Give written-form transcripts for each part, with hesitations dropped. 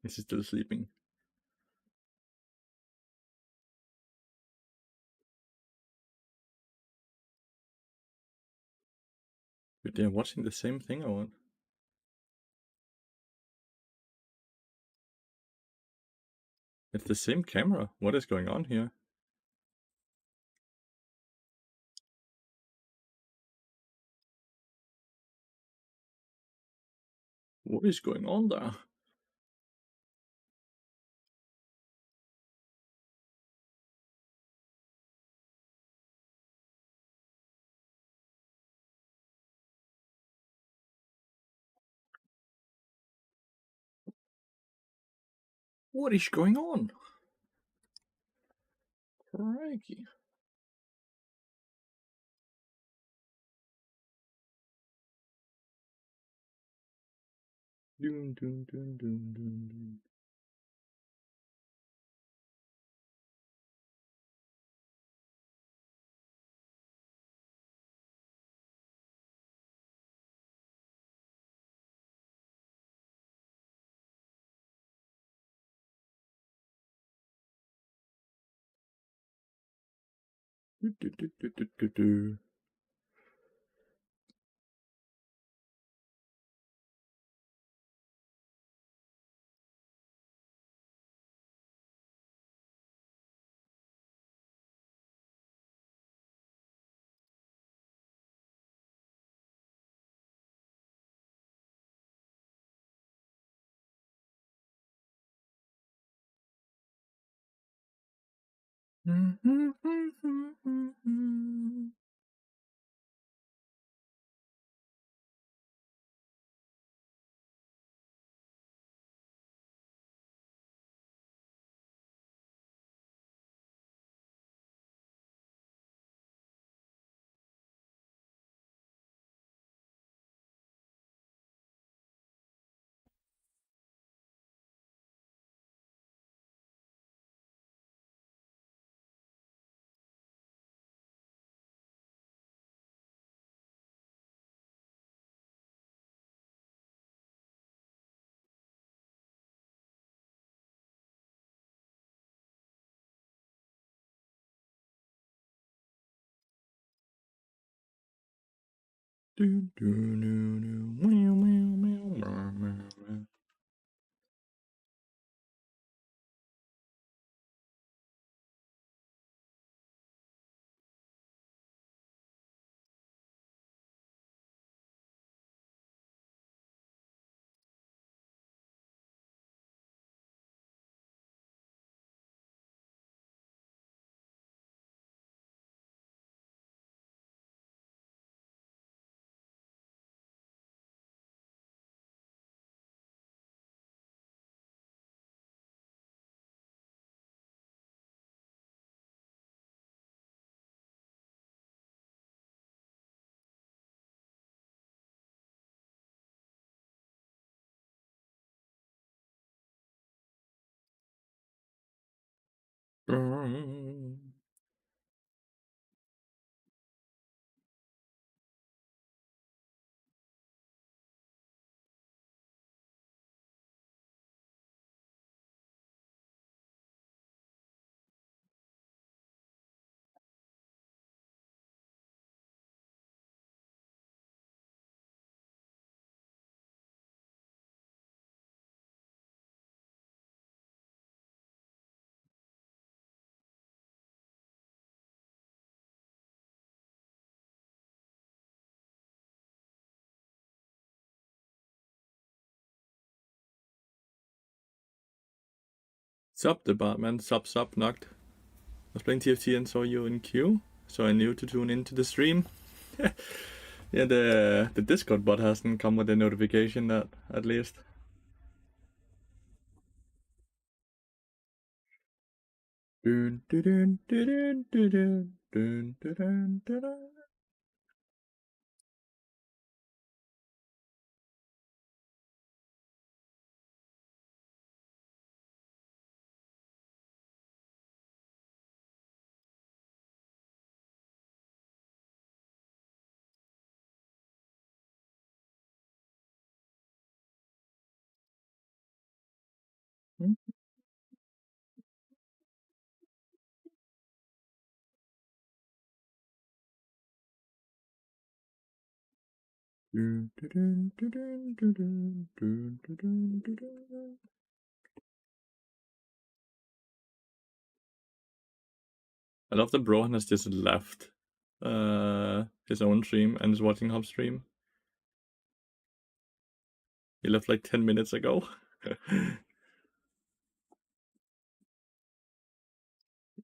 Is he still sleeping? But they're watching the same thing or what? It's the same camera. What is going on here? What is going on there? What is going on? Crikey. Dun, dun, dun, dun, dun, dun. Du, du, du, du, du, du, du. Dun, dun, dun, dun. Meow, meow, meow, meow, meow, meow. Brrrr. Sup, department. Sup, knocked. I was playing TFT and saw you in queue, so I knew to tune into the stream. Yeah, the Discord bot hasn't come with a notification that, at least. Dun, dun, dun, dun, dun, dun, dun, dun, dun, dun, dun. I love that Brohan has just left his own stream and is watching Hub stream. He left like 10 minutes ago.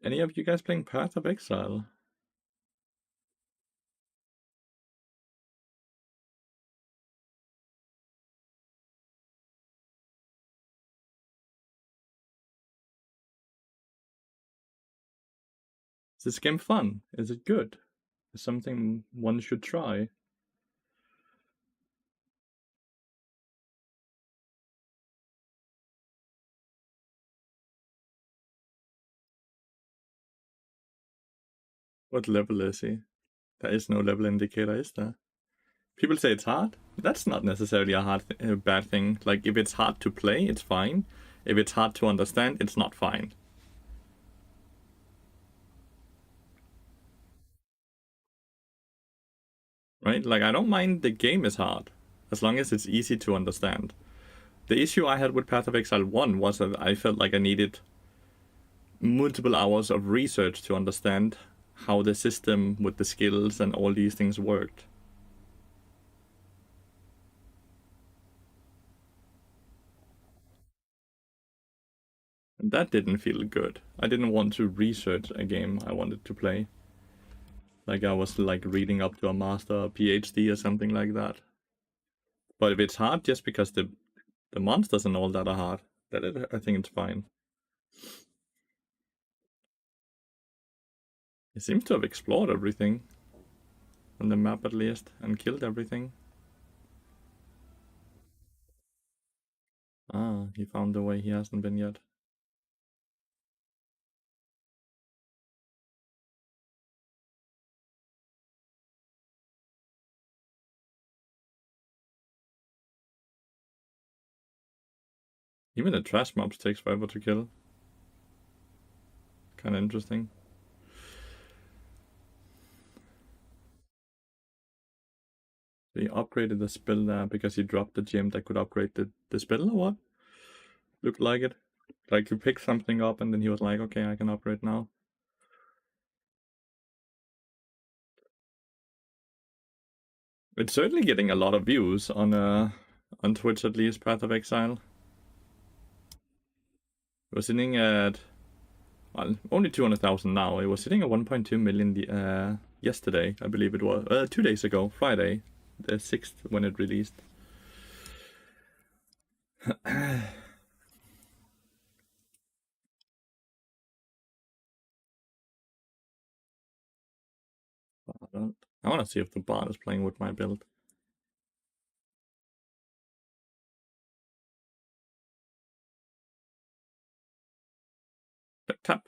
Any of you guys playing Path of Exile? Is this game fun? Is it good? Is something one should try? What level is he? There is no level indicator, is there? People say it's hard. That's not necessarily a bad thing. Like, if it's hard to play, it's fine. If it's hard to understand, it's not fine. Right? Like, I don't mind the game is hard, as long as it's easy to understand. The issue I had with Path of Exile 1 was that I felt like I needed multiple hours of research to understand how the system with the skills and all these things worked. And that didn't feel good. I didn't want to research a game I wanted to play. Like I was like reading up to a master or PhD or something like that. But if it's hard just because the monsters and all that are hard, I think it's fine. He seems to have explored everything on the map at least and killed everything. Ah, he found the way he hasn't been yet. Even the trash mobs takes forever to kill. Kinda interesting. So he upgraded the spell there because he dropped the gem that could upgrade the spell or what? Looked like it. Like he picked something up and then he was like, okay, I can upgrade now. It's certainly getting a lot of views on Twitch at least, Path of Exile. It was sitting at, well, only 200,000 now. It was sitting at 1.2 million yesterday, I believe it was. 2 days ago, Friday, the 6th, when it released. I want to see if the bot is playing with my build. Tap.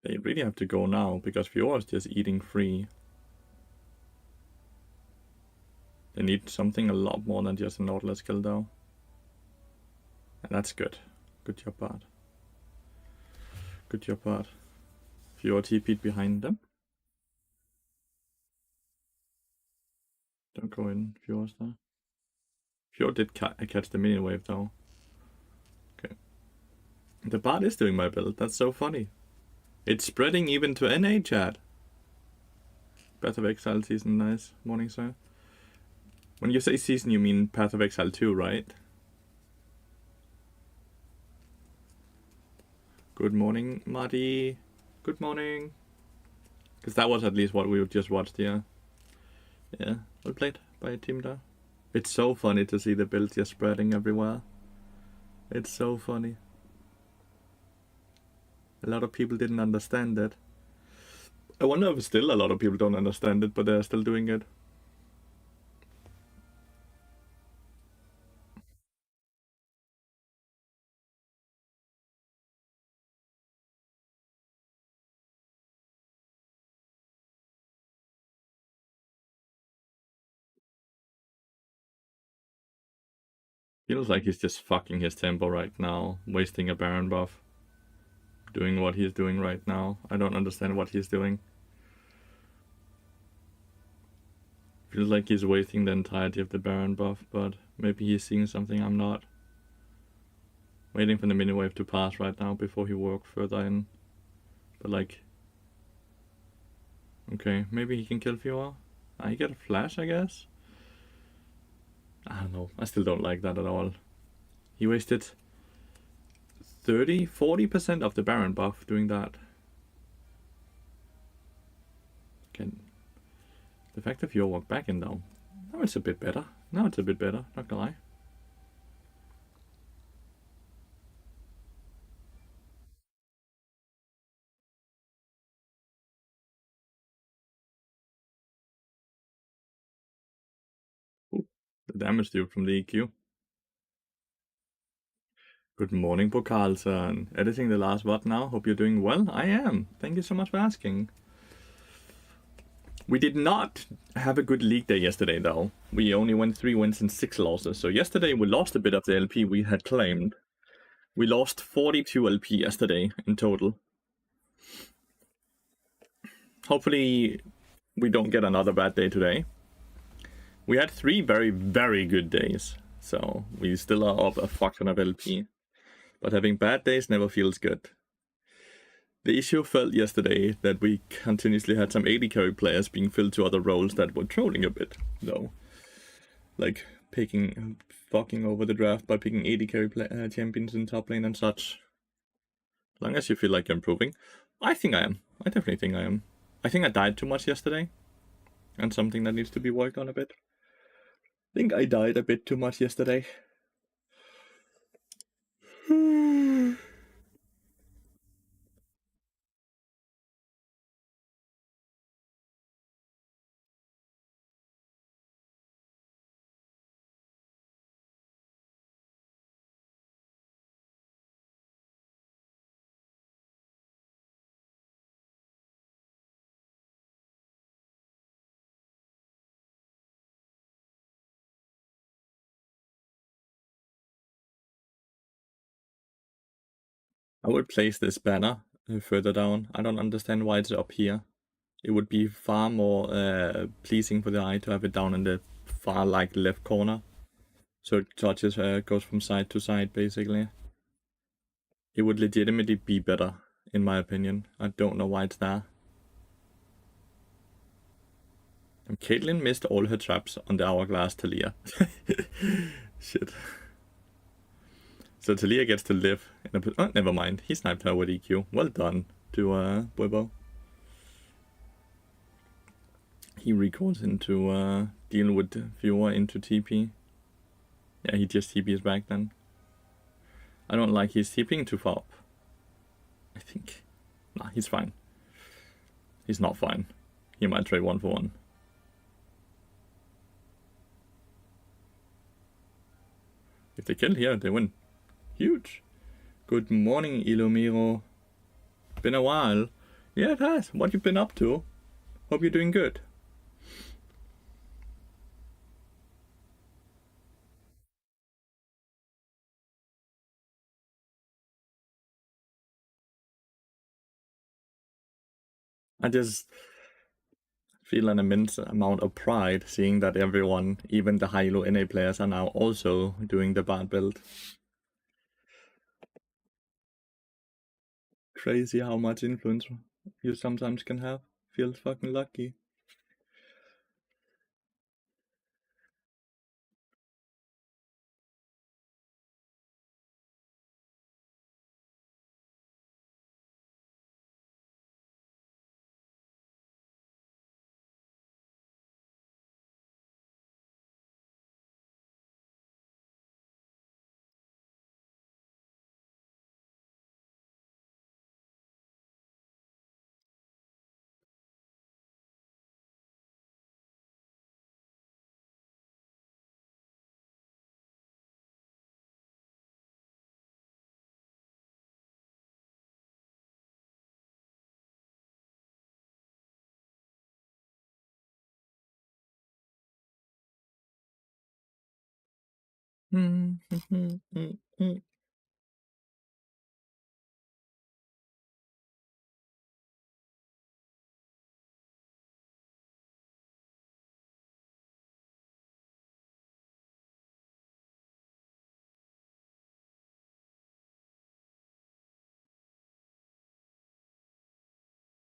They really have to go now because Fiora is just eating free. They need something a lot more than just a Nautilus kill though. And that's good. Good job, bot. Good job, bot. Fiora TP'd behind them. Don't go in, Fiora's there. Fiora did catch the minion wave though. Okay. The bot is doing my build. That's so funny. It's spreading even to NA chat. Path of Exile season, nice. Morning, sir. When you say season, you mean Path of Exile 2, right? Good morning, Marty. Good morning. Because that was at least what we just watched, yeah. Yeah, well played by Team Da. It's so funny to see the build just spreading everywhere. It's so funny. A lot of people didn't understand it. I wonder if still a lot of people don't understand it, but they're still doing it. Feels like he's just fucking his tempo right now, wasting a Baron buff. Doing what he's doing right now. I don't understand what he's doing. Feels like he's wasting the entirety of the Baron buff, but maybe he's seeing something I'm not. Waiting for the mini wave to pass right now before he walks further in. But like... Okay, maybe he can kill Fiora? He get a flash, I guess? I don't know. I still don't like that at all. He wasted 40% of the Baron buff doing that. Can the fact that Fiora walked back in though. Now it's a bit better. Not gonna lie. Ooh, the damage deal from the EQ. Good morning, Pokalsan. Editing the last VOD now. Hope you're doing well. I am. Thank you so much for asking. We did not have a good league day yesterday, though. We only went 3 wins and 6 losses. So yesterday we lost a bit of the LP we had claimed. We lost 42 LP yesterday in total. Hopefully we don't get another bad day today. We had 3 very, very good days. So we still are up a fuck ton of LP. But having bad days never feels good. The issue felt yesterday that we continuously had some AD carry players being filled to other roles that were trolling a bit, though. Like fucking over the draft by picking AD carry champions in top lane and such. As long as you feel like you're improving. I think I am. I definitely think I am. I think I died too much yesterday. And something that needs to be worked on a bit. I think I died a bit too much yesterday. I would place this banner further down. I don't understand why it's up here. It would be far more pleasing for the eye to have it down in the far left corner. So it touches, goes from side to side basically. It would legitimately be better, in my opinion. I don't know why it's there. And Caitlyn missed all her traps on the Hourglass Talia. Shit. So Talia gets to live in a... Oh, never mind. He sniped her with EQ. Well done to Boibo. He recalls into deal with Fiora into TP. Yeah, he just TPs back then. I don't like he's TPing too far up. I think. Nah, he's fine. He's not fine. He might trade 1 for 1. If they kill here, they win. Huge. Good morning, Ilumiro. Been a while. Yeah, it has. What you been up to? Hope you're doing good. I just feel an immense amount of pride seeing that everyone, even the high-elo NA players, are now also doing the bad build. Crazy how much influence you sometimes can have. Feels fucking lucky.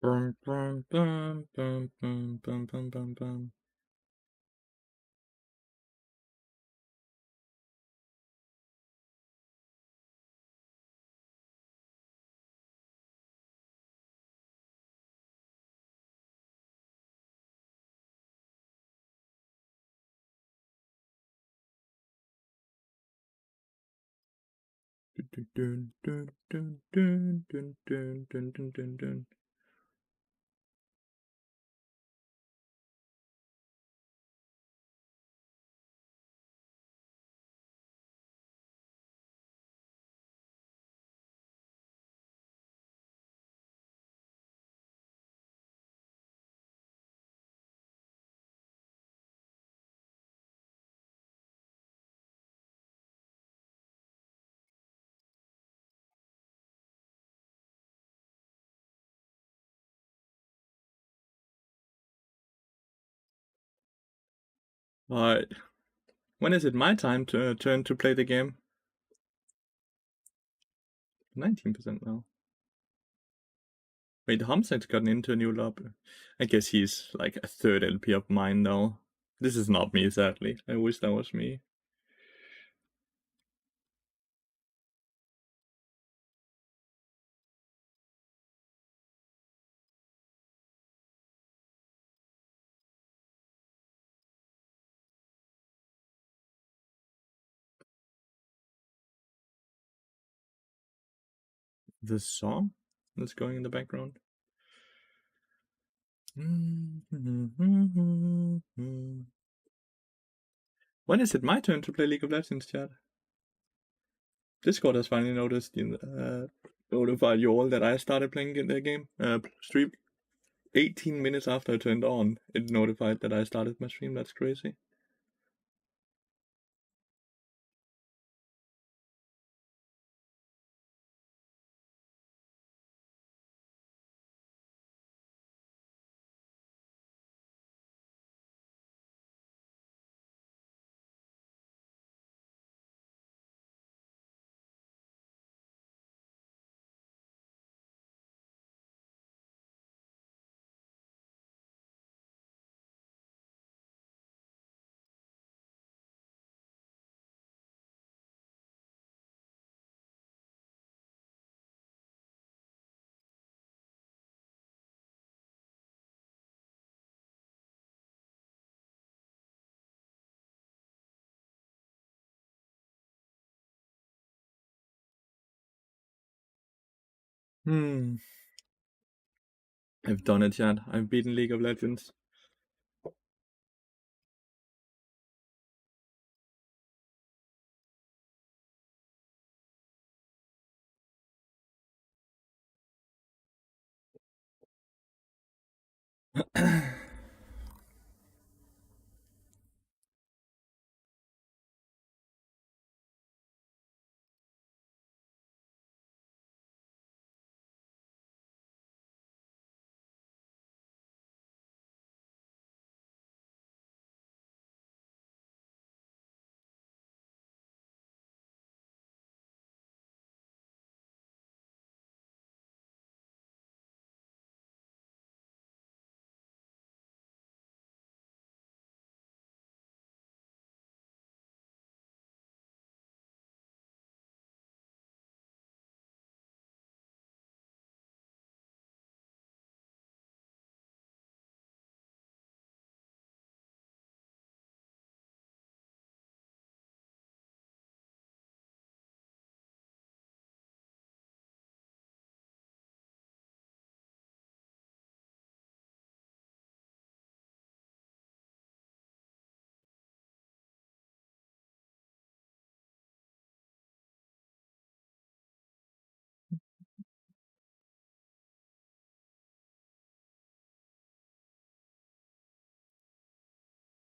Bum, bum, bum, bum, bum, bum, bum, bum, bum. Dun, dun, dun, dun, dun, dun, dun, dun, dun, dun, dun. Alright. When is it my time to turn to play the game? 19% now. Wait, Homside's gotten into a new lobby. I guess he's like a third LP of mine though. This is not me, sadly. I wish that was me. The song that's going in the background. When is it my turn to play League of Legends, chat? Discord has finally notified you all that I started playing the game. Stream. 18 minutes after I turned on, it notified that I started my stream. That's crazy. I've done it, chat. I've beaten League of Legends.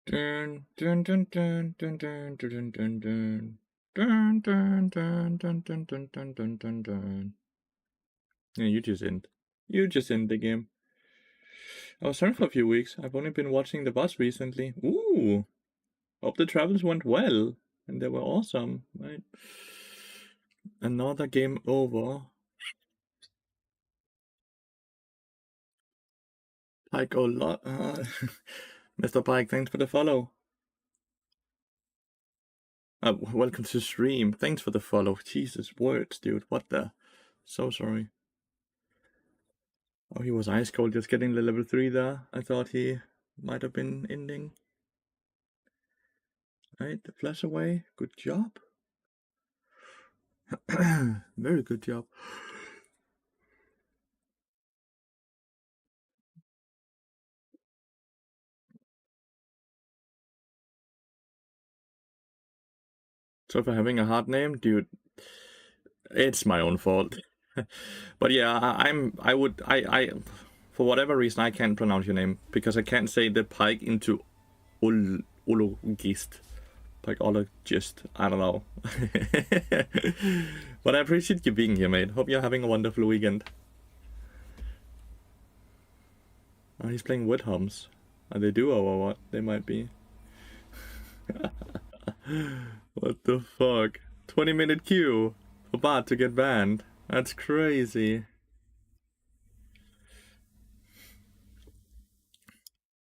Dun, dun, dun, dun, dun, dun, dun, dun, dun. Dun, dun, dun, dun, dun, dun, dun, dun, dun, dun. Yeah, you just end. You just end the game. I was home for a few weeks. I've only been watching the boss recently. Ooh. Hope the travels went well. And they were awesome, right? Another game over. Pike a lot. Mr. Pike, thanks for the follow. Welcome to stream. Thanks for the follow. Jesus, words, dude. What the? So sorry. Oh, he was ice cold just getting the level 3 there. I thought he might have been ending. Right, the flash away. Good job. Very good job. So for having a hard name, dude, it's my own fault. But yeah, I for whatever reason I can't pronounce your name because I can't say the pike into ologist. Pikeologist. I don't know. But I appreciate you being here, mate. Hope you're having a wonderful weekend. Oh, he's playing Woodhums. Are they duo or what? They might be. What the fuck? 20-minute queue for Bart to get banned. That's crazy.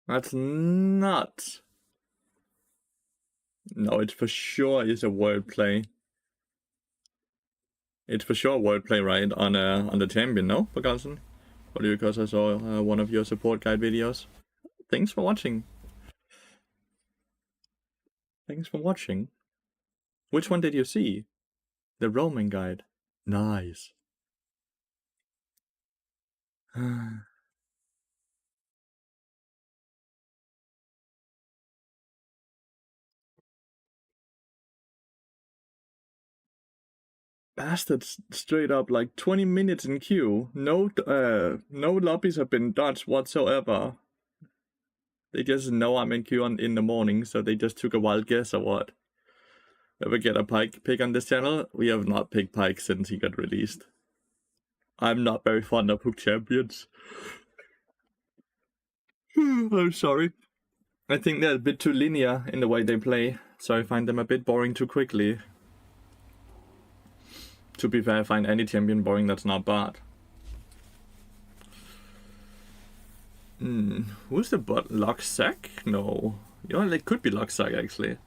That's nuts. No, it's for sure is a wordplay. It's for sure wordplay, right? On the champion, no, Forgotten? Probably because I saw one of your support guide videos. Thanks for watching. Thanks for watching. Which one did you see? The roaming guide. Nice. Bastards, straight up like 20 minutes in queue. No lobbies have been dodged whatsoever. They just know I'm in queue in the morning, so they just took a wild guess or what. Ever get a pike pick on this channel? We have not picked pike since he got released. I'm not very fond of hook champions. I'm sorry. I think they're a bit too linear in the way they play, so I find them a bit boring too quickly. To be fair, I find any champion boring that's not bad. Who's the bot? Locksack? No. Yeah, it could be Locksack actually.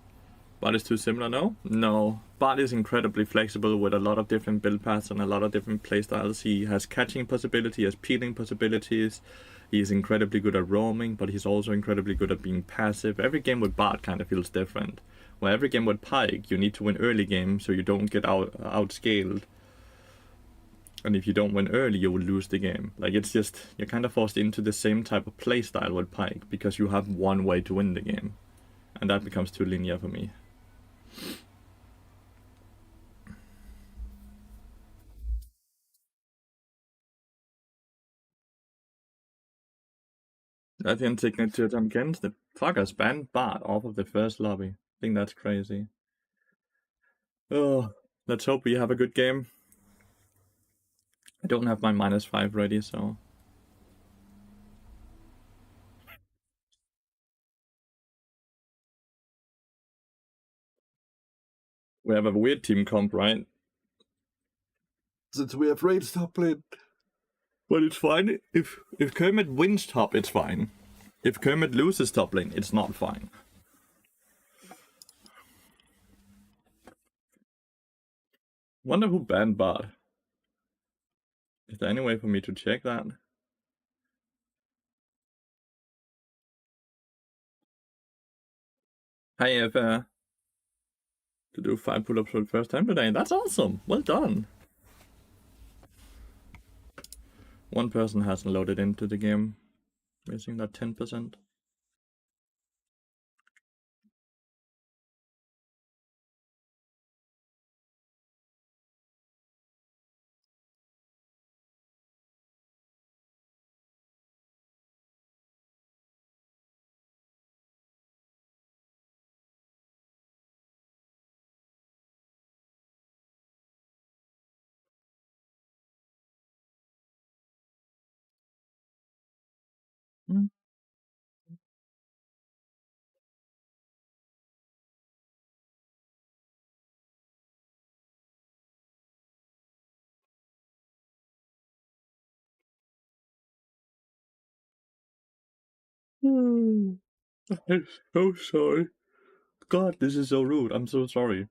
Bot is too similar, no? No. Bot is incredibly flexible with a lot of different build paths and a lot of different playstyles. He has catching possibility, he has peeling possibilities. He's incredibly good at roaming, but he's also incredibly good at being passive. Every game with Bot kind of feels different. Where every game with Pike, you need to win early game so you don't get outscaled. And if you don't win early, you will lose the game. Like, it's just, you're kind of forced into the same type of playstyle with Pike because you have one way to win the game. And that becomes too linear for me. Lathyrus signature jump against the fuckers banned Bart off of the first lobby. I think that's crazy. Oh, let's hope we have a good game. I don't have my -5 ready, so. We have a weird team comp, right? Since we have Raids top lane. But it's fine. If Kermit wins top, it's fine. If Kermit loses top lane, it's not fine. Wonder who banned Bart. Is there any way for me to check that? I have to do 5 pull-ups for the first time today. That's awesome. Well done. One person hasn't loaded into the game. Missing that 10%. I'm so sorry. God, this is so rude. I'm so sorry.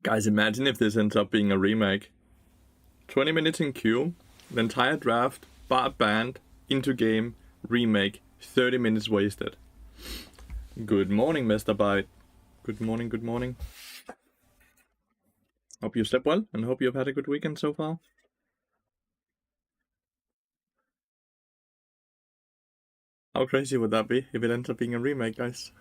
Guys, imagine if this ends up being a remake. 20 minutes in queue, the entire draft, bar banned, into game, remake, 30 minutes wasted. Good morning, Mr. Byte. Good morning, good morning. Hope you slept well, and hope you've had a good weekend so far. How crazy would that be if it ends up being a remake, guys?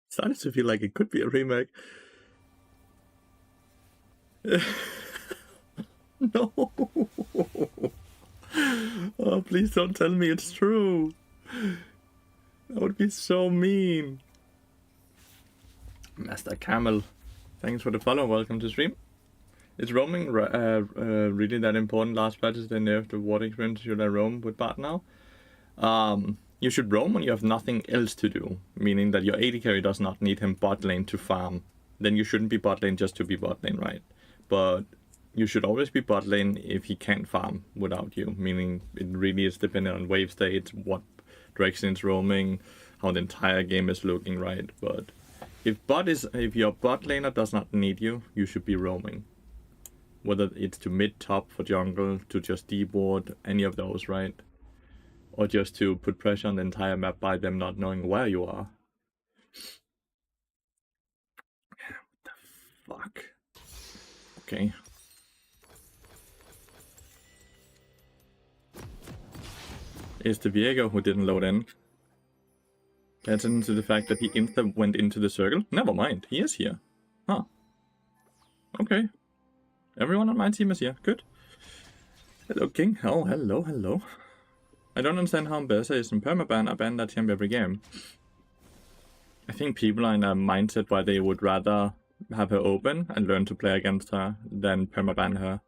Started to feel like it could be a remake. No. Oh, please don't tell me it's true. That would be so mean. Master Camel, thanks for the follow. Welcome to stream. Is roaming really that important? Last patch is the nerf the water experience. Should I roam with bot now? You should roam when you have nothing else to do, meaning that your AD carry does not need him bot lane to farm. Then you shouldn't be bot lane just to be bot lane, right? But you should always be bot lane if he can't farm without you, meaning it really is dependent on wave states, what direction it's roaming, how the entire game is looking, right? But if your bot laner does not need you, you should be roaming. Whether it's to mid top for jungle, to just deboard, any of those, right? Or just to put pressure on the entire map by them not knowing where you are. What the fuck? Okay. It's the Viego who didn't load in. Pay attention to the fact that he went into the circle. Never mind, he is here. Huh. Okay. Everyone on my team is here. Good. Hello, King. Oh, hello, hello. I don't understand how Bersa is in permaban. I ban that champ every game. I think people are in a mindset where they would rather have her open and learn to play against her than permaban her.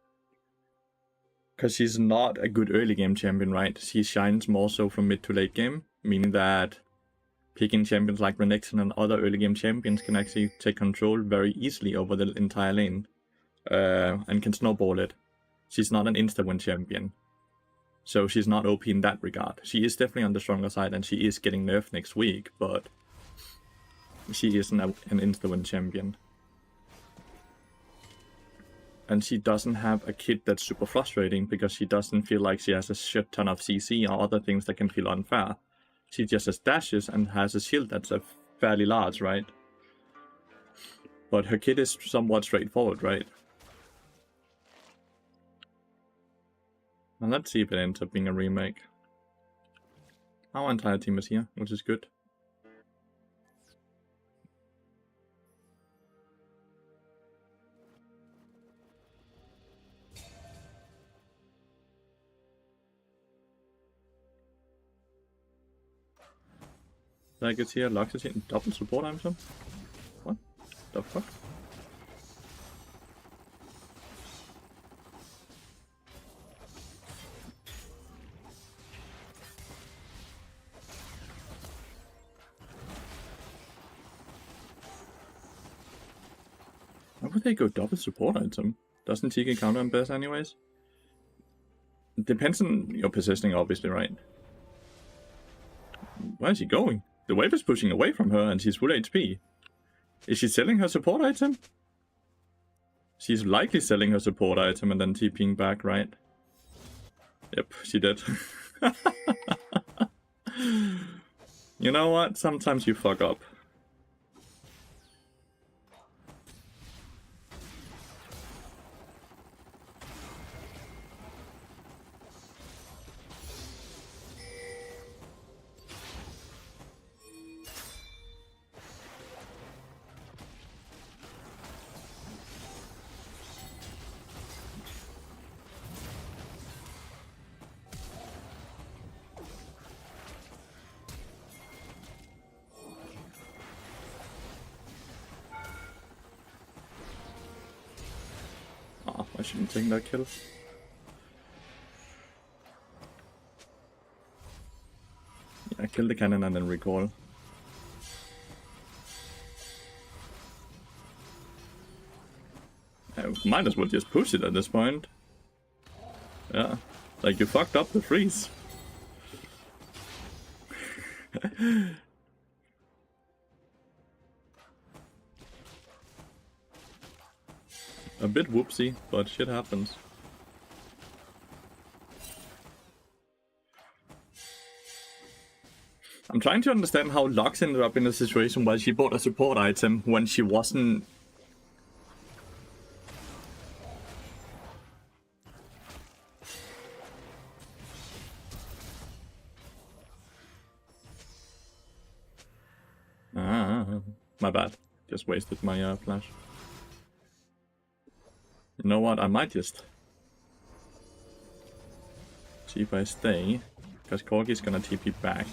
Because she's not a good early game champion, right? She shines more so from mid to late game, meaning that picking champions like Renekton and other early game champions can actually take control very easily over the entire lane. And can snowball it. She's not an insta-win champion. So she's not OP in that regard. She is definitely on the stronger side and she is getting nerfed next week, but she isn't an insta-win champion. And she doesn't have a kit that's super frustrating because she doesn't feel like she has a shit ton of CC or other things that can feel unfair. She just has dashes and has a shield that's fairly large, right? But her kit is somewhat straightforward, right? And let's see if it ends up being a remake. Our entire team is here, which is good. Like it's here, Lux is here, double support item. What the fuck? Why would they go double support item? Doesn't TK counter on best anyways? It depends on your positioning, obviously, right? Where is she going? The wave is pushing away from her and she's full HP. Is she selling her support item? She's likely selling her support item and then TPing back, right? Yep, she did. You know what? Sometimes you fuck up. shouldn't take that kill. Yeah, kill the cannon and then recall. I might as well just push it at this point. Yeah, like you fucked up the freeze. A bit whoopsie, but shit happens. I'm trying to understand how Lux ended up in a situation where she bought a support item when she wasn't... my bad. Just wasted my flash. You know what? I might just see if I stay, because Corgi's gonna TP back.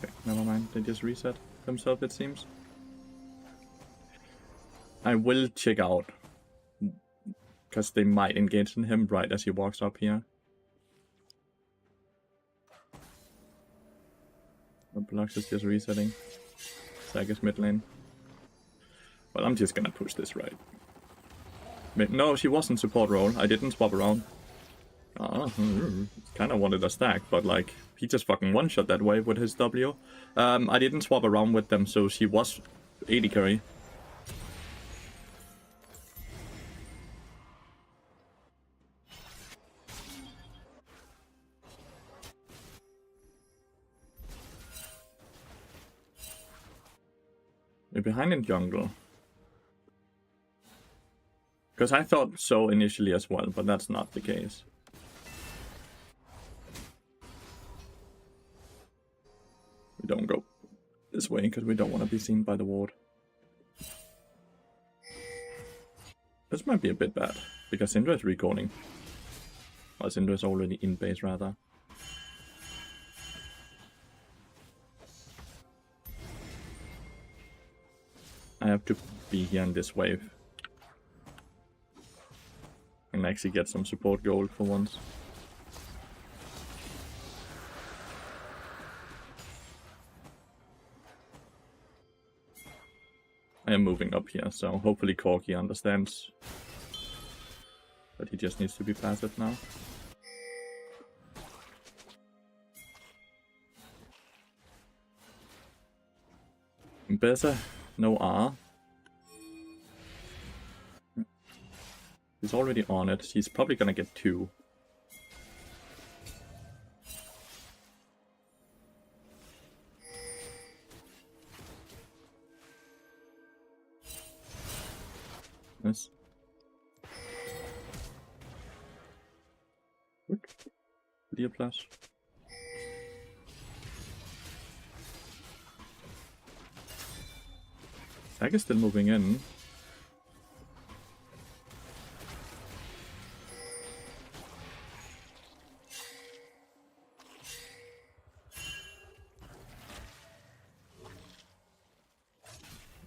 Okay, never mind. They just reset themselves, it seems. I will check out, because they might engage in him right as he walks up here. The Blux is just resetting. Zag is mid lane. Well, I'm just gonna push this right. No, she wasn't support role. I didn't swap around. Kinda wanted a stack, but like, he just fucking one-shot that wave with his W. I didn't swap around with them, so she was 80 carry. We're behind in jungle. Because I thought so initially as well, but that's not the case. We don't go this way because we don't want to be seen by the ward. This might be a bit bad, because Syndra is recalling. Well, Syndra is already in base, rather. I have to be here in this wave. And actually get some support gold for once. I am moving up here, so hopefully Corgi understands that he just needs to be passive now. Beza, no R. He's already on it. He's probably gonna get 2. Nice. Good. Clear flash. Zag is still moving in.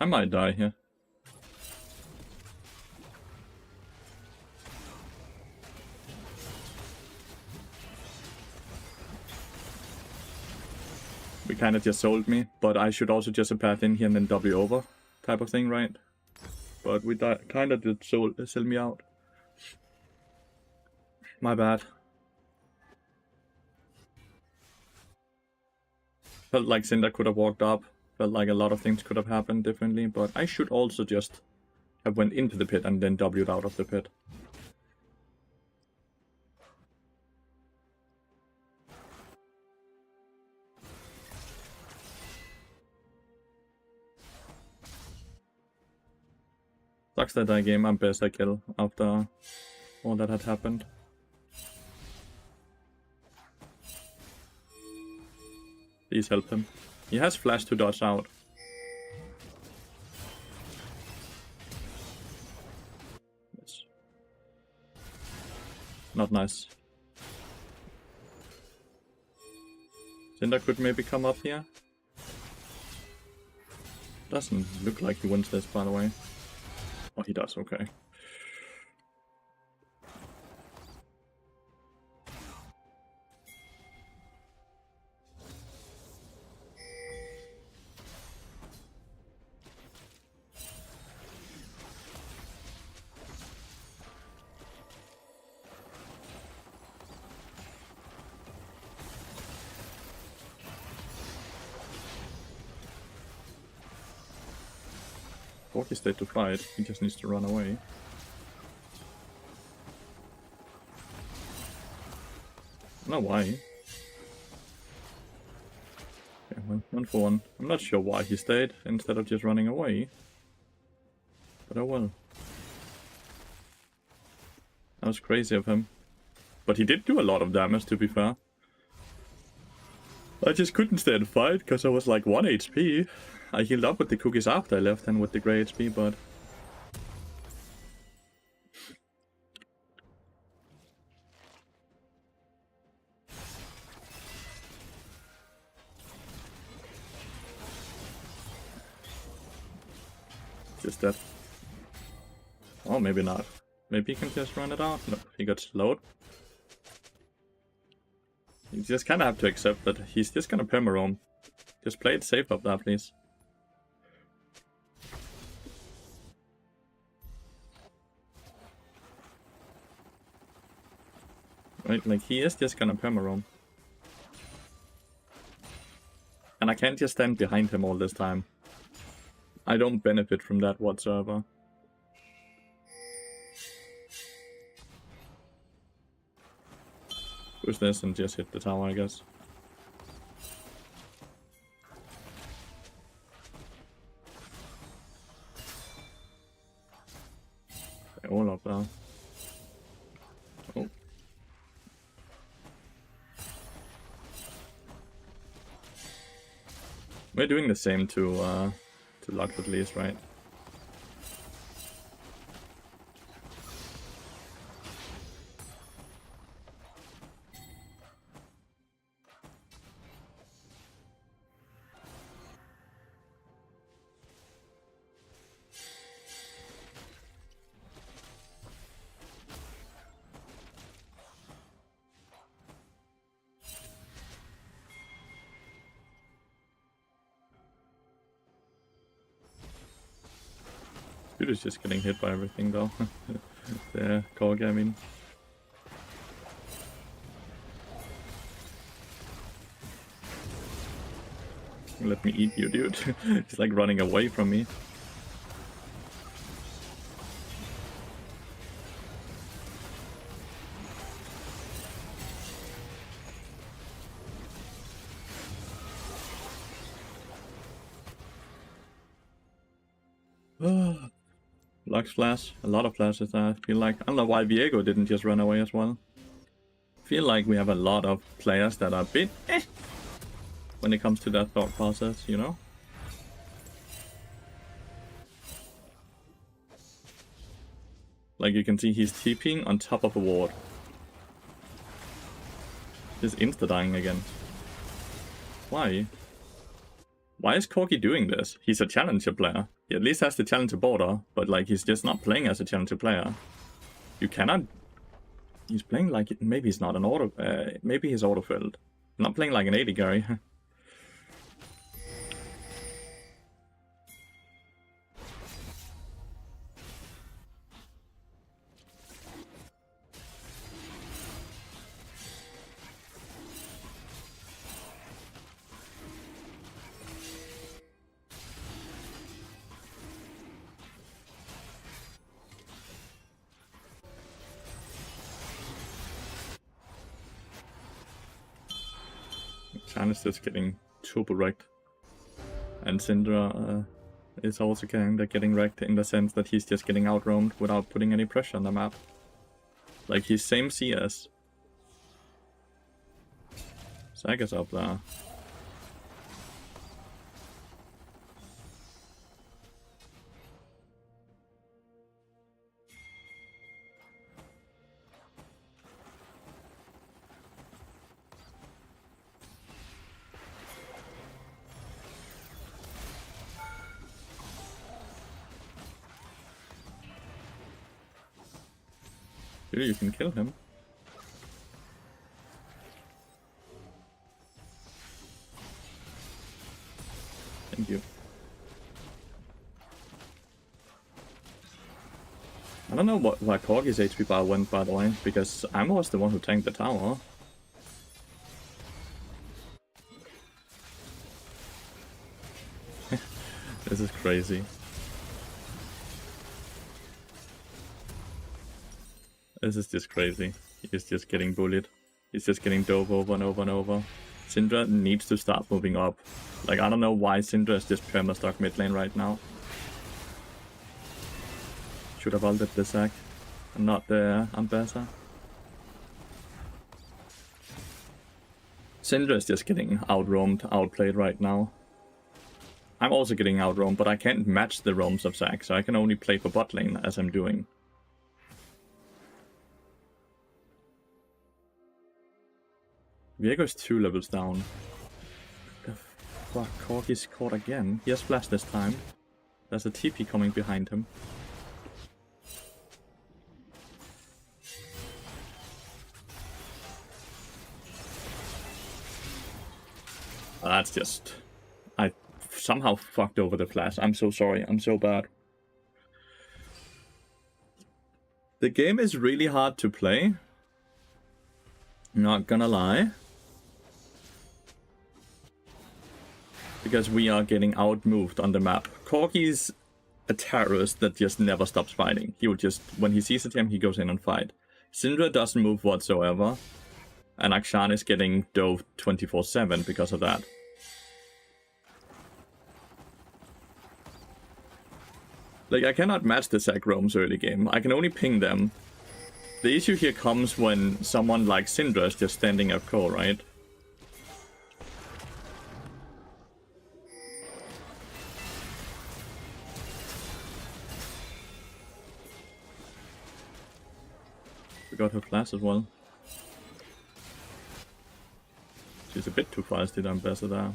I might die here. We kind of just sold me, but I should also just path in here and then W over type of thing, right? But we kind of did sell me out. My bad. Felt like Cinder could have walked up. Felt like a lot of things could have happened differently, but I should also just have went into the pit and then W'd out of the pit. Sucks that I game I'm best I kill after all that had happened. Please help him. He has flash to dodge out. Yes. Not nice. Cinder could maybe come up here. Doesn't look like he wins this, by the way. Oh, he does, okay. Corki stayed to fight, he just needs to run away. I don't know why. Okay, one for one. I'm not sure why he stayed instead of just running away. But oh well. That was crazy of him. But he did do a lot of damage, to be fair. I just couldn't stay and fight because I was like 1 HP. I healed up with the cookies after I left and with the grey HP, but... just that. Oh, maybe not. Maybe he can just run it out. No, he got slowed. You just kind of have to accept that he's just gonna perma-roam. Just play it safe up there, please. Right, like he is just gonna perma-roam. And I can't just stand behind him all this time. I don't benefit from that whatsoever. Push this and just hit the tower, I guess. They're all up there. Oh. We're doing the same to Lux at least, right? Dude is just getting hit by everything though. The Corgi, I mean. Let me eat you, dude. He's like running away from me. Lux flash, a lot of flashes there, I feel like. I don't know why Viego didn't just run away as well. I feel like we have a lot of players that are a bit when it comes to that thought process, you know? Like you can see he's TPing on top of a ward. Just insta-dying again. Why? Why is Corki doing this? He's a challenger player. He at least has the challenger border, but like he's just not playing as a challenger player. You cannot... He's playing like... Maybe he's not an auto... maybe he's auto-filled. Not playing like an AD carry. Chan is just getting super wrecked. And Syndra is also getting wrecked in the sense that he's just getting outroamed without putting any pressure on the map. Like he's same CS. Saga's up there. Maybe you can kill him. Thank you. I don't know why Corgi's HP bar went, by the way, because I was the one who tanked the tower. This is crazy. This is just crazy. He's just getting bullied. He's just getting dove over and over and over. Syndra needs to start moving up. Like, I don't know why Syndra is just perma-stuck mid lane right now. Should have ulted the Zac and not the Ambassa. Syndra is just getting out-roamed, outplayed right now. I'm also getting out-roamed, but I can't match the roams of Zac, so I can only play for bot lane as I'm doing. Viego's 2 levels down. The fuck, Corgi's caught again. He has flash this time. There's a TP coming behind him. That's just... I somehow fucked over the flash. I'm so sorry. I'm so bad. The game is really hard to play. Not gonna lie. Because we are getting outmoved on the map. Corgi's a terrorist that just never stops fighting. He will just, when he sees a team, he goes in and fight. Syndra doesn't move whatsoever. And Akshan is getting dove 24/7 because of that. Like, I cannot match the Zac roams early game. I can only ping them. The issue here comes when someone like Syndra is just standing up core, right? We got her flash as well. She's a bit too fast, the Ambassador.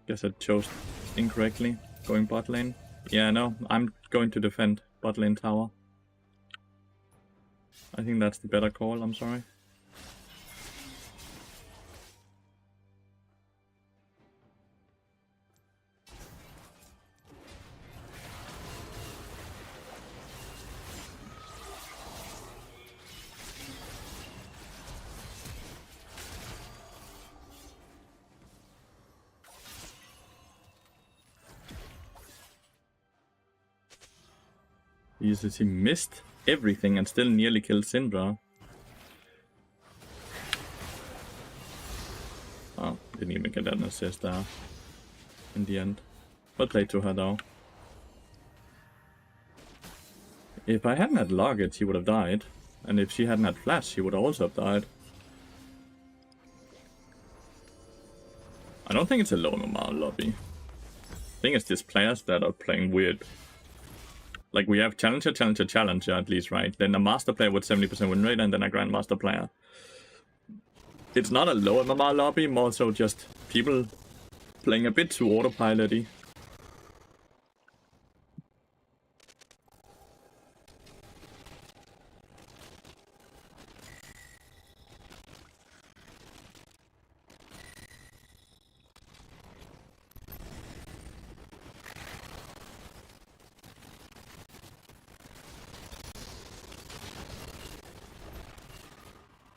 Guess I chose incorrectly, going bot lane. Yeah, no, I'm going to defend bot lane tower. I think that's the better call, I'm sorry. He missed everything and still nearly killed Syndra. Oh, didn't even get an assist there in the end. Well played to her though. If I hadn't had Loggett, she would have died. And if she hadn't had Flash, she would also have died. I don't think it's a low normal lobby. I think it's just players that are playing weird. Like, we have Challenger, Challenger, Challenger at least, right? Then a Master player with 70% win rate, and then a Grandmaster player. It's not a low MMR lobby, more so just people playing a bit too autopilot-y.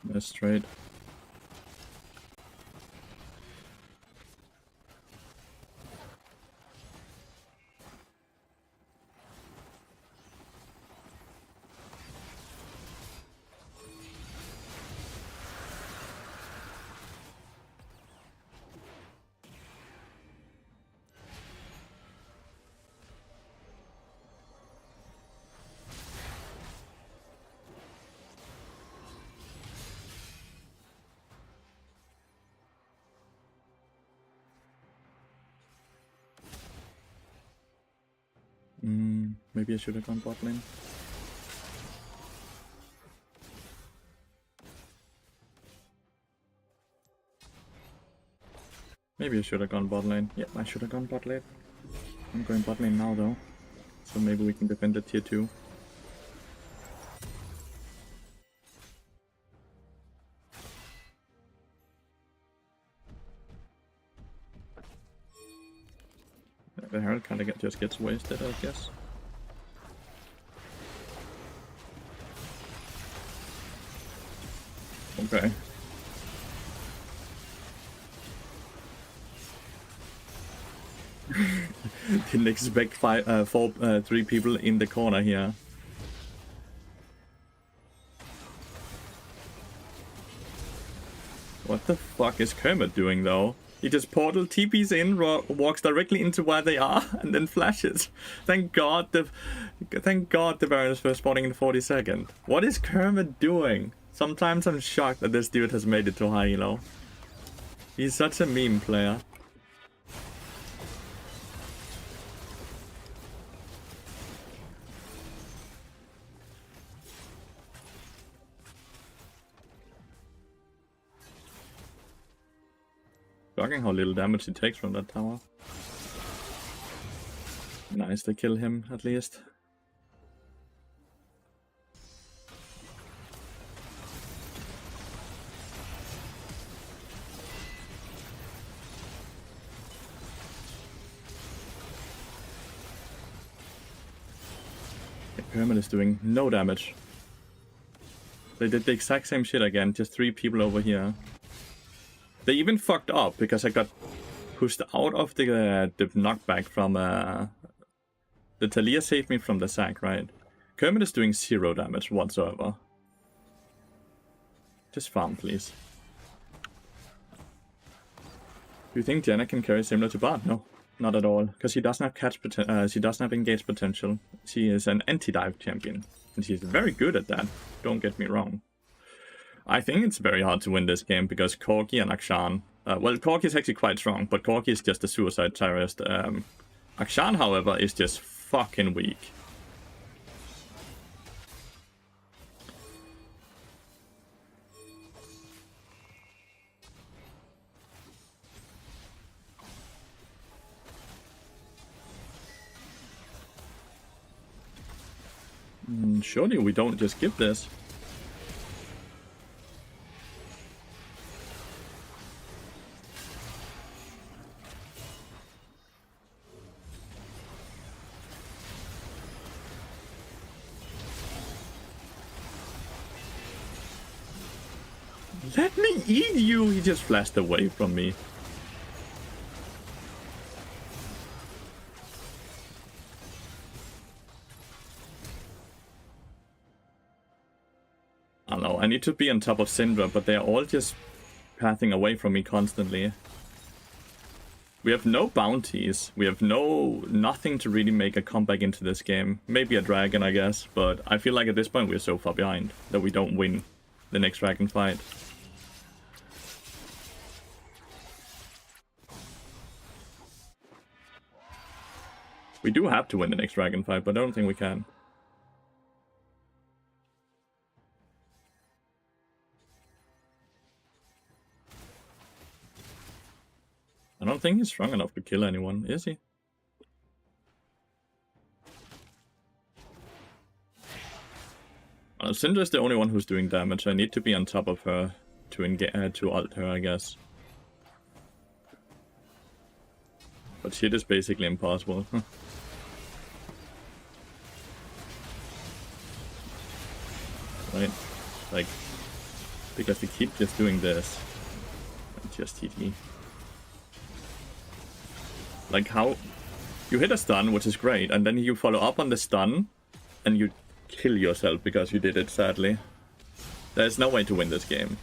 That's straight. Maybe I should have gone bot lane. Maybe I should have gone bot lane. Yep, I should have gone bot lane. I'm going bot lane now though. So maybe we can defend the tier 2. The Herald kind of just gets wasted, I guess. Okay. Didn't expect 3 people in the corner here. What the fuck is Kermit doing though? He just portal TPs in, walks directly into where they are, and then flashes. Thank God the Baroness were spawning in 40-second. What is Kermit doing? Sometimes I'm shocked that this dude has made it to high elo. He's such a meme player. Shocking how little damage he takes from that tower. Nice, they kill him at least. Pyramid is doing no damage. They did the exact same shit again, just 3 people over here. They even fucked up because I got pushed out of the knockback from the Talia saved me from the sack, right? Kermit is doing 0 damage whatsoever. Just farm, please. Do you think Jenna can carry similar to Bard? No, not at all, because she doesn't have she doesn't have engage potential. She is an anti-dive champion, and she's very good at that. Don't get me wrong. I think it's very hard to win this game because Corki and Akshan... well, Corki is actually quite strong, but Corki is just a suicide terrorist. Akshan, however, is just fucking weak. Surely we don't just give this. Let me eat you! He just flashed away from me. I don't know, I need to be on top of Syndra, but they're all just pathing away from me constantly. We have no bounties. We have nothing to really make a comeback into this game. Maybe a dragon, I guess, but I feel like at this point we're so far behind that we don't win the next dragon fight. We do have to win the next dragon fight, but I don't think we can. I don't think he's strong enough to kill anyone, is he? Syndra's the only one who's doing damage. I need to be on top of her to ult her, I guess. But shit is basically impossible. Right? Like, because they keep just doing this. Just TT. Like how you hit a stun, which is great, and then you follow up on the stun, and you kill yourself because you did it, sadly. There's no way to win this game.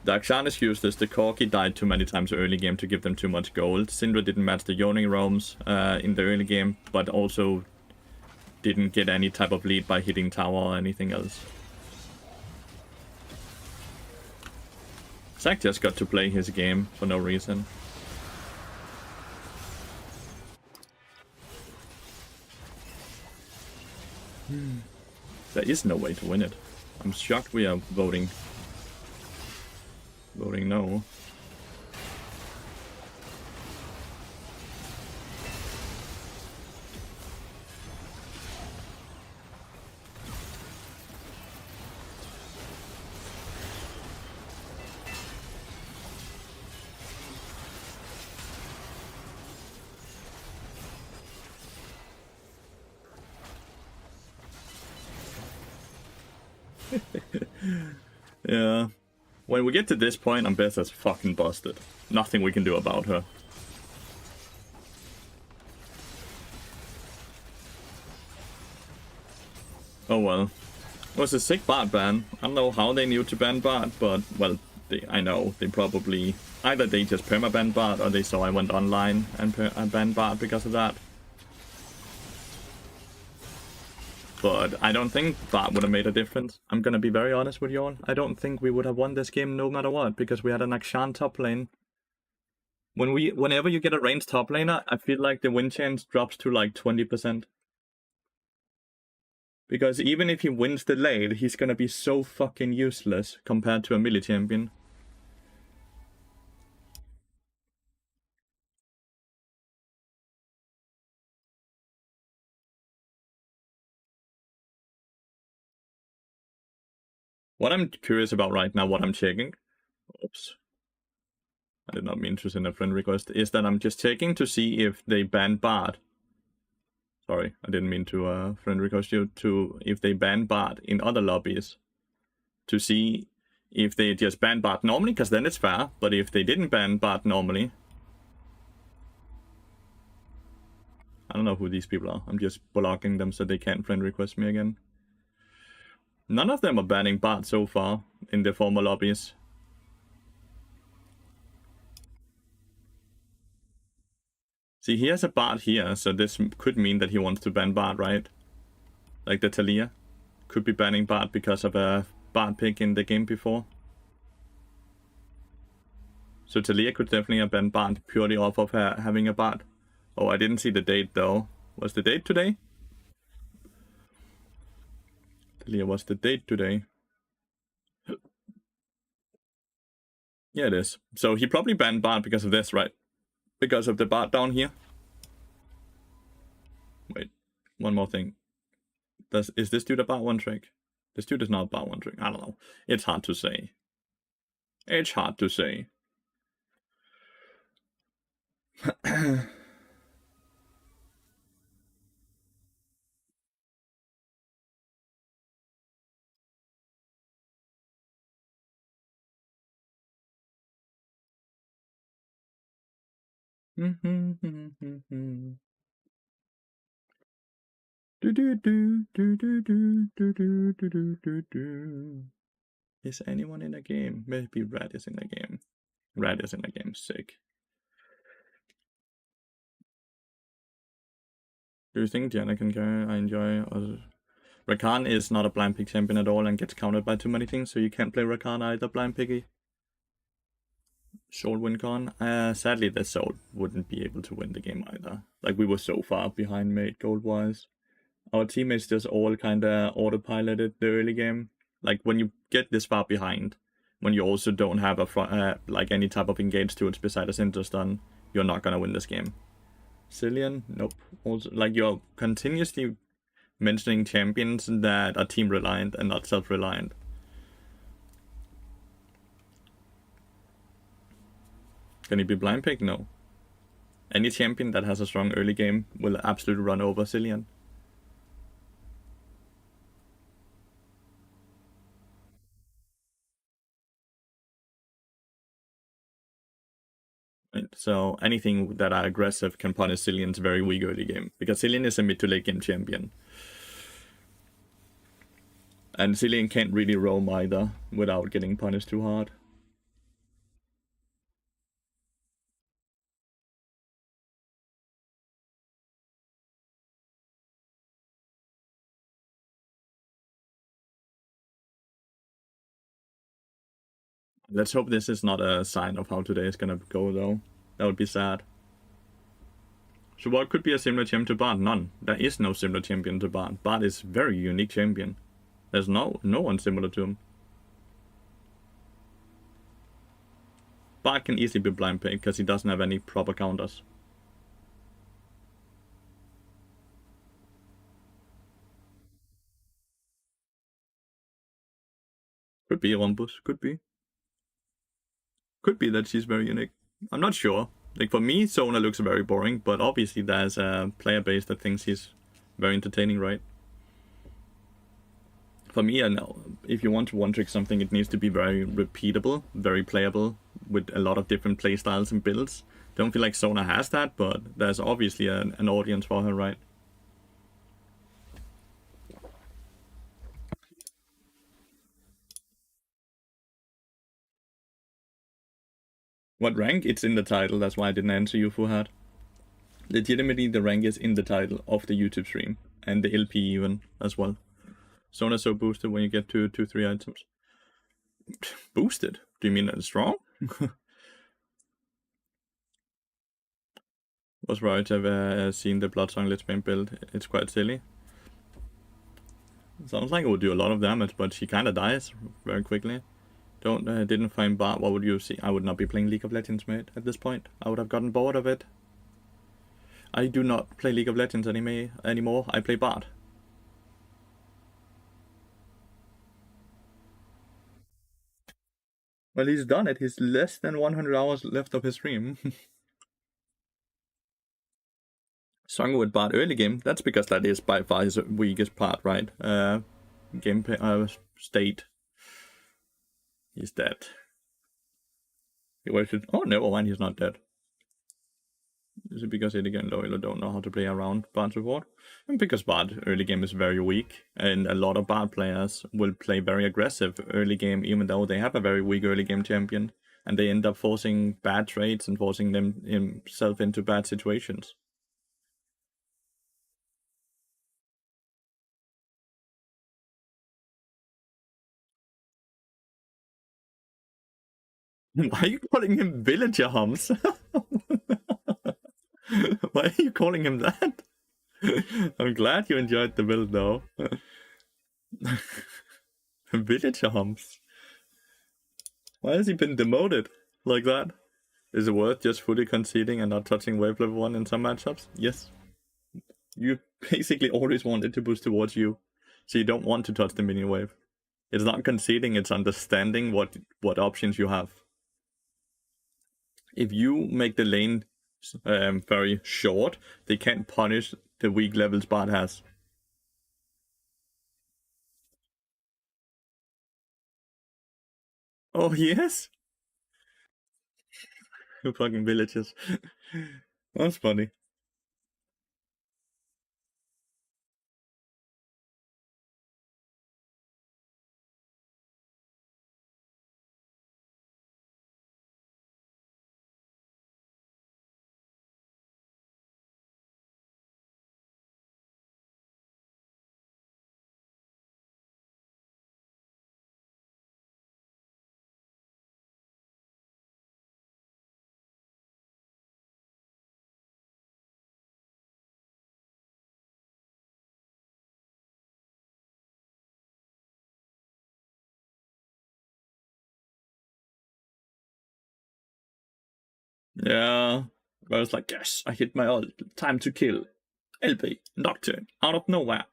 The Akshan is useless, the Corki died too many times early game to give them too much gold. Syndra didn't match the Yawning Roams in the early game, but also didn't get any type of lead by hitting tower or anything else. Zac just got to play his game for no reason. There is no way to win it. I'm shocked we are voting no. Yeah. When we get to this point, Ambessa's fucking busted. Nothing we can do about her. Oh well. It was a sick bot ban. I don't know how they knew to ban bot, but, well, I know. They probably... Either they just perma-banned bot, or they saw I went online and banned bot because of that. But I don't think bot would have made a difference. I'm gonna be very honest with you all. I don't think we would have won this game no matter what, because we had an Akshan top lane. Whenever you get a ranged top laner, I feel like the win chance drops to like 20%. Because even if he wins the lane, he's gonna be so fucking useless compared to a melee champion. What I'm curious about right now, what I'm checking... Oops. I did not mean to send a friend request. Is that I'm just checking to see if they ban Bard. Sorry, I didn't mean to friend request you. If they ban Bard in other lobbies. To see if they just ban Bard normally, because then it's fair. But if they didn't ban Bard normally... I don't know who these people are. I'm just blocking them so they can't friend request me again. None of them are banning Bard so far in the former lobbies. See, he has a Bard here, so this could mean that he wants to ban Bard, right? Like the Talia. Could be banning Bard because of a Bard pick in the game before. So Talia could definitely have banned Bard purely off of her having a Bard. Oh, I didn't see the date though. Was the date today? Talia, was the date today? Yeah, it is. So he probably banned Bard because of this, right? Because of the Bard down here. Wait, one more thing. Is this dude a Bard one trick? This dude is not a Bard one trick. I don't know. It's hard to say. It's hard to say. Is anyone in the game? Maybe Red is in the game. Red is in the game. Sick. Do you think Diana can carry? I enjoy. Rakan is not a blind pick champion at all and gets countered by too many things, so you can't play Rakan either blind picky. Soul win con. Sadly, the Soul wouldn't be able to win the game either. Like, we were so far behind mate gold-wise. Our teammates just all kinda autopiloted the early game. Like, when you get this far behind, when you also don't have a like any type of engage tools beside a Cinder Stun, you're not gonna win this game. Cillian? Nope. Also, like, you're continuously mentioning champions that are team-reliant and not self-reliant. Can he be blind pick? No. Any champion that has a strong early game will absolutely run over Cillian. Right. So anything that are aggressive can punish Cillian's very weak early game. Because Cillian is a mid to late game champion. And Cillian can't really roam either without getting punished too hard. Let's hope this is not a sign of how today is gonna go though. That would be sad. So what could be a similar champion to Bard? None. There is no similar champion to Bard. Bard is very unique champion. There's no one similar to him. Bard can easily be blind picked because he doesn't have any proper counters. Could be a Rumpus, could be. Could be that she's very unique. I'm not sure. Like, for me, Sona looks very boring, but obviously there's a player base that thinks he's very entertaining, right? For me, if you want to one-trick something, it needs to be very repeatable, very playable, with a lot of different playstyles and builds. Don't feel like Sona has that, but there's obviously an audience for her, right? What rank? It's in the title, that's why I didn't answer you, Fuhad. Legitimately, the rank is in the title of the YouTube stream, and the LP even, as well. Sona so boosted when you get to 2-3 items. Boosted? Do you mean that strong? Was right, I've seen the Bloodsong Let's Play build. It's quite silly. Sounds like it would do a lot of damage, but she kinda dies very quickly. Didn't find Bard. What would you see? I would not be playing League of Legends, mate, at this point. I would have gotten bored of it. I do not play League of Legends anymore. I play Bard. Well, he's done it. He's less than 100 hours left of his stream. Song with Bard early game. That's because that is by far his weakest part, right? Game state. He's dead. He wasted. Oh, never mind. He's not dead. Is it because early game loyal don't know how to play around Bard support? And because Bard early game is very weak, and a lot of Bard players will play very aggressive early game, even though they have a very weak early game champion, and they end up forcing bad trades and forcing himself into bad situations. Why are you calling him villager hums? Why are you calling him that? I'm glad you enjoyed the build though. Villager hums. Why has he been demoted like that? Is it worth just fully conceding and not touching wave level 1 in some matchups? Yes. You basically always want it to boost towards you, so you don't want to touch the minion wave. It's not conceding, it's understanding what options you have. If you make the lane very short, they can't punish the weak levels Bard has. Oh, yes? You fucking villagers. That's funny. Yeah. I was like, yes, I hit my ult. Time to kill. LP, Nocturne, out of nowhere.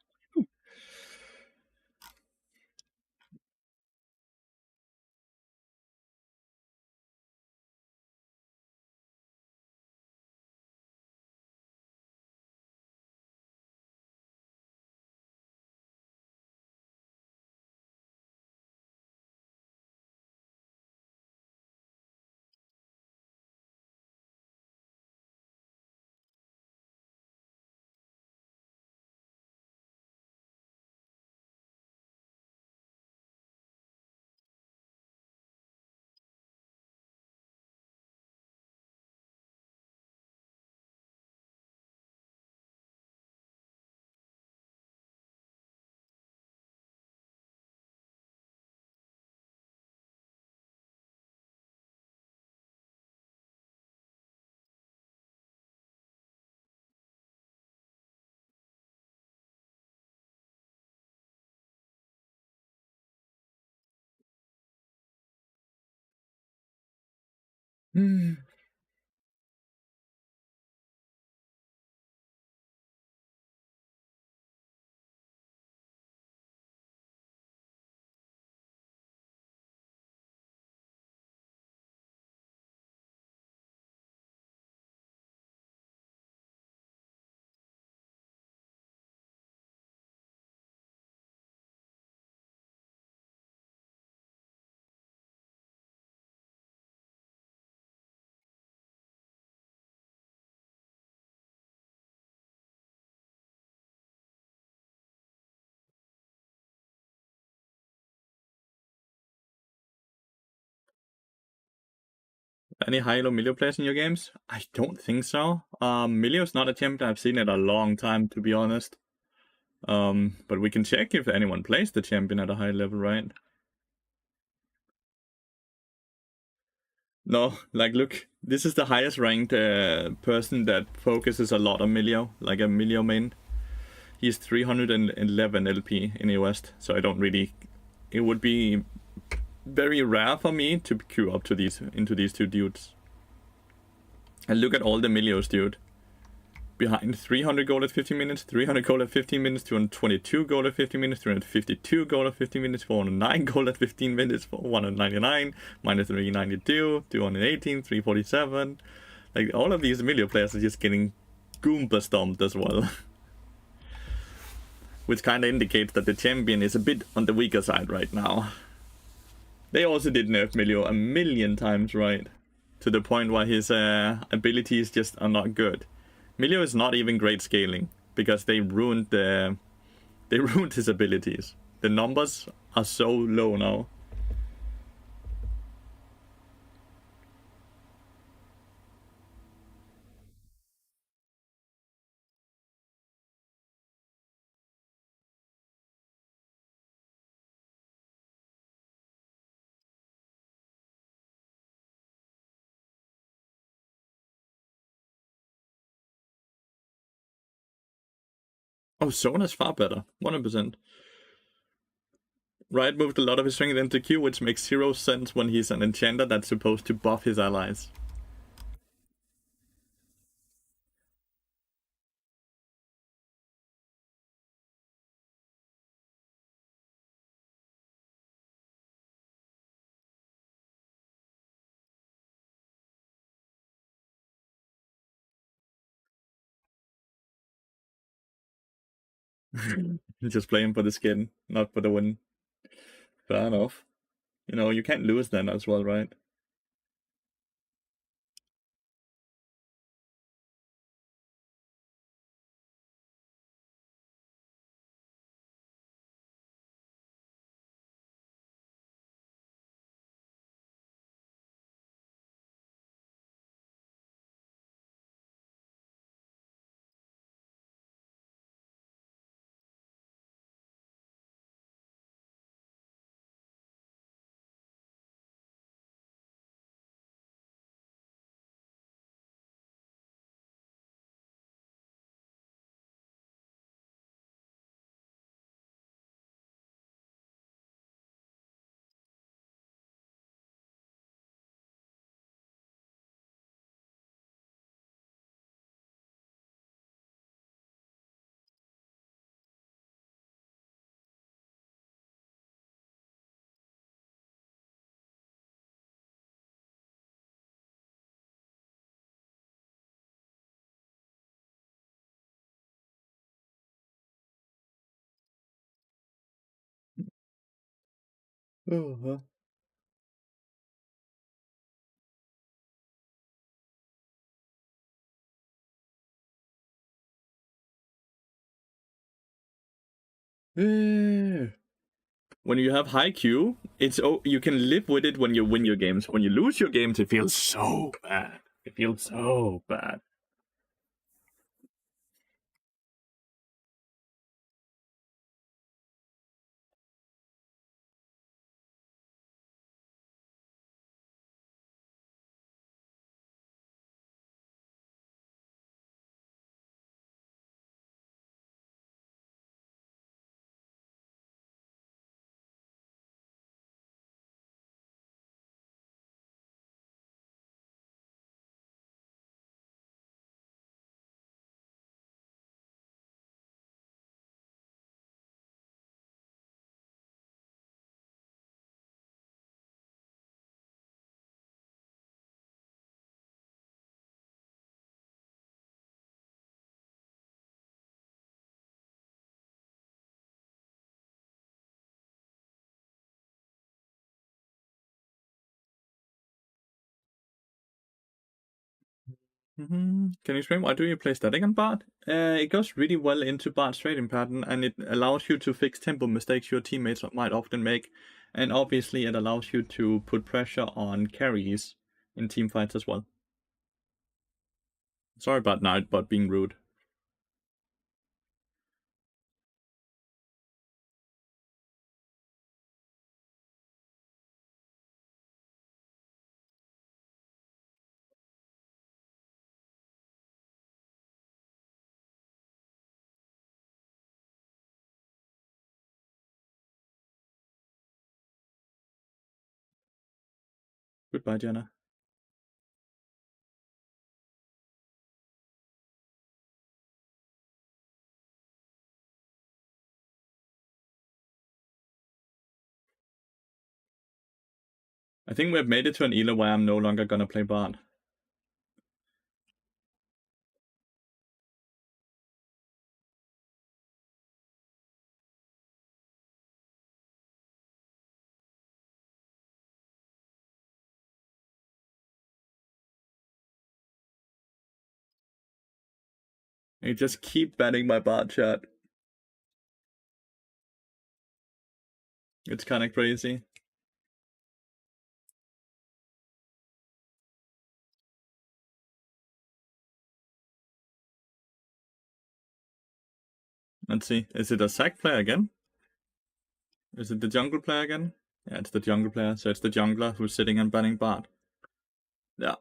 Hmm. Any high-elo Milio players in your games? I don't think so. Milio's not a champion I've seen in a long time, to be honest. But we can check if anyone plays the champion at a high level, right? No, like look, this is the highest ranked person that focuses a lot on Milio, like a Milio main. He's 311 LP in the West, so I don't really. It would be very rare for me to queue up to into these two dudes. And look at all the Milios, dude. Behind 300 gold at 15 minutes, 300 gold at 15 minutes, 222 gold at 15 minutes, 352 gold at 15 minutes, 409 gold at 15 minutes, 199, minus 392, 218, 347. Like, all of these Milio players are just getting Goomba stomped as well. Which kind of indicates that the champion is a bit on the weaker side right now. They also did nerf Milio a million times, right? To the point where his abilities just are not good. Milio is not even great scaling because they ruined his abilities. The numbers are so low now. Oh, Zona's far better, 100%. Riot moved a lot of his strength into Q, which makes 0 sense when he's an enchanter that's supposed to buff his allies. Just playing for the skin, not for the win. Fair enough. You know, you can't lose then as well, right? Uh-huh. When you have high Q, you can live with it when you win your games. When you lose your games, it feels so bad. It feels so bad. Can you explain why do you play static on Bard? It goes really well into Bard's trading pattern, and it allows you to fix tempo mistakes your teammates might often make, and obviously it allows you to put pressure on carries in team fights as well. Sorry about Nightbot being rude. Goodbye, Jenna. I think we've made it to an elo where I'm no longer gonna play bot. I just keep banning my bot chat. It's kind of crazy. Let's see. Is it a sack player again? Is it the jungle player again? Yeah, it's the jungle player. So it's the jungler who's sitting and banning bot. Yeah.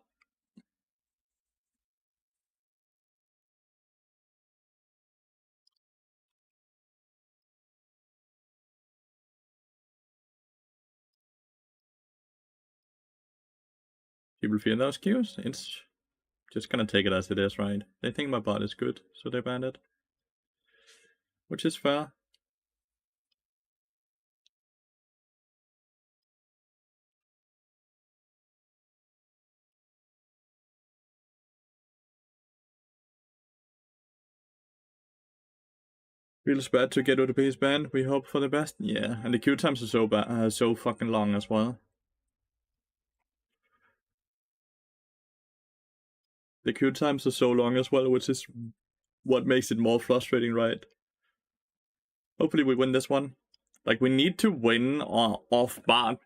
People fear those queues. It's just gonna take it as it is, right? They think my bot is good, so they banned it. Which is fair. Feels bad to get OTP's banned. We hope for the best. Yeah, and the queue times are so fucking long as well. The queue times are so long as well, which is what makes it more frustrating, right? Hopefully we win this one. Like, we need to win off Bard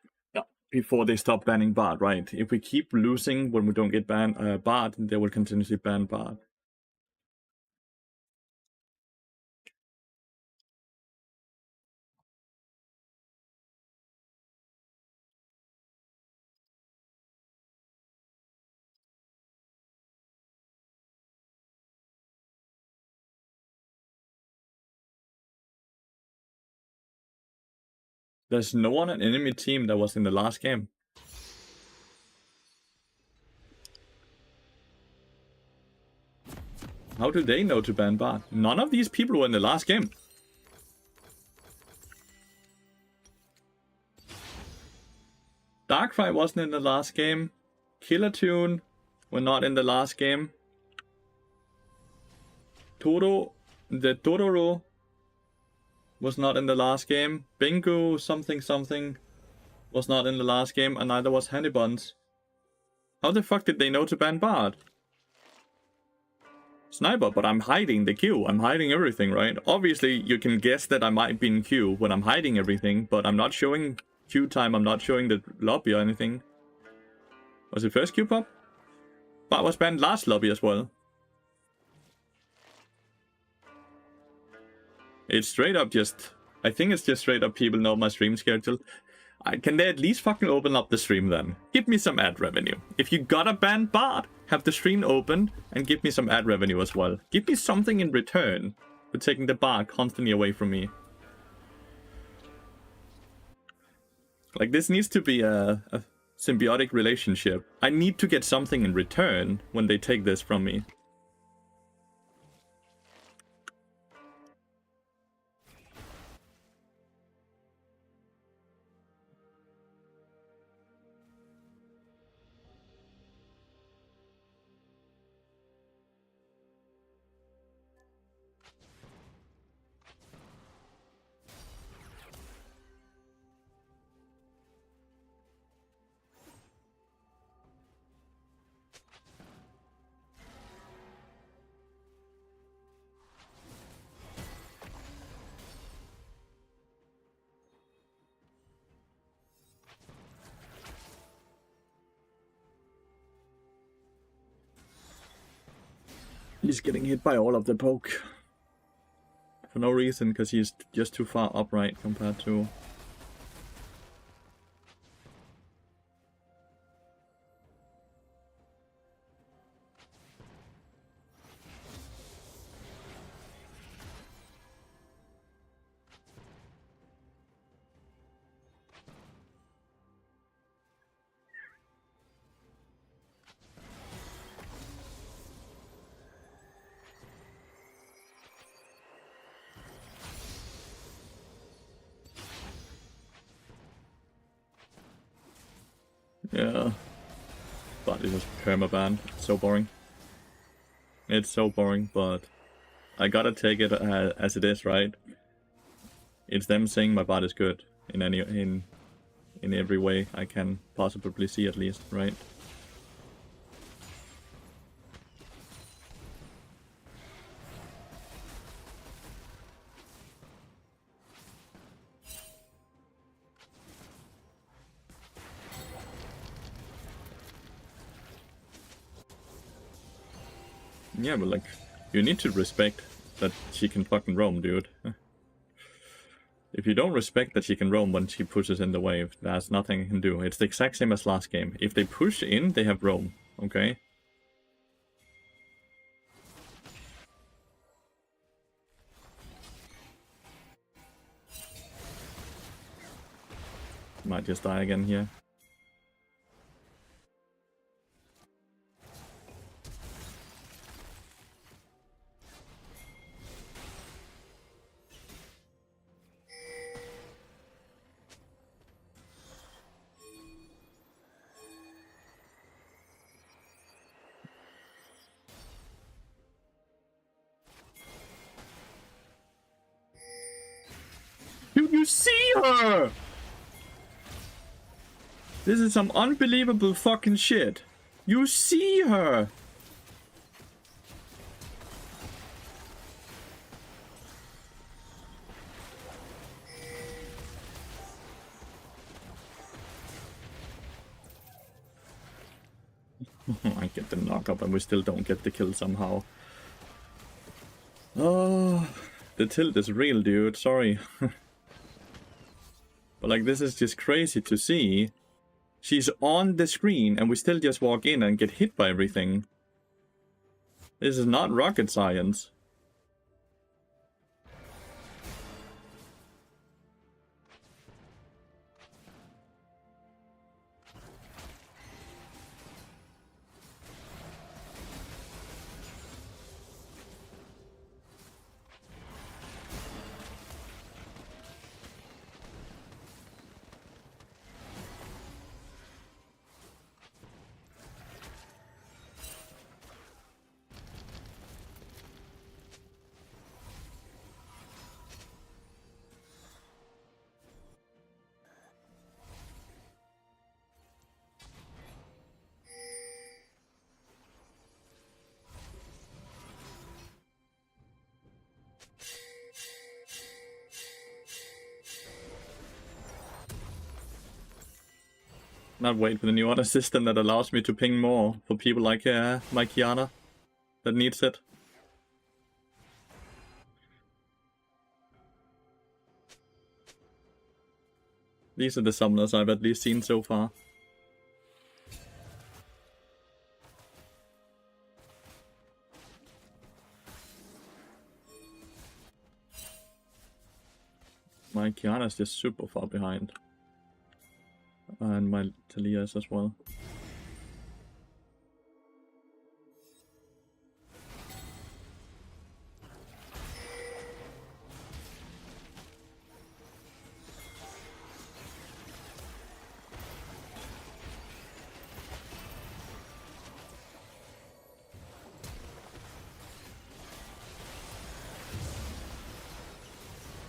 before they stop banning Bard, right? If we keep losing when we don't get Bard, they will continuously ban Bard. There's no one on enemy team that was in the last game. How do they know to ban Bard? None of these people were in the last game. Darkrai wasn't in the last game. Killer Tune were not in the last game. The Totoro was not in the last game. Bingo something something was not in the last game, and neither was Honeybuns. How the fuck did they know to ban Bard? Sniper, but I'm hiding the queue. I'm hiding everything, right? Obviously, you can guess that I might be in queue when I'm hiding everything, but I'm not showing queue time. I'm not showing the lobby or anything. Was it first queue pop? Bard was banned last lobby as well. It's straight up just... I think it's just straight up people know my stream schedule. Can they at least fucking open up the stream then? Give me some ad revenue. If you gotta ban Bard, have the stream open and give me some ad revenue as well. Give me something in return for taking the Bard constantly away from me. Like, this needs to be a symbiotic relationship. I need to get something in return when they take this from me. He's getting hit by all of the poke. For no reason, because he's just too far upright compared to... Yeah. But it was permaban. It's so boring. It's so boring, but I gotta take it as it is, right? It's them saying my bot is good in every way I can possibly see, at least, right? Yeah, but like, you need to respect that she can fucking roam, dude. If you don't respect that she can roam when she pushes in the wave, there's nothing you can do. It's the exact same as last game. If they push in, they have roam, okay? Might just die again here. You see her! This is some unbelievable fucking shit. You see her! I get the knock-up and we still don't get the kill somehow. Oh, the tilt is real, dude. Sorry. But like, this is just crazy to see. She's on the screen and we still just walk in and get hit by everything. This is not rocket science. Not wait for the new order system that allows me to ping more for people like my Kiana that needs it. These are the summoners I've at least seen so far. My Kiana's just super far behind. And my Talia's as well.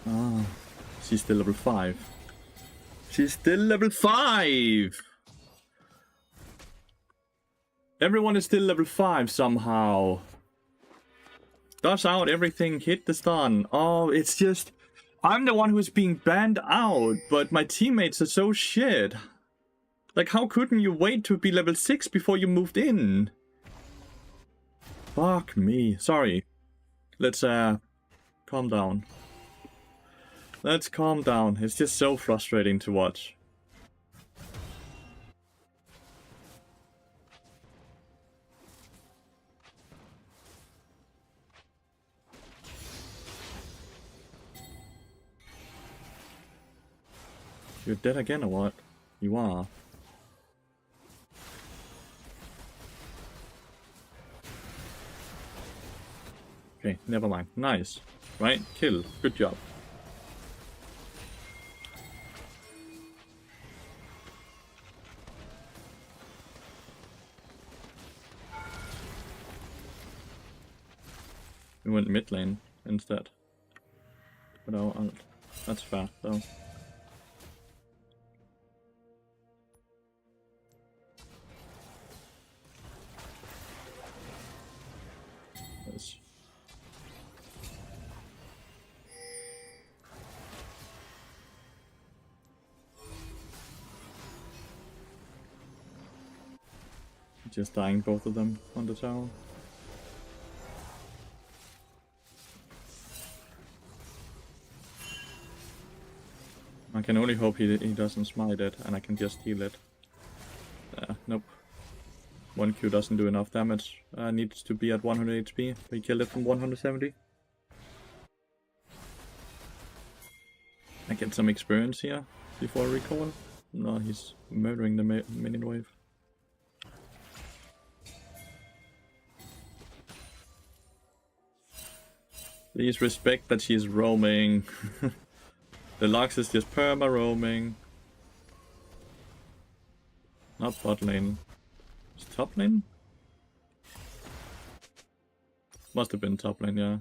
Ah, she's still level 5. She's still level 5! Everyone is still level 5 somehow. Does out everything, hit the stun. Oh, it's just... I'm the one who's being banned out, but my teammates are so shit. Like, how couldn't you wait to be level 6 before you moved in? Fuck me. Sorry. Let's calm down. Let's calm down. It's just so frustrating to watch. You're dead again or what? You are. Okay, never mind. Nice. Right? Kill. Good job. We went mid lane instead. But that's fair, though. Yes. Just dying both of them on the tower. I can only hope he doesn't smite it, and I can just heal it. Nope. 1Q doesn't do enough damage. Needs to be at 100 HP. We killed it from 170. I get some experience here before recall. No, he's murdering the minion wave. Please respect that she's roaming. The Lux is just perma roaming. Not bot lane. It's top lane? Must have been top lane, yeah.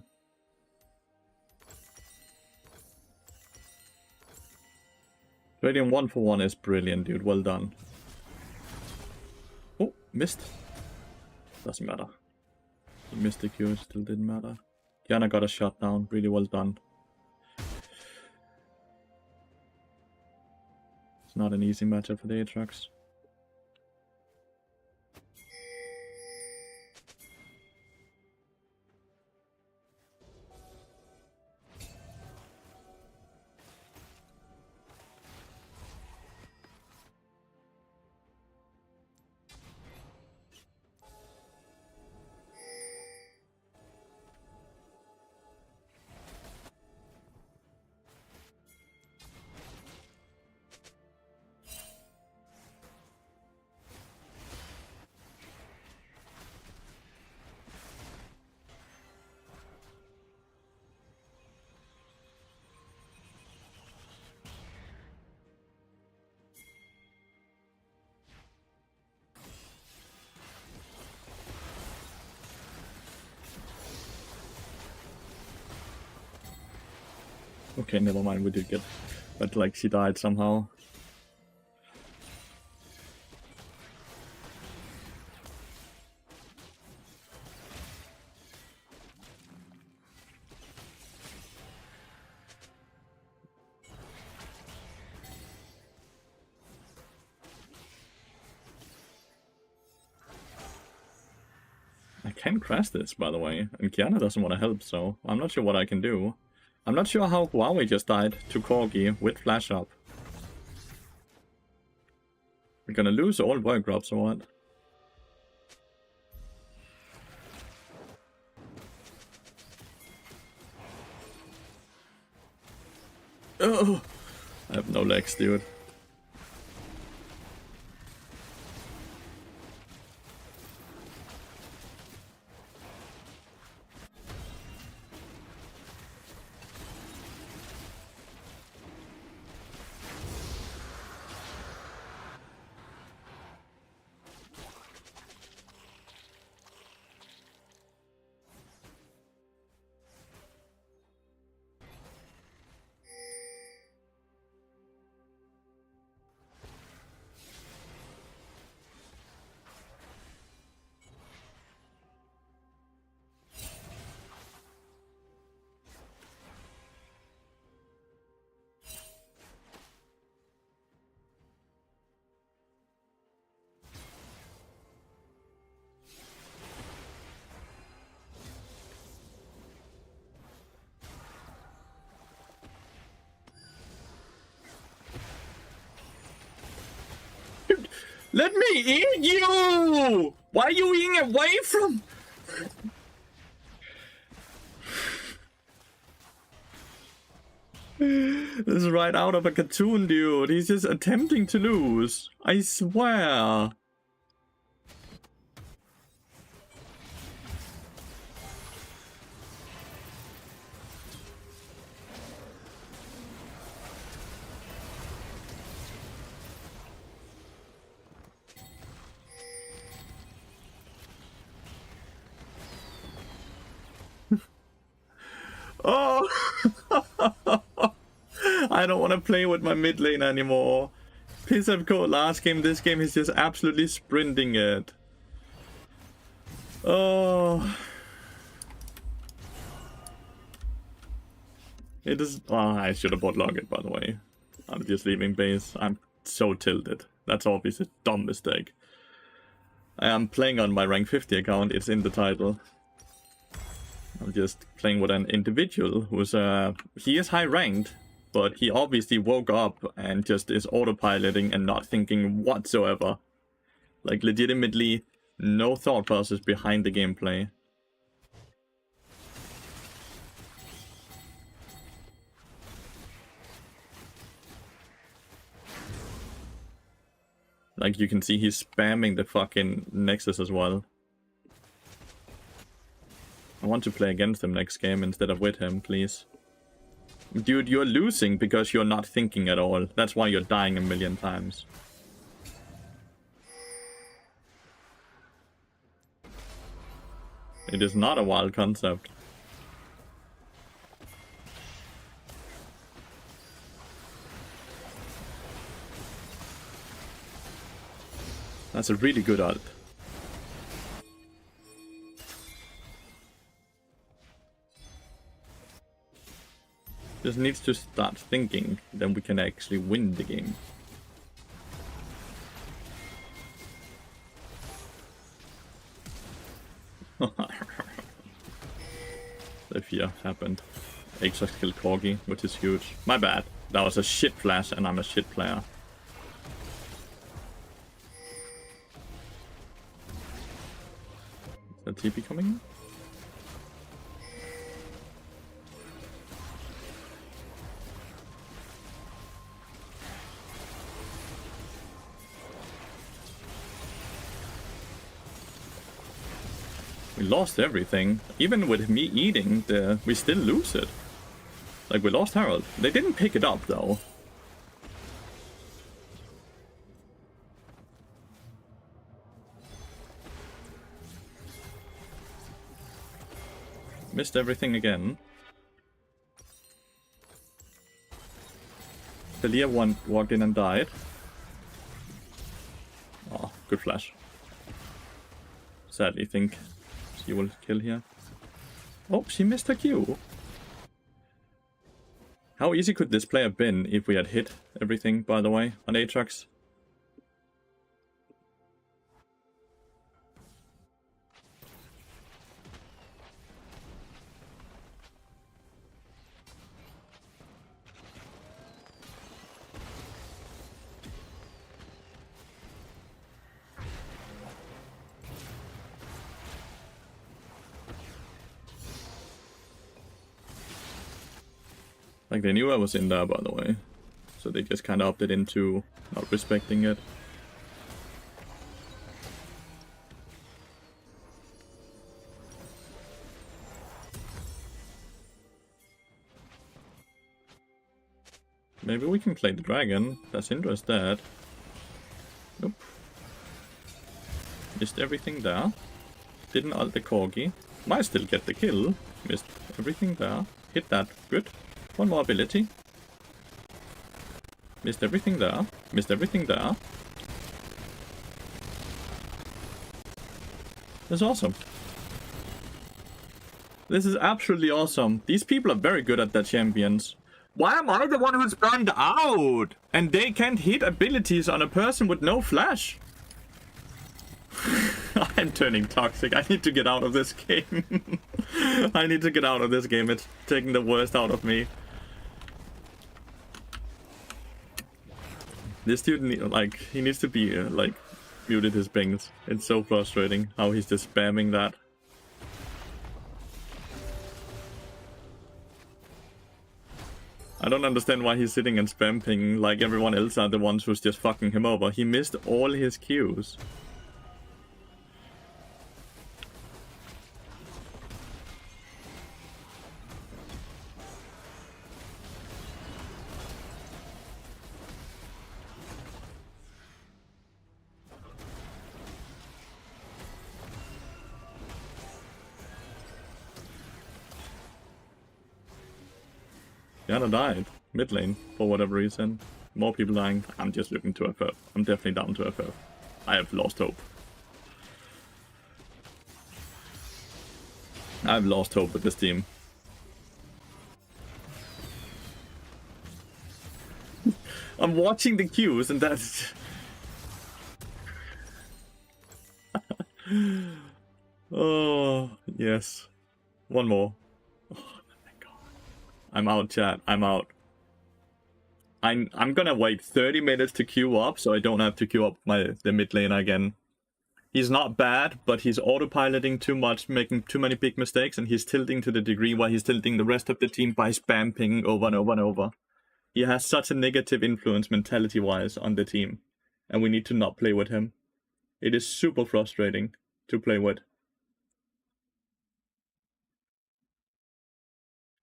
Radiant 1-for-1 is brilliant, dude. Well done. Oh, missed. Doesn't matter. He missed the Q, it still didn't matter. Kiana got a shot down. Really well done. It's not an easy matchup for the Aatrox. Okay, never mind, we did get... But like, she died somehow. I can crash this, by the way, and Kiana doesn't want to help, so I'm not sure what I can do. I'm not sure how Huawei just died to Corgi with flash up. We're gonna lose all work drops or what? Oh! I have no legs, dude. Let me eat you! Why are you eating away from... This is right out of a cartoon, dude. He's just attempting to lose. I swear. Oh! I don't want to play with my mid lane anymore. Piss of code last game, this game is just absolutely sprinting it. Oh. It is... Oh, I should have bought Logit, by the way. I'm just leaving base. I'm so tilted. That's obviously a dumb mistake. I am playing on my rank 50 account, it's in the title. I'm just playing with an individual who's he is high ranked, but he obviously woke up and just is autopiloting and not thinking whatsoever. Like legitimately no thought process behind the gameplay. Like you can see he's spamming the fucking Nexus as well. I want to play against him next game instead of with him, please. Dude, you're losing because you're not thinking at all. That's why you're dying a million times. It is not a wild concept. That's a really good ult. Just needs to start thinking, then we can actually win the game. The fear happened. Aatrox killed Corgi, which is huge. My bad. That was a shit flash and I'm a shit player. Is the TP coming in? We lost everything. Even with me eating, we still lose it. Like, we lost Herald. They didn't pick it up, though. Missed everything again. Talia walked in and died. Oh, good flash. Sadly think she will kill here. Oh, she missed her Q. How easy could this play have been if we had hit everything, by the way, on Aatrox? Like, they knew I was in there, by the way. So they just kind of opted into not respecting it. Maybe we can play the dragon. That's interesting. Nope. Missed everything there. Didn't ult the Corgi. Might still get the kill. Missed everything there. Hit that. Good. One more ability. Missed everything there. Missed everything there. That's awesome. This is absolutely awesome. These people are very good at their champions. Why am I the one who's burned out? And they can't hit abilities on a person with no flash? I'm turning toxic. I need to get out of this game. I need to get out of this game. It's taking the worst out of me. This dude, he needs to be, like, muted his pings. It's so frustrating how he's just spamming that. I don't understand why he's sitting and spam pinging like everyone else are the ones who's just fucking him over. He missed all his cues. Yana died mid lane for whatever reason. More people dying. I'm just looking to FF. I'm definitely down to FF. I have lost hope. I've lost hope with this team. I'm watching the queues and that's... Oh, yes. One more. Oh my god. I'm out, chat. I'm out. I'm gonna wait 30 minutes to queue up so I don't have to queue up the mid lane again. He's not bad, but he's autopiloting too much, making too many big mistakes, and he's tilting to the degree where he's tilting the rest of the team by spam pinging over and over and over. He has such a negative influence mentality-wise on the team, and we need to not play with him. It is super frustrating to play with.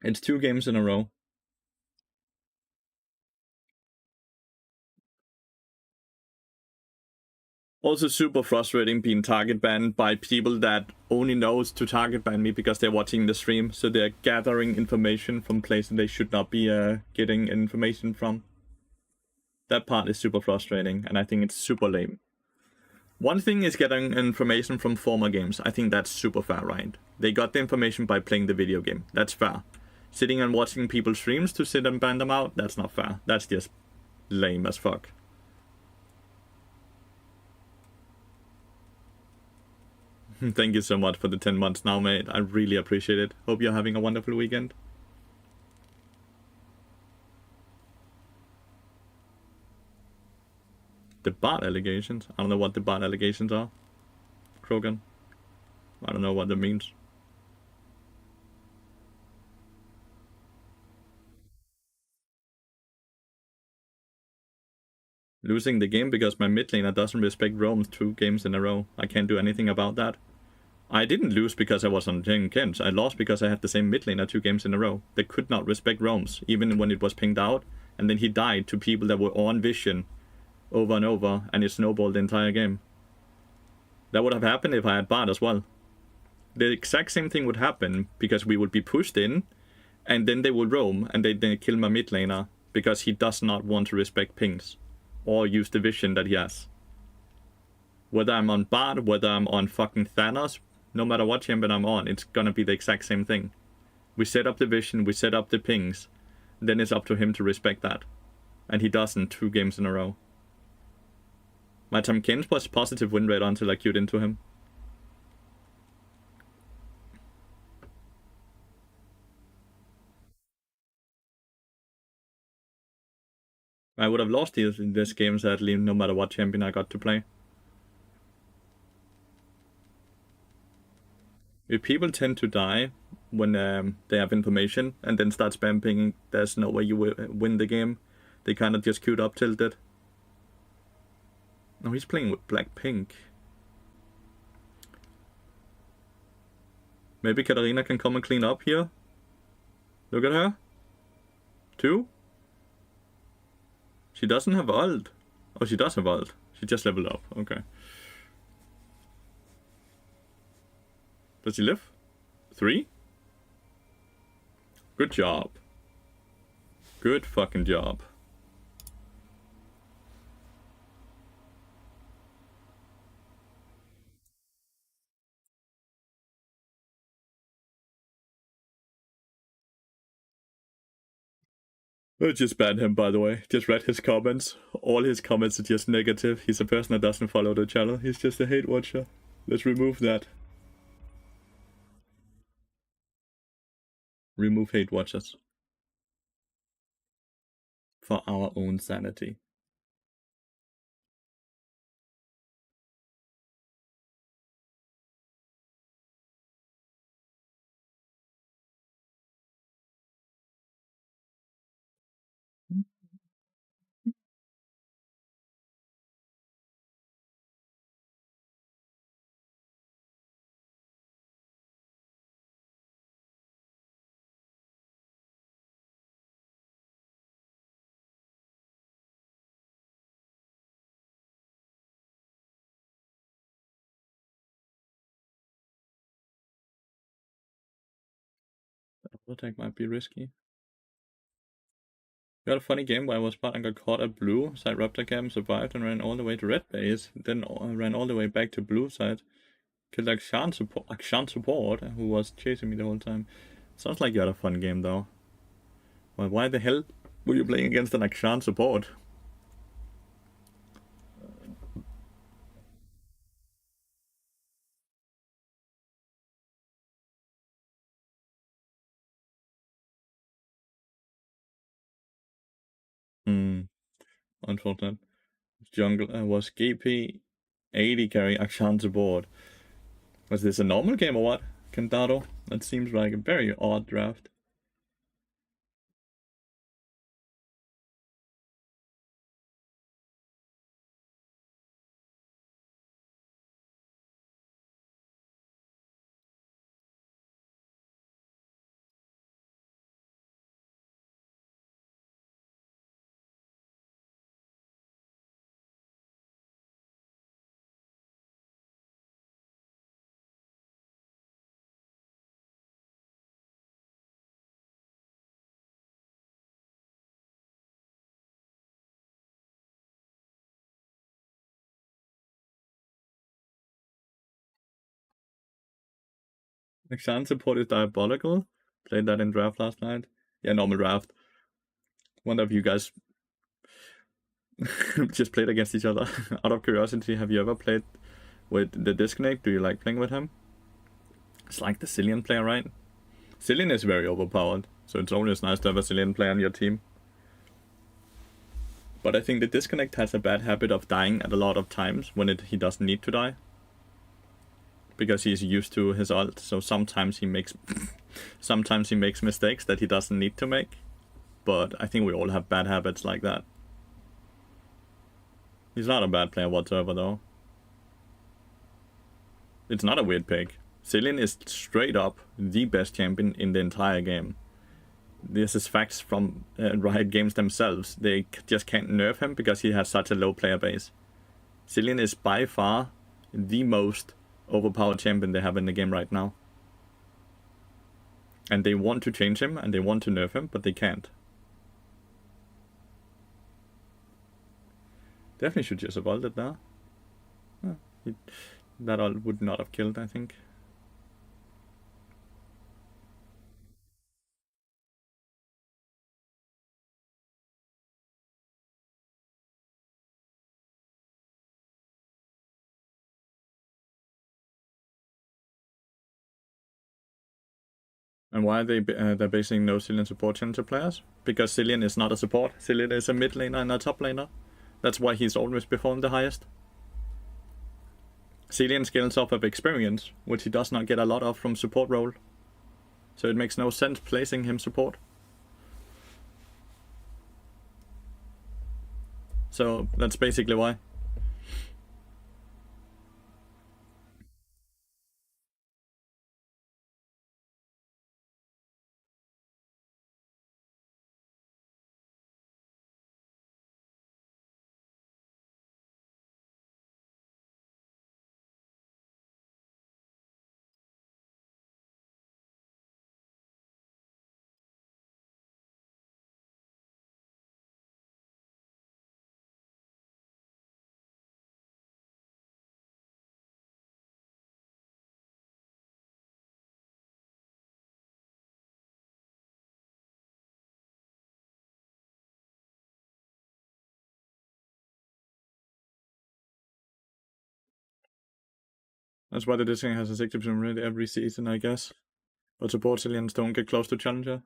It's 2 games in a row. Also super frustrating being target banned by people that only knows to target ban me because they're watching the stream, so they're gathering information from places they should not be getting information from. That part is super frustrating, and I think it's super lame. One thing is getting information from former games. I think that's super fair, right? They got the information by playing the video game. That's fair. Sitting and watching people's streams to sit and ban them out, that's not fair. That's just lame as fuck. Thank you so much for the 10 months now, mate. I really appreciate it. Hope you're having a wonderful weekend. The bot allegations? I don't know what the bot allegations are. Krogan. I don't know what that means. Losing the game because my mid laner doesn't respect roams 2 games in a row. I can't do anything about that. I didn't lose because I was on King Kent. I lost because I had the same mid laner 2 games in a row. They could not respect roams, even when it was pinged out. And then he died to people that were on vision over and over, and it snowballed the entire game. That would have happened if I had Bard as well. The exact same thing would happen because we would be pushed in, and then they would roam, and they'd kill my mid laner because he does not want to respect pings or use the vision that he has. Whether I'm on Bard, whether I'm on fucking Thanos, no matter what champion I'm on, it's gonna be the exact same thing. We set up the vision, we set up the pings, then it's up to him to respect that. And he doesn't 2 games in a row. My Tom Kent was positive win rate until I queued into him. I would have lost this game sadly, no matter what champion I got to play. If people tend to die when they have information and then start spam pinging, there's no way you will win the game. They kind of just queued up tilted. No, he's playing with Blackpink. Maybe Katarina can come and clean up here. Look at her. 2. She doesn't have ult. Oh, she does have ult. She just leveled up. Okay. Does she live? 3? Good job. Good fucking job. I just banned him, by the way. Just read his comments. All his comments are just negative. He's a person that doesn't follow the channel. He's just a hate watcher. Let's remove that. Remove hate watchers. For our own sanity. Attack might be risky. We had a funny game where I was part and got caught at blue side Raptor camp, survived and ran all the way to red base, then ran all the way back to blue side. Killed Akshan support, who was chasing me the whole time. Sounds like you had a fun game though. Well, why the hell were you playing against an Akshan support? Unfortunate. Jungle was GP 80 carry Akshan support. Was this a normal game or what? Kentaro? That seems like a very odd draft. Akshan support is diabolical. Played that in draft last night. Yeah, normal draft. Wonder if you guys just played against each other. Out of curiosity, have you ever played with the Disconnect? Do you like playing with him? It's like the Cillian player, right? Cillian is very overpowered, so it's always nice to have a Cillian player on your team. But I think the Disconnect has a bad habit of dying at a lot of times when he doesn't need to die. Because he's used to his ult, so sometimes he makes mistakes that he doesn't need to make. But I think we all have bad habits like that. He's not a bad player whatsoever though. It's not a weird pick. Cillian is straight up the best champion in the entire game. This is facts from Riot Games themselves. They just can't nerf him because he has such a low player base. Cillian is by far the most overpowered champion they have in the game right now. And they want to change him and they want to nerf him, but they can't. Definitely should just have ulted there. That ult would not have killed, I think. And why are they're basing no Cillian support challenger players? Because Cillian is not a support. Cillian is a mid laner and a top laner. That's why he's always performed the highest. Cillian scales off of experience, which he does not get a lot of from support role. So it makes no sense placing him support. So that's basically why. That's why the Disney has a 60% rate every season, I guess. But support Cillians don't get close to challenger.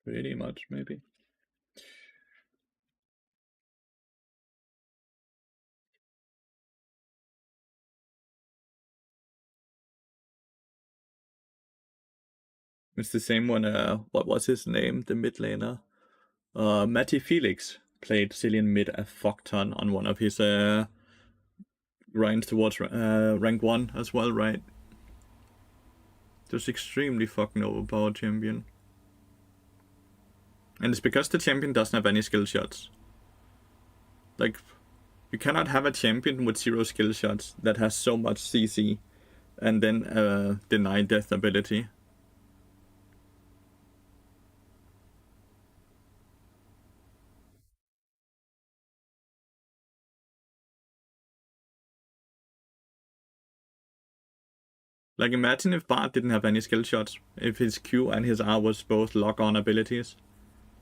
Pretty much, maybe. It's the same one, what was his name? The mid laner. Matty Felix played Cillian mid a fuck ton on one of his grinds towards rank 1 as well, right? Just extremely fucking overpowered champion. And it's because the champion doesn't have any skill shots. Like, you cannot have a champion with 0 skill shots that has so much CC and then deny death ability. Like, imagine if Bart didn't have any skill shots. If his Q and his R was both lock-on abilities.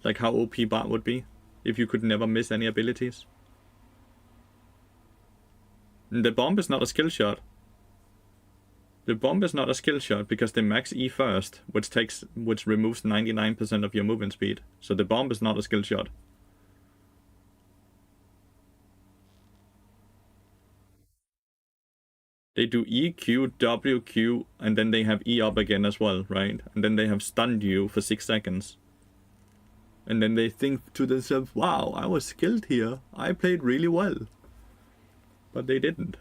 Like, how OP Bart would be if you could never miss any abilities. And the bomb is not a skill shot. The bomb is not a skill shot because they max E first, which removes 99% of your movement speed. So the bomb is not a skill shot. They do E, Q, W, Q, and then they have E up again as well, right? And then they have stunned you for 6 seconds. And then they think to themselves, wow, I was skilled here. I played really well. But they didn't.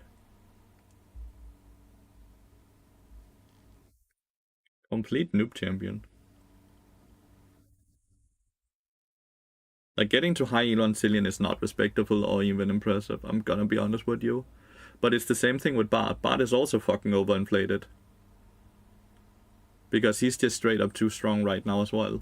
Complete noob champion. Like, getting to high elo on Cillian is not respectable or even impressive, I'm gonna be honest with you. But it's the same thing with Bart. Bart is also fucking overinflated. Because he's just straight up too strong right now as well.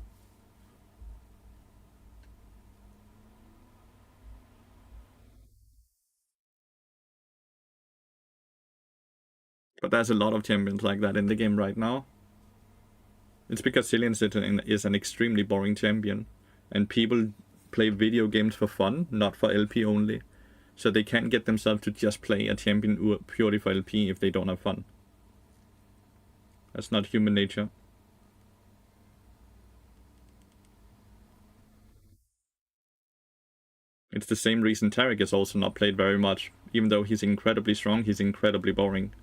But there's a lot of champions like that in the game right now. It's because Cillian is an extremely boring champion. And people play video games for fun, not for LP only. So they can't get themselves to just play a champion purely for LP if they don't have fun. That's not human nature. It's the same reason Tarek is also not played very much. Even though he's incredibly strong, he's incredibly boring.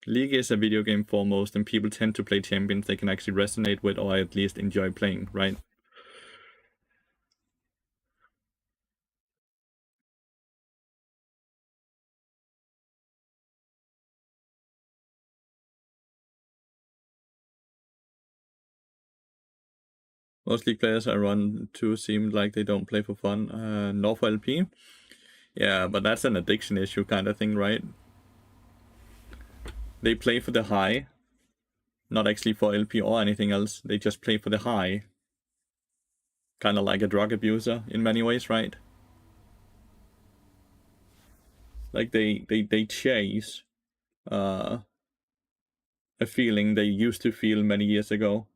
League is a video game foremost, and people tend to play champions they can actually resonate with or at least enjoy playing, right? Most League players I run to seem like they don't play for fun. Nor for LP. Yeah, but that's an addiction issue kind of thing, right? They play for the high, not actually for LP or anything else. They just play for the high. Kind of like a drug abuser in many ways, right? Like they chase a feeling they used to feel many years ago.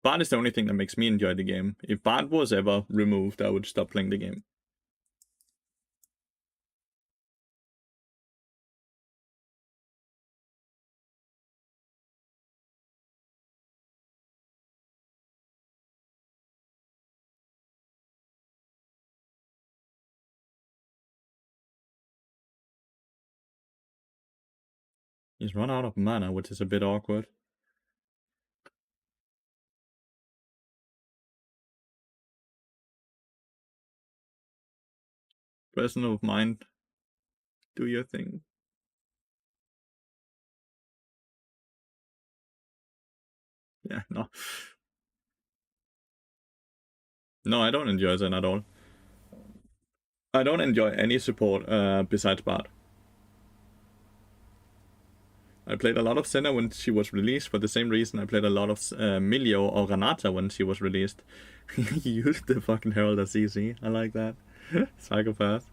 Bard is the only thing that makes me enjoy the game. If Bard was ever removed, I would stop playing the game. He's run out of mana, which is a bit awkward. Presence of mind. Do your thing. Yeah, no. No, I don't enjoy Zen at all. I don't enjoy any support besides Bard. I played a lot of Senna when she was released for the same reason I played a lot of Milio or Renata when she was released. He used the fucking Herald as CC. I like that. Psychopath.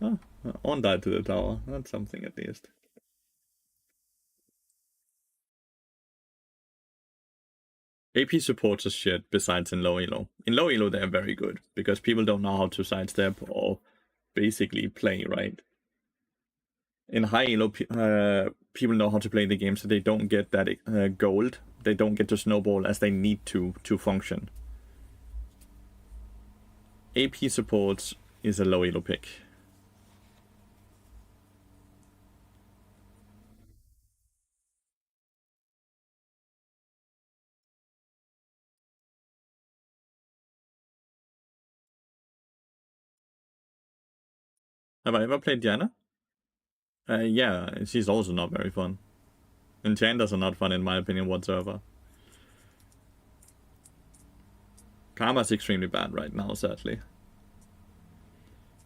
Oh, on died to the tower. That's something at least. AP supports is shit besides in low elo. In low elo they're very good because people don't know how to sidestep or basically play, right? In high elo, people know how to play the game, so they don't get that gold. They don't get to snowball as they need to function. AP supports is a low elo pick. Have I ever played Diana? Yeah, she's also not very fun. Enchanters are not fun in my opinion whatsoever. Karma's extremely bad right now, sadly.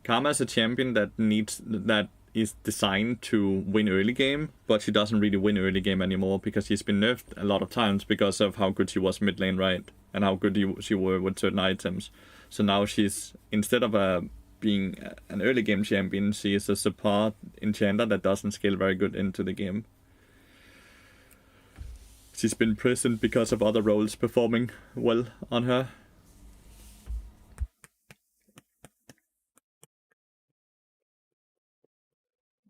Karma is a champion that is designed to win early game, but she doesn't really win early game anymore because she's been nerfed a lot of times because of how good she was mid lane, right? And how good she were with certain items. So now she's, instead of being an early game champion, she is a support enchanter that doesn't scale very good into the game. She's been present because of other roles performing well on her.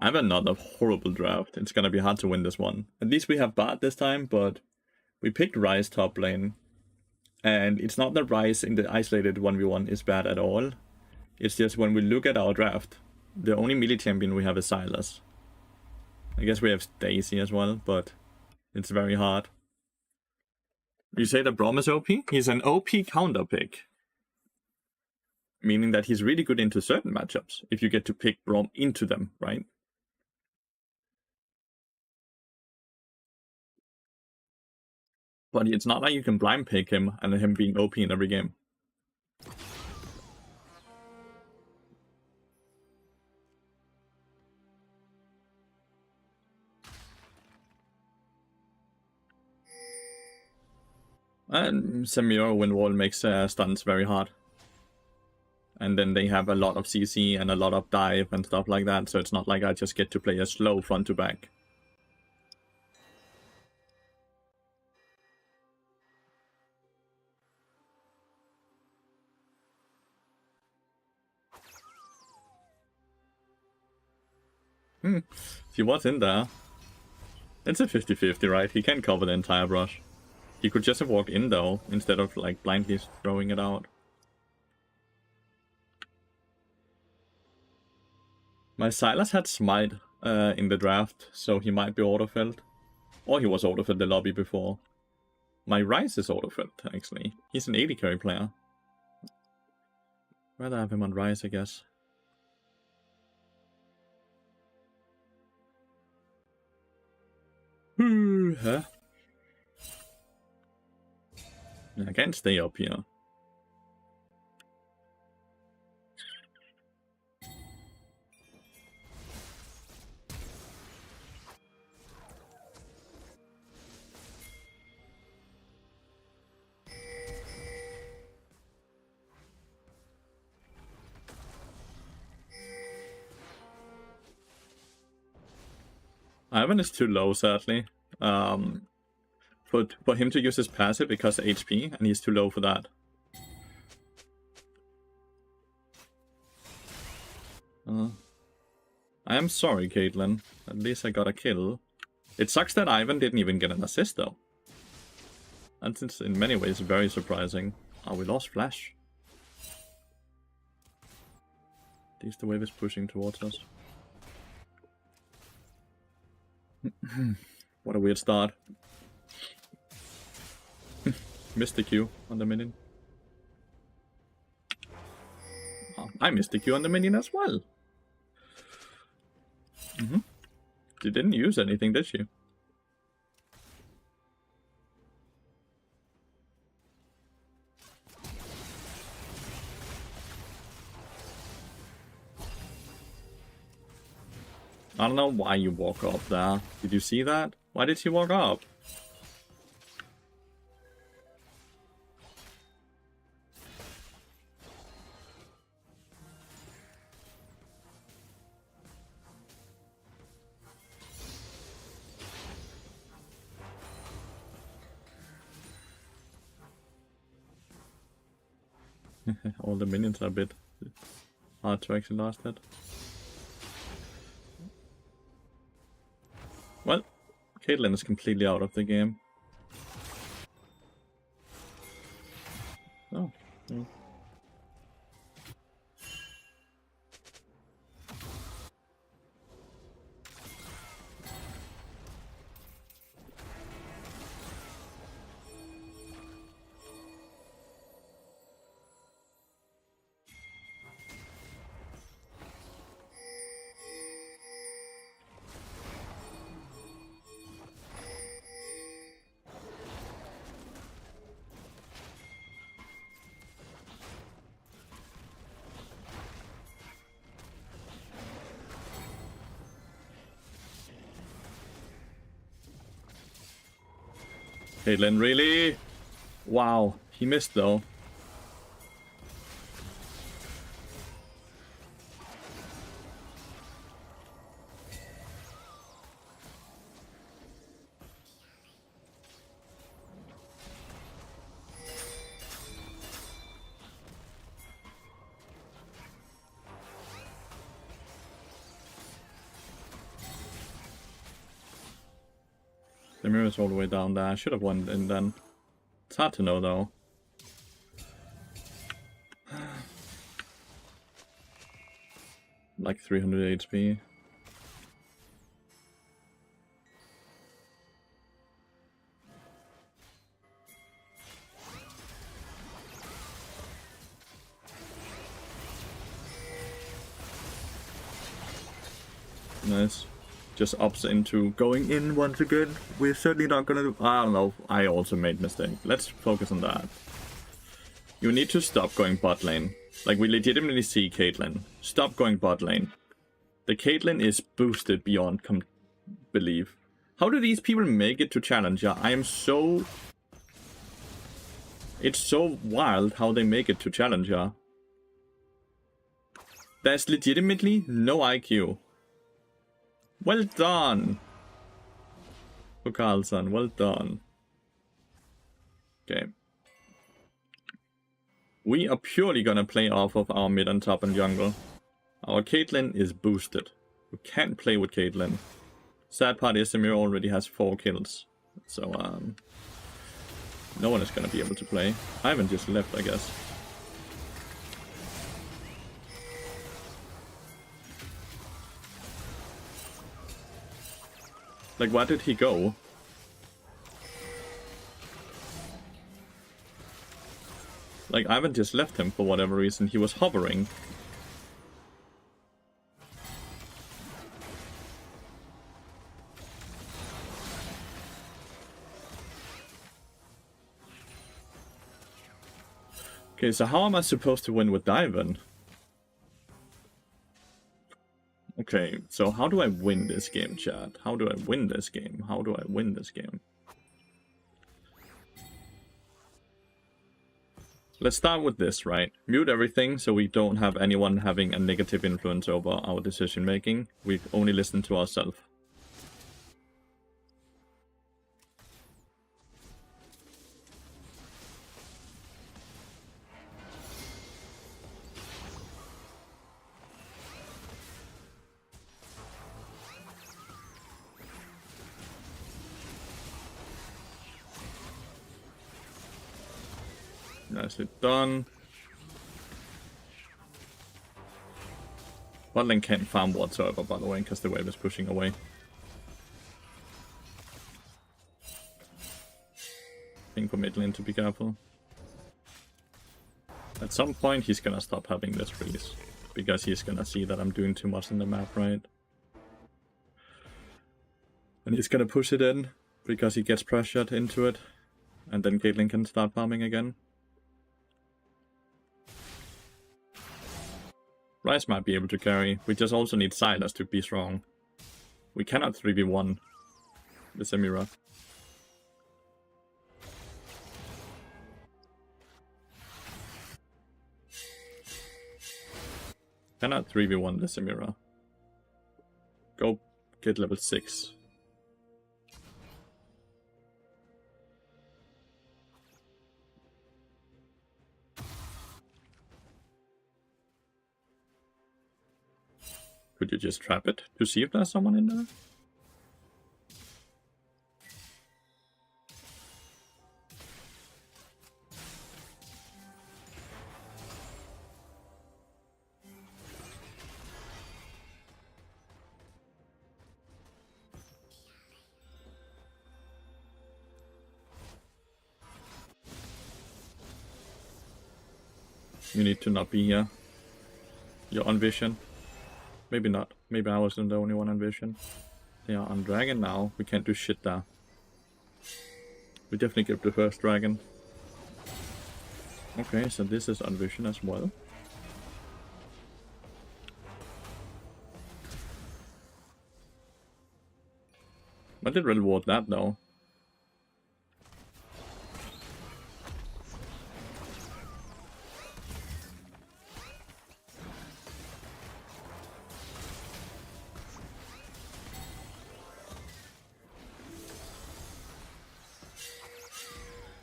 I have another horrible draft. It's gonna be hard to win this one. At least we have Bard this time, but we picked Ryze top lane. And it's not that Ryze in the isolated 1v1 is bad at all. It's just when we look at our draft, the only melee champion we have is Sylas. I guess we have Daisy as well, but it's very hard. You say that Braum is OP? He's an OP counter pick. Meaning that he's really good into certain matchups, if you get to pick Braum into them, right? But it's not like you can blind pick him and him being OP in every game. And Samira Windwall makes stuns very hard. And then they have a lot of CC and a lot of dive and stuff like that, so it's not like I just get to play a slow front to back. He was in there. It's a 50-50, right? He can cover the entire brush. He could just have walked in though, instead of like blindly throwing it out. My Sylas had Smite in the draft, so he might be autofilled. Or he was autofilled the lobby before. My Ryze is autofilled, actually. He's an 80 carry player. Rather have him on Ryze, I guess. Huh? I can't stay up here. Ivan is too low, sadly. For him to use his passive, it costs HP, and he's too low for that. I am sorry, Caitlyn. At least I got a kill. It sucks that Ivan didn't even get an assist, though. That's in many ways very surprising. Oh, we lost Flash. At least the wave is pushing towards us. What a weird start. Missed the Q on the minion. Oh, I missed the Q on the minion as well. She didn't use anything, did she? I don't know why you walk up there. Did you see that? Why did she walk up? All the minions are a bit hard to actually last hit. Well, Caitlyn is completely out of the game. Oh. Yeah. Caitlyn, really? Wow, he missed though. The mirror's all the way down there. I should have won in then. It's hard to know though. Like 300 HP. Nice. Just opts into going in once again. We're certainly not gonna do... I don't know. I also made mistake. Let's focus on that. You need to stop going bot lane. Like, we legitimately see Caitlyn. Stop going bot lane. The Caitlyn is boosted beyond belief. How do these people make it to Challenger? I am so... It's so wild how they make it to Challenger. There's legitimately no IQ. Well done! For Carlson, well done. Okay. We are purely gonna play off of our mid and top and jungle. Our Caitlyn is boosted. We can't play with Caitlyn. Sad part is Samir already has 4 kills. So, no one is gonna be able to play. Ivan just left, I guess. Like, where did he go? Like, Ivan just left him for whatever reason. He was hovering. Okay, so how am I supposed to win with Ivan? Okay, so how do I win this game, chat? How do I win this game? How do I win this game? Let's start with this, right? Mute everything so we don't have anyone having a negative influence over our decision making. We only listen to ourselves. Nicely done. Botlane can't farm whatsoever, by the way, because the wave is pushing away. I think for mid lane to be careful. At some point he's gonna stop having this freeze, because he's gonna see that I'm doing too much in the map, right? And he's gonna push it in, because he gets pressured into it, and then Caitlyn can start farming again. Ryze might be able to carry. We just also need Silas to be strong. We cannot 3v1 the Samira. Cannot 3v1 the Samira. Go get level 6. Could you just trap it to see if there's someone in there? You need to not be here. You're on vision. Maybe not. Maybe I wasn't the only one on vision. They are on dragon now. We can't do shit there. We definitely get the first dragon. Okay, so this is on vision as well. I did reward that though.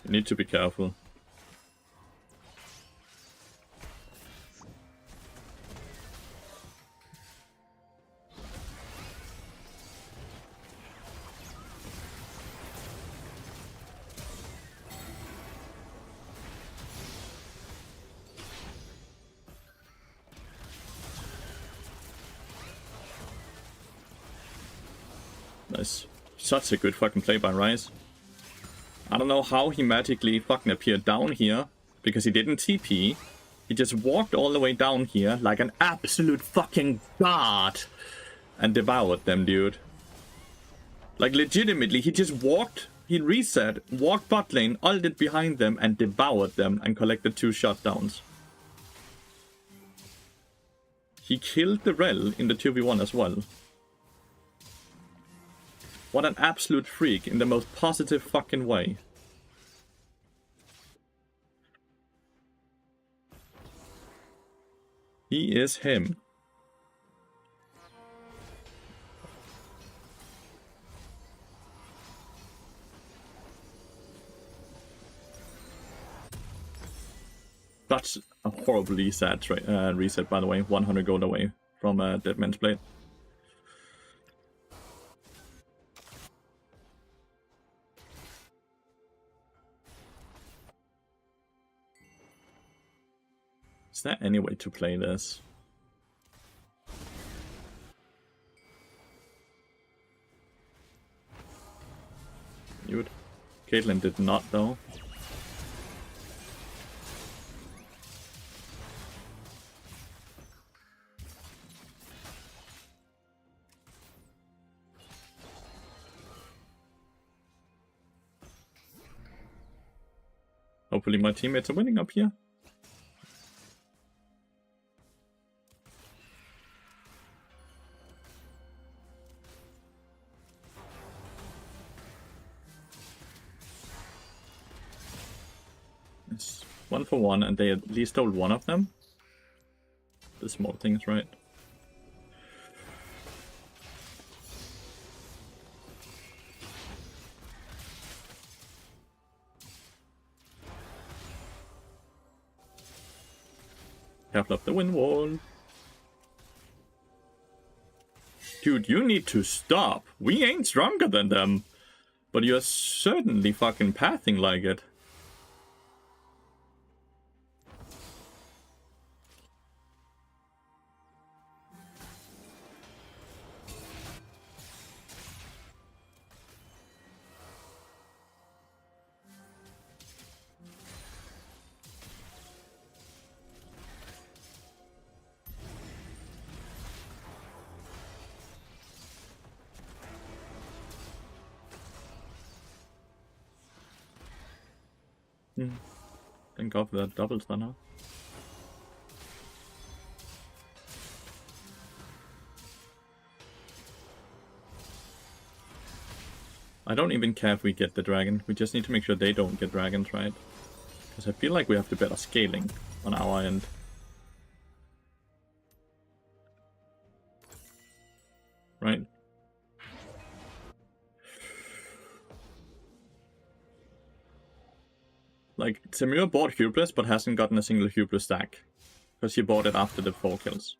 You need to be careful. Nice. Such a good fucking play by Ryze. I don't know how he magically fucking appeared down here, because he didn't TP. He just walked all the way down here like an absolute fucking god and devoured them, dude. Like, legitimately, he just walked, he reset, walked bot lane, ulted behind them, and devoured them and collected 2 shutdowns. He killed the Rel in the 2v1 as well. What an absolute freak in the most positive fucking way. He is him. That's a horribly sad reset, by the way. 100 gold away from Dead Man's Blade. Is there any way to play this? Dude. Caitlyn did not, though. Hopefully my teammates are winning up here. It's 1 for 1, and they at least stole one of them. The small things, right? Careful of the wind wall. Dude, you need to stop. We ain't stronger than them. But you're certainly fucking pathing like it. Thank God for that double stun, huh? I don't even care if we get the dragon. We just need to make sure they don't get dragons, right? Because I feel like we have the better scaling on our end. Right? Like, Samira bought Hubris, but hasn't gotten a single Hubris stack. Because he bought it after the 4 kills.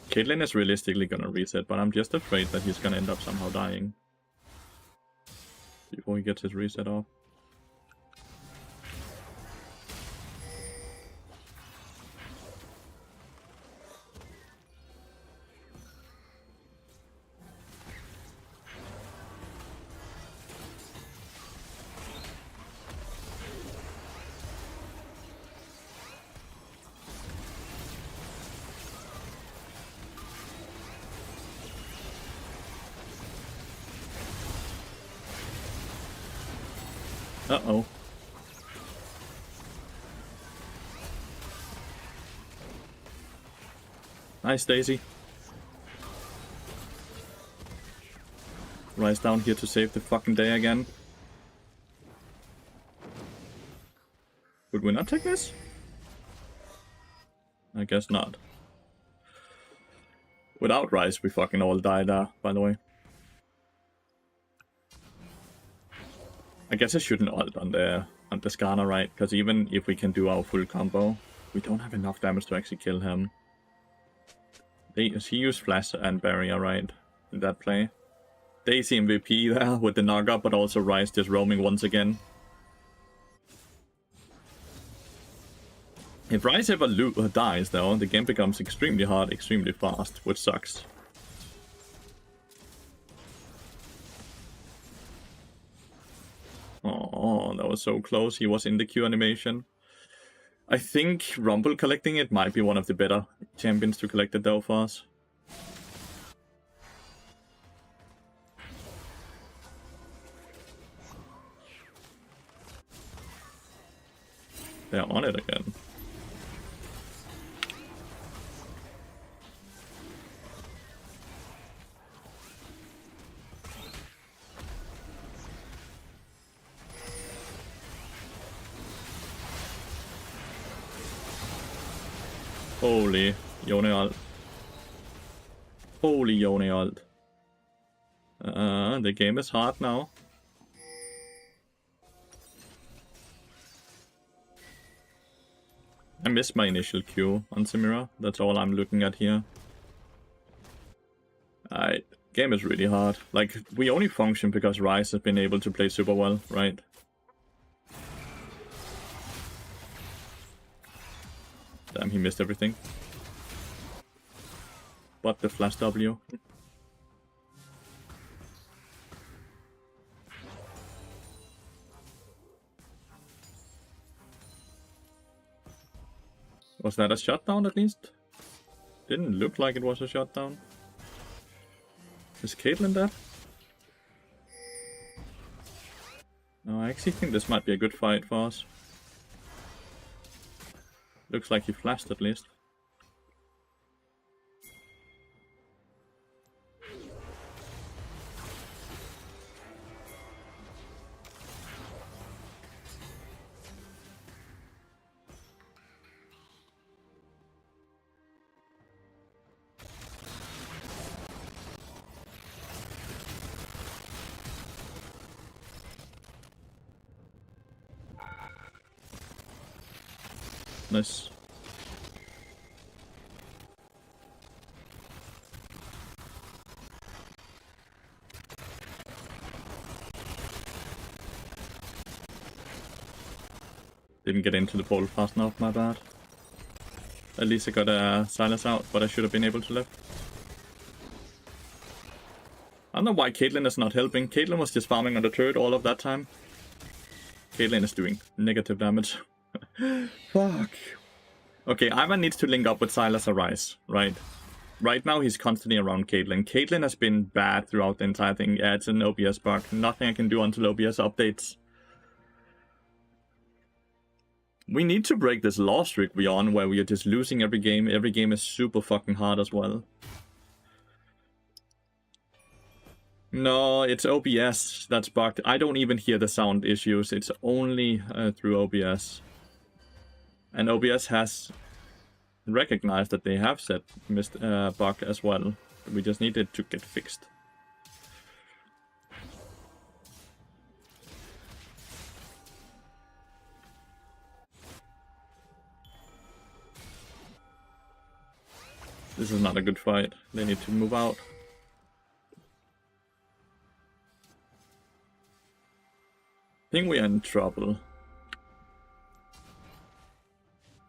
Caitlyn is realistically gonna reset, but I'm just afraid that he's gonna end up somehow dying. Before he gets his reset off. Uh-oh. Nice, Daisy. Rise down here to save the fucking day again. Would we not take this? I guess not. Without Rise, we fucking all die there, by the way. I guess I shouldn't ult on the Skarner, right? Because even if we can do our full combo, we don't have enough damage to actually kill him. He used Flash and Barrier, right? In that play. Daisy MVP there with the knockup, but also Ryze just roaming once again. If Ryze ever dies, though, the game becomes extremely hard, extremely fast, which sucks. Oh, that was so close. He was in the Q animation. I think Rumble collecting it might be one of the better champions to collect it, though, for us. They're on it again. Holy Yone ult. Holy Yone ult. The game is hard now. I missed my initial Q on Samira. That's all I'm looking at here. Game is really hard. Like, we only function because Ryze has been able to play super well, right? Damn, he missed everything. But the flash W. Was that a shutdown at least? Didn't look like it was a shutdown. Is Caitlyn dead? No, I actually think this might be a good fight for us. Looks like he flashed at least. Nice. Didn't get into the portal fast enough, my bad. At least I got a Silas out, but I should have been able to live. I don't know why Caitlyn is not helping. Caitlyn was just farming on the turret all of that time. Caitlyn is doing negative damage. Fuck. Okay, Ivan needs to link up with Silas or Ryze, right? Right now he's constantly around Caitlyn. Caitlyn has been bad throughout the entire thing. Yeah, it's an OBS bug. Nothing I can do until OBS updates. We need to break this loss streak we're on, where we are just losing every game. Every game is super fucking hard as well. No, it's OBS that's bugged. I don't even hear the sound issues. It's only through OBS. And OBS has recognized that they have set bug as well. We just needed to get fixed. This is not a good fight. They need to move out. I think we are in trouble.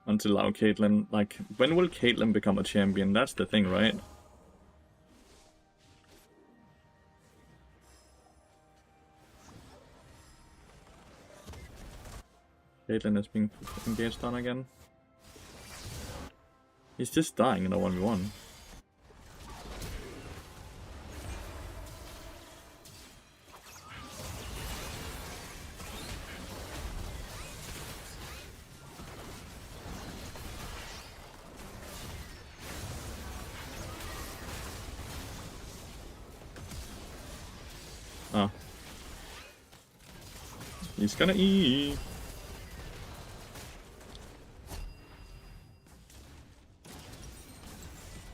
Until our Caitlyn, like, when will Caitlyn become a champion? That's the thing, right? Caitlyn is being engaged on again. He's just dying in a 1v1. Ah. He's gonna eat.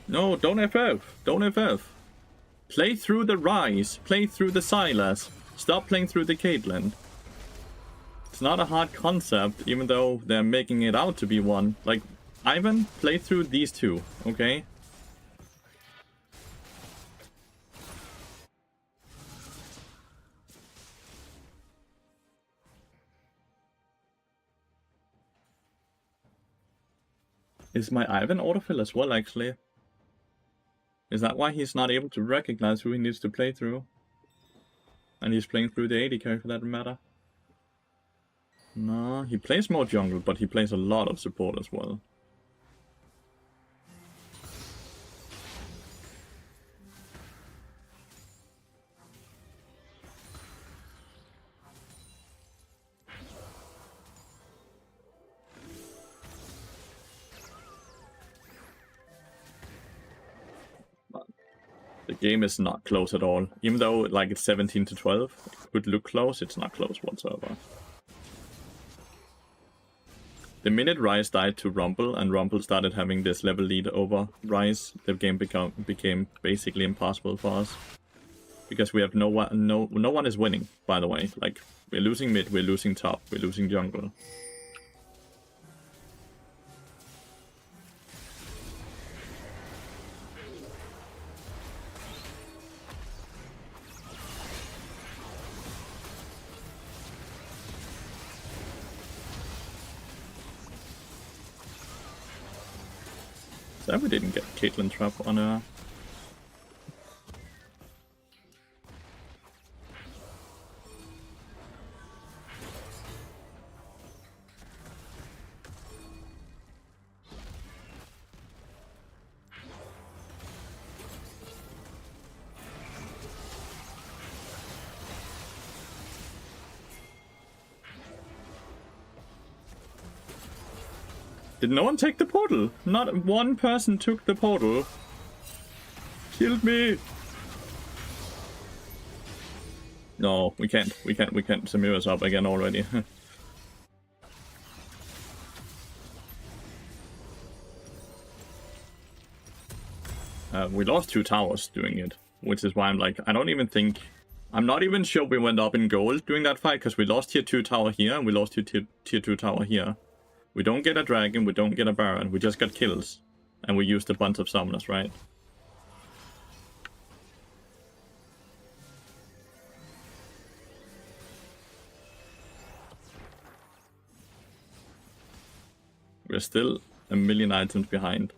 No, don't FF. Don't FF. Play through the Ryze. Play through the Silas. Stop playing through the Caitlyn. It's not a hard concept, even though they're making it out to be one. Like, Ivan, play through these two, okay? Is my Ivan autofill as well, actually? Is that why he's not able to recognize who he needs to play through? And he's playing through the AD carry for that matter? No, he plays more jungle, but he plays a lot of support as well. The game is not close at all. Even though like it's 17 to 12, it could look close, it's not close whatsoever. The minute Ryze died to Rumble and Rumble started having this level lead over Ryze, the game became basically impossible for us. Because we have no one is winning, by the way. Like, we're losing mid, we're losing top, we're losing jungle. So we didn't get Caitlyn trap on her. Did no one take the portal? Not one person took the portal. Killed me. No, we can't. Samira's up again already. We lost 2 towers doing it, which is why I'm like, I'm not even sure we went up in gold doing that fight, because we lost tier 2 tower here, and we lost tier 2 tower here. We don't get a dragon, we don't get a baron, we just got kills. And we used a bunch of summoners, right? We're still a million items behind.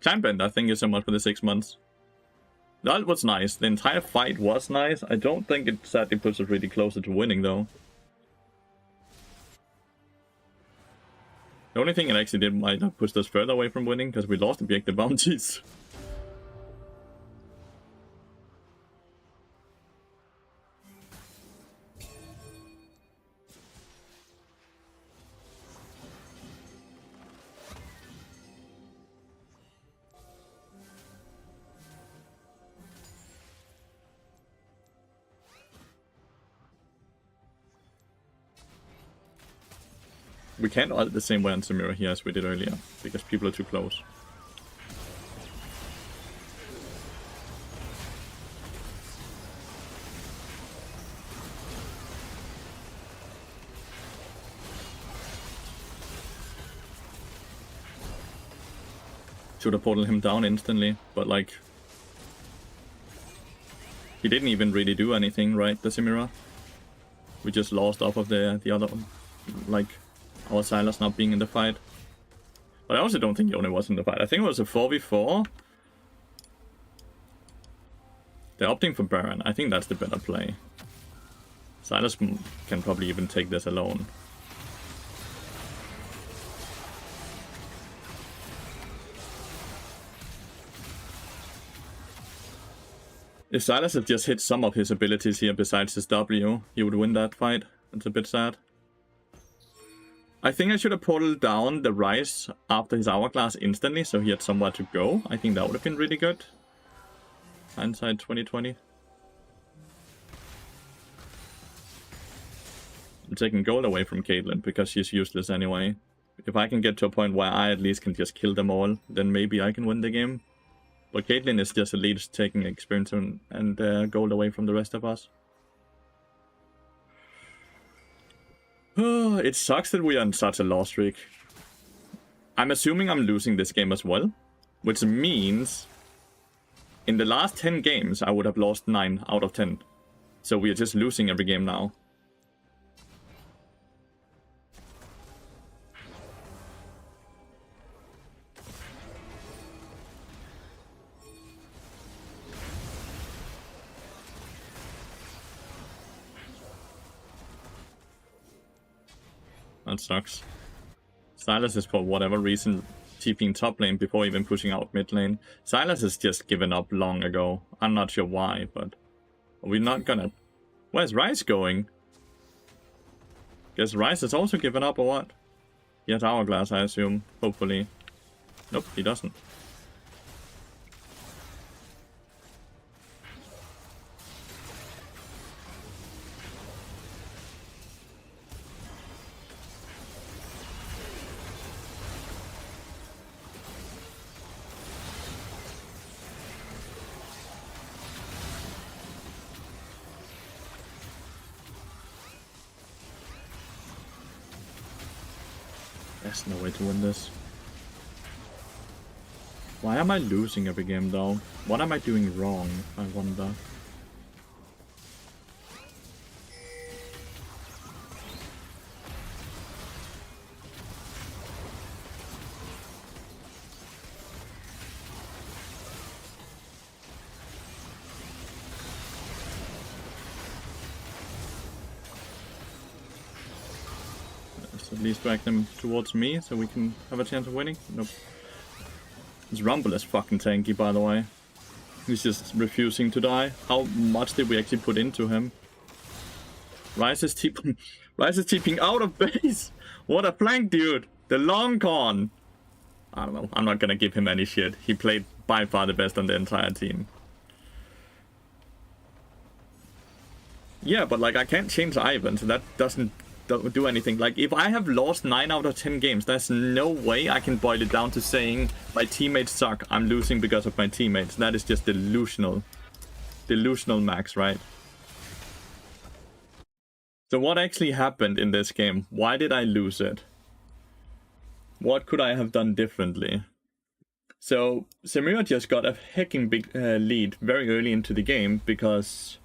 Time Bender, thank you so much for the 6 months. That was nice. The entire fight was nice. I don't think it sadly puts us really closer to winning, though. The only thing it actually did might have pushed us further away from winning, because we lost objective bounties. We can't ult the same way on Samira here as we did earlier, because people are too close. Should have portaled him down instantly, but like... he didn't even really do anything, right, the Samira? We just lost off of the other one. Like... our Silas not being in the fight. But I also don't think Yone was in the fight. I think it was a 4v4. They're opting for Baron. I think that's the better play. Silas can probably even take this alone. If Silas had just hit some of his abilities here besides his W, he would win that fight. It's a bit sad. I think I should have portaled down the Ryze after his Hourglass instantly, so he had somewhere to go. I think that would have been really good. Hindsight 2020. I'm taking gold away from Caitlyn, because she's useless anyway. If I can get to a point where I at least can just kill them all, then maybe I can win the game. But Caitlyn is just a lead taking experience and gold away from the rest of us. It sucks that we are on such a loss streak. I'm assuming I'm losing this game as well, which means in the last 10 games I would have lost 9 out of 10. So we are just losing every game now. That sucks. Silas is for whatever reason TPing top lane before even pushing out mid lane. Silas has just given up long ago. I'm not sure why, but we're not gonna... Where's Rice going? Guess Rice has also given up or what? He has Hourglass, I assume. Hopefully. Nope, he doesn't. There's no way to win this. Why am I losing every game though? What am I doing wrong, I wonder? At least drag them towards me so we can have a chance of winning. Nope. This Rumble is fucking tanky, by the way. He's just refusing to die. How much did we actually put into him? Rice is TPing out of base. What a flank, dude. The long con. I don't know. I'm not gonna give him any shit. He played by far the best on the entire team. Yeah, but like I can't change Ivan, so that doesn't do anything. Like, if I have lost 9 out of 10 games, there's no way I can boil it down to saying my teammates suck. I'm losing because of my teammates. That is just delusional. Delusional max, right? So what actually happened in this game? Why did I lose it? What could I have done differently? So Samira just got a hecking big lead very early into the game because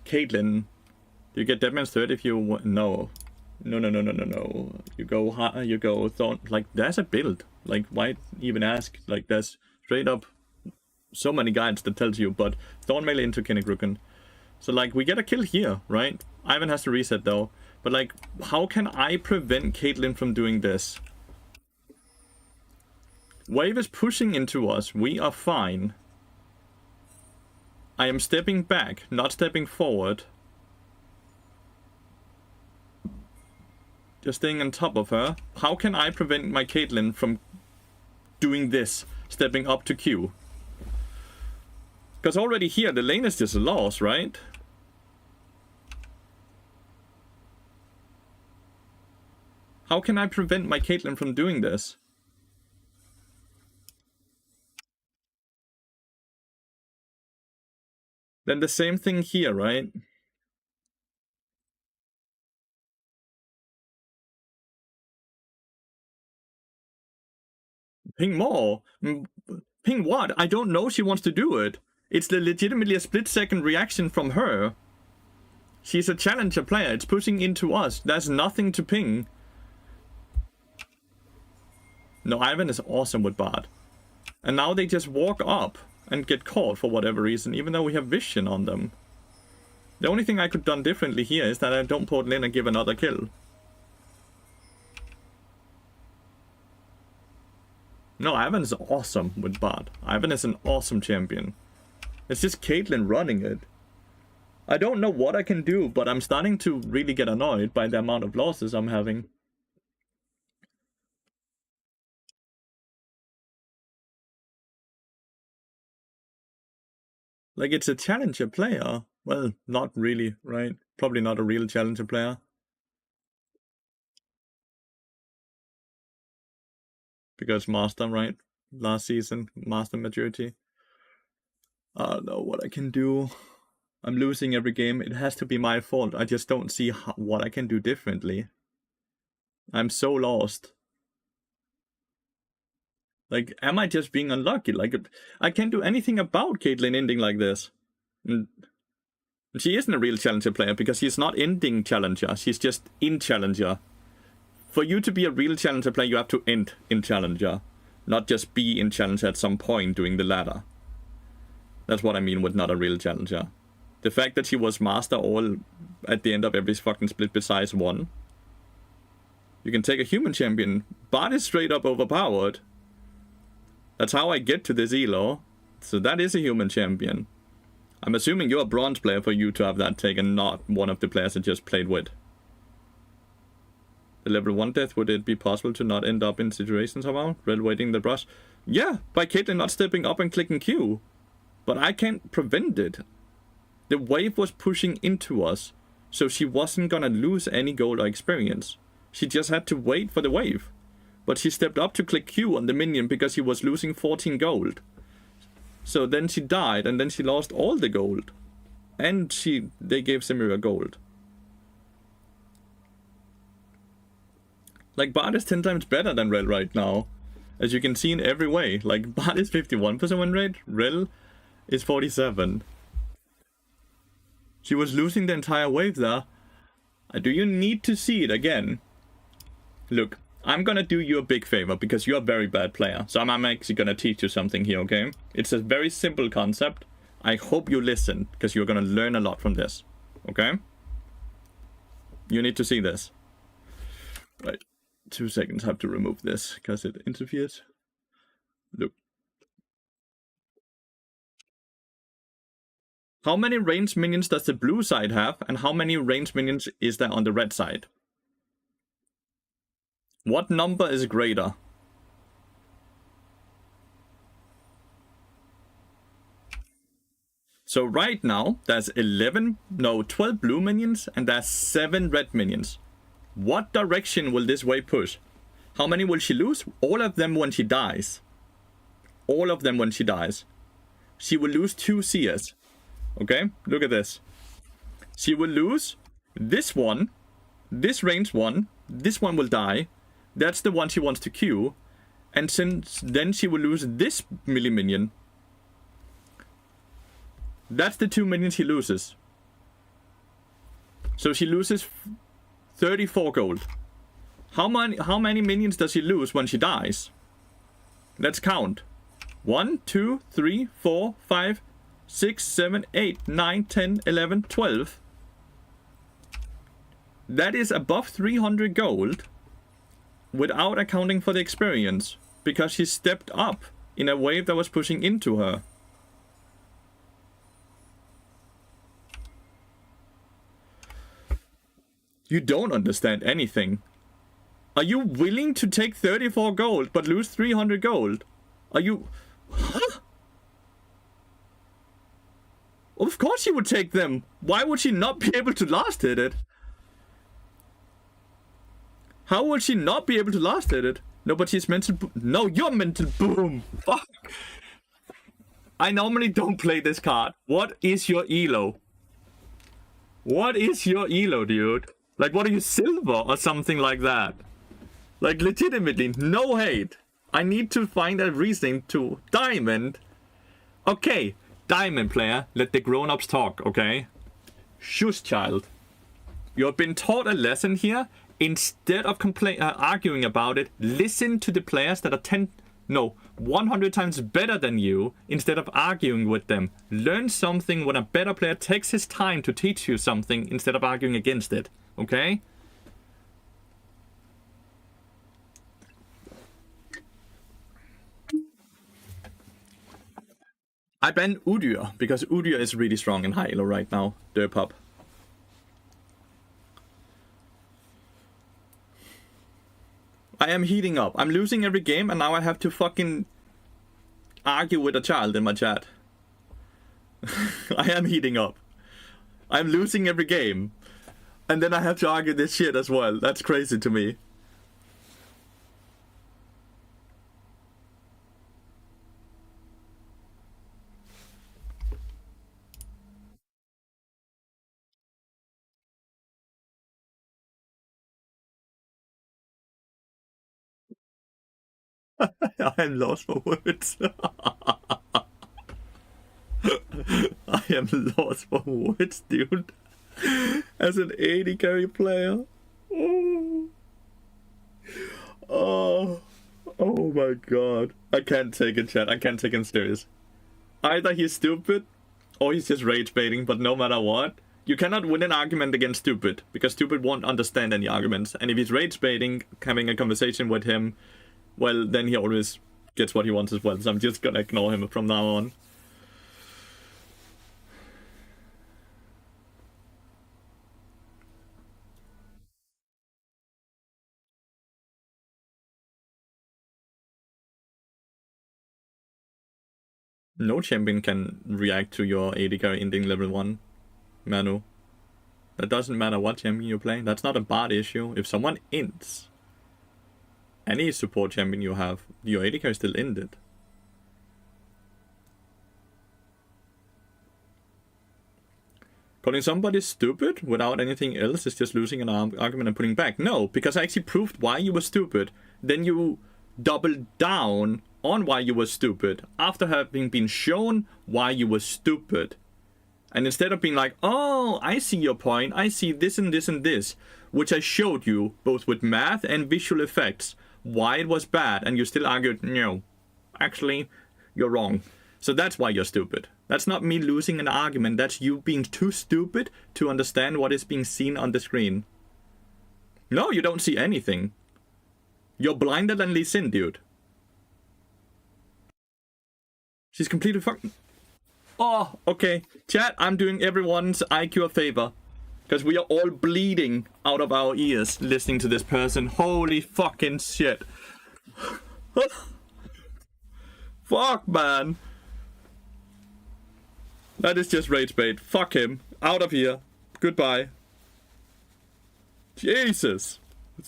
Caitlyn... You get Deadman's Third if you... No. No. You go high, you go Thorn. Like, there's a build. Like, why even ask? Like, there's straight up so many guides that tells you, but Thorn melee into Kinnegruken. So, like, we get a kill here, right? Ivan has to reset, though. But, like, how can I prevent Caitlyn from doing this? Wave is pushing into us. We are fine. I am stepping back, not stepping forward. Just staying on top of her. How can I prevent my Caitlyn from doing this? Stepping up to Q? Because already here, the lane is just a loss, right? How can I prevent my Caitlyn from doing this? Then the same thing here, right? Ping more? Ping what? I don't know she wants to do it. It's legitimately a split-second reaction from her. She's a challenger player. It's pushing into us. There's nothing to ping. No, Ivan is awesome with Bard. And now they just walk up and get caught for whatever reason, even though we have vision on them. The only thing I could have done differently here is that I don't portal in and give another kill. No, Ivan is awesome with Bard. Ivan is an awesome champion. It's just Caitlyn running it. I don't know what I can do, but I'm starting to really get annoyed by the amount of losses I'm having. Like, it's a challenger player. Well, not really, right? Probably not a real challenger player. Because Master, right? Last season, Master maturity. I don't know what I can do. I'm losing every game. It has to be my fault. I just don't see what I can do differently. I'm so lost. Like, am I just being unlucky? Like, I can't do anything about Caitlyn ending like this. And she isn't a real Challenger player because she's not ending Challenger. She's just in Challenger. For you to be a real Challenger player, you have to end in Challenger. Not just be in Challenger at some point doing the ladder. That's what I mean with not a real Challenger. The fact that she was Master all at the end of every fucking split besides one. You can take a human champion. Bard is straight up overpowered. That's how I get to this elo. So that is a human champion. I'm assuming you're a bronze player for you to have that take and not one of the players I just played with. The level 1 death, would it be possible to not end up in situations somehow? Red waiting the brush? Yeah, by Caitlyn not stepping up and clicking Q. But I can't prevent it. The wave was pushing into us, so she wasn't gonna lose any gold or experience. She just had to wait for the wave. But she stepped up to click Q on the minion because he was losing 14 gold. So then she died, and then she lost all the gold. And they gave Samira gold. Like, Bard is 10 times better than Rel right now. As you can see in every way. Like, Bard is 51% win rate, Rel is 47. She was losing the entire wave there. Do you need to see it again? Look, I'm gonna do you a big favor because you're a very bad player. So I'm actually gonna teach you something here, okay? It's a very simple concept. I hope you listen because you're gonna learn a lot from this, okay? You need to see this. Right, 2 seconds, I have to remove this because it interferes. Look. How many ranged minions does the blue side have, and how many ranged minions is there on the red side? What number is greater? So right now, there's 12 blue minions, and there's 7 red minions. What direction will this wave push? How many will she lose? All of them when she dies. All of them when she dies. She will lose 2 CS. Okay, look at this. She will lose this one, this range one, this one will die. That's the one she wants to queue. And since then she will lose this melee minion. That's the 2 minions she loses. So she loses 34 gold. How many minions does she lose when she dies? Let's count. 1, 2, 3, 4, 5, 6, 7, 8, 9, 10, 11, 12. That is above 300 gold without accounting for the experience because she stepped up in a wave that was pushing into her. You don't understand anything. Are you willing to take 34 gold but lose 300 gold? Are you... Huh? Of course she would take them. Why would she not be able to last hit it? How would she not be able to last hit it? No, but she's mental... No, you're mental boom. Fuck. I normally don't play this card. What is your elo? What is your elo, dude? Like, what are you, silver or something like that? Like, legitimately, no hate. I need to find a reason to diamond. Okay, diamond player, let the grown-ups talk, okay? Shush, child. You have been taught a lesson here. Instead of arguing about it, listen to the players that are 100 times better than you instead of arguing with them. Learn something when a better player takes his time to teach you something instead of arguing against it, okay? I ban Udyr because Udyr is really strong in high elo right now. Derpop. I am heating up. I'm losing every game and now I have to fucking argue with a child in my chat. I am heating up. I'm losing every game. And then I have to argue this shit as well. That's crazy to me. I'm lost for words. I am lost for words, dude. As an AD carry player. Oh. Oh my god. I can't take it, chat. I can't take him serious. Either he's stupid, or he's just rage baiting, but no matter what, you cannot win an argument against stupid, because stupid won't understand any arguments. And if he's rage baiting, having a conversation with him, well, then he always gets what he wants as well. So I'm just gonna ignore him from now on. No champion can react to your AD carry ending level 1, Manu. That doesn't matter what champion you play. That's not a bad issue. If someone ints any support champion you have, your AD carry still ended. Calling somebody stupid without anything else is just losing an argument and putting back. No, because I actually proved why you were stupid. Then you doubled down on why you were stupid after having been shown why you were stupid. And instead of being like, oh, I see your point, I see this and this and this, which I showed you both with math and visual effects, why it was bad, and you still argued, no, actually, you're wrong. So that's why you're stupid. That's not me losing an argument, that's you being too stupid to understand what is being seen on the screen. No, you don't see anything. You're blinder than Lee Sin, dude. She's completely fucking... Oh, okay. Chat, I'm doing everyone's IQ a favor. Because we are all bleeding out of our ears listening to this person. Holy fucking shit. Fuck, man. That is just rage bait. Fuck him. Out of here. Goodbye. Jesus.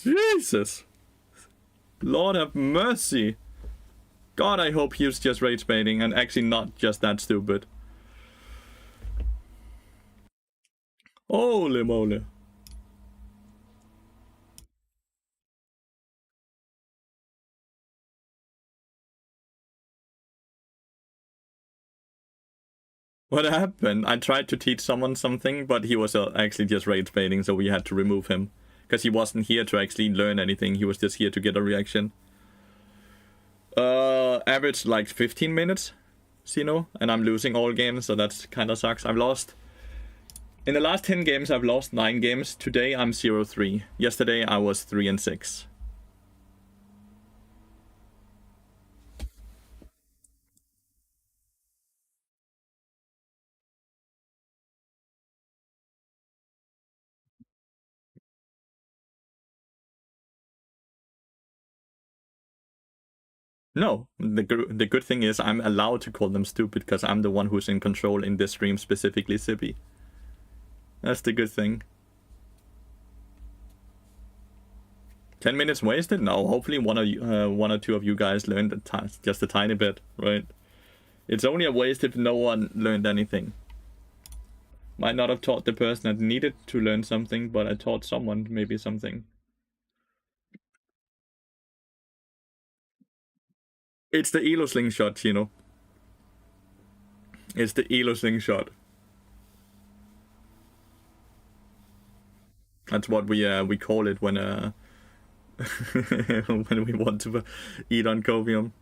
Jesus. Lord have mercy. God, I hope he was just rage baiting and actually not just that stupid. Holy moly. What happened? I tried to teach someone something, but he was actually just rage baiting, so we had to remove him. Because he wasn't here to actually learn anything, he was just here to get a reaction. Average like 15 minutes, Sino, and I'm losing all games, so that kinda sucks. I've lost... In the last 10 games, I've lost 9 games. Today, I'm 0-3. Yesterday, I was 3-6. No, the good thing is I'm allowed to call them stupid because I'm the one who's in control in this stream, specifically Sippy. That's the good thing. 10 minutes wasted? No, hopefully one or two of you guys learned just a tiny bit, right? It's only a waste if no one learned anything. Might not have taught the person that needed to learn something, but I taught someone maybe something. It's the Elo slingshot, you know. It's the Elo slingshot. That's what we call it when when we want to eat on Covium.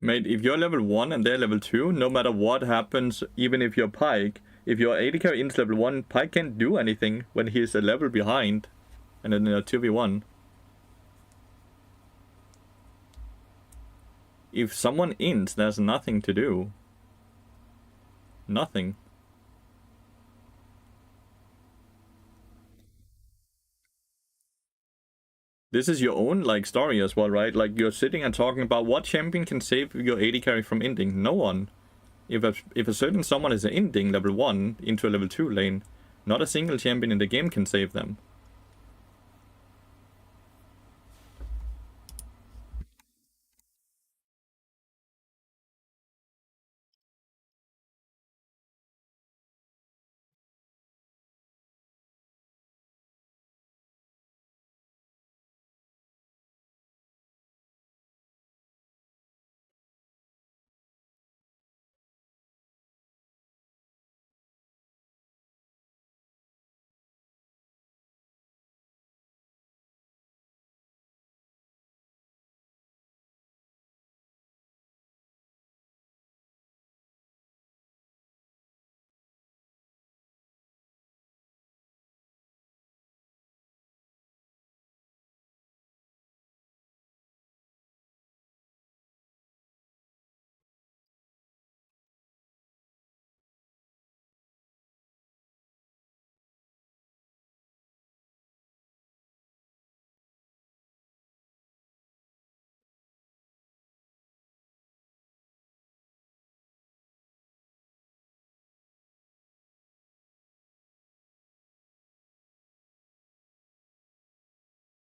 Mate, if you're level 1 and they're level 2, no matter what happens, even if you're Pike, if your AD carry is level 1, Pike can't do anything when he's a level behind and in a 2v1. If someone ints, there's nothing to do. Nothing. This is your own, like, story as well, right? Like, you're sitting and talking about what champion can save your AD carry from inting. No one. If a certain someone is inting level 1 into a level 2 lane, not a single champion in the game can save them.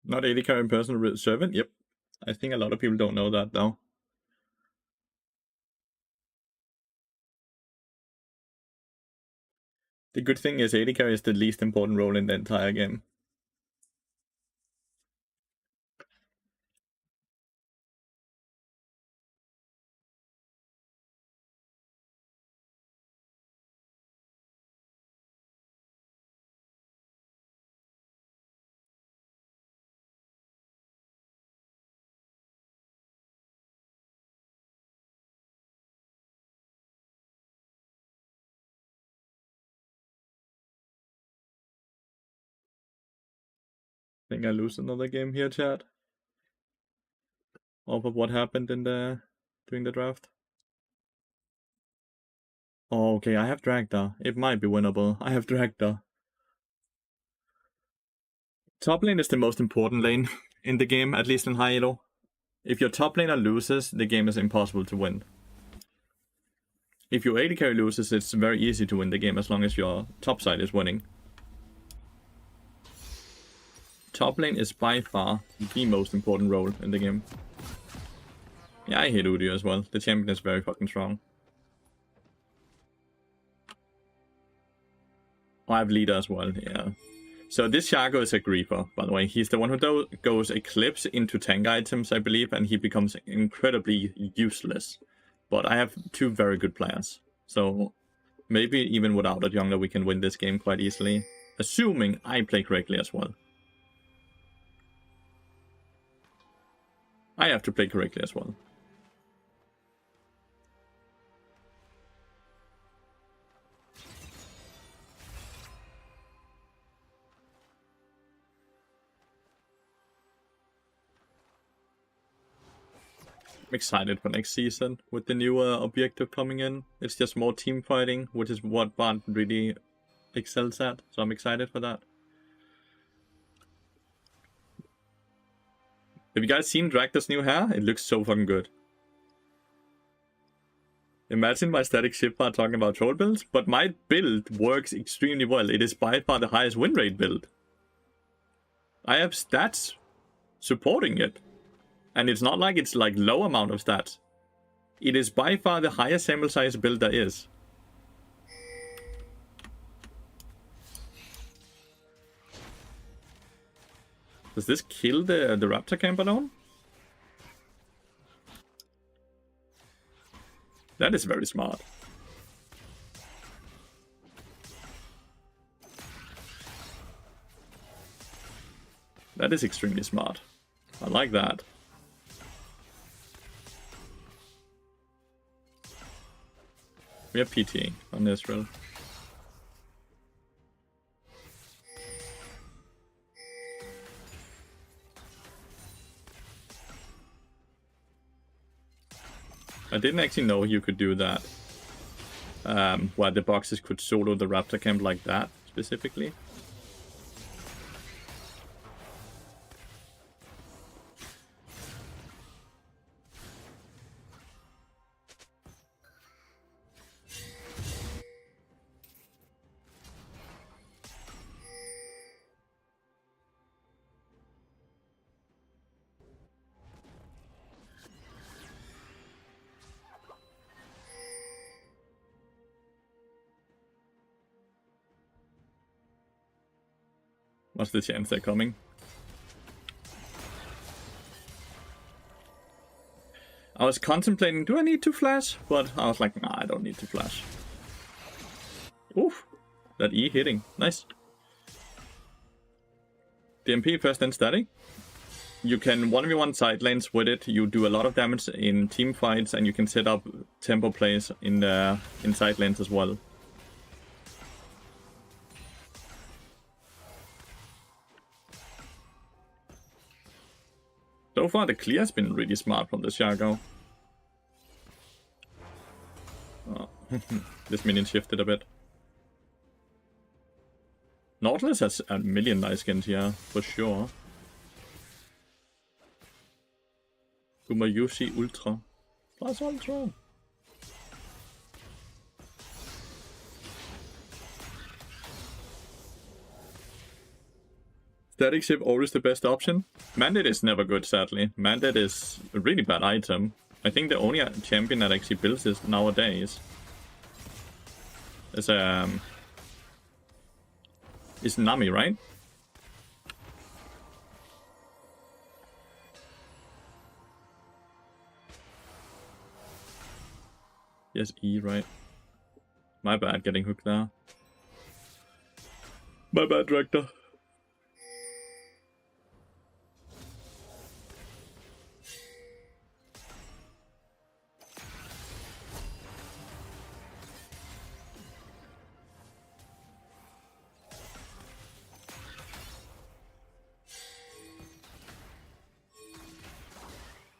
Not AD carry in personal servant? Yep. I think a lot of people don't know that, though. The good thing is AD carry is the least important role in the entire game. I think I lose another game here, chat. Off of what happened during the draft. Oh, okay, I have Dragda. It might be winnable. I have Dragda. Top lane is the most important lane in the game, at least in high elo. If your top laner loses, the game is impossible to win. If your AD carry loses, it's very easy to win the game as long as your top side is winning. Top lane is by far the most important role in the game. Yeah, I hate Udyr as well. The champion is very fucking strong. Oh, I have leader as well, yeah. So this Shaco is a Griefer, by the way. He's the one who goes Eclipse into tank items, I believe, and he becomes incredibly useless. But I have two very good players. So maybe even without a jungler we can win this game quite easily. Assuming I play correctly as well. I have to play correctly as well. I'm excited for next season with the new objective coming in. It's just more team fighting, which is what Bart really excels at. So I'm excited for that. Have you guys seen Dracta's new hair? It looks so fucking good. Imagine my static ship bar talking about troll builds, but my build works extremely well. It is by far the highest win rate build. I have stats supporting it. And it's not like it's like low amount of stats. It is by far the highest sample size build there is. Does this kill the Raptor camp alone? That is very smart. That is extremely smart. I like that. We have PT on Israel. I didn't actually know you could do that. Where the boxes could solo the Raptor camp like that, specifically. What's the chance they're coming? I was contemplating, do I need to flash? But I was like, nah, I don't need to flash. Oof. That E hitting. Nice. DMP first then static. You can 1v1 side lanes with it. You do a lot of damage in team fights, and you can set up tempo plays in side lanes as well. So far, the clear has been really smart from the Shargo. Oh. This minion shifted a bit. Nautilus has a million nice skins here, for sure. Gumayushi Ultra. Plus Ultra. Static ship always the best option. Mandate is never good, sadly. Mandate is a really bad item. I think the only champion that actually builds this nowadays is Nami, right? Yes, E, right. My bad getting hooked there. My bad, Director.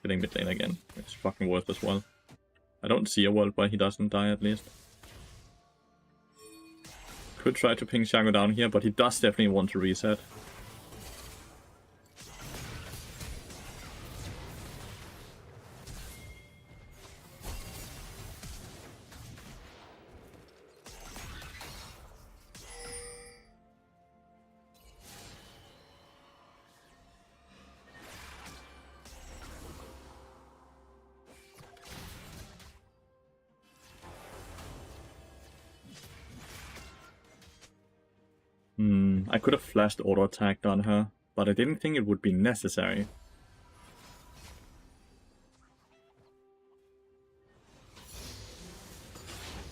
Getting mid lane again. It's fucking worth as well. I don't see a world where he doesn't die, at least. Could try to ping Shango down here, but he does definitely want to reset. I could have flashed auto attacked on her, but I didn't think it would be necessary.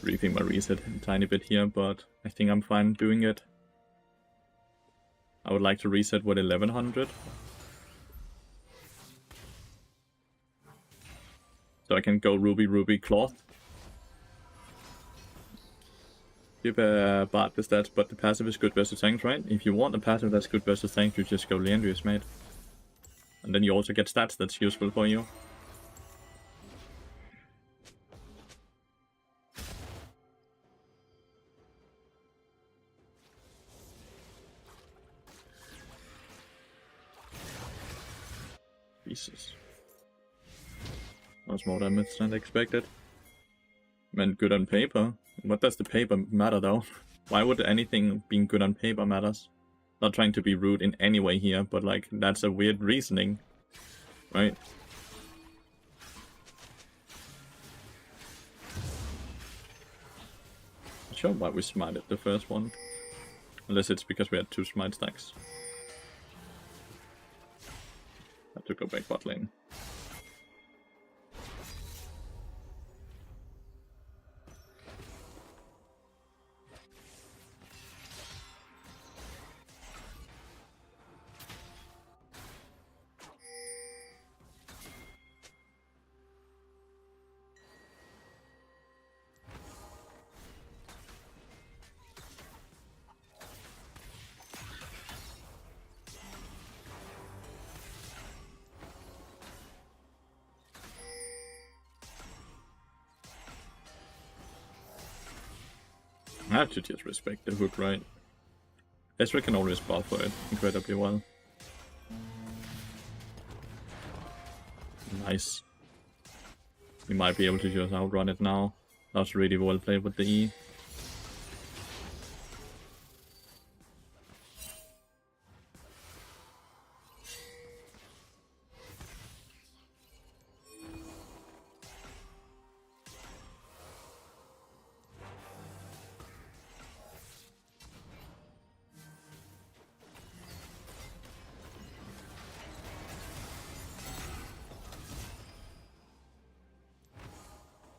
Rethink my reset a tiny bit here, but I think I'm fine doing it. I would like to reset with 1100. So I can go Ruby Cloth. Give Bart the stats, but the passive is good versus tanks, right? If you want a passive that's good versus tanks, you just go Lathyrus, mate. And then you also get stats that's useful for you. Jesus. That was more damage than expected. Meant good on paper. What does the paper matter though? Why would anything being good on paper matters? Not trying to be rude in any way here, but like, that's a weird reasoning, right? Not sure why we smited the first one. Unless it's because we had 2 smite stacks. Have to go back bot lane. I have to just respect the hook, right? Ezra can always buffer it incredibly well. Nice. We might be able to just outrun it now. That's really well played with the E.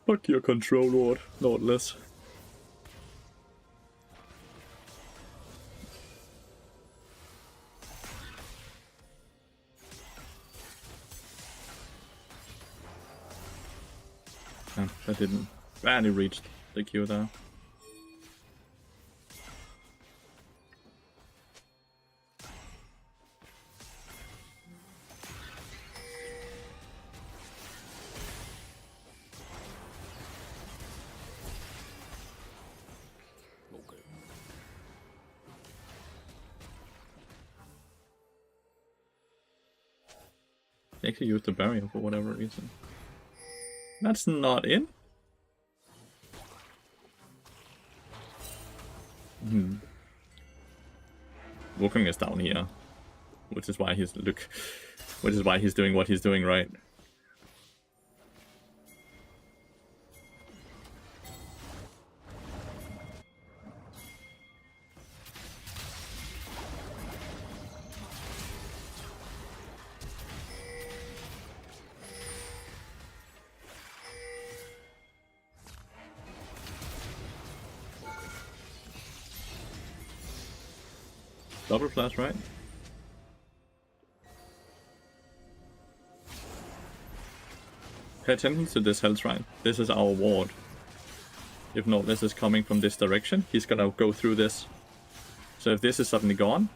Fuck your control ward, Nautilus. Oh, that didn't barely reach the Q there. He actually used the barrier for whatever reason. That's not in? Wukong is down here. Which is why he's doing what he's doing, right? Double flash, right? Pay attention to this health shrine. This is our ward. If not, this is coming from this direction. He's gonna go through this. So if this is suddenly gone,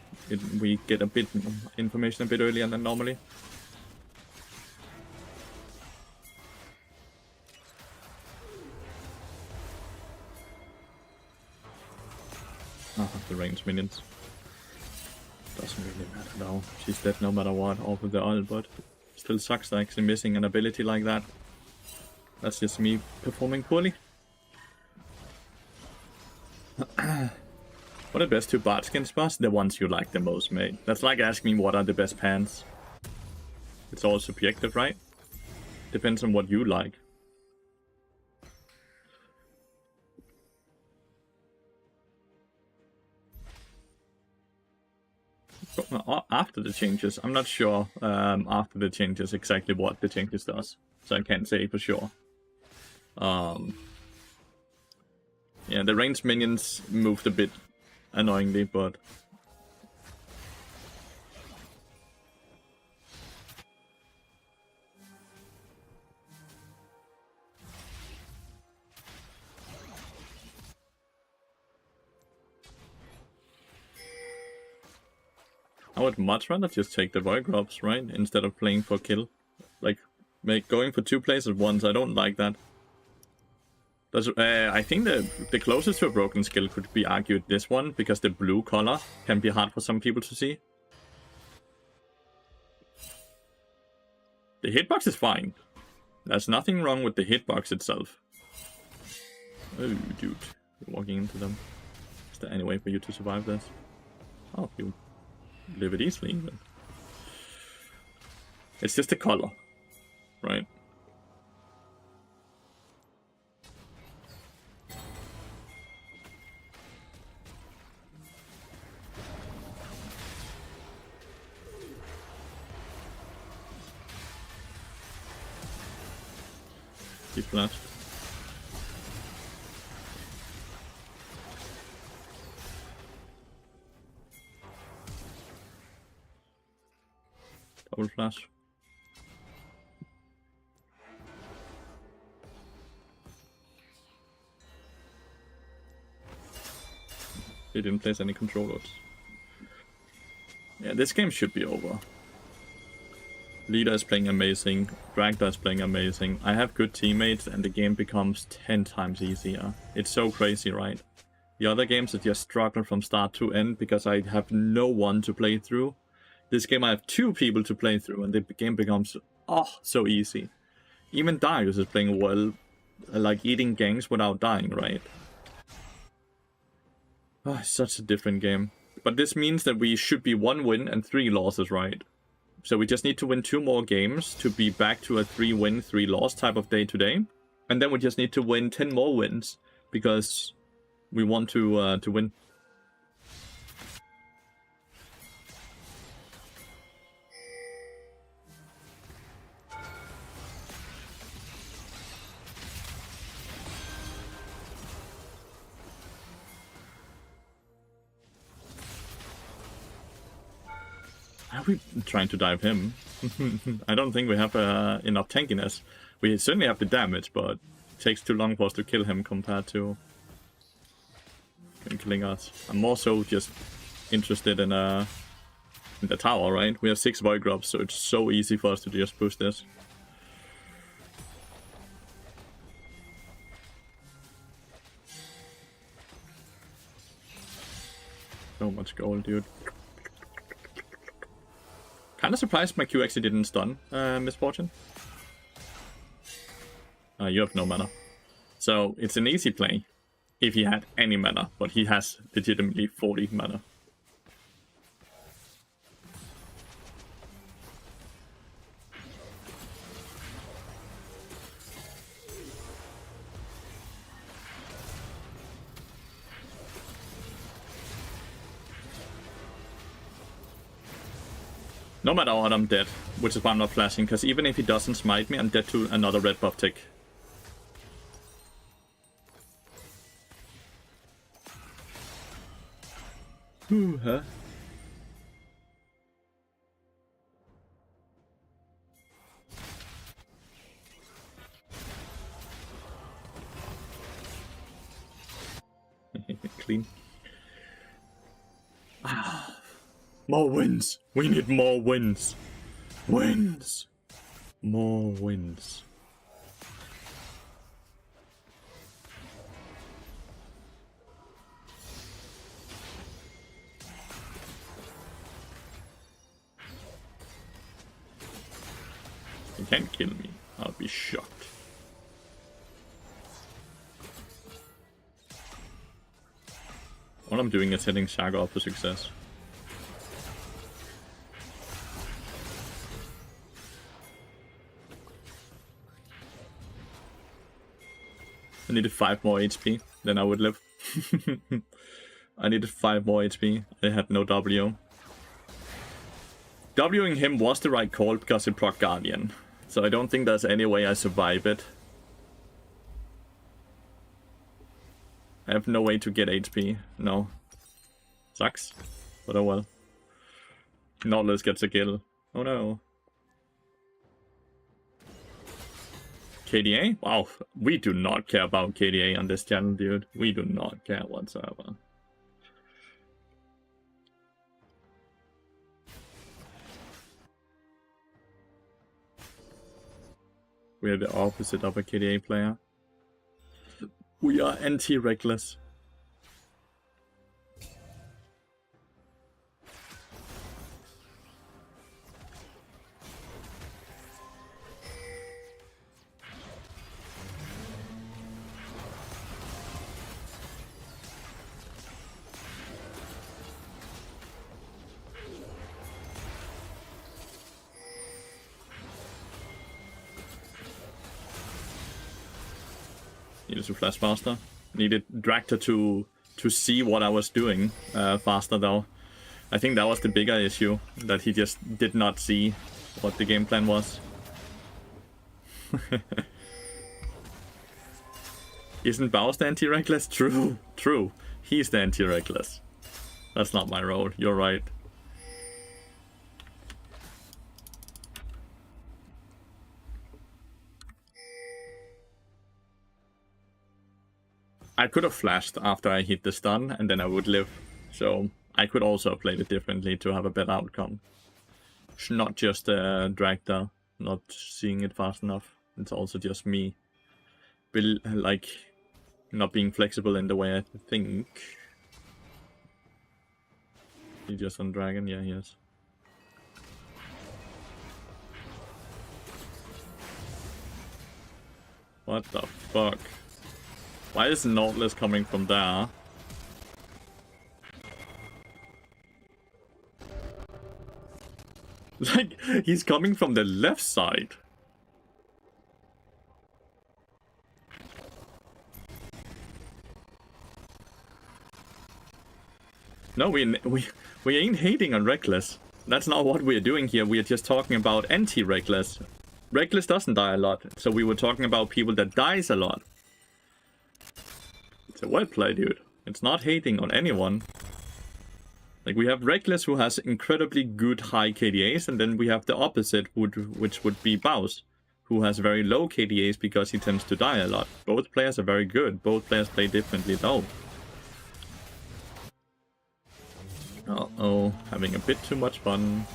we get a bit information a bit earlier than normally. The ranged minions. Doesn't really matter now. She's dead no matter what off of the ult, but still sucks actually missing an ability like that. That's just me performing poorly. What are the best two bard skins, boss? The ones you like the most, mate. That's like asking me what are the best pants. It's all subjective, right? Depends on what you like. After the changes, I'm not sure after the changes exactly what the changes does, so I can't say for sure. Yeah, the ranged minions moved a bit annoyingly, but I would much rather just take the void drops, right? Instead of playing for kill. Like, going for 2 plays at once, I don't like that. I think the closest to a broken skill could be argued this one, because the blue color can be hard for some people to see. The hitbox is fine. There's nothing wrong with the hitbox itself. Oh, dude. You're walking into them. Is there any way for you to survive this? Oh, you live it easily, even. It's just the color, right? Deep flash. Double flash. He didn't place any controllers. Yeah, this game should be over. Leader is playing amazing, Dragda is playing amazing, I have good teammates and the game becomes 10 times easier. It's so crazy, right? The other games I just struggle from start to end because I have no one to play through. This game I have 2 people to play through, and the game becomes so easy. Even Darius is playing well, like eating ganks without dying, right? Oh, it's such a different game. But this means that we should be 1 win and 3 losses, right? So we just need to win 2 more games to be back to a 3 win, 3 loss type of day today. And then we just need to win 10 more wins because we want to win. Are we trying to dive him? I don't think we have enough tankiness. We certainly have the damage, but it takes too long for us to kill him compared to him killing us. I'm more so just interested in the tower, right? We have 6 void grubs, so it's so easy for us to just push this. So much gold, dude. Kinda surprised my Q actually didn't stun Misfortune. You have no mana. So it's an easy play if he had any mana, but he has legitimately 40 mana. No matter what, I'm dead, which is why I'm not flashing, because even if he doesn't smite me, I'm dead to another red buff tick. Ooh, huh? Clean. More wins! We need more wins! Wins! More wins. You can't kill me. I'll be shocked. All I'm doing is hitting Saga up for success. I needed 5 more HP, then I would live. I needed 5 more HP. I had no W. Wing him was the right call because he proc Guardian. So I don't think there's any way I survive it. I have no way to get HP. No. Sucks. But oh well. Nautilus gets a kill. Oh no. KDA? Wow, we do not care about KDA on this channel, dude. We do not care whatsoever. We are the opposite of a KDA player. We are anti-reckless. Needed to flash faster. Needed Dracta to see what I was doing faster though. I think that was the bigger issue, that he just did not see what the game plan was. Isn't Baus the anti-reckless? True, true. He's the anti-reckless. That's not my role, you're right. I could have flashed after I hit the stun, and then I would live. So I could also have played it differently to have a better outcome. It's not just Dracta not seeing it fast enough. It's also just me, like, Not being flexible in the way I think. He just on dragon? Yeah, he is. What the fuck? Why is Nautilus coming from there? Like, he's coming from the left side. No, we ain't hating on Reckless. That's not what we're doing here. We are just talking about anti-Reckless. Reckless doesn't die a lot, so we were talking about people that dies a lot. It's a wordplay, dude. It's not hating on anyone. Like, we have Reckless, who has incredibly good high KDAs, and then we have the opposite, which would be Baus, who has very low KDAs because he tends to die a lot. Both players are very good. Both players play differently, though. Uh-oh, having a bit too much fun.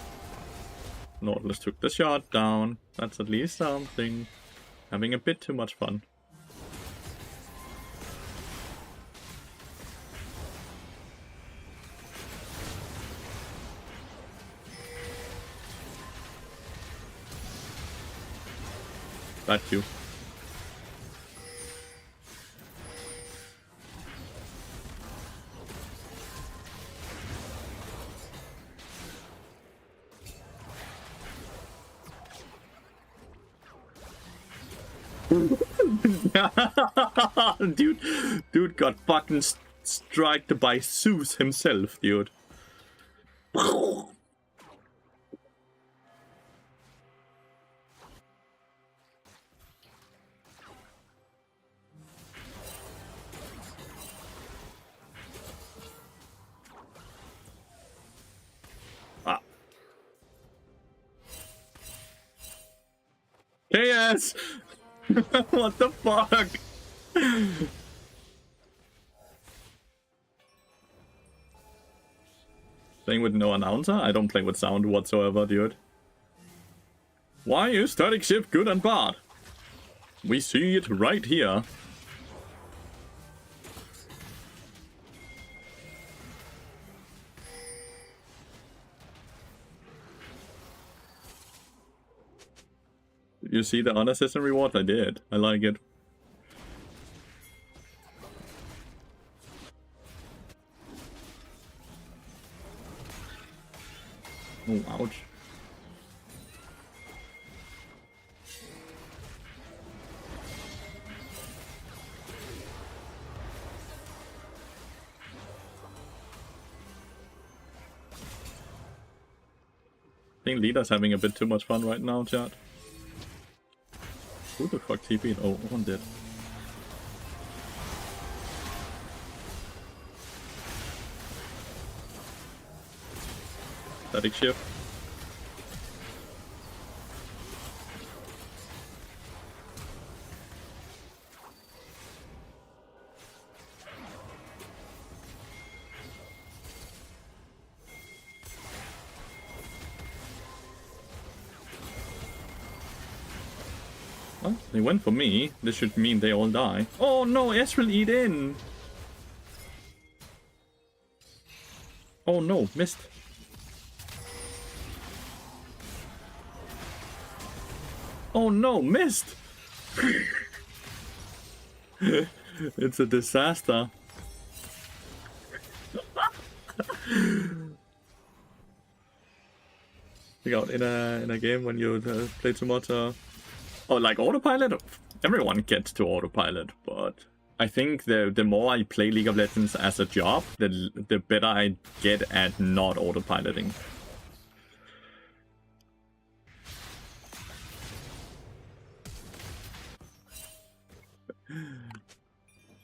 Nautilus took the shot down. That's at least something. Having a bit too much fun. That you. Dude got fucking striked by Zeus himself, dude. Ah. KS! What the fuck? Playing with no announcer? I don't play with sound whatsoever, dude. Why is static shift good and bad? We see it right here. Did you see the unassisted reward? I did. I like it. Oh, ouch. I think Leader's having a bit too much fun right now, chat. Who the fuck TP'd? Oh, one did. Static shift. Well, they went for me. This should mean they all die. Oh no, Ezreal eat in! Oh no, missed. Oh no, missed! It's a disaster. Check out in a game when you play too much. Oh, like autopilot? Everyone gets to autopilot, but I think the more I play League of Legends as a job, the better I get at not autopiloting.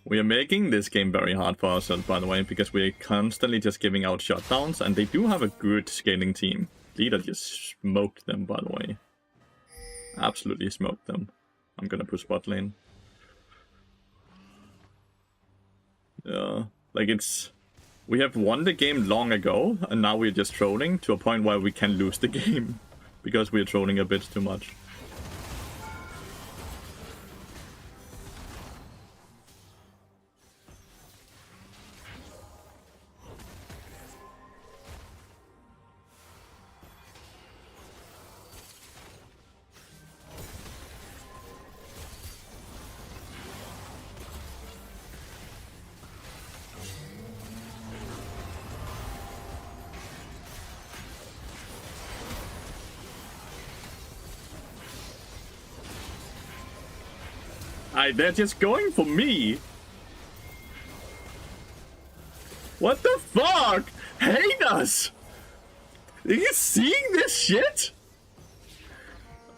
We are making this game very hard for ourselves, by the way, because we're constantly just giving out shutdowns, and they do have a good scaling team. Leader just smoked them, by the way. Absolutely smoked them. I'm gonna push bot lane. Yeah, like it's... We have won the game long ago, and now we're just trolling to a point where we can lose the game. Because we're trolling a bit too much. They're just going for me. What the fuck? Hate us! Are you seeing this shit?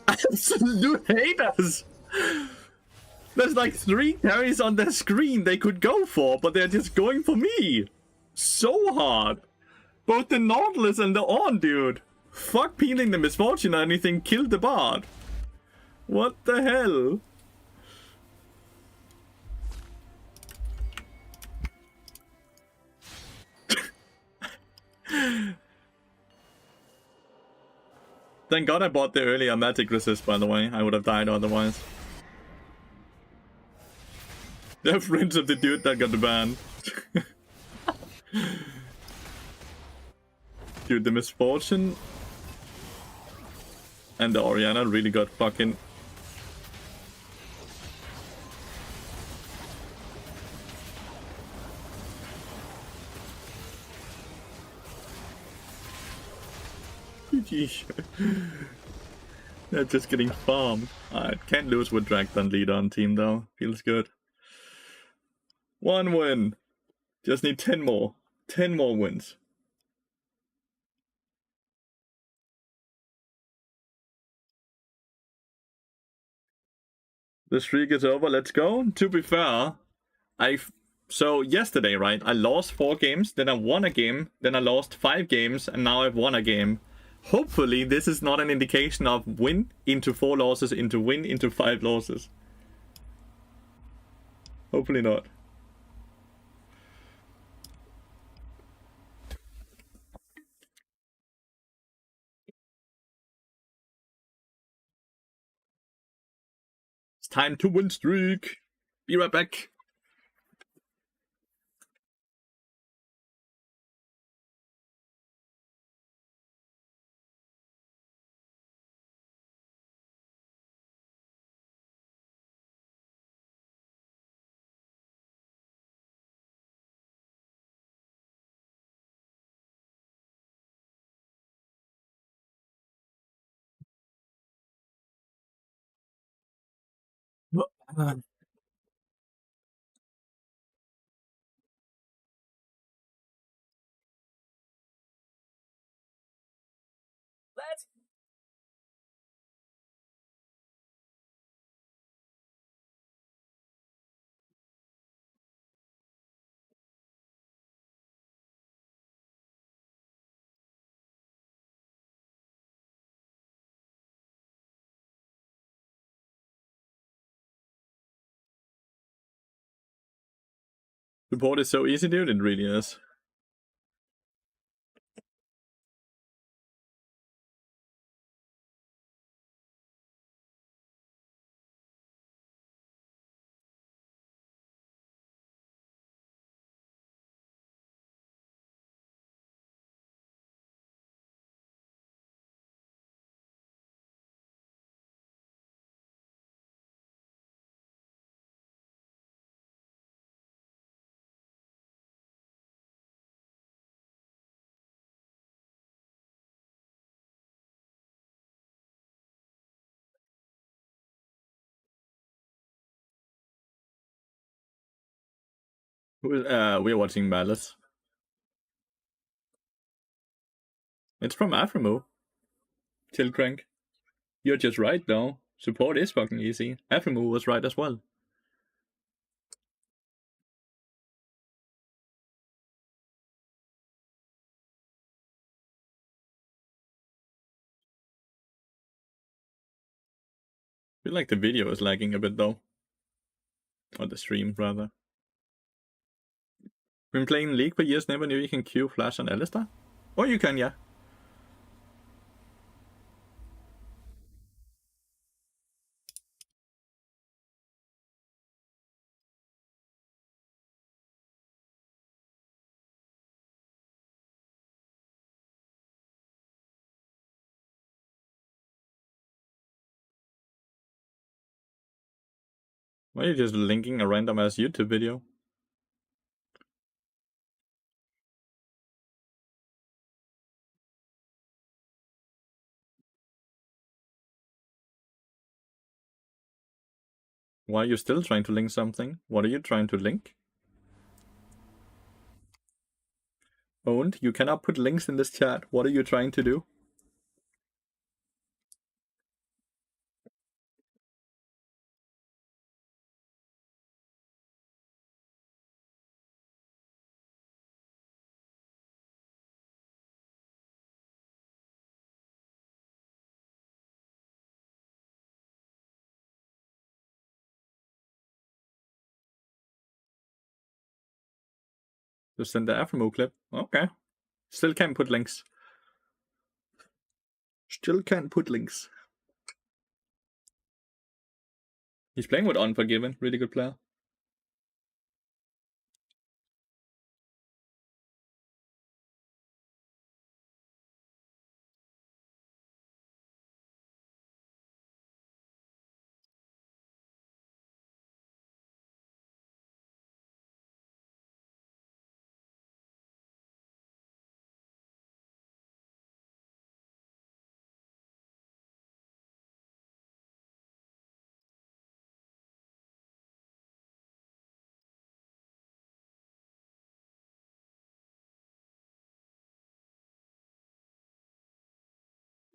Absolute haters! There's like 3 carries on their screen they could go for, but they're just going for me. So hard. Both the Nautilus and the On, dude. Fuck peeling the Misfortune or anything, kill the Bard. What the hell? Thank God I bought the earlier magic resist, by the way. I would have died otherwise. They're friends of the dude that got the ban. Dude, the Misfortune and the Oriana really got fucking... They're just getting farmed. Alright, can't lose with Dragdon leader on team though. Feels good. 1 win. Just need 10 more. 10 more wins. The streak is over, let's go. To be fair, so yesterday, right, I lost 4 games, then I won a game, then I lost 5 games, and now I've won a game. Hopefully, this is not an indication of win into 4 losses into win into 5 losses. Hopefully not. It's time to win streak. Be right back. Support is so easy, dude. It really is. We're watching Malice. It's from Afremo. Tilcrank. You're just right, though. Support is fucking easy. Afremo was right as well. I feel like the video is lagging a bit, though. Or the stream, rather. Been playing League for years, never knew you can Q Flash on Alistar? Oh, you can, yeah. Why are you just linking a random ass YouTube video? Why are you still trying to link something? What are you trying to link? Owned, you cannot put links in this chat. What are you trying to do? Just send the Afremo clip. Okay. Still can't put links. Still can't put links. He's playing with Unforgiven. Really good player.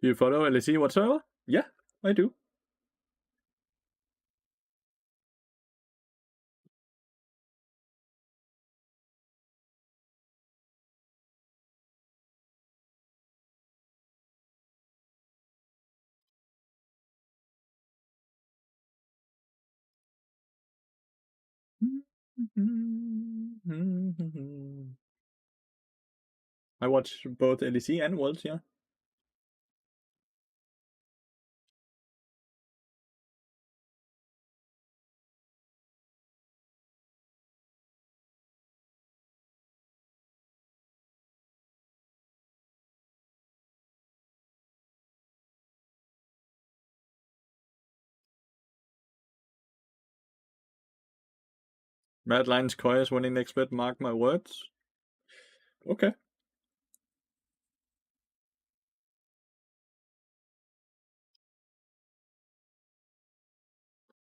Do you follow LSE whatsoever? Yeah, I do. I watch both LEC and Worlds, yeah. Mad Lions Koi is winning next bit, mark my words. Okay.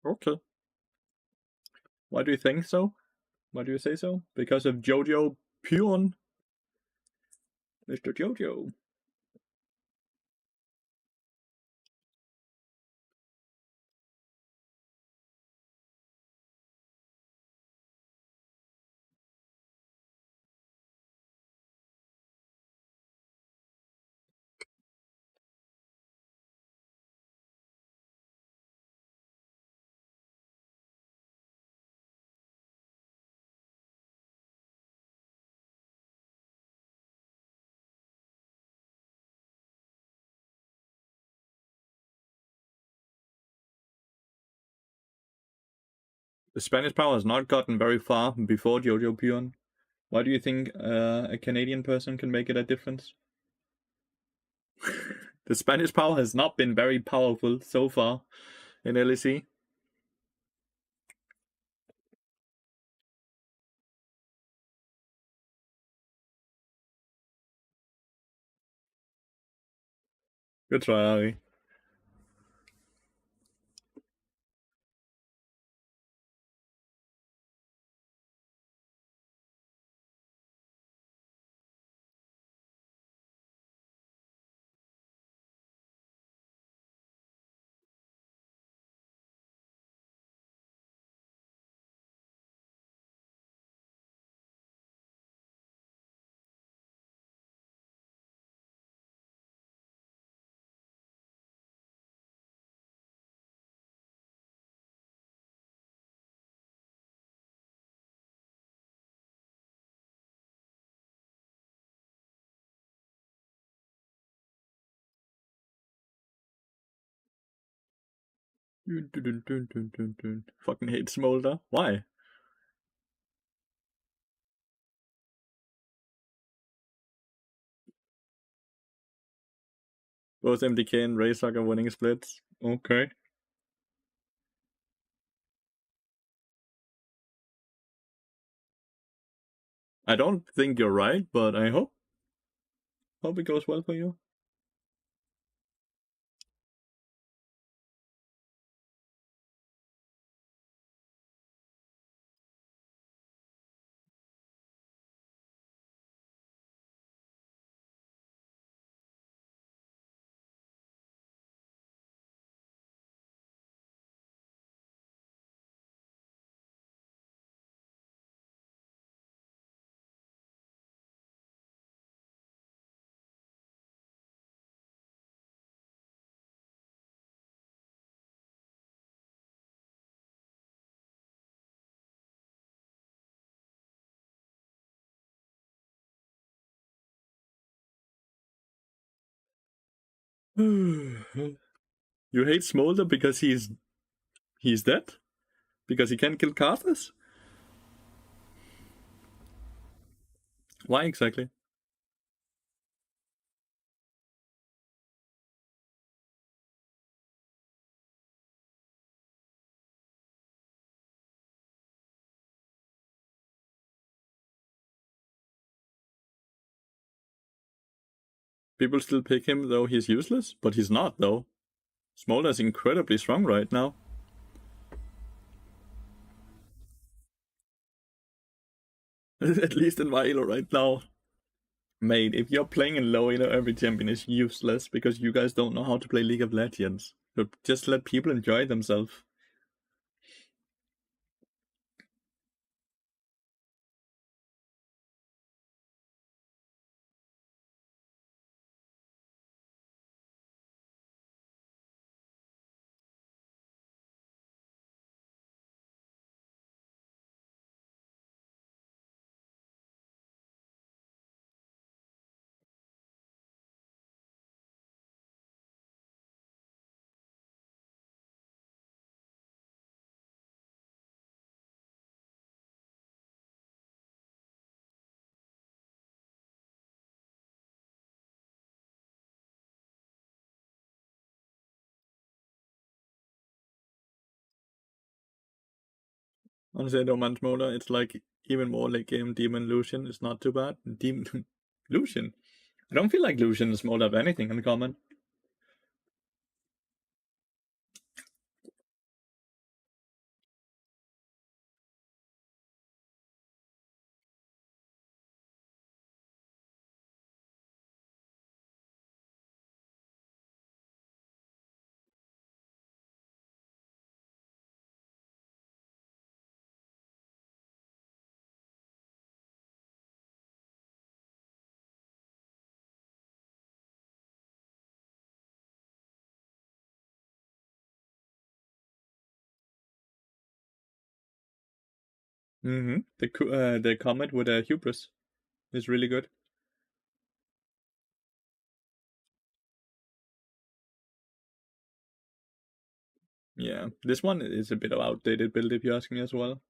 Okay. Why do you think so? Why do you say so? Because of Jojo Pion? Mr. Jojo. The Spanish power has not gotten very far before Jojo Pion. Why do you think a Canadian person can make it a difference? The Spanish power has not been very powerful so far in LEC. Good try, Ari. Fucking hate Smolder. Why? Both MDK and Razor are winning splits. Okay. I don't think you're right, but I hope it goes well for you. You hate Smolder because he's dead? Because he can't kill Carthus? Why exactly? People still pick him though he's useless? But he's not though. Smolder's incredibly strong right now. At least in my elo right now. Mate, if you're playing in low elo, every champion is useless because you guys don't know how to play League of Legends. So just let people enjoy themselves. Honestly, I don't mind Smolder. It's like even more late game Demon Lucian is not too bad. Demon Lucian? I don't feel like Lucian and Smolder have anything in common. Mm-hmm. The comet with a hubris is really good. Yeah, this one is a bit of outdated build if you ask me as well.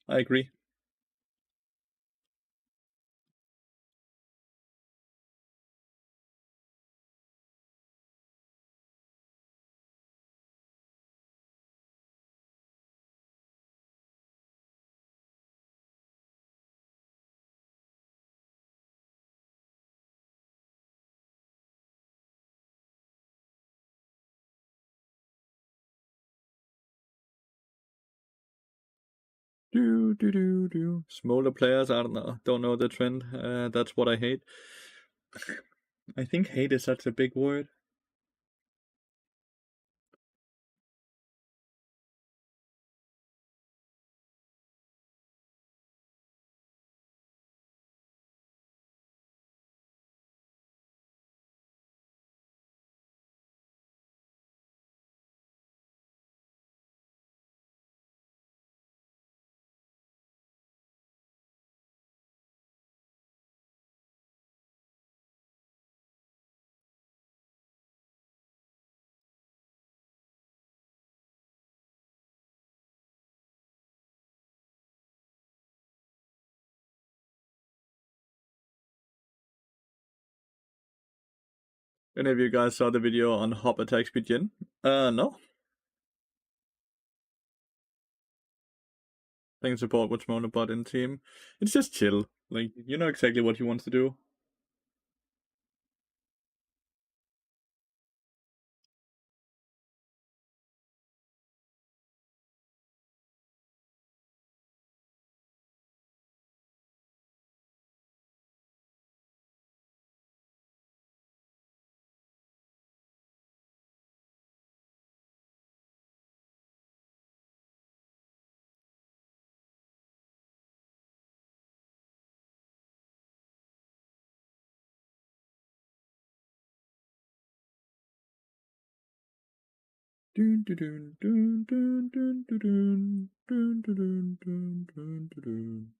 I agree. Do. Smaller players, I don't know the trend. That's what I hate. I think hate is such a big word. Any of you guys saw the video on Hop Attack Speed Gen? No. Playing support with smaller bot in team. It's just chill. Like, you know exactly what you want to do. Dun, dun, dun, dun, dun, dun, dun, dun, dun, dun, dun, dun, dun, dun.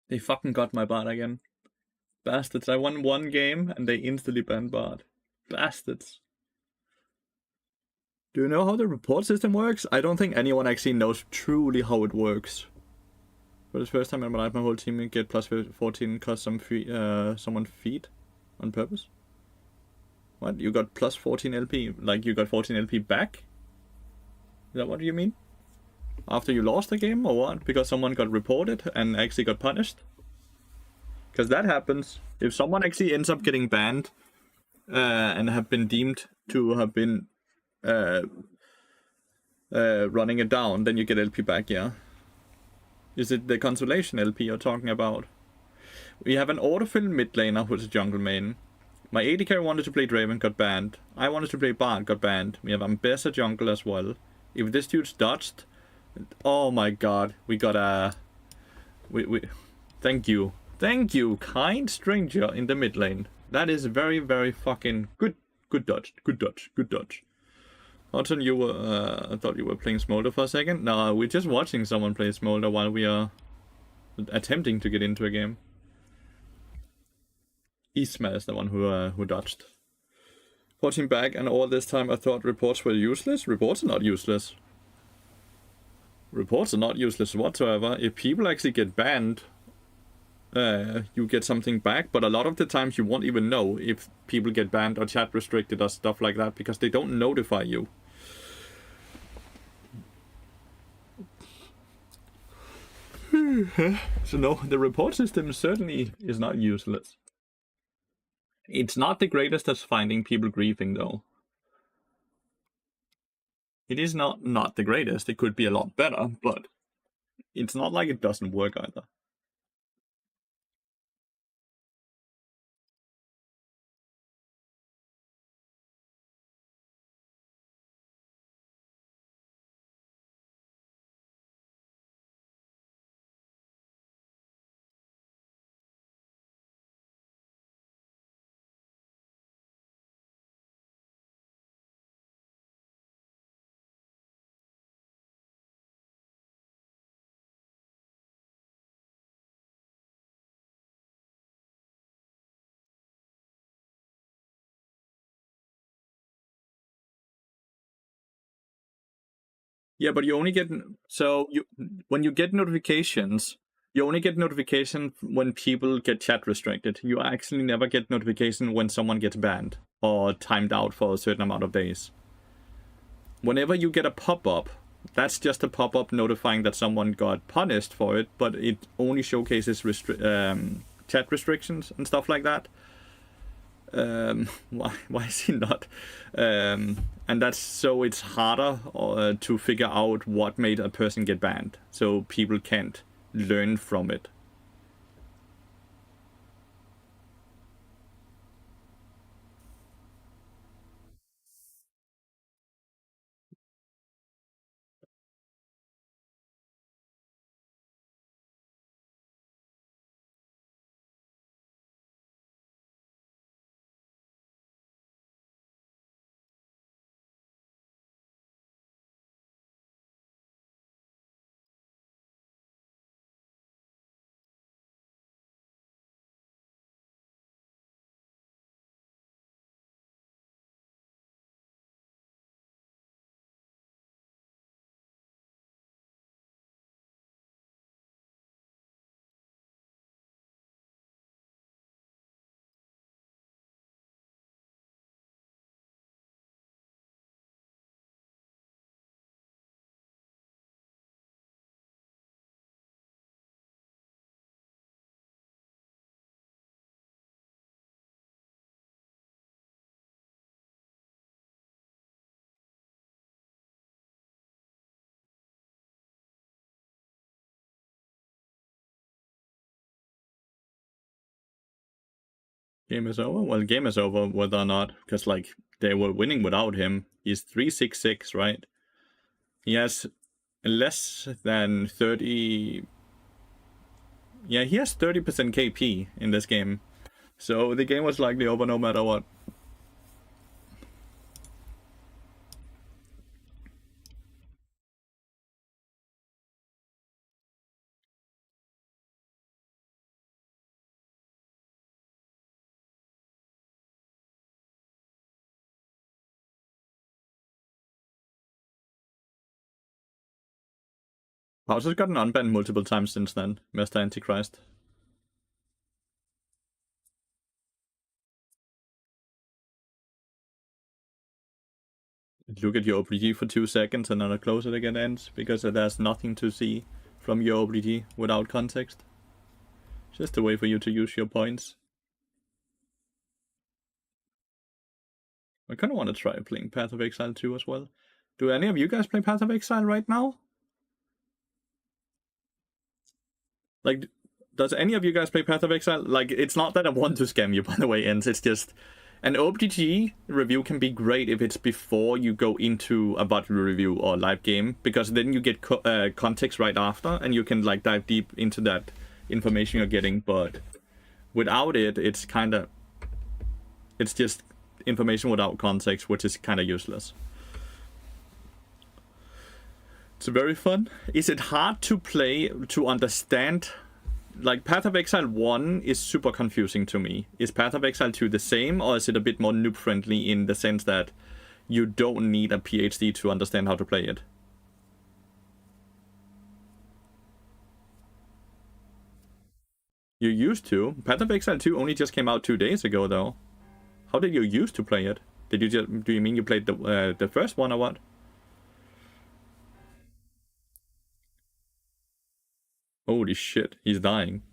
They fucking got my bot again. Bastards. I won one game and they instantly banned bot. Bastards. Do you know how the report system works? I don't think anyone actually knows truly how it works. For the first time in my life, my whole team get plus 14 cause someone feed on purpose. What? You got plus 14 LP? Like you got 14 LP back? Is that what you mean? After you lost the game or what? Because someone got reported and actually got punished? Because that happens. If someone actually ends up getting banned and have been deemed to have been running it down, then you get LP back, yeah. Is it the consolation LP you're talking about? We have an autofill mid laner who's a jungle main. My AD carry wanted to play Draven, got banned. I wanted to play Bard, got banned. We have Ambessa jungle as well. If this dude's dodged, oh my god, we got a... Thank you. Thank you, kind stranger in the mid lane. That is very, very fucking good. Good dodge. Good dodge. Good dodge. Hudson, you were, I thought you were playing Smolder for a second. No, we're just watching someone play Smolder while we are attempting to get into a game. Isma is the one who dodged. 14 back, and all this time I thought reports were useless. Reports are not useless. Reports are not useless whatsoever. If people actually get banned, you get something back, but a lot of the times you won't even know if people get banned or chat restricted or stuff like that because they don't notify you. So no, the report system certainly is not useless. It's not the greatest at finding people griefing though. It is not the greatest. It could be a lot better, but it's not like it doesn't work either. Yeah, but you only get when you get notifications, you only get notification when people get chat restricted. You actually never get notification when someone gets banned or timed out for a certain amount of days. Whenever you get a pop-up, that's just a pop-up notifying that someone got punished for it, but it only showcases chat restrictions and stuff like that. Why is he not? And that's so it's harder to figure out what made a person get banned, so people can't learn from it. Game is over? Well, game is over whether or not, because, like, they were winning without him. He's 366, right? He has less than 30... Yeah, he has 30% KP in this game. So the game was likely over no matter what. Bowser's gotten unbanned multiple times since then, Mr. Antichrist. Look at your OBG for 2 seconds and then close it again ends, because there's nothing to see from your OBG without context. Just a way for you to use your points. I kind of want to try playing Path of Exile 2 as well. Do any of you guys play Path of Exile right now? Like, does any of you guys play Path of Exile? Like, it's not that I want to scam you, by the way, Ends. It's just an OBG review can be great if it's before you go into a bot review or live game, because then you get context right after, and you can, like, dive deep into that information you're getting. But without it, it's kind of... It's just information without context, which is kind of useless. It's very fun. Is it hard to play, to understand? Like, Path of Exile 1 is super confusing to me. Is Path of Exile 2 the same, or is it a bit more noob-friendly in the sense that you don't need a PhD to understand how to play it? You used to. Path of Exile 2 only just came out 2 days ago, though. How did you used to play it? Did you just... Do you mean you played the first one, or what? Holy shit, he's dying.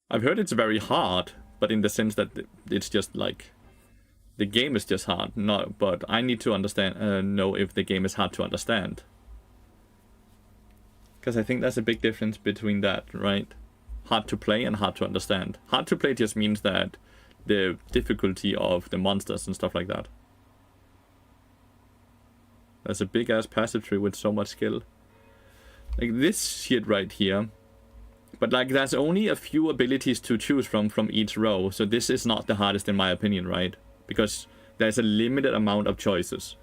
I've heard it's very hard, but in the sense that it's just like... The game is just hard. No, but I need to understand, know if the game is hard to understand. Because I think there's a big difference between that, right? Hard to play and hard to understand. Hard to play just means that the difficulty of the monsters and stuff like that. There's a big ass passive tree with so much skill. Like this shit right here. But like there's only a few abilities to choose from each row. So this is not the hardest in my opinion, right? Because there's a limited amount of choices.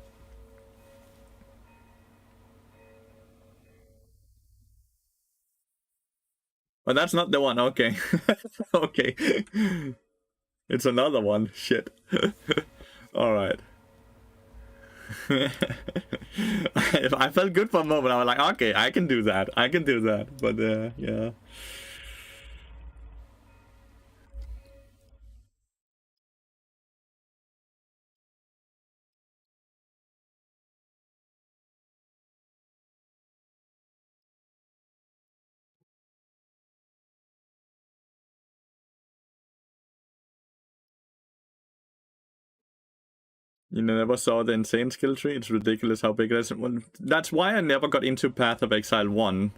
But that's not the one, okay. Okay. It's another one. Shit. Alright. I felt good for a moment. I was like, okay, I can do that. I can do that. But yeah. You never saw the insane skill tree? It's ridiculous how big it is. Well, that's why I never got into Path of Exile 1.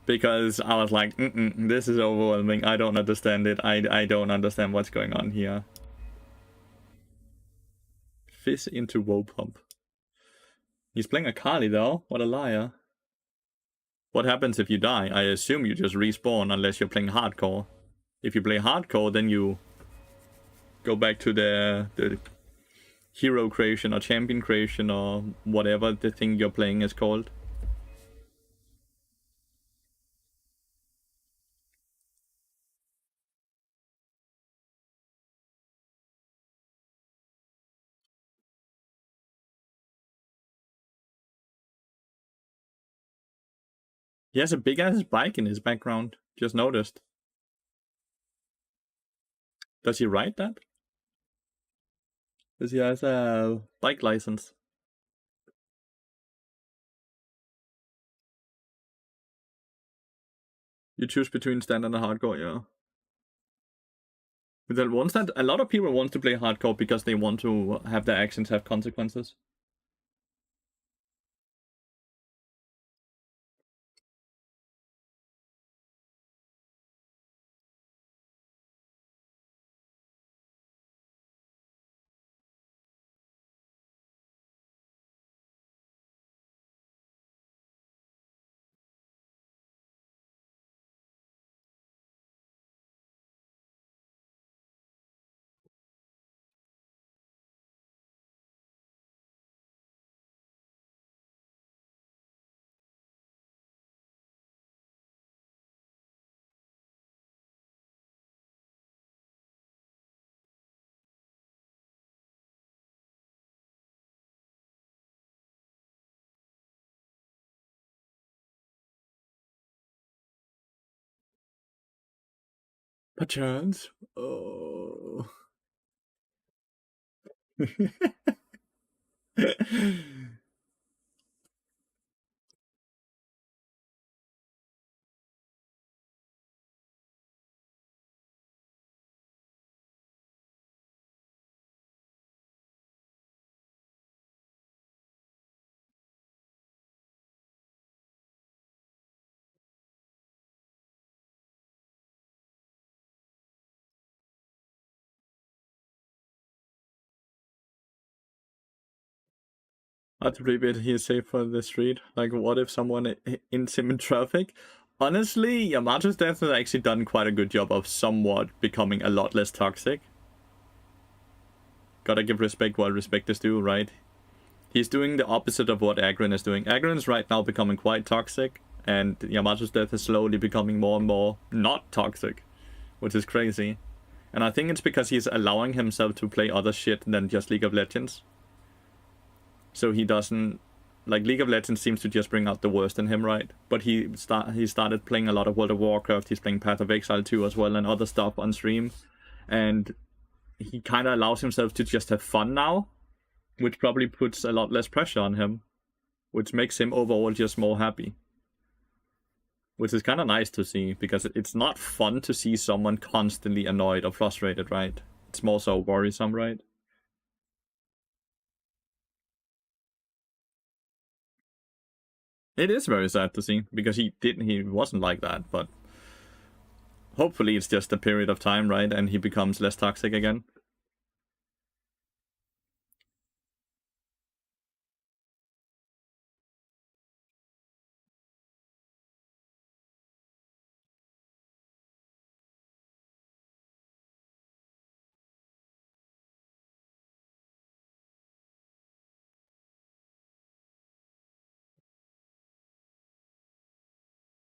Because I was like, this is overwhelming. I don't understand it. I don't understand what's going on here. Fizz into Woe Pump. He's playing a Kali though. What a liar. What happens if you die? I assume you just respawn unless you're playing hardcore. If you play hardcore, then you go back to the hero creation or champion creation or whatever the thing you're playing is called. He has a big ass bike in his background. Just noticed. Does he ride that? Because he has a bike license. You choose between standard and hardcore, yeah. That wants that a lot of people want to play hardcore because they want to have their actions have consequences. Perchance. Oh. That's pretty bit he's safe for the street. Like, what if someone hits him in traffic? Honestly, Yamato's death has actually done quite a good job of somewhat becoming a lot less toxic. Gotta give respect while respect is due, right? He's doing the opposite of what Agron is doing. Agron's right now becoming quite toxic, and Yamato's death is slowly becoming more and more not toxic, which is crazy. And I think it's because he's allowing himself to play other shit than just League of Legends. So he doesn't... Like, League of Legends seems to just bring out the worst in him, right? But he started playing a lot of World of Warcraft. He's playing Path of Exile 2 as well, and other stuff on stream. And he kind of allows himself to just have fun now, which probably puts a lot less pressure on him, which makes him overall just more happy. Which is kind of nice to see, because it's not fun to see someone constantly annoyed or frustrated, right? It's more so worrisome, right? It is very sad to see, because he wasn't like that, but hopefully it's just a period of time, right? And he becomes less toxic again.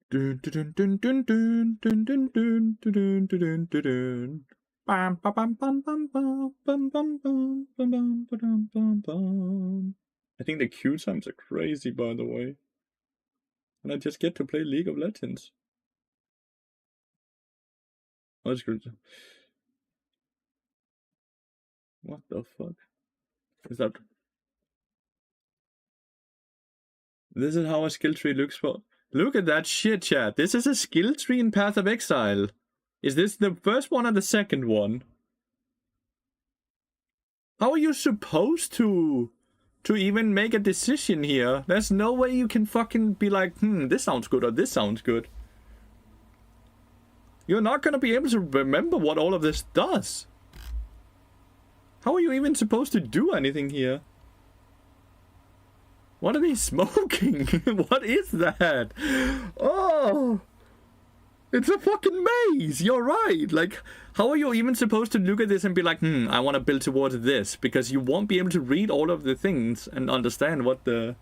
Dun dun dun dun dun dun dun dun dun dun dun dun. Bam bam bam bam bam bam bam bam bam bam bam bam bam. I think the queue times are crazy, by the way. And I just get to play League of Legends. Oh, that's good. What the fuck? Is that... This is how a skill tree looks for... Look at that shit, chat. This is a skill tree in Path of Exile. Is this the first one or the second one? How are you supposed to even make a decision here? There's no way you can fucking be like, this sounds good or this sounds good. You're not gonna be able to remember what all of this does. How are you even supposed to do anything here? What are they smoking? What is that? Oh! It's a fucking maze! You're right! Like, how are you even supposed to look at this and be like, I want to build towards this? Because you won't be able to read all of the things and understand what the...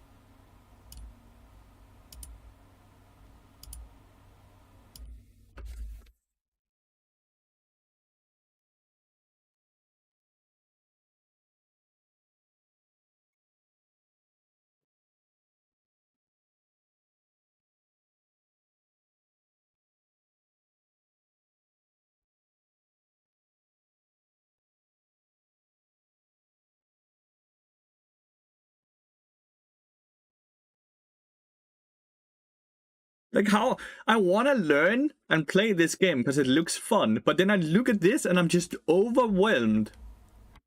Like, how... I want to learn and play this game because it looks fun, but then I look at this and I'm just overwhelmed.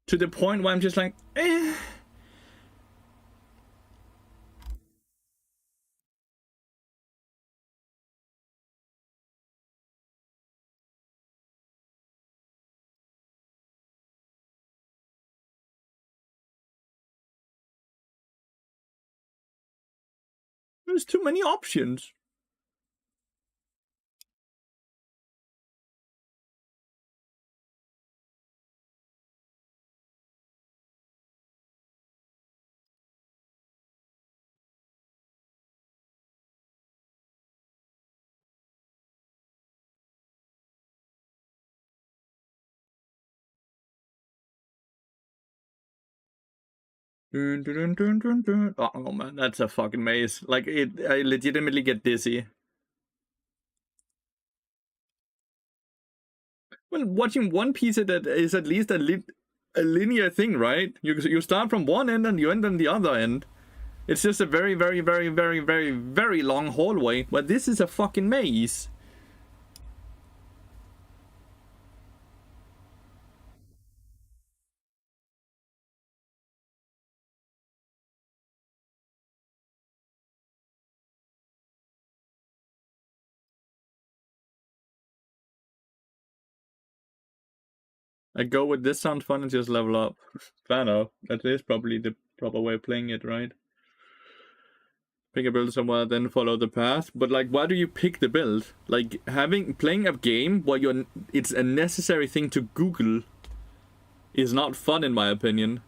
To the point where I'm just like, eh... There's too many options. Dun, dun, dun, dun, dun. Oh man, that's a fucking maze. Like, I legitimately get dizzy. Well, watching One Piece is at least a linear thing, right? You start from one end and you end on the other end. It's just a very, very, very, very, very, very long hallway. But this is a fucking maze. I go with this sounds fun and just level up. Fair enough. That is probably the proper way of playing it, right? Pick a build somewhere, then follow the path. But like, why do you pick the build? Like playing a game where it's a necessary thing to Google is not fun in my opinion.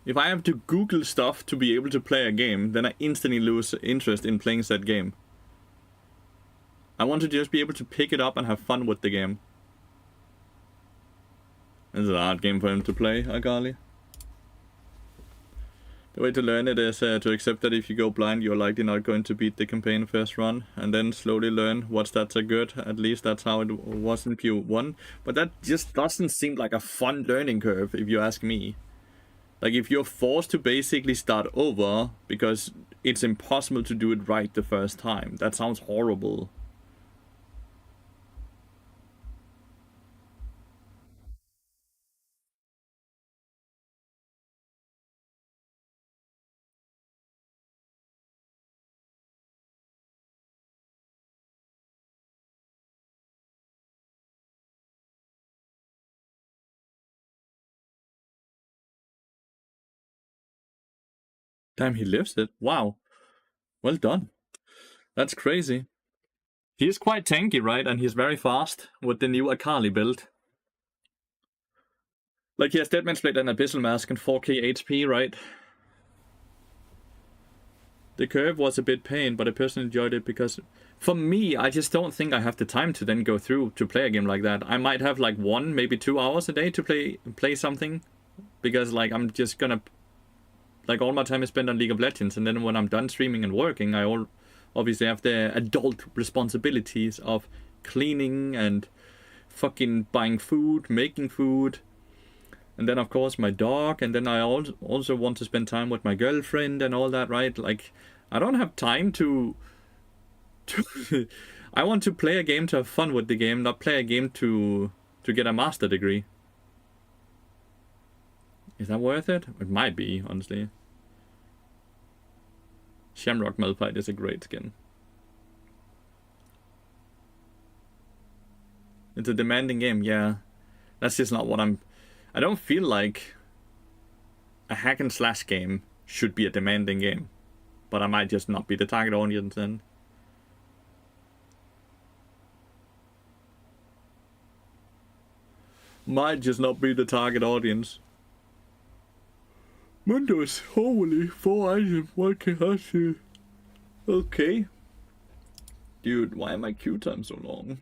If I have to Google stuff to be able to play a game, then I instantly lose interest in playing that game. I want to just be able to pick it up and have fun with the game. It's a hard game for him to play, Akali. The way to learn it is to accept that if you go blind, you're likely not going to beat the campaign first run, and then slowly learn what stats are good. At least that's how it was in Q1. But that just doesn't seem like a fun learning curve, if you ask me. Like, if you're forced to basically start over because it's impossible to do it right the first time, that sounds horrible. Damn, he lives it. Wow. Well done. That's crazy. He's quite tanky, right? And he's very fast with the new Akali build. Like, he has Deadman's Blade and Abyssal Mask and 4k HP, right? The curve was a bit pain, but I personally enjoyed it because, for me, I just don't think I have the time to then go through to play a game like that. I might have like 1, maybe 2 hours a day to play something, because like I'm just gonna, like, all my time is spent on League of Legends, and then when I'm done streaming and working, I obviously have the adult responsibilities of cleaning and fucking buying food, making food. And then, of course, my dog. And then I also want to spend time with my girlfriend and all that, right? Like, I don't have time to I want to play a game to have fun with the game, not play a game to get a master degree. Is that worth it? It might be, honestly. Shamrock Malphite is a great skin. It's a demanding game, yeah. That's just not what I don't feel like a hack and slash game should be a demanding game. But I might just not be the target audience then. Might just not be the target audience. Windows, holy, 4 items, what can I see? Okay. Dude, why am my queue time so long?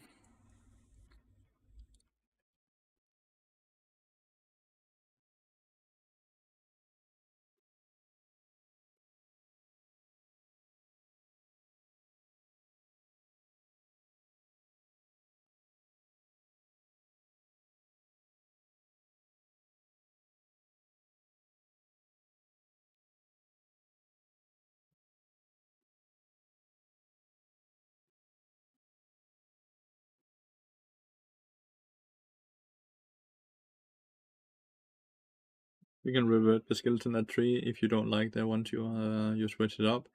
You can revert the skill to that tree if you don't like that once you switch it up.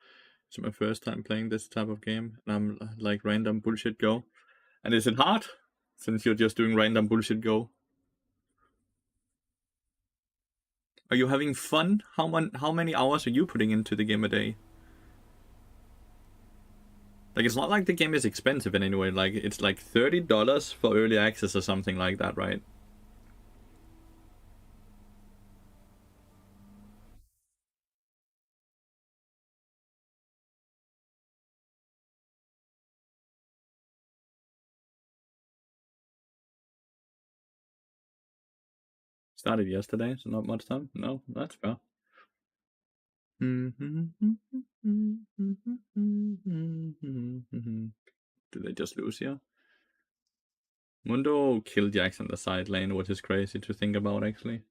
It's my first time playing this type of game, and I'm like random bullshit go. And is it hard? Since you're just doing random bullshit go. Are you having fun? How many hours are you putting into the game a day? Like, it's not like the game is expensive in any way. Like, it's like $30 for early access or something like that, right? Started yesterday, so not much time. No, that's fair. Did they just lose here? Mundo killed Jax on the side lane, which is crazy to think about, actually.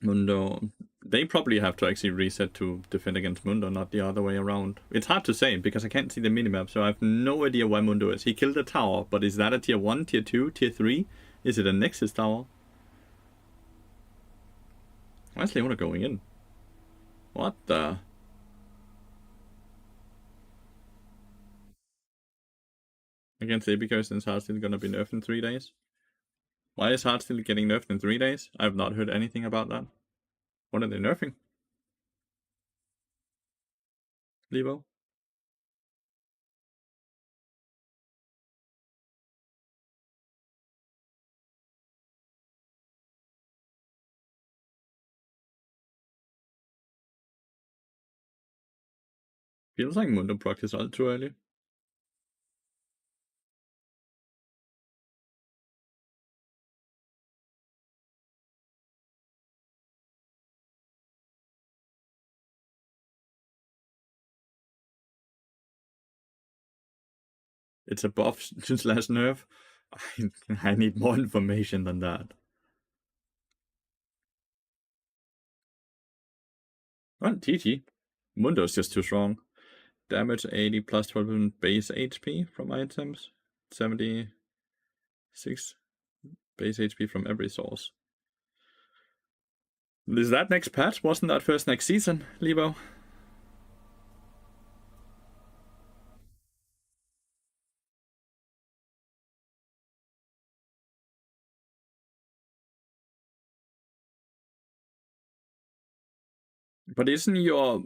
Mundo, they probably have to actually reset to defend against Mundo, not the other way around. It's hard to say, because I can't see the minimap, so I have no idea why Mundo is. He killed a tower, but is that a tier 1, tier 2, tier 3? Is it a Nexus tower? Why is Leona going in? What the? Against Epico, since Heartsteel gonna be nerfed in 3 days? Why is Heartsteel getting nerfed in 3 days? I have not heard anything about that. What are they nerfing? Levo? Feels like Mundo proc his ult too early. It's a buff since last nerf. I need more information than that. Well, GG. Mundo's just too strong. Damage 80 plus 12 base HP from items. 76 base HP from every source. Is that next patch? Wasn't that first next season, Levo? But isn't your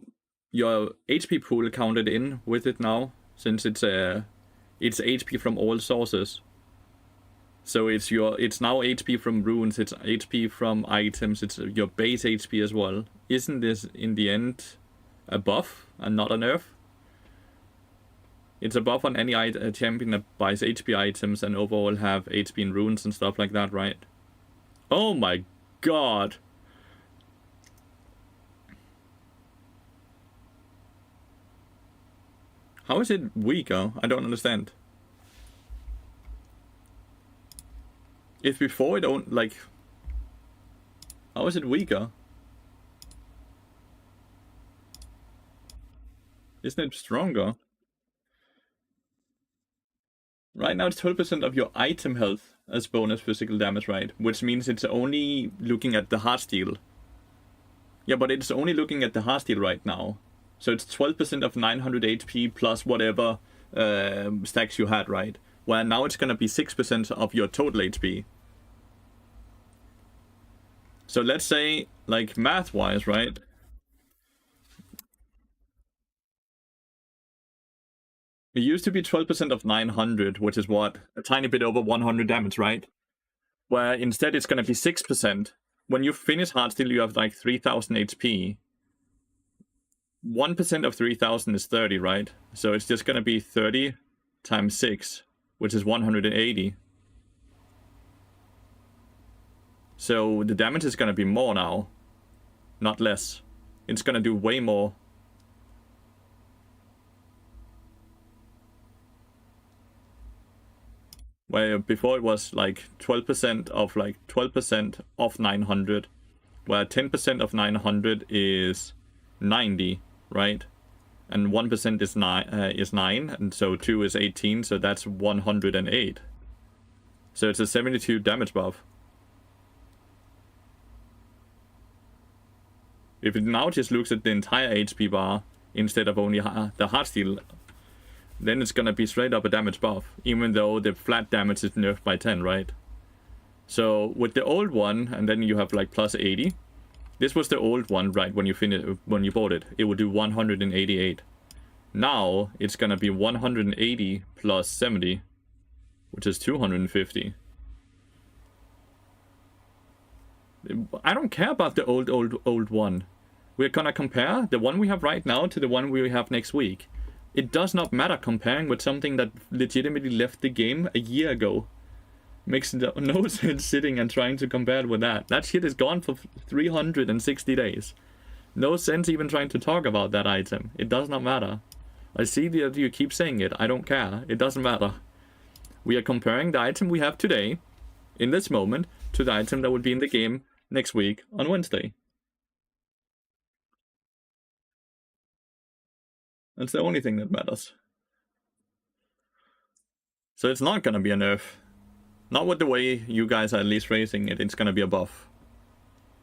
HP pool counted in with it now? Since it's HP from all sources. So it's now HP from runes, it's HP from items, it's your base HP as well. Isn't this in the end a buff and not a nerf? It's a buff on any champion that buys HP items and overall have HP in runes and stuff like that, right? Oh my god! How is it weaker? I don't understand. If before it don't, like... How is it weaker? Isn't it stronger? Right now it's 12% of your item health as bonus physical damage, right? Which means it's only looking at the Heartsteel. Yeah, but it's only looking at the Heartsteel right now. So it's 12% of 900 HP plus whatever stacks you had, right? Where now it's gonna be 6% of your total HP. So let's say, like, math-wise, right? It used to be 12% of 900, which is what? A tiny bit over 100 damage, right? Where instead it's gonna be 6%. When you finish Heartsteel, you have like 3000 HP. 1% of 3000 is 30, right? So it's just gonna be 30 times 6, which is 180. So the damage is gonna be more now, not less. It's gonna do way more. Where before it was like 12% of 900, where 10% of 900 is 90, right? And 1% is 9, and so 2 is 18, so that's 108. So it's a 72 damage buff. If it now just looks at the entire HP bar instead of only the Heartsteel, then it's gonna be straight up a damage buff, even though the flat damage is nerfed by 10, right? So with the old one, and then you have like plus 80. This was the old one, right? When you bought it, it would do 188. Now it's gonna be 180 plus 70, which is 250. I don't care about the old one. We're gonna compare the one we have right now to the one we have next week. It does not matter comparing with something that legitimately left the game a year ago. Makes no sense sitting and trying to compare it with that. That shit is gone for 360 days. No sense even trying to talk about that item. It does not matter. I see that you keep saying it. I don't care. It doesn't matter. We are comparing the item we have today, in this moment, to the item that would be in the game next week on Wednesday. That's the only thing that matters. So it's not gonna be a nerf. Not with the way you guys are at least raising it, it's gonna be a buff.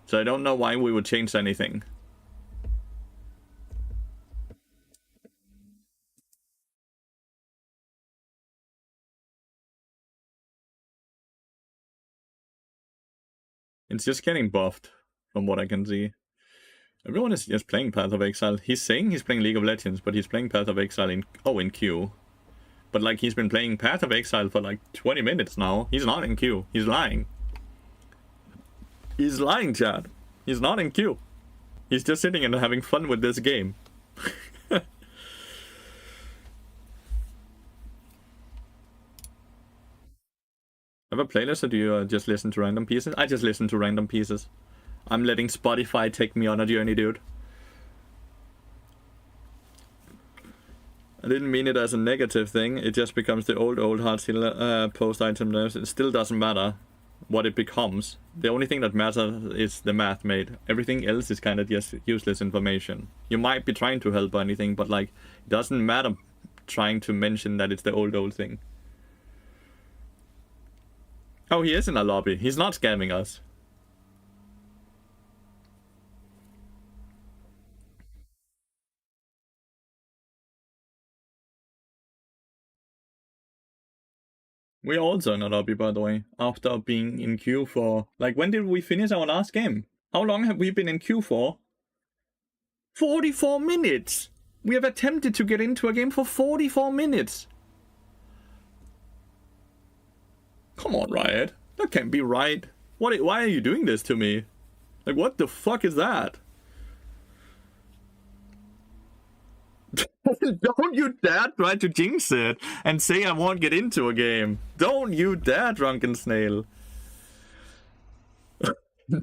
So I don't know why we would change anything. It's just getting buffed, from what I can see. Everyone is just playing Path of Exile. He's saying he's playing League of Legends, but he's playing Path of Exile in Q. But like he's been playing Path of Exile for like 20 minutes now. He's not in Q. He's lying. He's lying, Chad. He's not in Q. He's just sitting and having fun with this game. Have a playlist, or do you just listen to random pieces? I just listen to random pieces. I'm letting Spotify take me on a journey, dude. I didn't mean it as a negative thing. It just becomes the old hard seal post-item nerfs. It still doesn't matter what it becomes. The only thing that matters is the math made. Everything else is kind of just useless information. You might be trying to help or anything, but like, it doesn't matter trying to mention that it's the old thing. Oh, he is in a lobby. He's not scamming us. We're also in a lobby, by the way, after being in queue for... Like, when did we finish our last game? How long have we been in queue for? 44 minutes! We have attempted to get into a game for 44 minutes! Come on, Riot. That can't be right. Why are you doing this to me? Like, what the fuck is that? Don't you dare try to jinx it and say I won't get into a game. Don't you dare, Drunken Snail.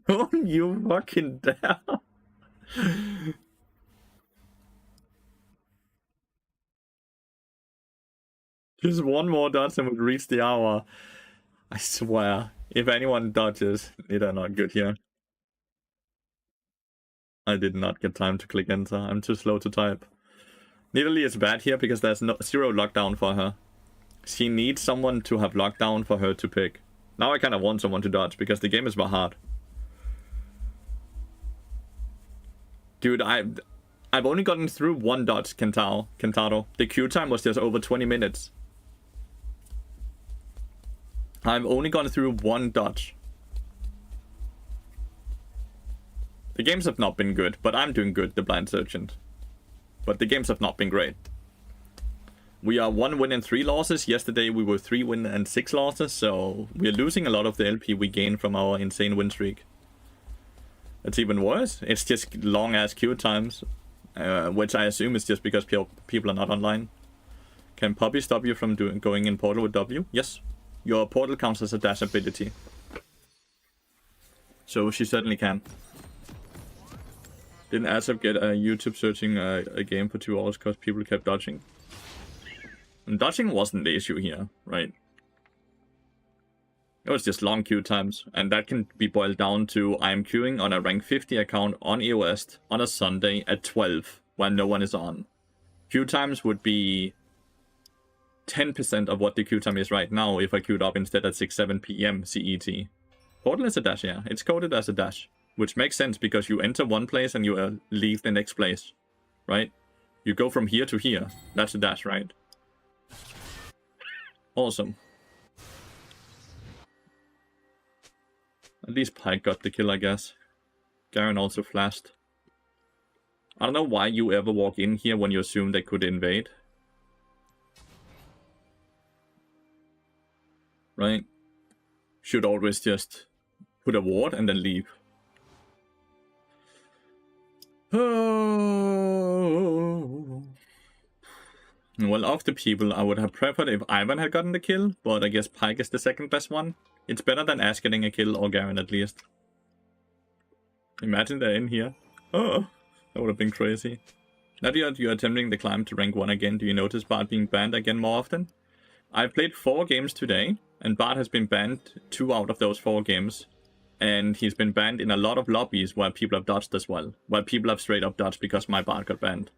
Don't you fucking dare. Just one more dodge and we'll reach the hour. I swear, if anyone dodges, they are not good here. I did not get time to click enter. I'm too slow to type. Nidalee is bad here because there's zero lockdown for her. She needs someone to have lockdown for her to pick. Now I kind of want someone to dodge because the game is more hard. Dude, I've only gotten through one dodge, Kentaro. The queue time was just over 20 minutes. I've only gone through one dodge. The games have not been good, but I'm doing good, the Blind Sergeant. But the games have not been great. We are 1 win and 3 losses. Yesterday we were 3 win and 6 losses, so we're losing a lot of the LP we gained from our insane win streak. It's even worse. It's just long-ass queue times, which I assume is just because people are not online. Can Poppy stop you from going in portal with W? Yes. Your portal counts as a dash ability. So she certainly can. Didn't ASAP get a YouTube searching a game for 2 hours because people kept dodging? And dodging wasn't the issue here, right? It was just long queue times, and that can be boiled down to I'm queuing on a rank 50 account on EOS on a Sunday at 12 when no one is on. Queue times would be 10% of what the queue time is right now if I queued up instead at 6-7 PM CET. Portal is a dash, yeah. It's coded as a dash, which makes sense because you enter one place and you leave the next place, right? You go from here to here. That's a dash, right? Awesome. At least Pike got the kill, I guess. Garen also flashed. I don't know why you ever walk in here when you assume they could invade. Right? Should always just put a ward and then leave. Oh. Well, of the people, I would have preferred if Ivan had gotten the kill, but I guess Pike is the second best one. It's better than Ash getting a kill, or Garen at least. Imagine they're in here. Oh. That would have been crazy. Now that you're attempting the climb to rank 1 again, do you notice Bart being banned again more often? I've played 4 games today, and Bart has been banned 2 out of those 4 games. And he's been banned in a lot of lobbies where people have dodged as well. Where people have straight up dodged because my Bart got banned.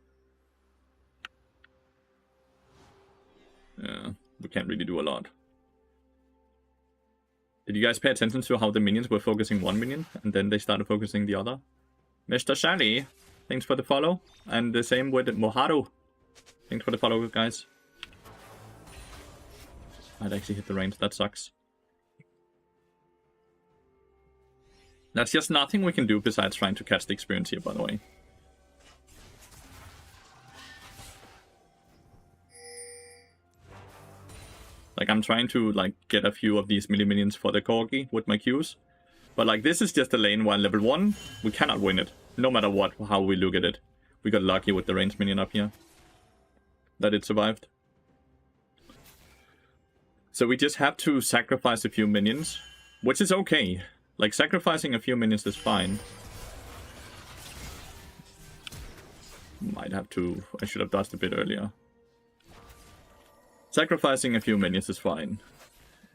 Yeah, we can't really do a lot. Did you guys pay attention to how the minions were focusing one minion, and then they started focusing the other? Mr. Sally, thanks for the follow. And the same with Moharu. Thanks for the follow, guys. I'd actually hit the range, that sucks. That's just nothing we can do besides trying to catch the experience here, by the way. Like, I'm trying to, like, get a few of these melee minions for the Corgi with my Qs. But, like, this is just a lane where level 1, we cannot win it. No matter what, how we look at it. We got lucky with the range minion up here. That it survived. So we just have to sacrifice a few minions. Which is okay. Like, sacrificing a few minions is fine. Might have to... I should have dodged a bit earlier. Sacrificing a few minions is fine.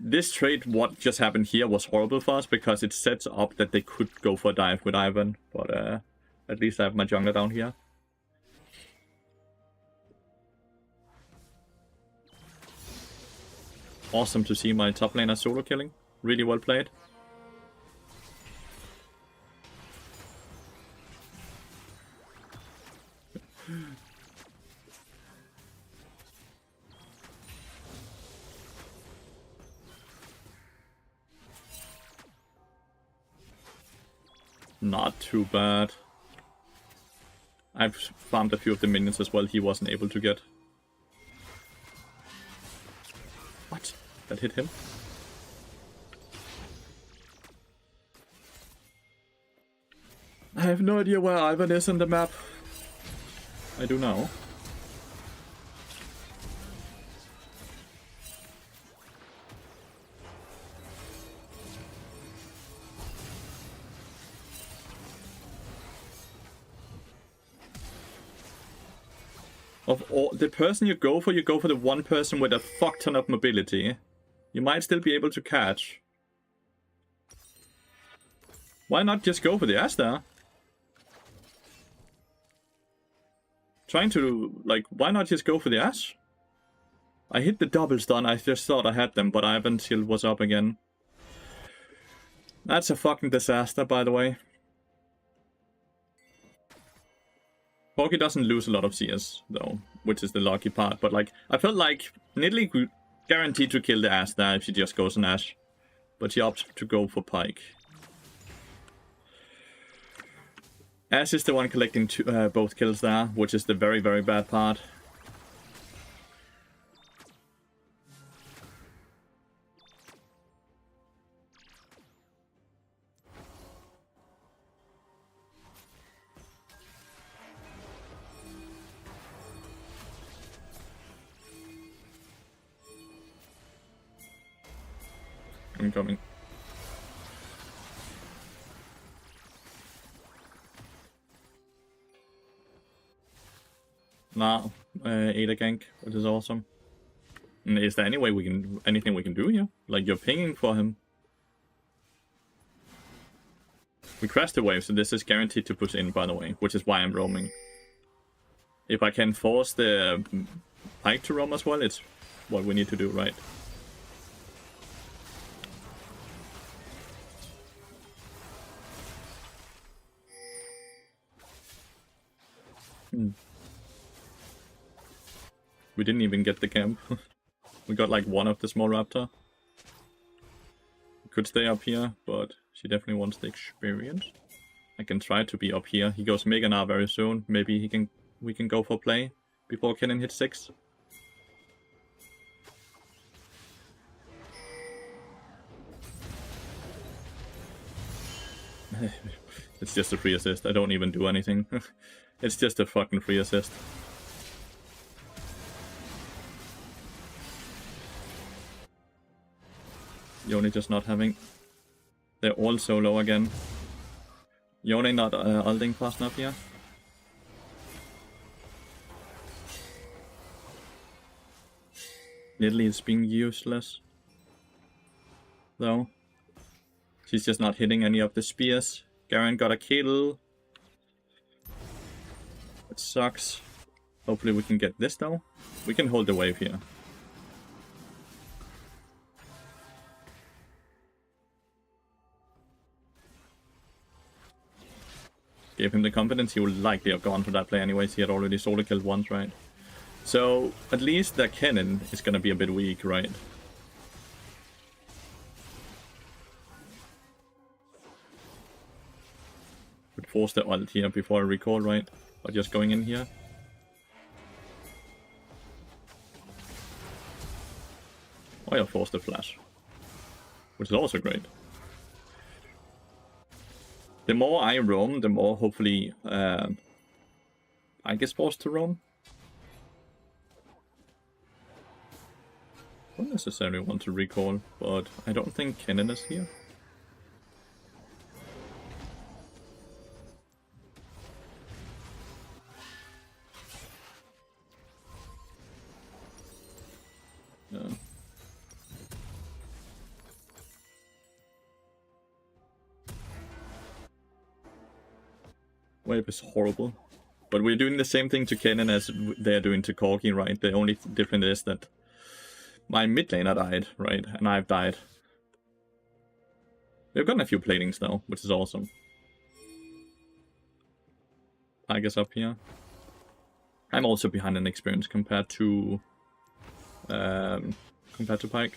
This trade, what just happened here, was horrible for us because it sets up that they could go for a dive with Ivan. But at least I have my jungler down here. Awesome to see my top laner solo killing. Really well played. Not too bad. I've farmed a few of the minions as well he wasn't able to get. What? That hit him? I have no idea where Ivan is on the map. I do now. Of all the person you go for the one person with a fuck ton of mobility. You might still be able to catch. Why not just go for the Asta? Trying to, like, why not just go for the Ash? I hit the double stun, I just thought I had them, but Ivan's shield was up again. That's a fucking disaster, by the way. Corgi doesn't lose a lot of CS, though, which is the lucky part. But, like, I felt like Nidalee guaranteed to kill the Ash there if she just goes on Ash. But she opts to go for Pike. Ash is the one collecting both kills there, which is the very, very bad part. I'm coming. Nah, Ada gank, which is awesome. And is there any way we can, anything we can do here? Like, you're pinging for him. We crashed the wave, so this is guaranteed to push in, by the way, which is why I'm roaming. If I can force the Pike to roam as well, it's what we need to do, right? We didn't even get the camp. We got like one of the small raptor. Could stay up here, but she definitely wants the experience. I can try to be up here. He goes Mega now very soon. Maybe we can go for play before Kennen hits 6. It's just a free assist. I don't even do anything. It's just a fucking free assist. Yone just not having... They're all so low again. Yone not ulting fast enough here. Nidalee is being useless. Though. She's just not hitting any of the spears. Garen got a kill. It sucks. Hopefully we can get this though. We can hold the wave here. Gave him the confidence, he would likely have gone for that play anyways. He had already solo killed once, right? So, at least the cannon is gonna be a bit weak, right? Would force the ult here before I recall, right? By just going in here. Or I'll force the flash. Which is also great. The more I roam, the more hopefully I get forced to roam. Don't necessarily want to recall, but I don't think Kennen is here. Yeah. Wave is horrible. But we're doing the same thing to Kennen as they're doing to Corki, right? The only difference is that my mid laner died, right? And I've died. We've gotten a few platings though, which is awesome. Pyke up here. I'm also behind in experience compared to Pyke.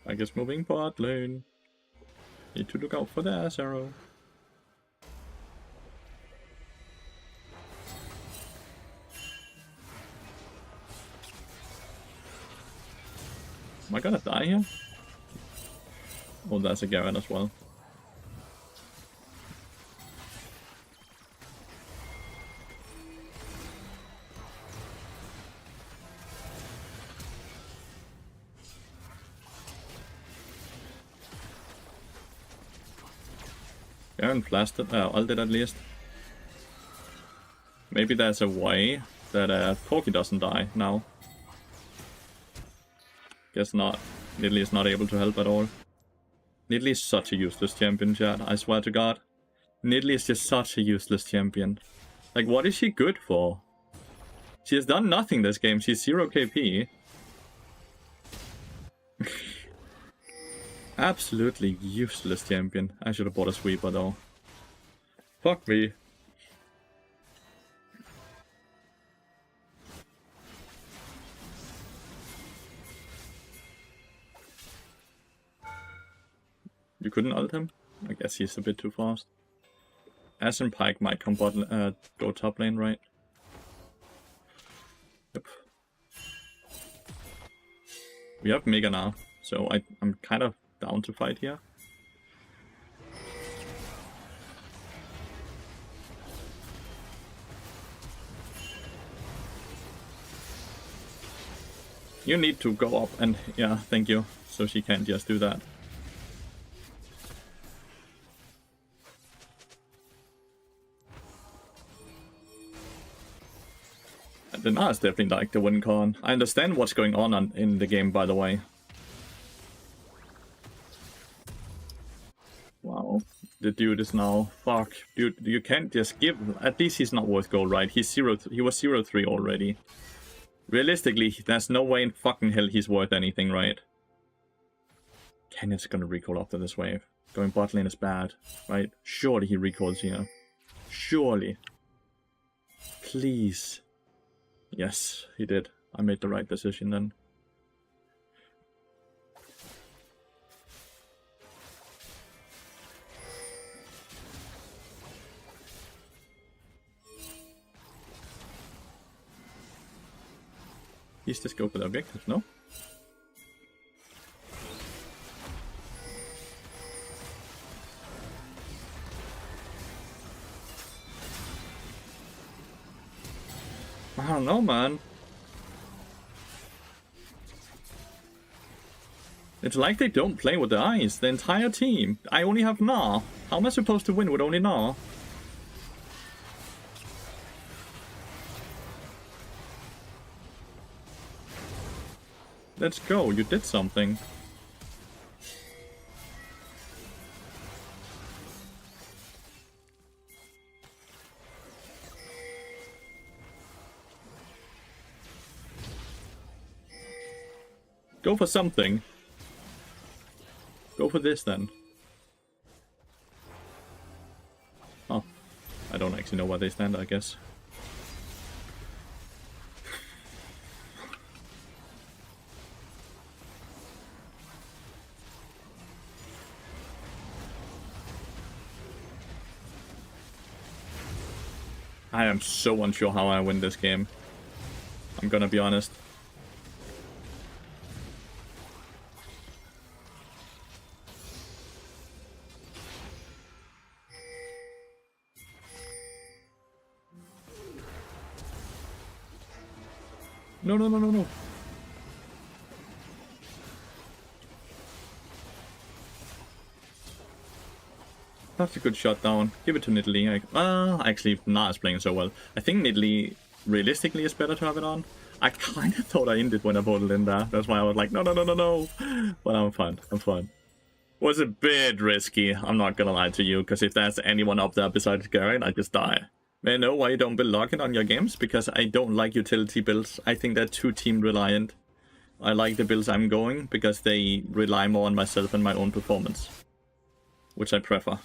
I guess moving bot lane. Need to look out for the ass arrow. Am I gonna die here? Oh, that's a Garen as well. Garen flashed it, ulted at least. Maybe there's a way that Corki doesn't die now. Guess not. Nidalee is not able to help at all. Nidalee is such a useless champion, chat. I swear to God. Nidalee is just such a useless champion. Like, what is she good for? She has done nothing this game. She's 0 KP. Absolutely useless champion. I should have bought a sweeper though. Fuck me. You couldn't ult him? I guess he's a bit too fast. Ash and Pyke might come go top lane, right? Yep. We have Mega now, so I'm kind of down to fight here. You need to go up and, yeah, thank you. So she can't just do that. The Na is definitely like the win con. I understand what's going on in the game, by the way. Wow. The dude is now... Fuck. Dude, you can't just give... At least he's not worth gold, right? He was 0-3 already. Realistically, there's no way in fucking hell he's worth anything, right? Kenneth's gonna recall after this wave. Going bot lane is bad, right? Surely he recalls here. Surely. Please. Yes, he did. I made the right decision then. Please just go for the objective, no? I don't know, man. It's like they don't play with their eyes, the entire team. I only have Gnar. How am I supposed to win with only Gnar? Let's go, you did something. Go for something. Go for this then. Oh, I don't actually know where they stand, I guess. I am so unsure how I win this game. I'm gonna be honest. No, no, no, no, no. That's a good shot down. Give it to Nidalee. Actually, Gnar is playing so well. I think Nidalee realistically is better to have it on. I kind of thought I ended when I voted in there. That's why I was like, no, no, no, no, no. But I'm fine. I'm fine. Was a bit risky. I'm not gonna lie to you, because if there's anyone up there besides Garen, I just die. May I know why you don't build Lock-in on your games? Because I don't like utility builds. I think they're too team reliant. I like the builds I'm going because they rely more on myself and my own performance, which I prefer.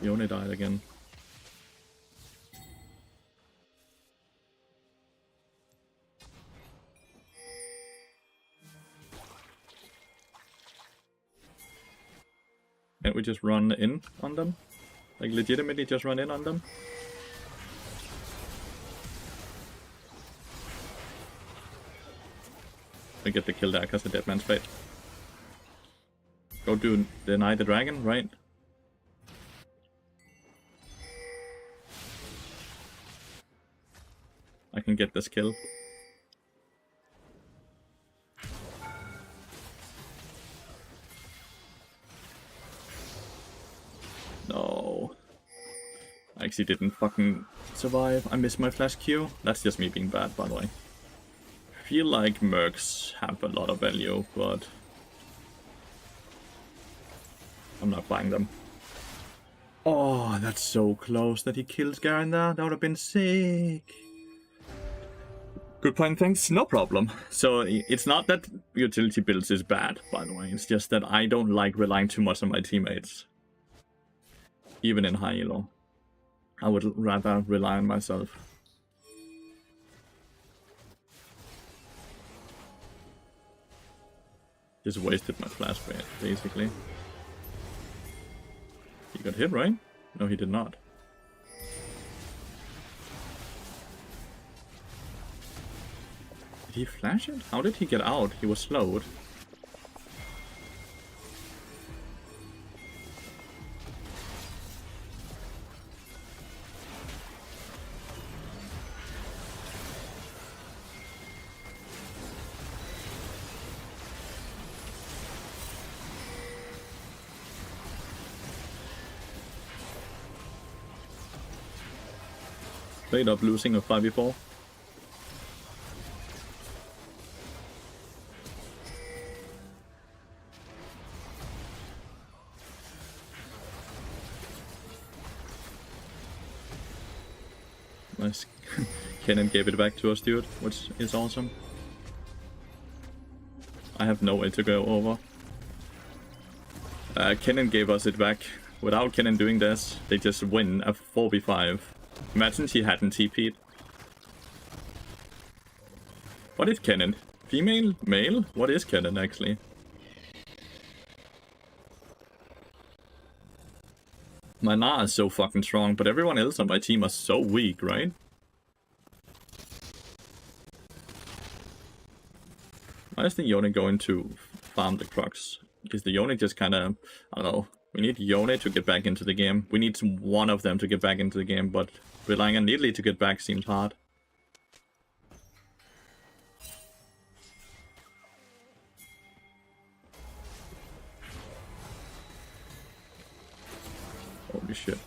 You only died again. Can't we just run in on them? Like legitimately just run in on them? We get the kill there because the dead man's fate. Go do deny the dragon, right? I can get this kill. No. I actually didn't fucking survive. I missed my flash Q. That's just me being bad, by the way. I feel like mercs have a lot of value, but I'm not buying them. Oh, that's so close that he kills Garen there. That would have been sick. Good point, thanks. No problem. So it's not that utility builds is bad, by the way. It's just that I don't like relying too much on my teammates. Even in high elo. I would rather rely on myself. Just wasted my flash basically. He got hit, right? No, he did not. Did he flash it? How did he get out? He was slowed. Straight up losing a 5v4. Nice. Kennen gave it back to us, dude, which is awesome. I have no way to go over. Kennen gave us it back. Without Kennen doing this, they just win a 4v5. Imagine she hadn't TP'd. What is Kennen? Female? Male? What is Kennen actually? My Gnar is so fucking strong, but everyone else on my team are so weak, right? Why is the Yone going to farm the Crux? Because the Yone just kinda, I don't know, We need Yone to get back into the game. We need one of them to get back into the game, but relying on Nidalee to get back seems hard. Holy shit.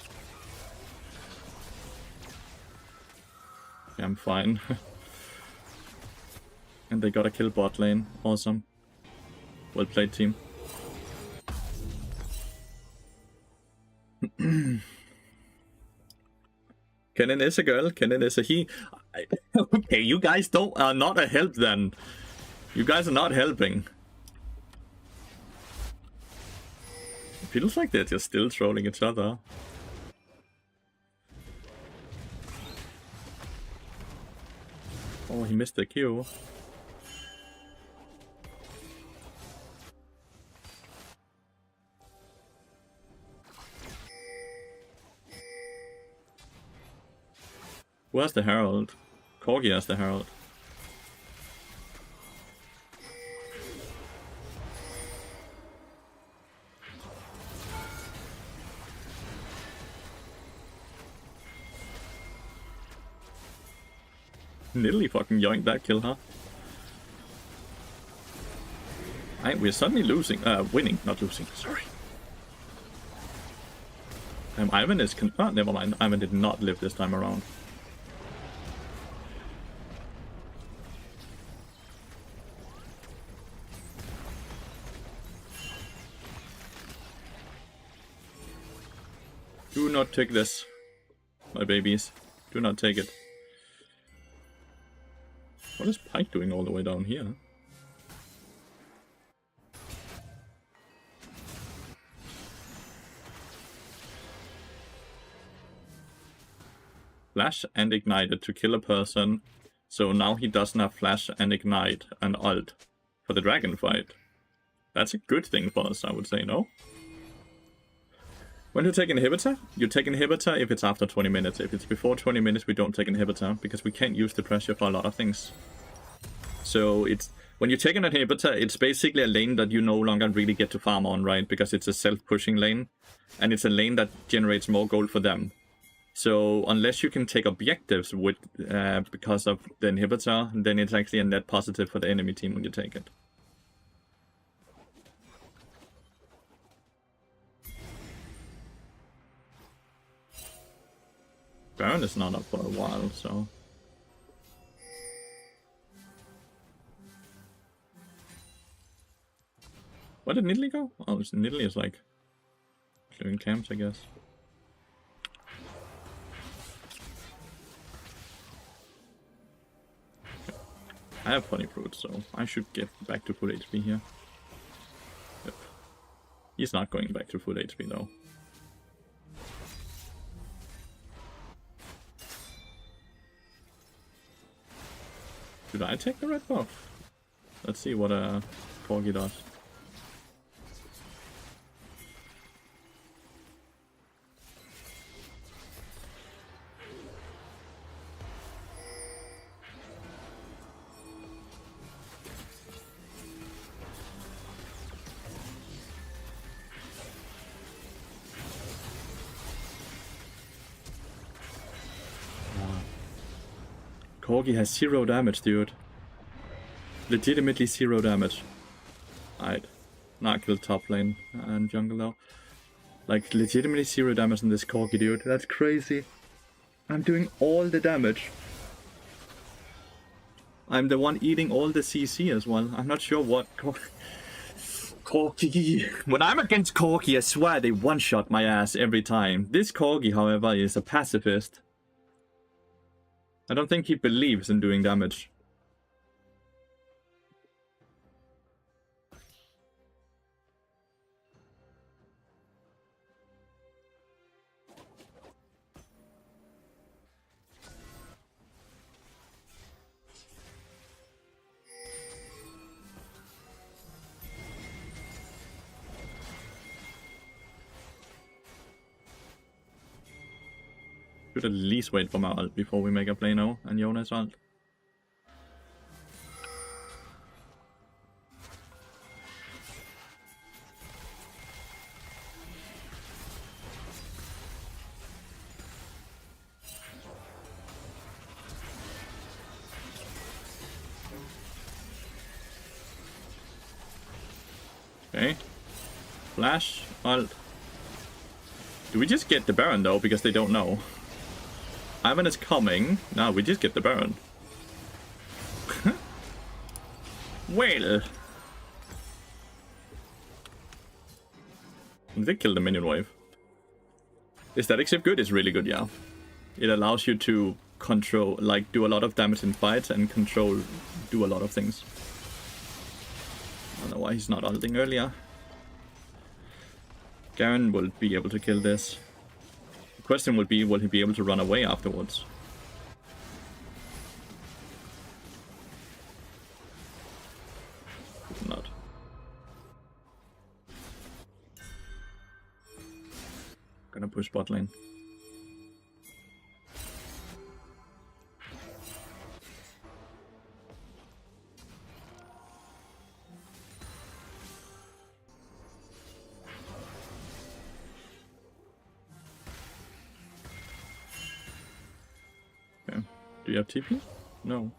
Yeah, I'm fine. And they got a kill bot lane. Awesome. Well played, team. Kennen is a girl, Kennen is a he. Okay, you guys are not a help then. You guys are not helping. It feels like they're just still trolling each other. Oh, he missed the Q. Who has the Herald? Corgi has the Herald. Nearly fucking yoinked that kill, huh? We're suddenly losing, winning, not losing, sorry. Ivan is never mind, Ivan did not live this time around. Do not take this, my babies. Do not take it. What is Pike doing all the way down here? Flash and ignited to kill a person, so now he doesn't have flash and ignite and ult for the dragon fight. That's a good thing for us, I would say, no? When you take inhibitor, you take inhibitor if it's after 20 minutes. If it's before 20 minutes, we don't take inhibitor, because we can't use the pressure for a lot of things. So it's when you take an inhibitor, it's basically a lane that you no longer really get to farm on, right? Because it's a self-pushing lane, and it's a lane that generates more gold for them. So unless you can take objectives with because of the inhibitor, then it's actually a net positive for the enemy team when you take it. Baron is not up for a while, so... Where did Nidalee go? Oh, Nidalee is like... clearing camps, I guess. I have funny fruit, so I should get back to full HP here. Yep. He's not going back to full HP though. Should I take the red buff? Let's see what Corgi does. Corgi has 0 damage, dude. Legitimately 0 damage. Alright. Not kill top lane and jungle though. Like, legitimately 0 damage on this Corgi, dude. That's crazy. I'm doing all the damage. I'm the one eating all the CC as well. I'm not sure what... Corgi. When I'm against Corgi, I swear they one-shot my ass every time. This Corgi, however, is a pacifist. I don't think he believes in doing damage. Should at least wait for my ult before we make a play now and Jonas ult. Okay. Flash, ult. Do we just get the Baron though, because they don't know? Ivan is coming. No, we just get the Baron. Well. They killed the minion wave. Is that except good? It's really good, yeah. It allows you to control, like, do a lot of damage in fights and do a lot of things. I don't know why he's not ulting earlier. Garen will be able to kill this. The question would be, will he be able to run away afterwards? Not. Gonna push bot lane. Do you have TP? No.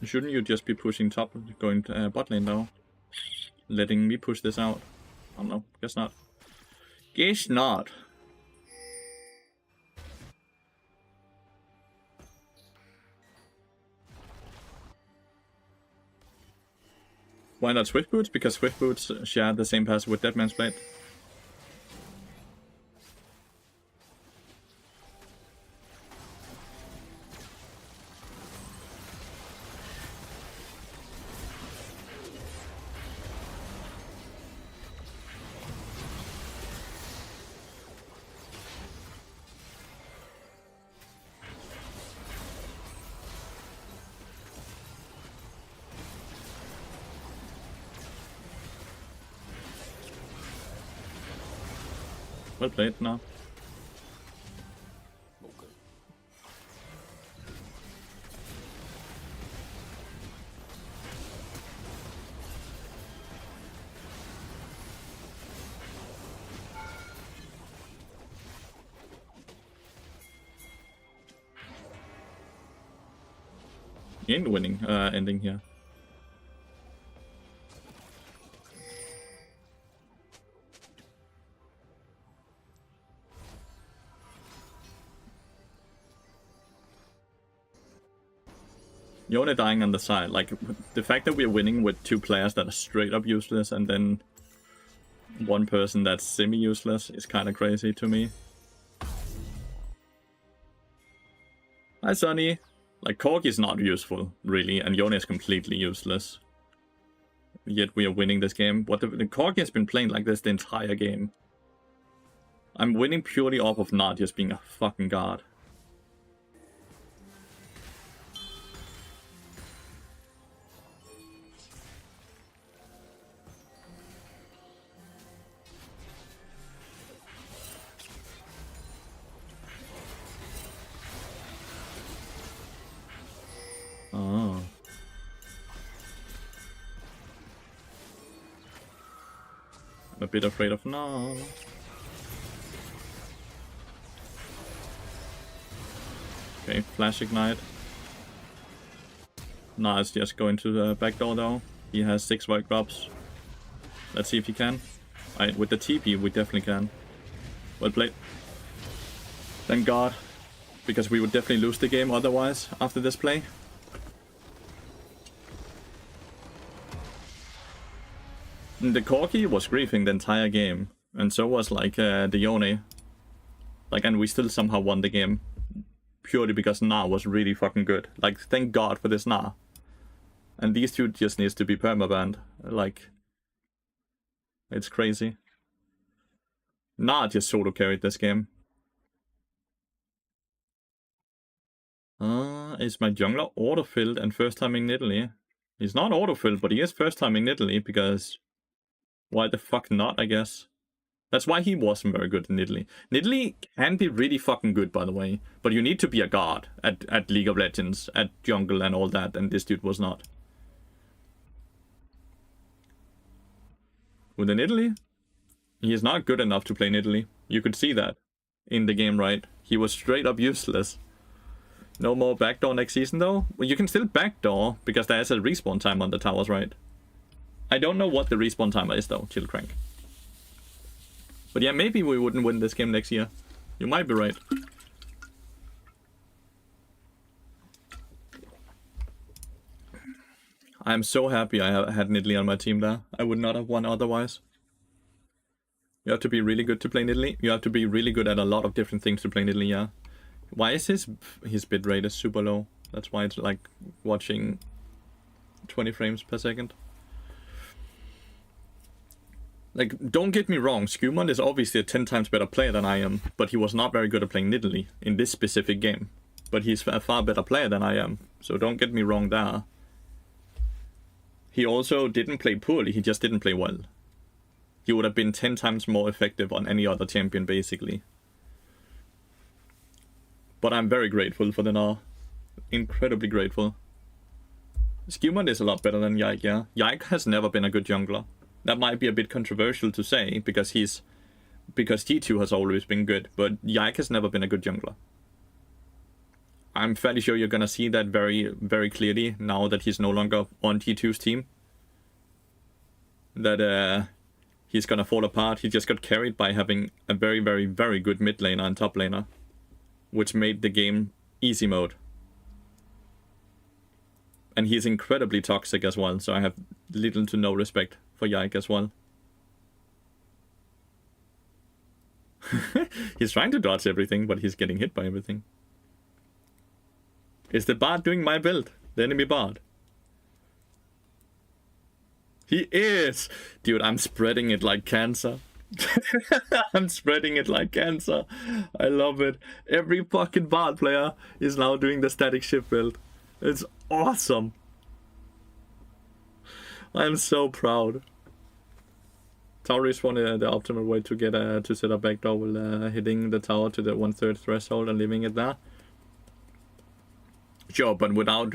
Shouldn't you just be pushing top, going to bot lane now? Letting me push this out? I don't know. Guess not. Guess not. Why not Swift Boots? Because Swift Boots share the same pass with Deadman's Blade. Well played now. Okay. He ain't winning ending here. Yone dying on the side, like, the fact that we're winning with two players that are straight up useless and then one person that's semi-useless is kind of crazy to me. Hi Sonny! Like, Corgi is not useful, really, and Yone is completely useless. Yet we are winning this game. The Corgi has been playing like this the entire game. I'm winning purely off of not just being a fucking god. Oh. I'm a bit afraid of no. Okay, flash ignite. Nah, it's just going to the back door though. He has 6 white drops. Let's see if he can. Alright, with the TP we definitely can. Well played. Thank God. Because we would definitely lose the game otherwise after this play. The Corgi was griefing the entire game, and so was like the Yone. Like, and we still somehow won the game. Purely because Na was really fucking good. Like, thank God for this Na. And these two just needs to be permabanned. Like, it's crazy. Na just solo carried this game. Is my jungler auto-filled and first timing Nidalee? He's not auto-filled, but he is first timing Nidalee because... Why the fuck not, I guess. That's why he wasn't very good in Nidalee. Nidalee can be really fucking good, by the way. But you need to be a god at League of Legends, at jungle and all that, and this dude was not. With the Nidalee, he is not good enough to play Nidalee. You could see that in the game, right? He was straight up useless. No more backdoor next season, though? Well, you can still backdoor, because there is a respawn time on the towers, right? I don't know what the respawn timer is though, Chill Crank. But yeah, maybe we wouldn't win this game next year. You might be right. I'm so happy I had Nidalee on my team there. I would not have won otherwise. You have to be really good to play Nidalee. You have to be really good at a lot of different things to play Nidalee, yeah. Why is his bitrate is super low? That's why it's like watching 20 frames per second. Like, don't get me wrong, Skumon is obviously a 10 times better player than I am, but he was not very good at playing Nidalee in this specific game. But he's a far better player than I am, so don't get me wrong there. He also didn't play poorly, he just didn't play well. He would have been 10 times more effective on any other champion, basically. But I'm very grateful for the Gnar. Incredibly grateful. Skumon is a lot better than Yike, yeah. Yike has never been a good jungler. That might be a bit controversial to say, because T2 has always been good, but Yike has never been a good jungler. I'm fairly sure you're gonna see that very, very clearly now that he's no longer on T2's team. That he's gonna fall apart. He just got carried by having a very, very, very good mid laner and top laner, which made the game easy mode. And he's incredibly toxic as well, so I have little to no respect for Yike as well. He's trying to dodge everything, but he's getting hit by everything. Is the bard doing my build? The enemy bard? He is! Dude, I'm spreading it like cancer. I'm spreading it like cancer. I love it. Every fucking bard player is now doing the static shift build. It's awesome. I'm so proud. Tower is one of the optimal way to get to set up backdoor while hitting the tower to the 1/3 threshold and leaving it there. Sure, but without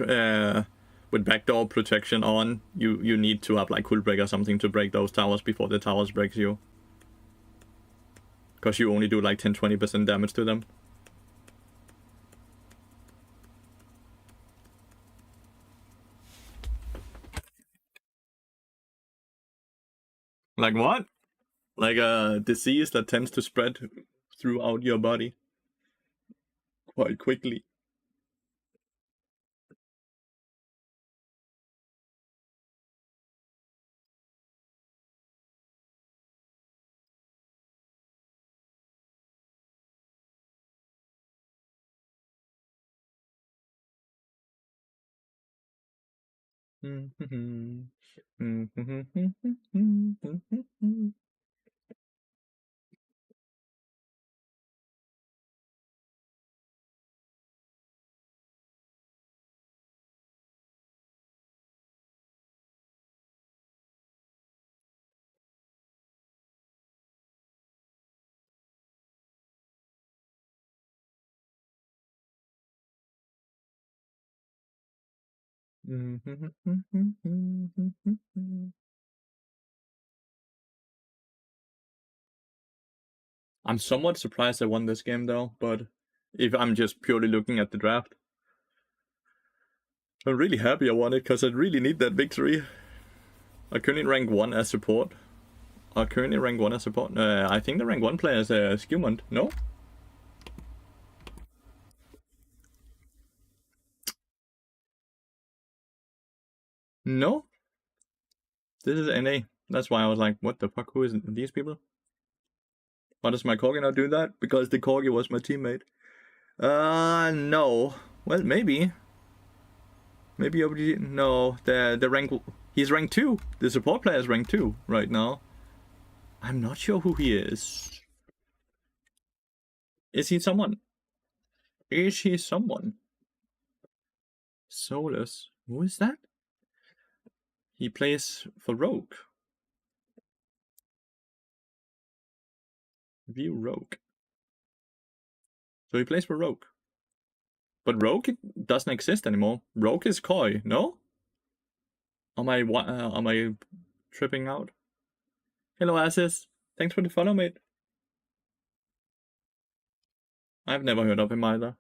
with backdoor protection on, you need to have like cool break or something to break those towers before the towers breaks you. Because you only do like 10-20% damage to them. Like what? Like a disease that tends to spread throughout your body quite quickly. I'm somewhat surprised I won this game though, but if I'm just purely looking at the draft, I'm really happy I won it because I really need that victory. I currently rank 1 as support. I think the rank 1 player is Skumon, no? No? This is NA. That's why I was like, what the fuck, who is these people? Why does my corgi not do that? Because the corgi was my teammate. No. Well, maybe. Maybe OBG. No, the rank. He's rank 2. The support player is rank 2 right now. I'm not sure who he is. Is he someone? Is he someone? Solus. Who is that? He plays for Rogue. View Rogue. So he plays for Rogue. But Rogue doesn't exist anymore. Rogue is Koi, no? Am I tripping out? Hello, Assis. Thanks for the follow, mate. I've never heard of him either.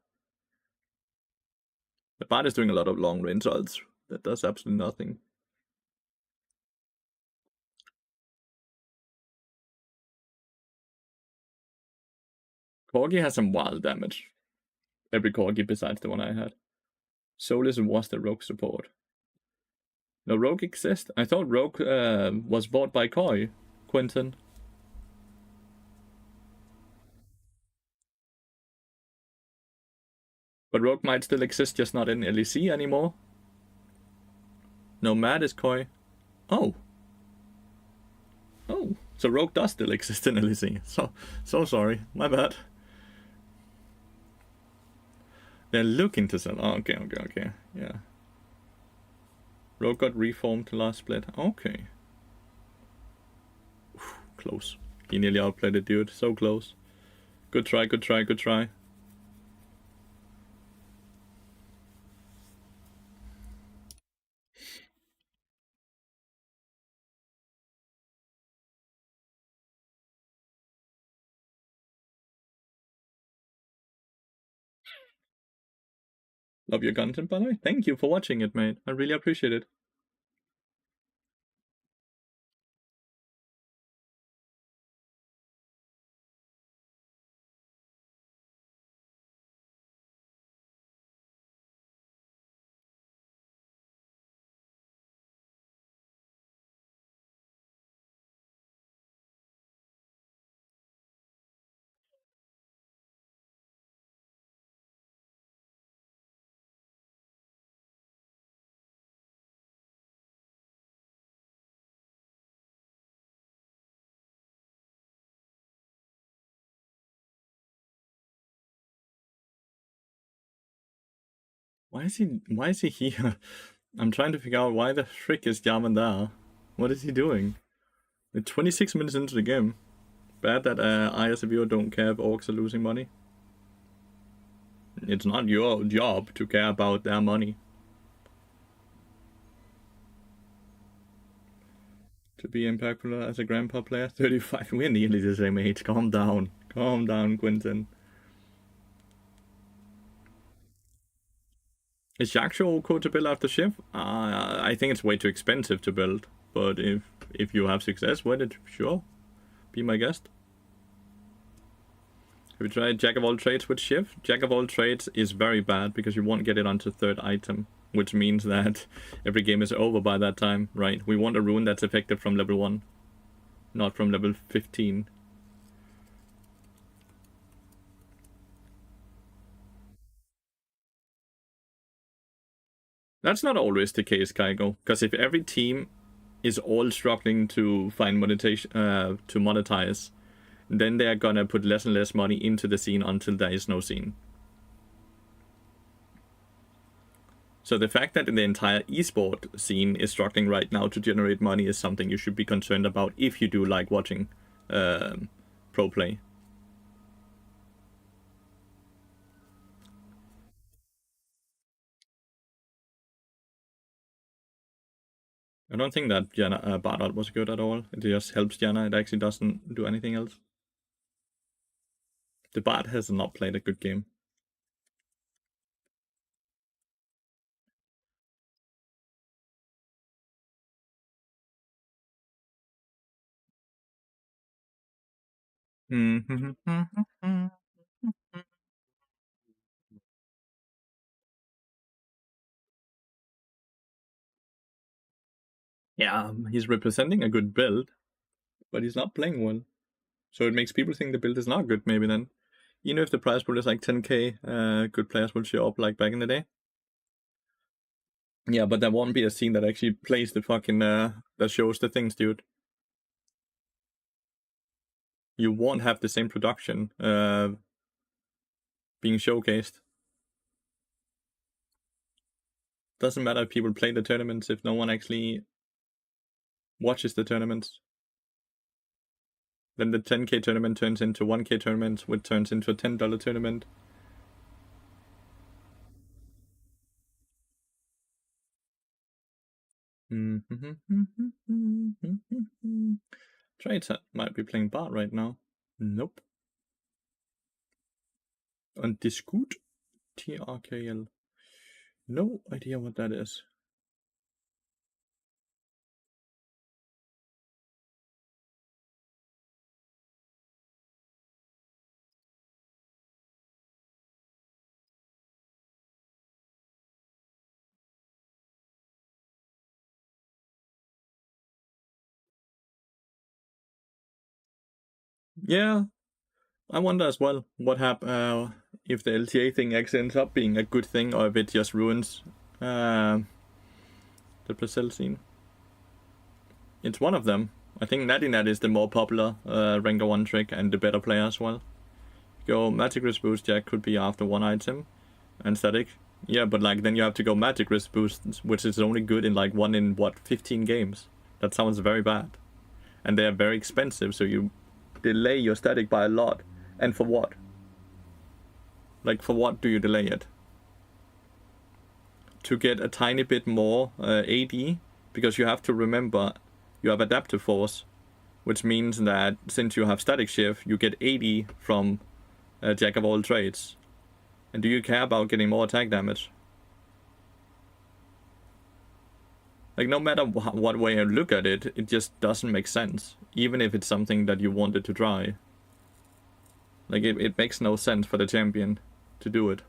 The bard is doing a lot of long range ults. That does absolutely nothing. Corgi has some wild damage. Every Corgi besides the one I had. Solus was the rogue support. No, rogue exists? I thought rogue was bought by Koi, Quentin. But rogue might still exist, just not in LEC anymore. No, Mad is Koi. Oh. Oh. So rogue does still exist in LEC. So sorry. My bad. They're looking to sell. Oh, okay. Yeah. Rogue got reformed last split. Okay. Close. He nearly outplayed the dude. So close. Good try. Love your content, by the way. Thank you for watching it, mate. I really appreciate it. Why is he here? I'm trying to figure out why the frick is Yaman there. What is he doing? We're 26 minutes into the game. Bad that I as a viewer don't care if orcs are losing money. It's not your job to care about their money. To be impactful as a grandpa player, 35. We're nearly the same age. Calm down, Quentin. Is Yaksho cool to build after Shiv? I think it's way too expensive to build. But if you have success with it, sure. Be my guest. Have you tried Jack of all trades with Shiv? Jack of all trades is very bad because you won't get it onto third item, which means that every game is over by that time, right? We want a rune that's effective from level 1, not from level 15. That's not always the case, Kaigo, because if every team is all struggling to find monetization, to monetize, then they're gonna put less and less money into the scene until there is no scene. So the fact that the entire esport scene is struggling right now to generate money is something you should be concerned about if you do like watching pro play. I don't think that Bardot was good at all. It just helps Janna. It actually doesn't do anything else. The Bard has not played a good game. Yeah, he's representing a good build, but he's not playing well. So it makes people think the build is not good, maybe then. Even if the prize pool is like 10k, good players will show up like back in the day. Yeah, but there won't be a scene that actually plays the fucking, that shows the things, dude. You won't have the same production being showcased. Doesn't matter if people play the tournaments if no one actually watches the tournaments. Then the 10k tournament turns into 1k tournament, which turns into a $10 tournament. Trades might be playing Bart right now. Nope. On Discord? TRKL. No idea what that is. Yeah, I wonder as well what if the LTA thing actually ends up being a good thing, or if it just ruins the Brazil scene. It's one of them. I think Natty Nat is the more popular Ranker 1 trick and the better player as well. Go Magic Risk Boost Jack could be after one item, and Static. Yeah, but like then you have to go Magic Risk Boost, which is only good in like 1 in what, 15 games. That sounds very bad. And they are very expensive, so you delay your Static by a lot. And for what? Like, for what do you delay it? To get a tiny bit more AD, because you have to remember you have Adaptive Force, which means that since you have Static Shift, you get 80 from Jack of all trades. And do you care about getting more attack damage? Like, no matter what way you look at it, it just doesn't make sense. Even if it's something that you wanted to try. Like, it makes no sense for the champion to do it.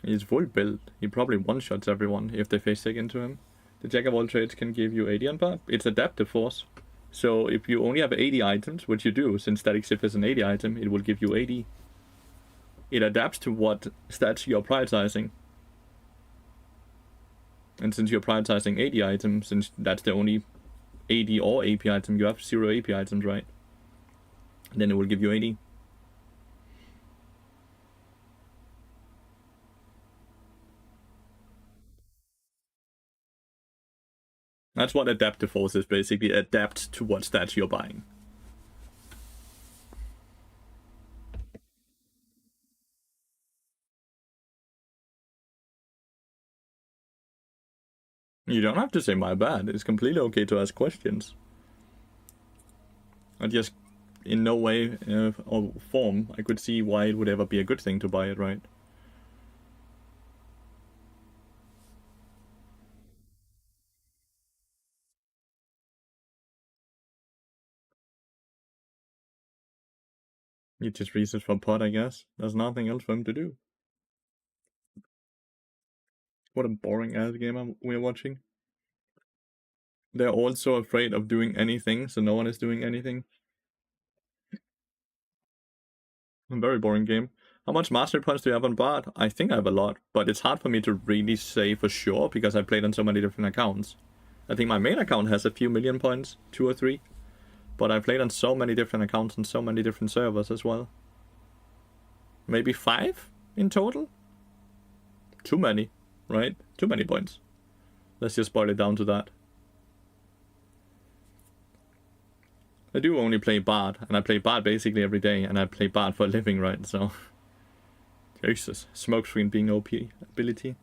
He's full build. He probably one-shots everyone if they face sick into him. The Jack of all trades can give you 80 on buff. It's Adaptive Force. So if you only have 80 items, which you do, since Static Shift is an 80 item, it will give you 80. It adapts to what stats you're prioritizing. And since you're prioritizing 80 items, since that's the only 80 or AP item, you have 0 AP items, right? Then it will give you 80. That's what Adaptive Force is, basically. Adapt to what stats you're buying. You don't have to say my bad. It's completely okay to ask questions. I just, in no way or form, I could see why it would ever be a good thing to buy it, right? He just research for pot, I guess. There's nothing else for him to do. What a boring ass game we're watching. They're also afraid of doing anything, so no one is doing anything. A very boring game. How much mastery points do you have on Bard? I think I have a lot, but it's hard for me to really say for sure because I played on so many different accounts. I think my main account has a few million points, 2 or 3. But I played on so many different accounts and so many different servers as well. Maybe 5 in total? Too many, right? Too many points. Let's just boil it down to that. I do only play Bard, and I play Bard basically every day, and I play Bard for a living, right? So, Jesus, smokescreen being OP ability.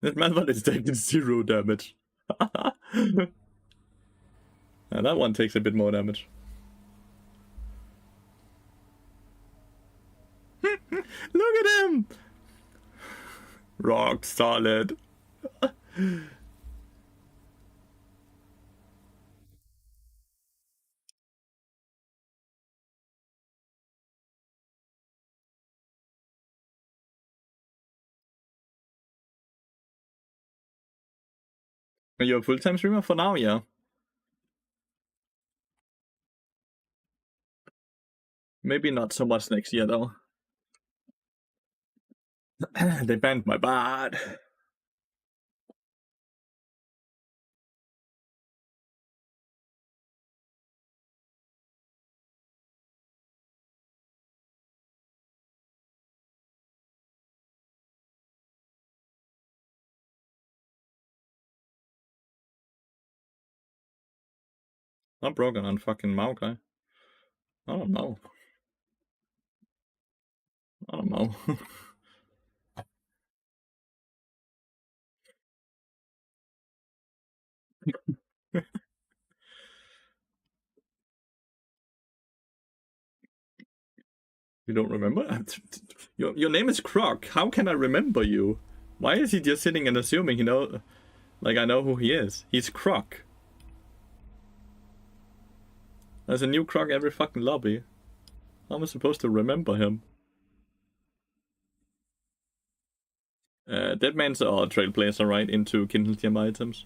This Malvat is taking 0 damage. And that one takes a bit more damage. Look at him! Rock solid. Are you a full-time streamer for now? Yeah. Maybe not so much next year, though. They banned my Bard. I'm broken on fucking Maokai. I don't know. I don't know. You don't remember? Your name is Croc. How can I remember you? Why is he just sitting and assuming he know, like I know who he is? He's Croc. There's a new Croc every fucking lobby. How am I supposed to remember him? Deadman's or Trailblazer right into Kindle Gem items.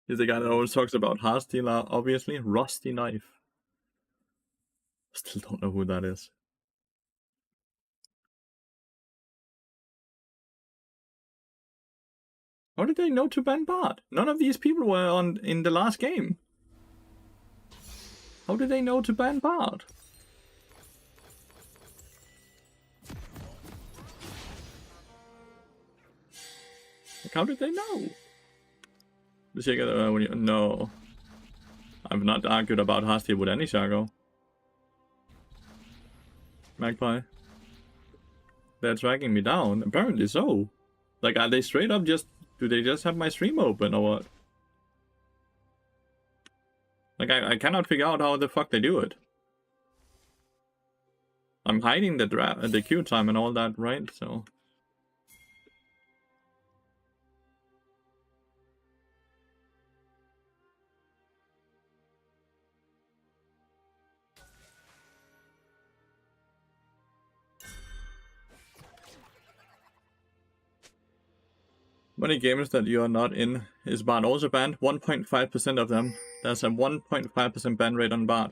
He's the guy that always talks about Heart Stealer, obviously. Rusty Knife. Still don't know who that is. How did they know to ban Bard? None of these people were in the last game. How did they know to ban Bard? Like, how did they know? No. I've not argued about Hasti with any Shago. Magpie. They're tracking me down. Apparently so. Like, are they straight up just... Do they just have my stream open or what? Like, I cannot figure out how the fuck they do it. I'm hiding the queue time and all that, right? So... Many gamers that you are not in is Bard also banned. 1.5% of them. There's a 1.5% ban rate on Bard.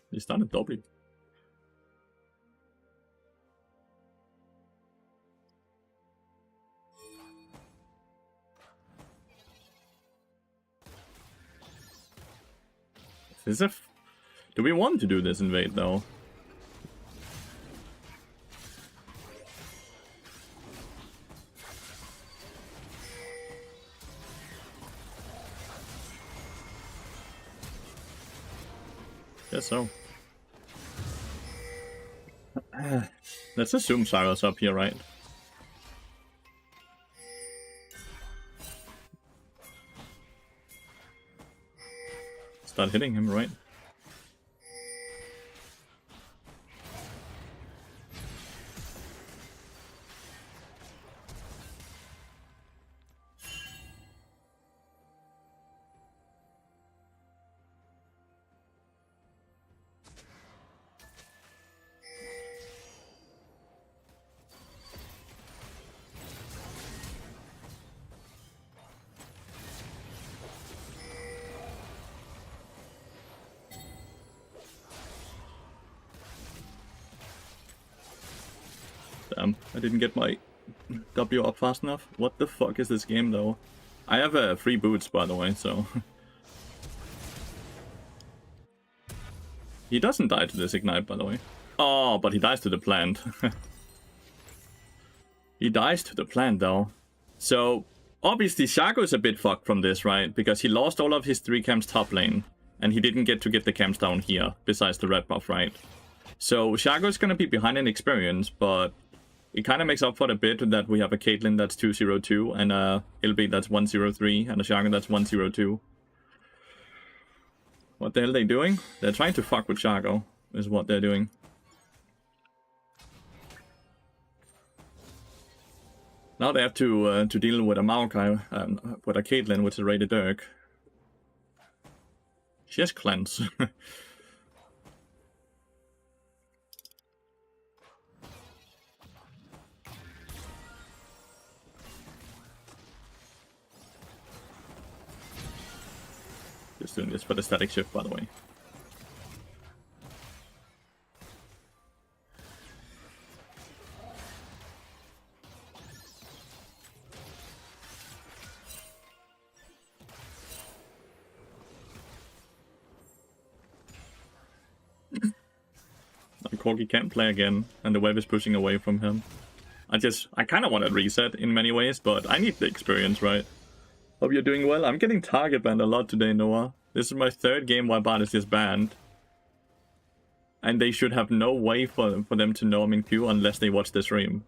He started W. Do we want to do this invade though? Guess so. Let's assume Cyrus up here, right? Start hitting him, right? Damn, I didn't get my W up fast enough. What the fuck is this game though? I have free boots by the way, so... He doesn't die to this ignite by the way. Oh, but he dies to the plant. He dies to the plant though. So, obviously Shaco is a bit fucked from this, right? Because he lost all of his 3 camps top lane. And he didn't get to get the camps down here, besides the red buff, right? So, Shaco is gonna be behind in experience, but... It kind of makes up for the bit that we have a Caitlyn that's 202 and a Ilbit that's 103 and a Shaco that's 102. What the hell are they doing? They're trying to fuck with Shaco, is what they're doing. Now they have to deal with a Maokai, with a Caitlyn, which is rated Dirk. She has cleanse. Just doing this for the static shift, by the way. Corgi can't play again, and the wave is pushing away from him. I kind of want to reset in many ways, but I need the experience, right? Hope you're doing well. I'm getting target banned a lot today, Noah. This is my 3rd game while Bard is just banned. And they should have no way for them to know I'm in queue unless they watch the stream.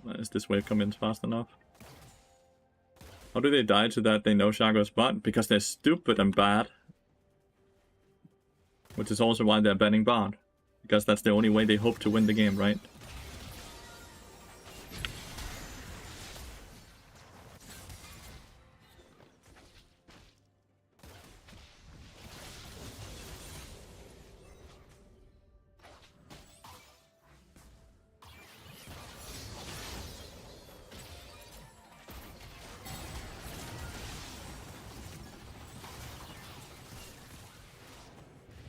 Is this wave come in fast enough? How do they die to that they know Shaco's bot? Because they're stupid and bad. Which is also why they're banning bot. Because that's the only way they hope to win the game, right?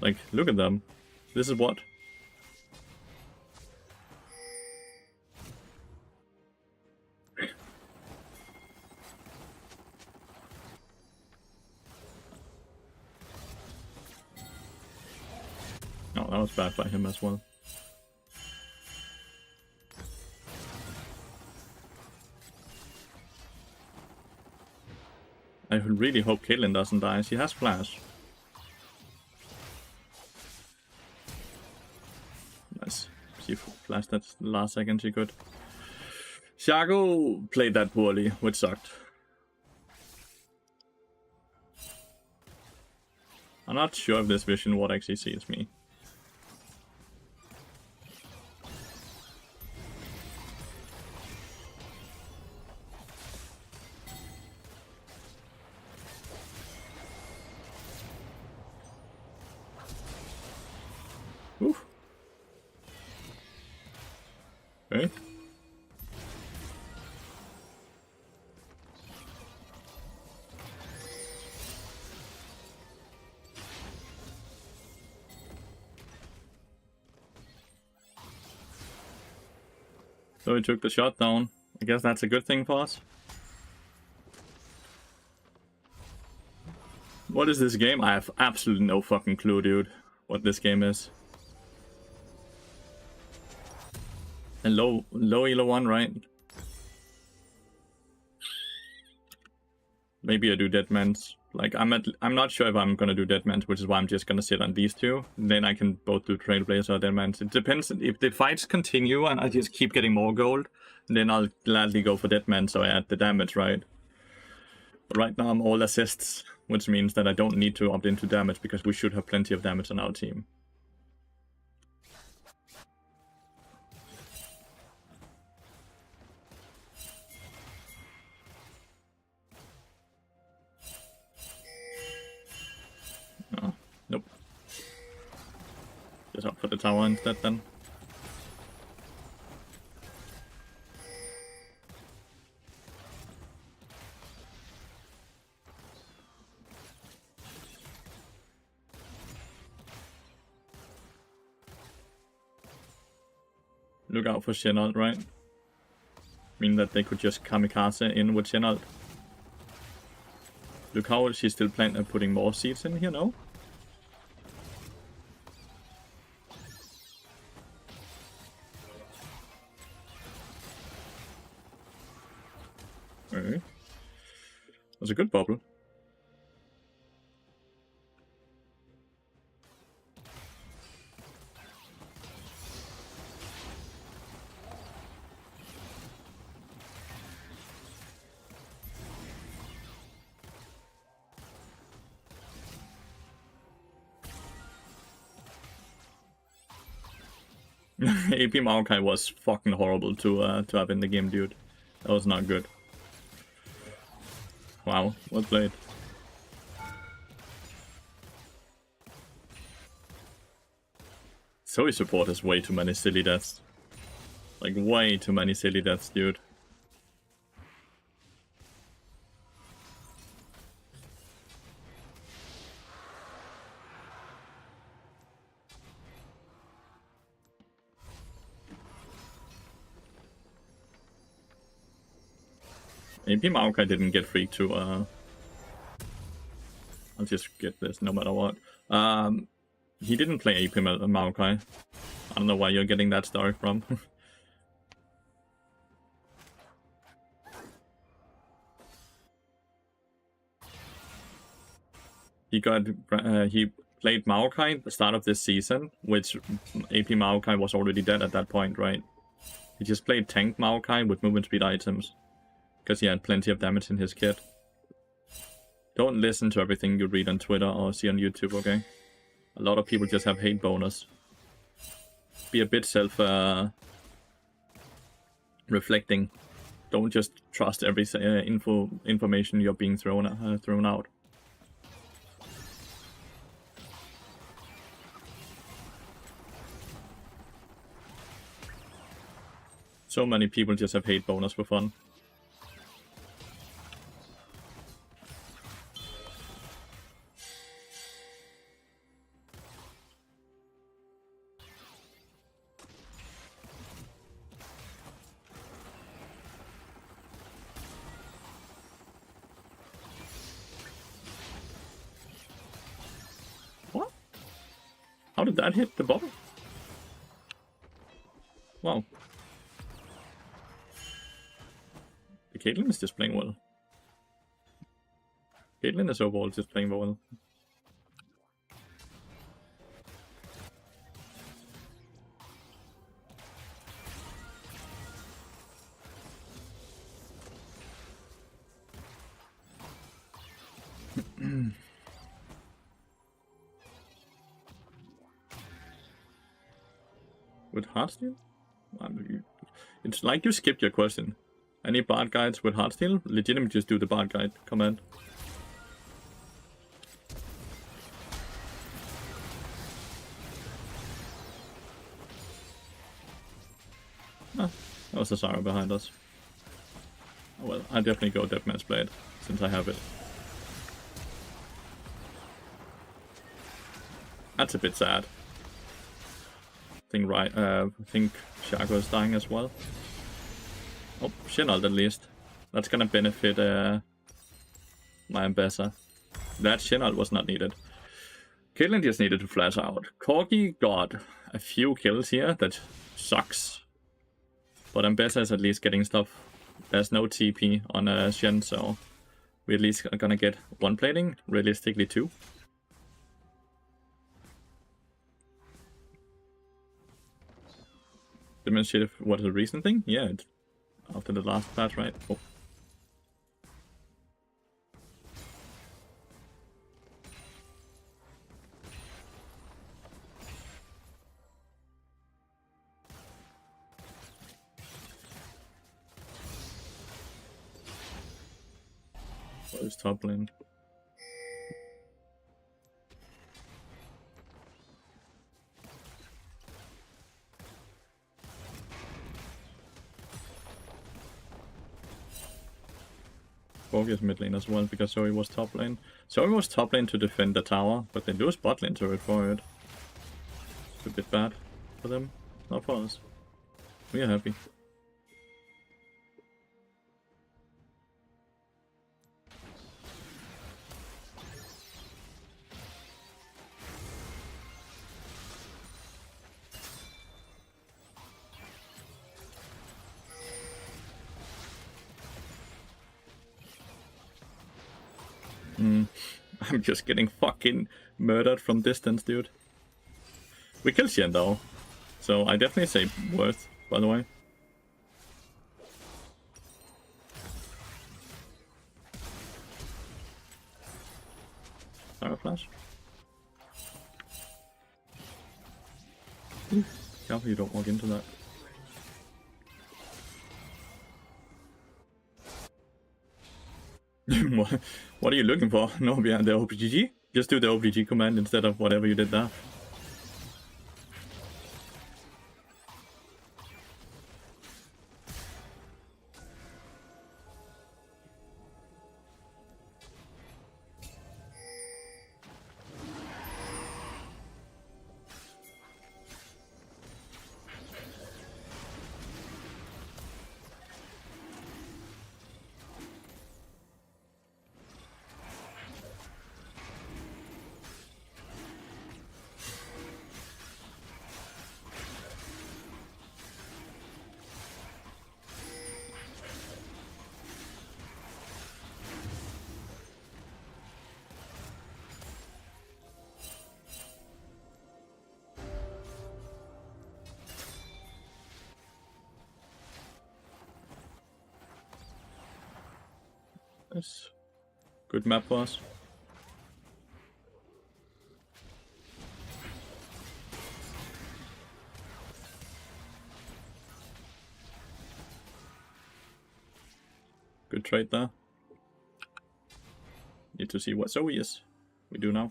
Like, look at them. This is what? Oh, that was bad by him as well. I really hope Caitlyn doesn't die. She has flash. Nice. She flashed that last second she could. Shaco played that poorly, which sucked. I'm not sure if this vision ward actually sees me. Oof. Okay. So he took the shot down. I guess that's a good thing for us. What is this game? I have absolutely no fucking clue, dude, what this game is. And low elo 1, right? Maybe I do Deadmans. Like, I'm not sure if I'm gonna do Deadmans, which is why I'm just gonna sit on these two. Then I can both do Trailblazer or Deadmans. It depends. If the fights continue and I just keep getting more gold, then I'll gladly go for Deadmans so I add the damage, right? But right now I'm all assists, which means that I don't need to opt into damage because we should have plenty of damage on our team. Oh, nope. Just up for the tower instead then. Look out for Shenald, right? Mean that they could just kamikaze in with Shenald. Look how she's still planning on putting more seeds in here, no? Okay. That's a good bubble. AP Maokai was fucking horrible to have in the game, dude. That was not good. Wow, well played. Zoe support has way too many silly deaths. Like, way too many silly deaths, dude. AP Maokai didn't get free to, I'll just get this no matter what. He didn't play AP Maokai. I don't know why you're getting that story from. he played Maokai at the start of this season, which AP Maokai was already dead at that point, right? He just played tank Maokai with movement speed items. Because he had plenty of damage in his kit. Don't listen to everything you read on Twitter or see on YouTube, okay? A lot of people just have hate bonus. Be a bit self-reflecting. Don't just trust every information you're being thrown out. So many people just have hate bonus for fun. What? How did that hit the bottle? Wow. The Caitlyn is just playing well. Caitlyn is overall just playing well. With Heartsteel? It's like you skipped your question. Any bard guides with Heartsteel? Legitimately just do the bard guide command. Ah, that was a Zara behind us. Oh, well, I definitely go Deathmatch Blade, since I have it. That's a bit sad. I think Shaco is dying as well. Oh, Shinald at least. That's gonna benefit my Ambassador. That Shinald was not needed. Caitlyn just needed to flash out. Corgi got a few kills here, that sucks. But Ambassador is at least getting stuff. There's no TP on Shen, so we at least are gonna get one plating, realistically two. Demonstrate what is the recent thing? Yeah, it's after the last patch, right? Oh. What is top lane? Focus mid lane as well, because Zoe was top lane. Zoe was top lane to defend the tower, but they lose bot lane to it for it. It's a bit bad for them, not for us. We are happy. I'm just getting fucking murdered from distance, dude. We killed Shen though, so I definitely say worth, by the way. Fire flash. Careful you don't walk into that. What are you looking for? No, behind the OPGG? Just do the OPGG command instead of whatever you did there. Nice. Good map for us. Good trade there. Need to see what Zoe is. We do now.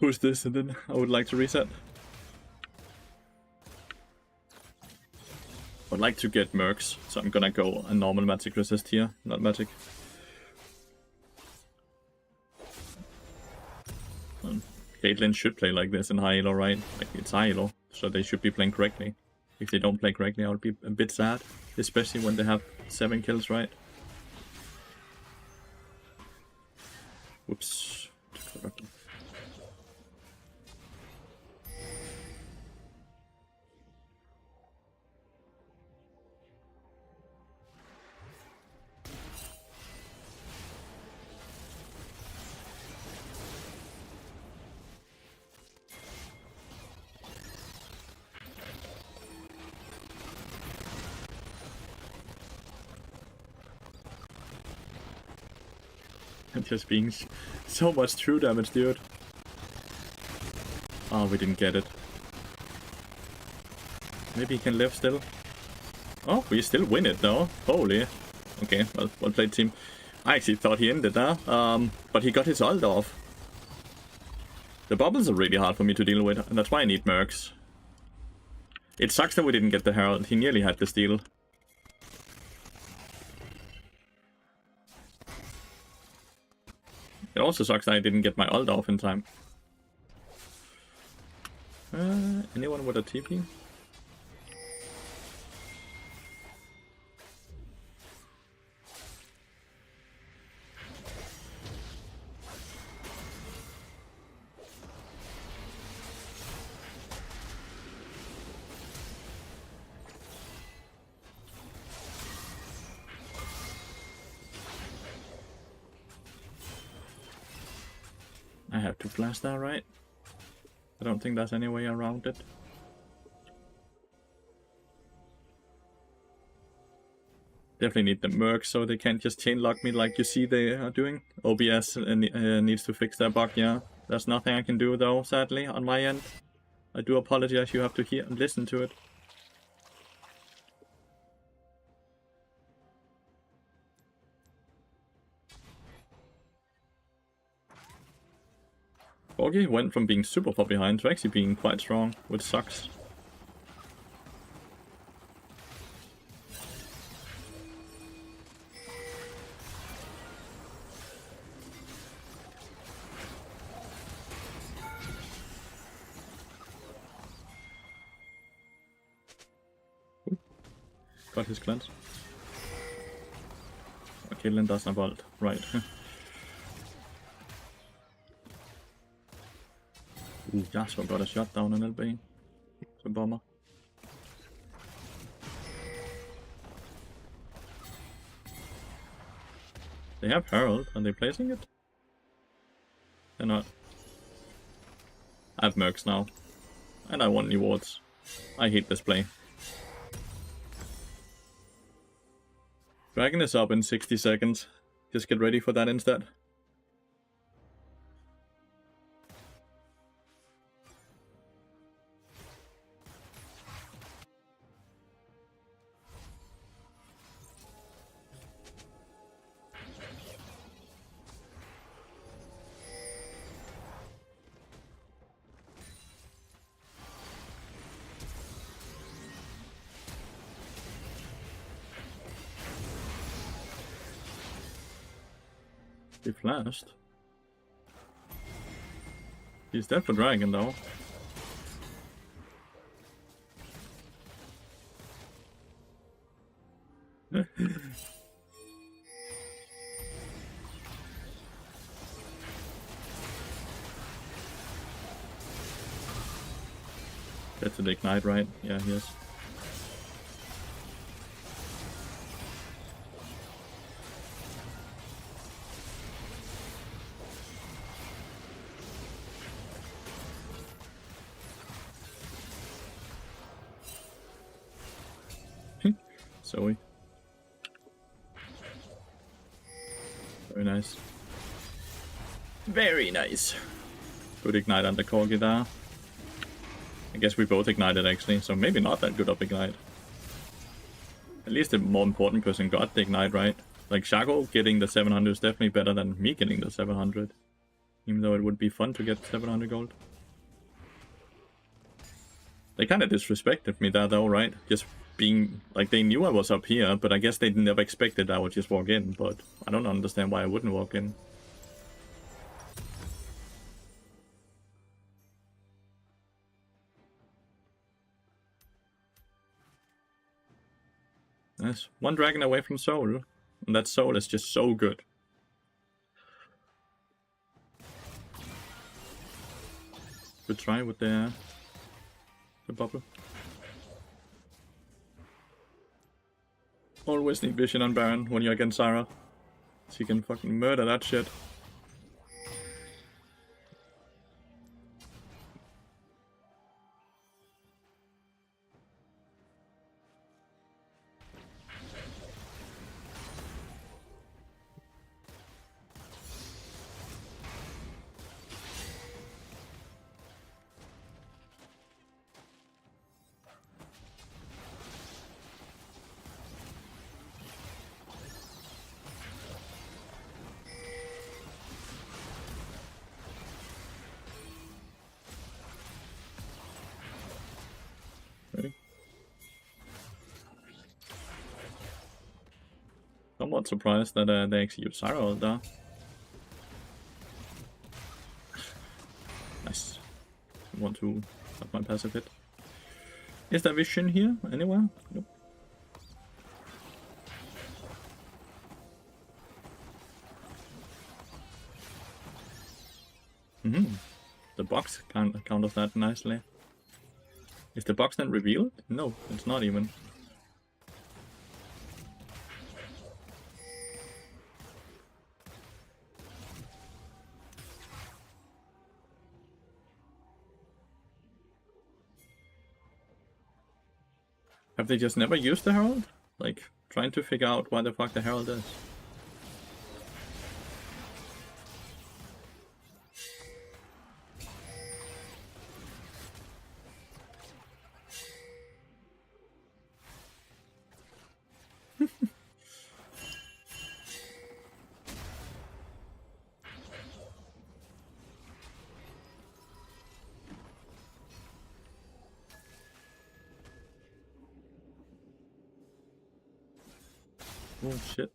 Who's this? And then I would like to reset. I'd like to get mercs, so I'm gonna go a normal magic resist here, not magic. Caitlyn should play like this in high elo, right? Like it's high elo, so they should be playing correctly. If they don't play correctly, I would be a bit sad, especially when they have 7 kills, right? Whoops. And just being so much true damage, dude. Oh, we didn't get it. Maybe he can live still. Oh, we still win it though. Holy. Okay, well played, team. I actually thought he ended there, but he got his ult off. The bubbles are really hard for me to deal with, and that's why I need mercs. It sucks that we didn't get the Herald. He nearly had the steal. It also sucks that I didn't get my ult off in time. Anyone with a TP? I have to blast that, right? I don't think there's any way around it. Definitely need the mercs so they can't just chain lock me like you see they are doing. OBS needs to fix that bug, yeah. There's nothing I can do though, sadly, on my end. I do apologize, you have to hear and listen to it. Borgie went from being super far behind to actually being quite strong, which sucks. Got his cleanse. Okay, Lynn does not ult. Right. Ooh, Yasuo got a shutdown on LB. It's a bummer. They have Herald. Are they placing it? They're not. I have mercs now. And I want new wards. I hate this play. Dragon is up in 60 seconds. Just get ready for that instead. He flashed. He's dead for Dragon though. That's an ignite, right? Yeah, he is. Zoe. Very nice. Very nice. Good ignite on the corgi there. I guess we both ignited actually, so maybe not that good of ignite. At least the more important person got the ignite, right? Like Shaco getting the 700 is definitely better than me getting the 700. Even though it would be fun to get 700 gold. They kind of disrespected me there though, right? Just being, like, they knew I was up here, but I guess they never expected I would just walk in, but I don't understand why I wouldn't walk in. Nice. One dragon away from Soul, and that Soul is just so good. Good try with the bubble. Always need vision on Baron when you're against Zyra. So you can fucking murder that shit. Somewhat surprised that they actually use Zyra ult there. Nice. I want to have my passive hit. Is there vision here anywhere? Nope. The box counters that nicely. Is the box then revealed? No, it's not even. Have they just never used the Herald? Like, trying to figure out why the fuck the Herald is. Oh shit.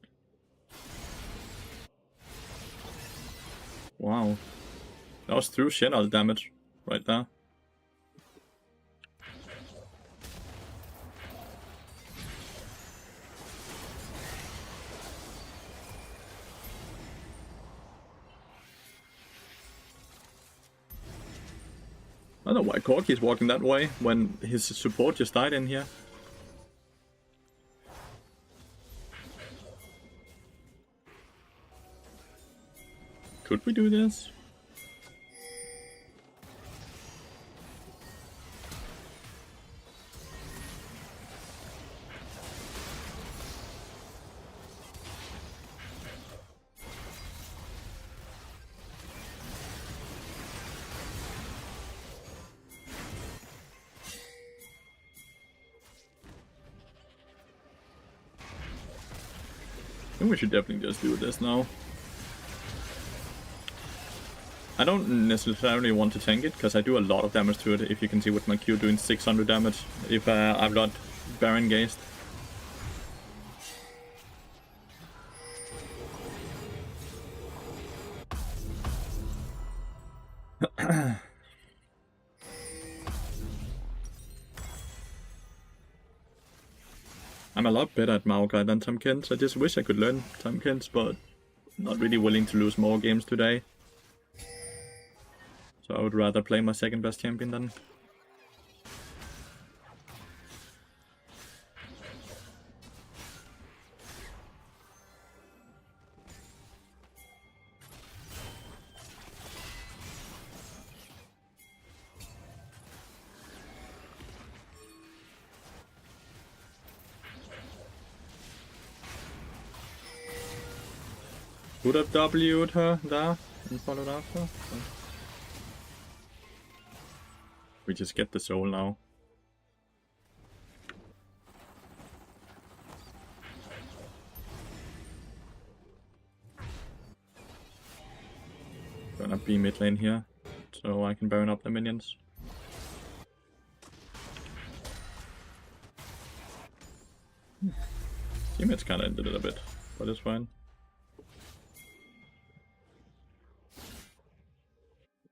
Wow. That was through Shenal damage right there. I don't know why Corki's walking that way when his support just died in here. Could we do this? I think we should definitely just do this now. I don't necessarily want to tank it, because I do a lot of damage to it, if you can see with my Q doing 600 damage, if I've got Baron Gazed. I'm a lot better at Maokai than Tomkins. I just wish I could learn Tomkins, but not really willing to lose more games today. So I would rather play my second best champion then. Would have W'd her there and followed after. So. We just get the soul now. Gonna be mid lane here, so I can burn up the minions. Teammates kinda ended it a bit, but it's fine.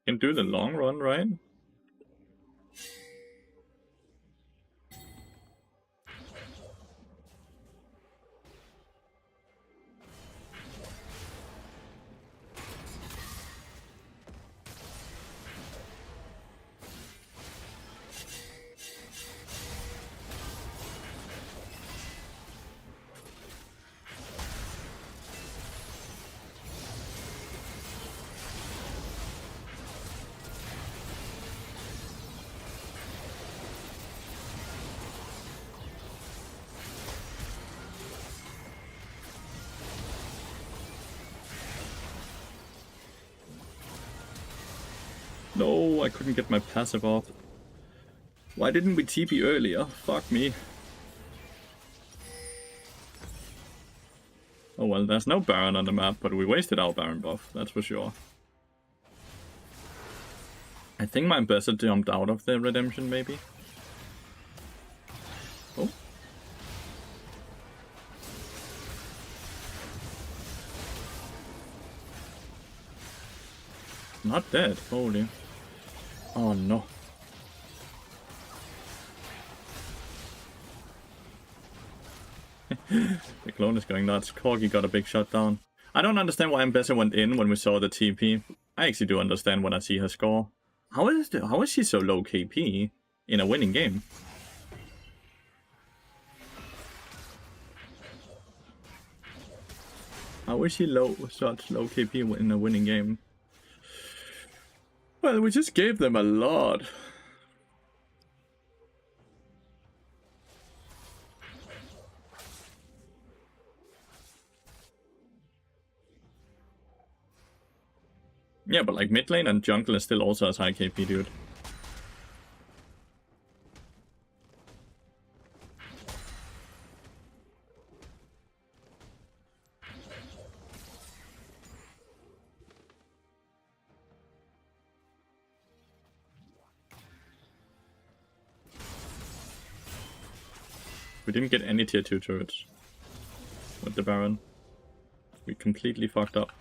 Can do the long run, right? No, I couldn't get my passive off. Why didn't we TP earlier? Fuck me. Oh well, there's no Baron on the map, but we wasted our Baron buff, that's for sure. I think my Ambassador jumped out of the redemption, maybe. Oh. Not dead, holy. Oh no. The clone is going nuts. Corgi got a big shot down. I don't understand why Ambassador went in when we saw the TP. I actually do understand when I see her score. How is she so low KP in a winning game? How is she such low KP in a winning game? Well, we just gave them a lot. Yeah, but like mid lane and jungle is still also as high KP, dude. We didn't get any tier 2 turrets with the Baron. We completely fucked up.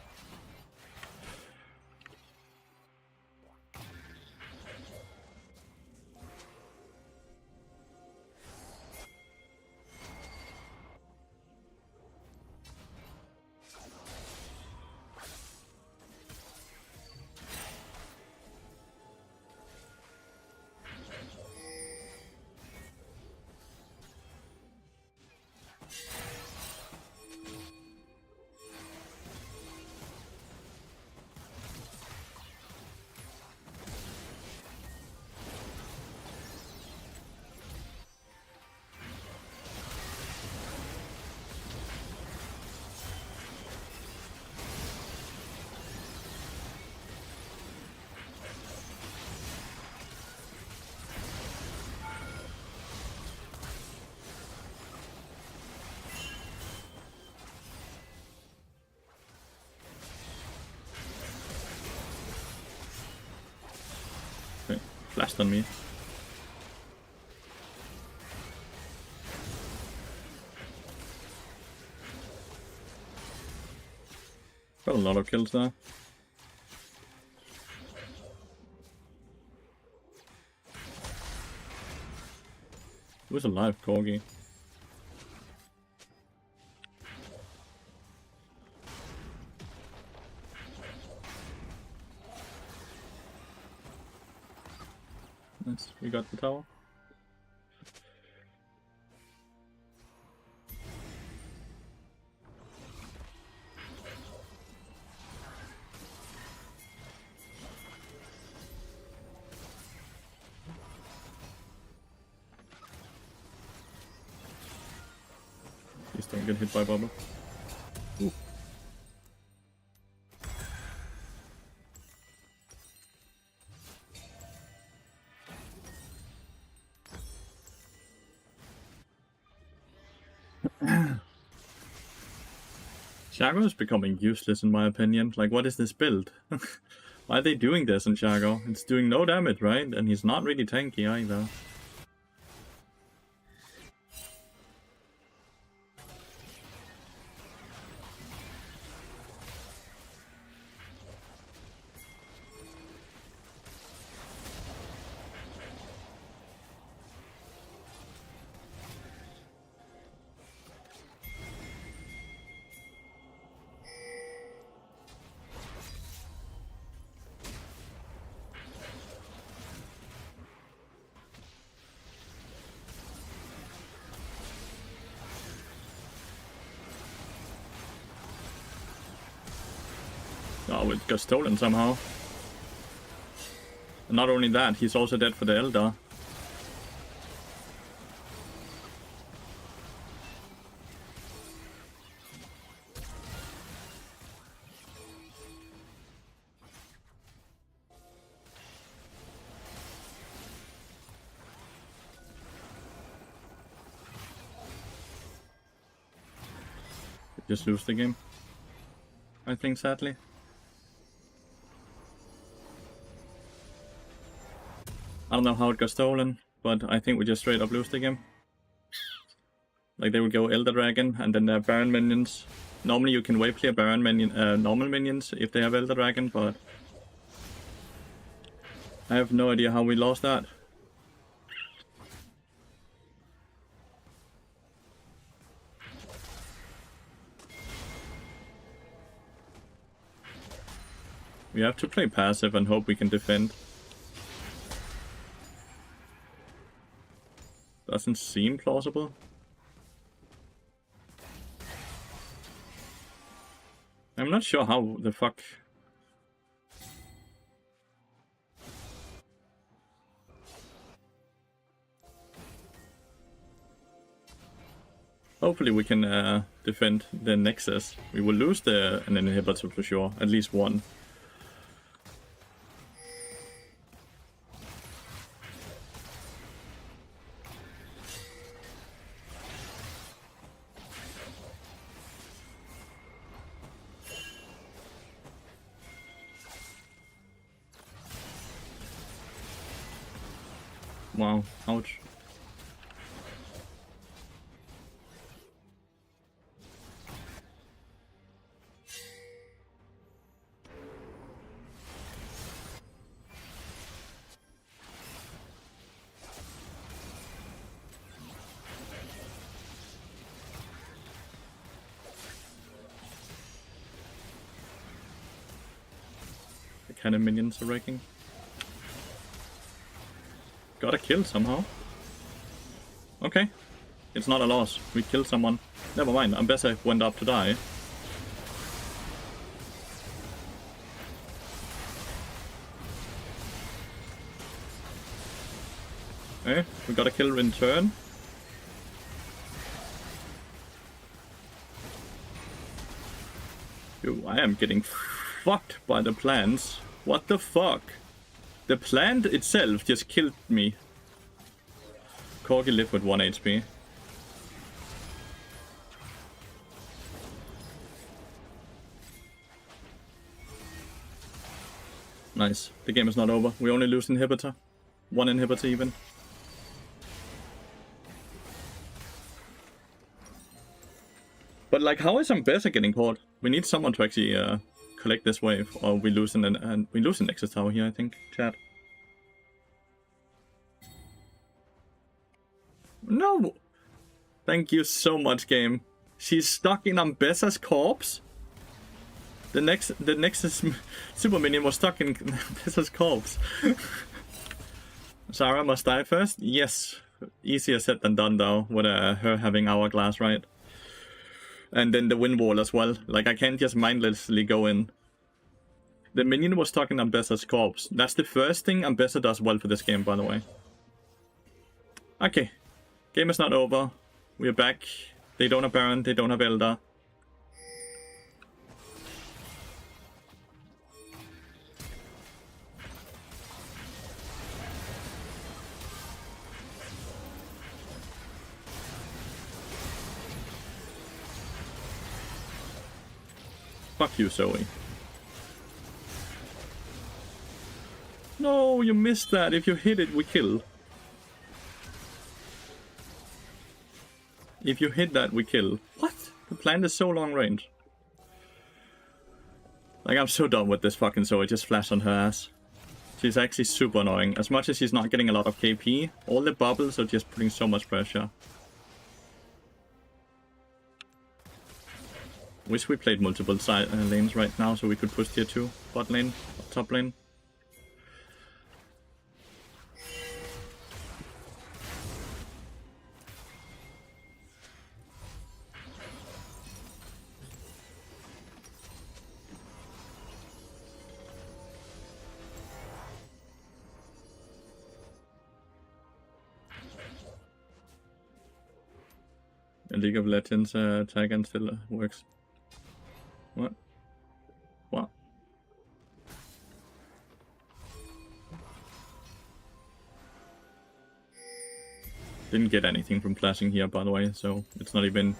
Okay, flashed on me. Got a lot of kills there. Who's alive, Corgi? Nice, we got the tower. Please don't get hit by bubble. Ooh. Shago is becoming useless in my opinion. Like, what is this build? Why are they doing this in Shago? It's doing no damage, right? And he's not really tanky either. Oh, it got stolen somehow. And not only that, he's also dead for the Elder. Just lose the game, I think, sadly. I don't know how it got stolen, but I think we just straight up lose the game. Like, they would go Elder Dragon, and then Baron minions. Normally you can wave clear Baron minion, normal minions if they have Elder Dragon, but I have no idea how we lost that. We have to play passive and hope we can defend. Doesn't seem plausible. I'm not sure how the fuck. Hopefully we can defend the Nexus. We will lose an inhibitor for sure, at least one. Wow, ouch. The cannon minions are wrecking. Got a kill somehow. Okay. It's not a loss. We killed someone. Never mind. Ambessa went up to die. Okay. We got a kill in turn. Yo, I am getting fucked by the plants. What the fuck? The plant itself just killed me. Corgi lived with 1 HP. Nice. The game is not over. We only lose inhibitor. 1 inhibitor even. But like, how is Ambessa getting caught? We need someone to actually collect this wave, or we lose an Nexus Tower here, I think, chat. No! Thank you so much, game. She's stuck in Ambessa's corpse? The Nexus super minion was stuck in Ambessa's corpse. Sarah must die first? Yes. Easier said than done though, with her having Hourglass, right? And then the wind wall as well. Like, I can't just mindlessly go in. The minion was stuck in Ambessa's corpse. That's the first thing Ambessa does well for this game, by the way. Okay. Game is not over. We're back. They don't have Baron, they don't have Elder. Fuck you, Zoe. No, you missed that. If you hit it, we kill. If you hit that, we kill. What? The plant is so long range. Like, I'm so done with this fucking Zoe. Just flash on her ass. She's actually super annoying. As much as she's not getting a lot of KP, all the bubbles are just putting so much pressure. Wish we played multiple lanes right now so we could push tier 2 bot lane, top lane. A League of Legends tag and still works. What? What? Didn't get anything from flashing here, by the way, so it's not even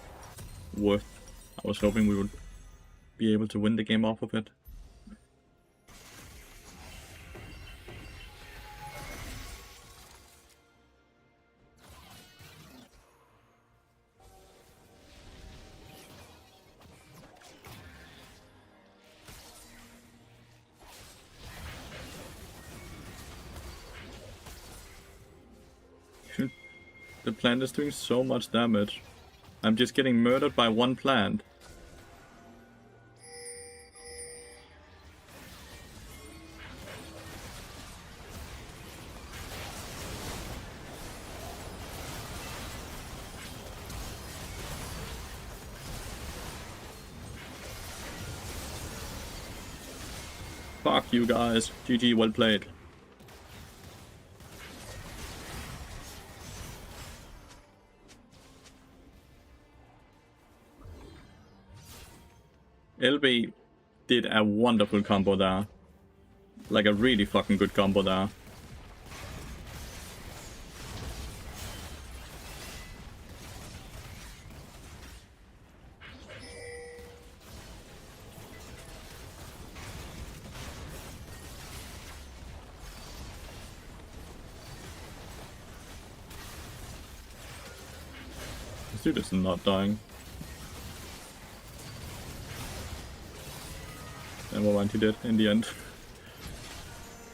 worth. I was hoping we would be able to win the game off of it. The plant is doing so much damage. I'm just getting murdered by one plant. Fuck you guys. GG, well played. LB did a wonderful combo there. Like a really fucking good combo there. This dude is not dying. Never mind, he did in the end.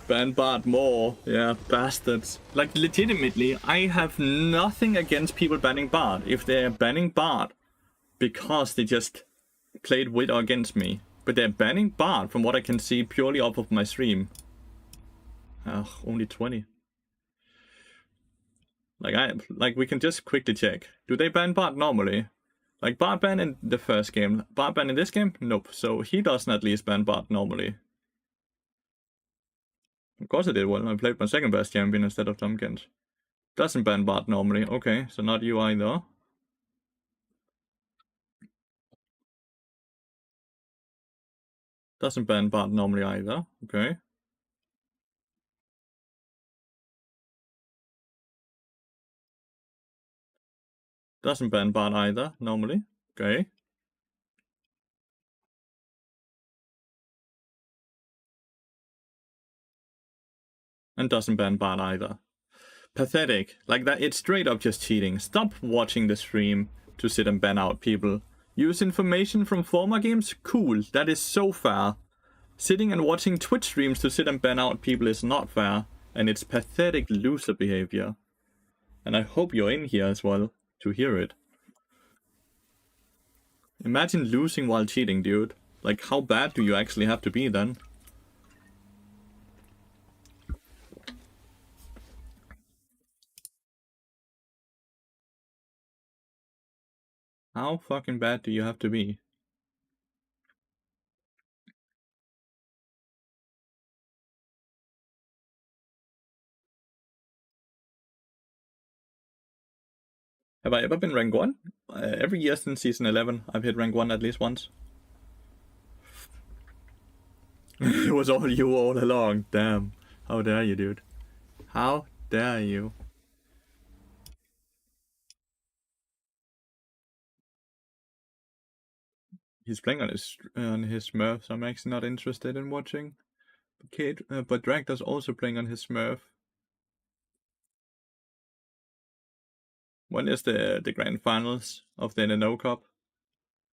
Ban Bard more. Yeah, bastards. Like, legitimately, I have nothing against people banning Bard. If they're banning Bard because they just played with or against me. But they're banning Bard from what I can see purely off of my stream. Only 20. Like, we can just quickly check. Do they ban Bard normally? Like, Bard ban in the first game. Bard ban in this game? Nope. So he doesn't at least ban Bard normally. Of course I did well. I played my second best champion instead of Tompkins. Doesn't ban Bard normally. Okay, so not you either. Doesn't ban Bard normally either. Okay. Doesn't ban Bard either normally. Okay. And doesn't ban Bard either. Pathetic. Like that, it's straight up just cheating. Stop watching the stream to sit and ban out people. Use information from former games? Cool. That is so fair. Sitting and watching Twitch streams to sit and ban out people is not fair. And it's pathetic loser behavior. And I hope you're in here as well to hear it. Imagine losing while cheating, dude. Like, how bad do you actually have to be then? How fucking bad do you have to be? Have I ever been rank 1? Every year since season 11, I've hit rank 1 at least once. It was all you all along. Damn. How dare you, dude? How dare you? He's playing on his Smurf, so I'm actually not interested in watching. But Dragda's also playing on his Smurf. When is the grand finals of the NNO Cup?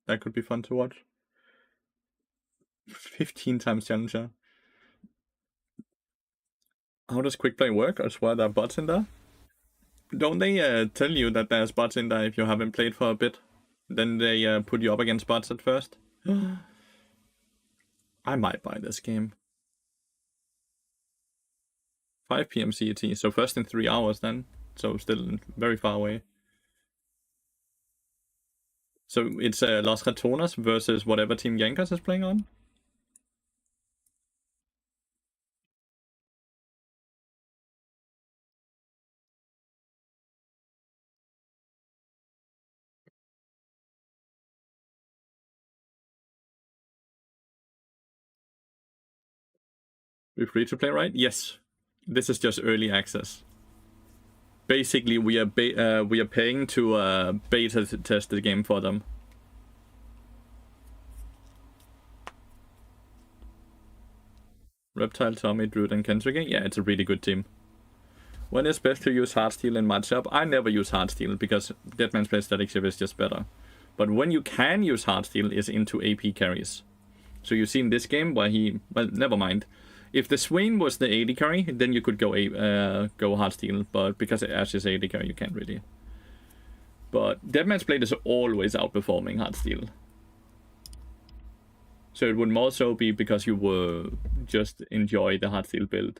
That could be fun to watch. 15 times challenger. How does quick play work? I swear there are bots in there. Don't they tell you that there's bots in there if you haven't played for a bit? Then they put you up against bots at first. I might buy this game. 5 p.m. CET, so first in 3 hours then. So still very far away. So it's Los Ratonas versus whatever team Yankas is playing on? We're free to play, right? Yes. This is just early access. Basically, we are paying to beta test the game for them. Reptile, Tommy, Druid, and Kensuke? Yeah, it's a really good team. When is best to use Heartsteel in matchup? I never use Heartsteel because Deadman's Play Static Shift is just better. But when you can use Heartsteel is into AP carries. So you see in this game where well, never mind. If the Swain was the AD carry, then you could go Heartsteel, but because Ash is AD carry, you can't really. But Deadman's Blade is always outperforming Heartsteel. So it would more so be because you were just enjoy the Heartsteel build.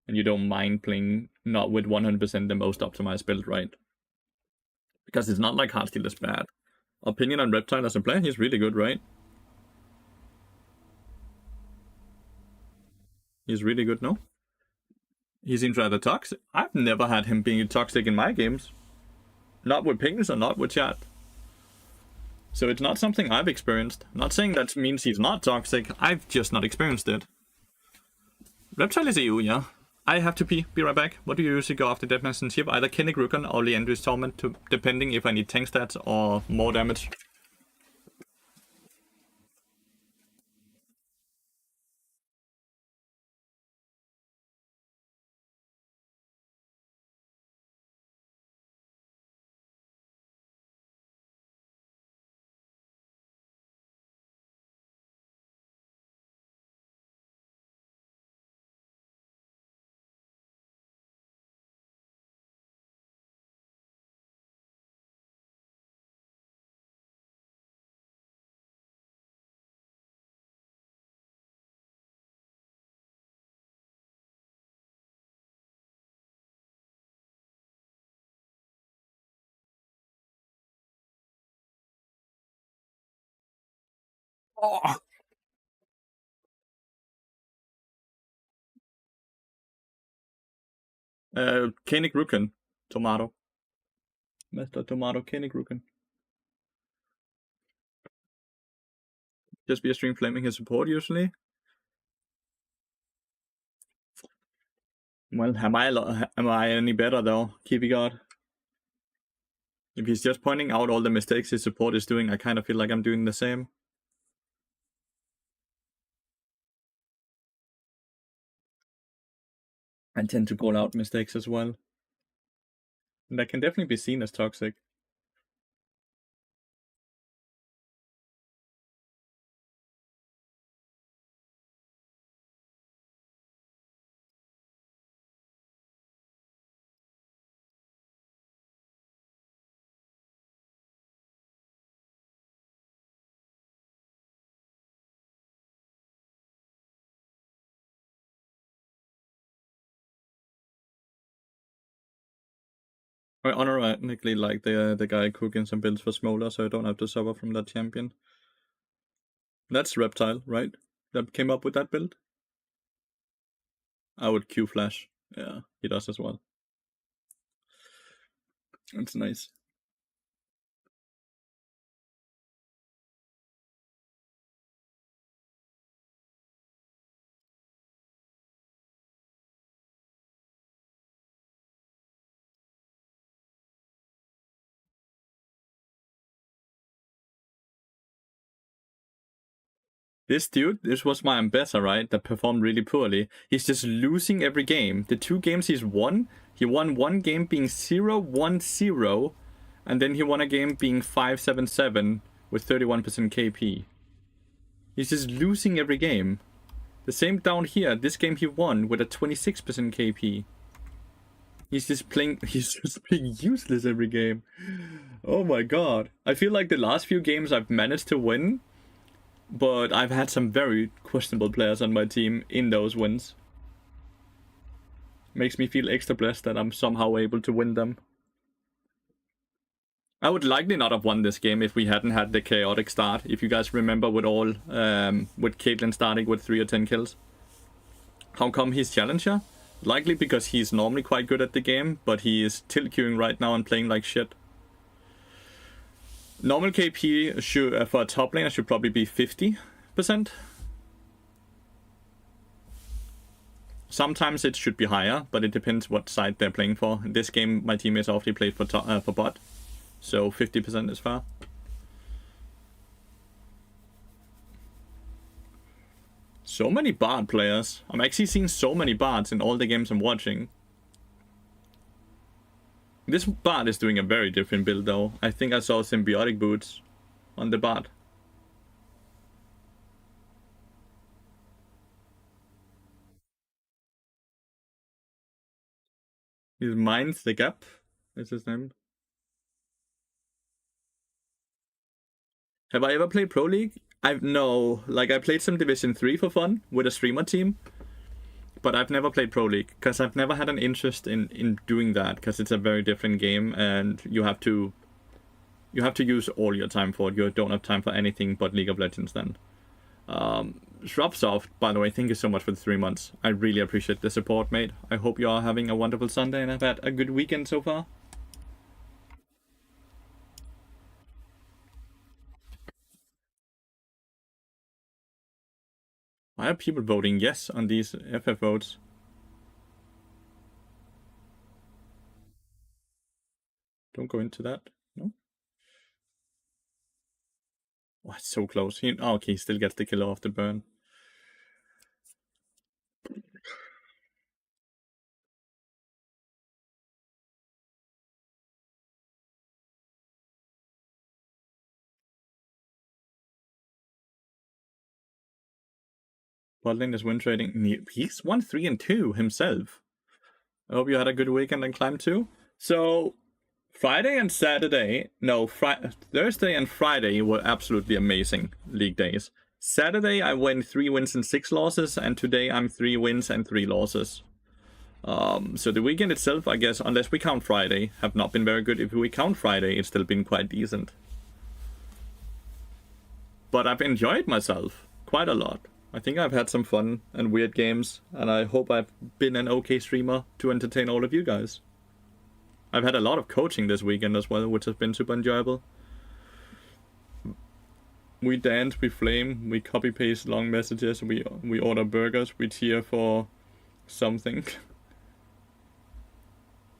And you don't mind playing not with 100% the most optimized build, right? Because it's not like Heartsteel is bad. Opinion on Reptile as a player, he's really good, right? He's really good, no? He seems rather toxic. I've never had him being toxic in my games. Not with pings or not with chat. So it's not something I've experienced. I'm not saying that means he's not toxic, I've just not experienced it. Reptile is EU, yeah. I have to pee. Be right back. What do you usually go after Deadman's and Ship? Either Kenny Rukon or Leandry's Torment, depending if I need tank stats or more damage. Oh. Kenny Rukon. Tomato. Mr. Tomato, Kenny Rukon. Just be a stream flaming his support usually. Well, am I any better though? Keepy God. If he's just pointing out all the mistakes his support is doing, I kind of feel like I'm doing the same. I tend to call out mistakes as well. And that can definitely be seen as toxic. I ironically like the guy cooking some builds for Smola, so I don't have to suffer from that champion. That's Reptile, right? That came up with that build? I would Q Flash. Yeah, he does as well. It's nice. This dude, this was my ambassador, right? That performed really poorly. He's just losing every game. The 2 games he's won, he won one game being 0-1-0, and then he won a game being 5-7-7 with 31% KP. He's just losing every game. The same down here. This game he won with a 26% KP. He's just playing useless every game. Oh my god. I feel like the last few games I've managed to win, but I've had some very questionable players on my team in those wins. Makes me feel extra blessed that I'm somehow able to win them. I would likely not have won this game if we hadn't had the chaotic start. If you guys remember with Caitlyn starting with 3 or 10 kills. How come he's challenger? Likely because he's normally quite good at the game, but he is tilt queuing right now and playing like shit. Normal KP for a top laner should probably be 50%. Sometimes it should be higher, but it depends what side they're playing for. In this game, my teammates often played for bot, so 50% is fair. So many bard players. I'm actually seeing so many bards in all the games I'm watching. This bard is doing a very different build though. I think I saw symbiotic boots on the bard. He mines the gap. Is his name? Have I ever played Pro League? No. Like I played some Division 3 for fun with a streamer team. But I've never played Pro League because I've never had an interest in doing that because it's a very different game and you have to use all your time for it. You don't have time for anything but League of Legends then. Shrubsoft, by the way, thank you so much for the 3 months. I really appreciate the support, mate. I hope you are having a wonderful Sunday and have had a good weekend so far. Why are people voting yes on these FF votes? Don't go into that. No? Oh, it's so close. Okay, he still gets the kill off the burn. Botlane is win trading. He's 1-3 and 2 himself. I hope you had a good weekend and climbed too. So, Thursday and Friday were absolutely amazing league days. Saturday I went 3 wins and 6 losses, and today I'm 3 wins and 3 losses. So the weekend itself, I guess, unless we count Friday, have not been very good. If we count Friday, it's still been quite decent. But I've enjoyed myself quite a lot. I think I've had some fun and weird games, and I hope I've been an okay streamer to entertain all of you guys. I've had a lot of coaching this weekend as well, which has been super enjoyable. We dance, we flame, we copy paste long messages, we order burgers, we cheer for something.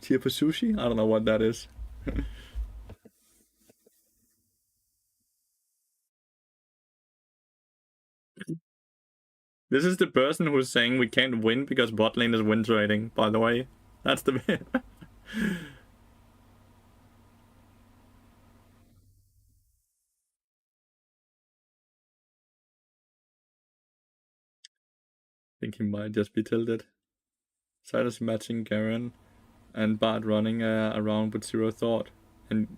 Cheer for sushi? I don't know what that is. This is the person who's saying we can't win because bot lane is win trading, by the way. That's the bit. I think he might just be tilted. Silas matching Garen and Bart running around with zero thought. And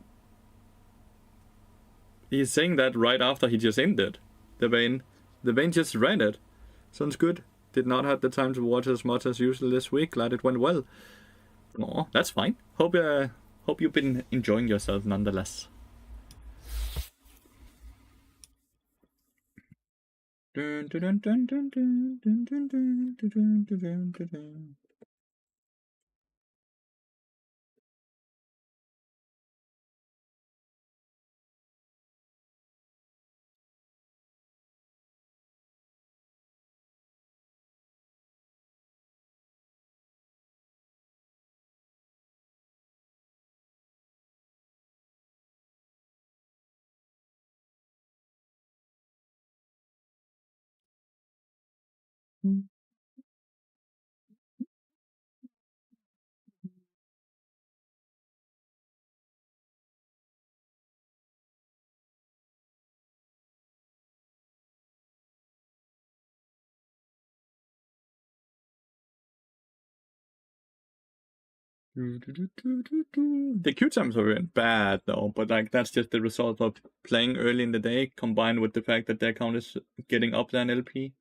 he's saying that right after he just ended. The Vayne just ran it. Sounds good. Did not have the time to watch as much as usual this week. Glad it went well. Aw, that's fine. Hope you've been enjoying yourself nonetheless. Dun, dun, dun, dun, dun, dun, dun, dun, dun, dun, dun, dun, dun. The queue times weren't bad though, but like that's just the result of playing early in the day combined with the fact that their account is getting up than LP.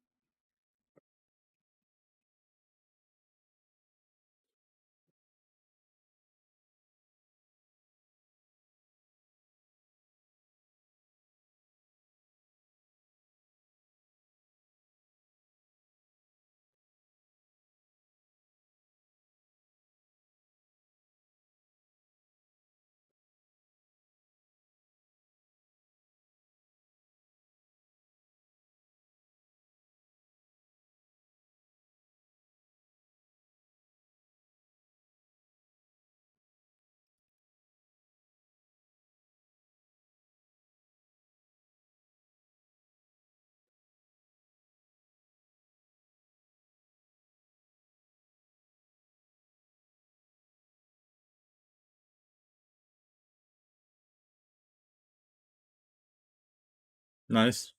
Nice.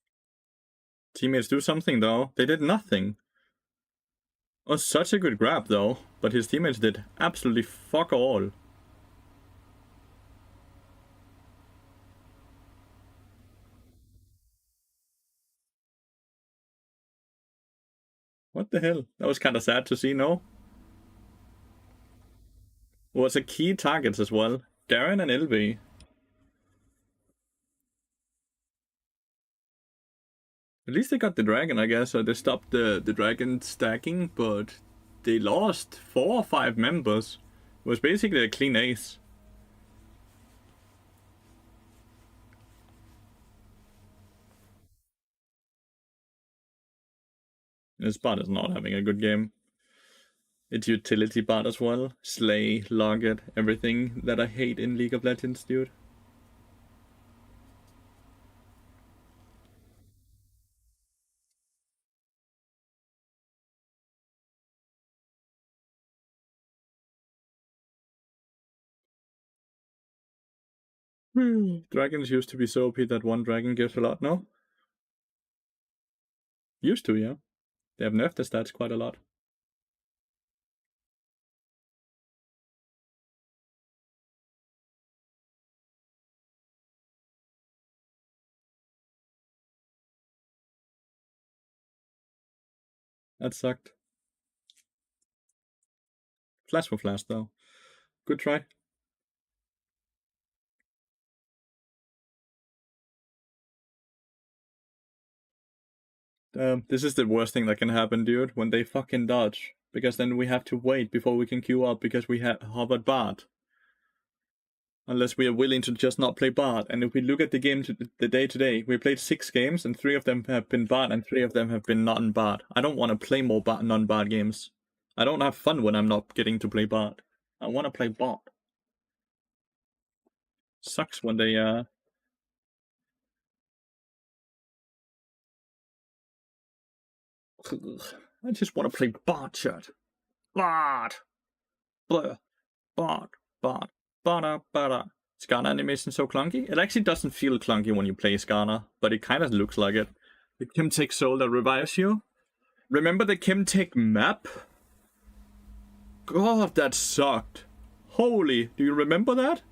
Teammates do something though. They did nothing. Oh, such a good grab though, but his teammates did absolutely fuck all. What the hell? That was kind of sad to see, no? Was a key targets as well. Darren and LV. At least they got the dragon, I guess, or they stopped the dragon stacking, but they lost 4 or 5 members. It was basically a clean ace. This bot is not having a good game. It's utility bot as well. Slay, Logit, everything that I hate in League of Legends, dude. Dragons used to be so OP that one dragon gives a lot, no? Used to, yeah. They have nerfed the stats quite a lot. That sucked. Flash for flash, though. Good try. This is the worst thing that can happen, dude, when they fucking dodge. Because then we have to wait before we can queue up because we have hovered Bard. Unless we are willing to just not play Bard. And if we look at the game the day today, we played 6 games and 3 of them have been Bard and 3 of them have been non-Bard. I don't want to play more non-Bard games. I don't have fun when I'm not getting to play Bard. I want to play Bard. Sucks when they I just want to play Bard, chat. Bard. Blah. Bard. Bard. Bada bada. Skarner animation so clunky? It actually doesn't feel clunky when you play Skarner, but it kind of looks like it. The Kimtech soul that revives you? Remember the Kimtech map? God, that sucked. Holy, do you remember that?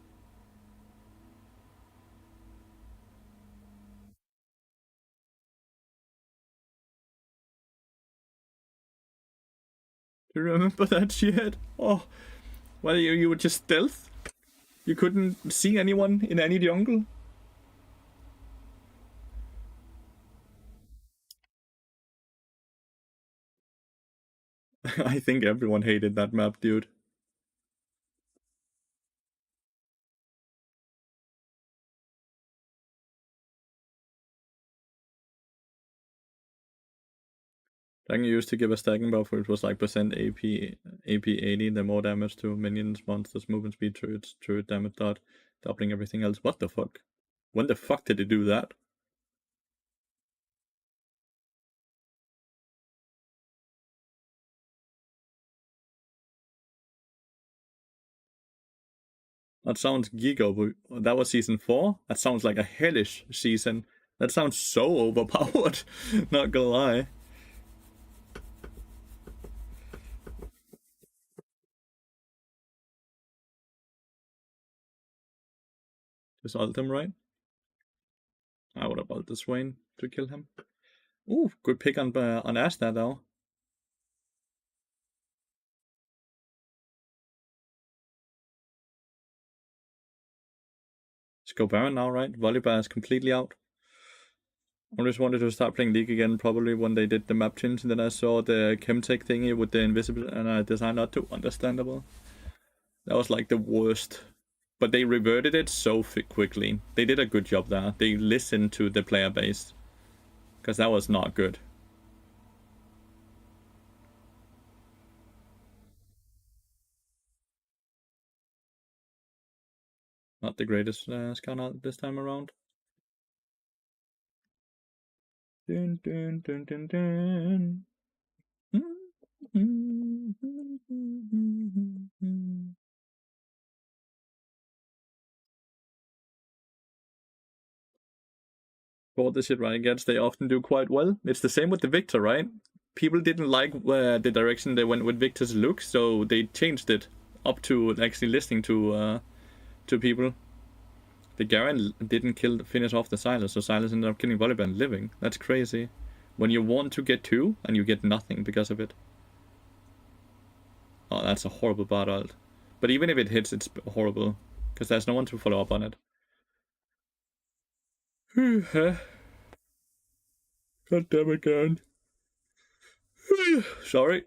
Do you remember that shit? Oh, well, you were just stealth? You couldn't see anyone in any jungle? I think everyone hated that map, dude. Dragon used to give a stacking buff which was like percent AP 80, the more damage to minions, monsters, movement speed, turret damage dot, doubling everything else. What the fuck? When the fuck did it do that? That sounds giga. That was season 4. That sounds like a hellish season. That sounds so overpowered. Not gonna lie. Just ult him, right? I would have ulted Swain to kill him. Ooh, good pick on Asta though. Let's go Baron now, right? Volibear is completely out. I just wanted to start playing League again, probably when they did the map change, and then I saw the Chemtech thingy with the invisible, and I decided not to. Understandable. That was like the worst. But they reverted it so quickly. They did a good job there. They listened to the player base. Because that was not good. Not the greatest scan out this time around. Dun, dun, dun, dun, dun. For the shit running against, they often do quite well. It's the same with the Victor, right? People didn't like the direction they went with Victor's look, so they changed it up to actually listening to people. The Garen didn't finish off the Silas, so Silas ended up killing Volibear and living. That's crazy. When you want to get 2 and you get nothing because of it. Oh, that's a horrible bad ult. But even if it hits, it's horrible. Because there's no one to follow up on it. God damn it, Garen. Sorry.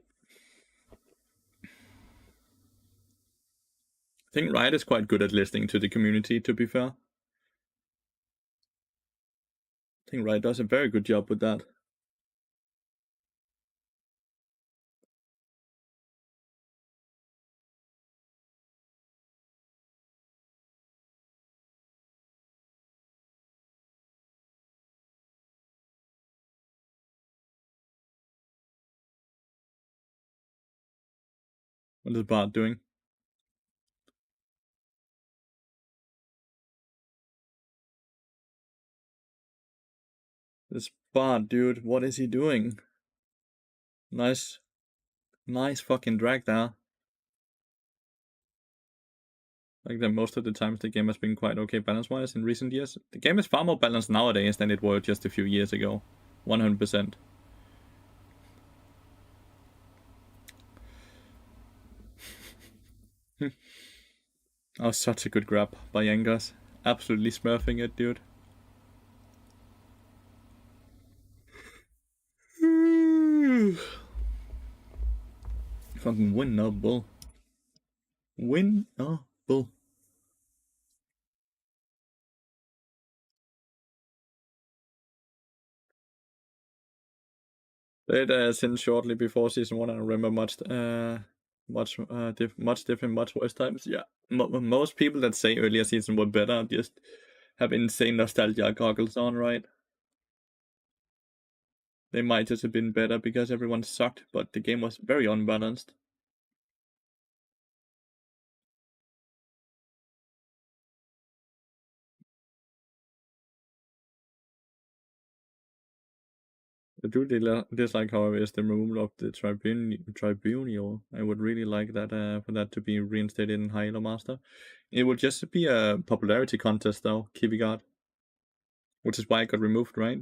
I think Riot is quite good at listening to the community, to be fair. I think Riot does a very good job with that. What is Bart doing? This Bart, dude, what is he doing? Nice fucking drag there. Like that most of the times the game has been quite okay balance-wise in recent years. The game is far more balanced nowadays than it was just a few years ago. 100%. Oh, such a good grab by Yangas. Absolutely smurfing it, dude. Fucking winnable. Winnable. It since shortly before season 1, I remember much different, much worse times. Yeah, most people that say earlier season were better just have insane nostalgia goggles on, right? They might just have been better because everyone sucked, but the game was very unbalanced. I do dislike, however, is the removal of the tribunal. I would really like that for that to be reinstated in High Elo Master. It would just be a popularity contest, though, Kivigard. Which is why it got removed, right?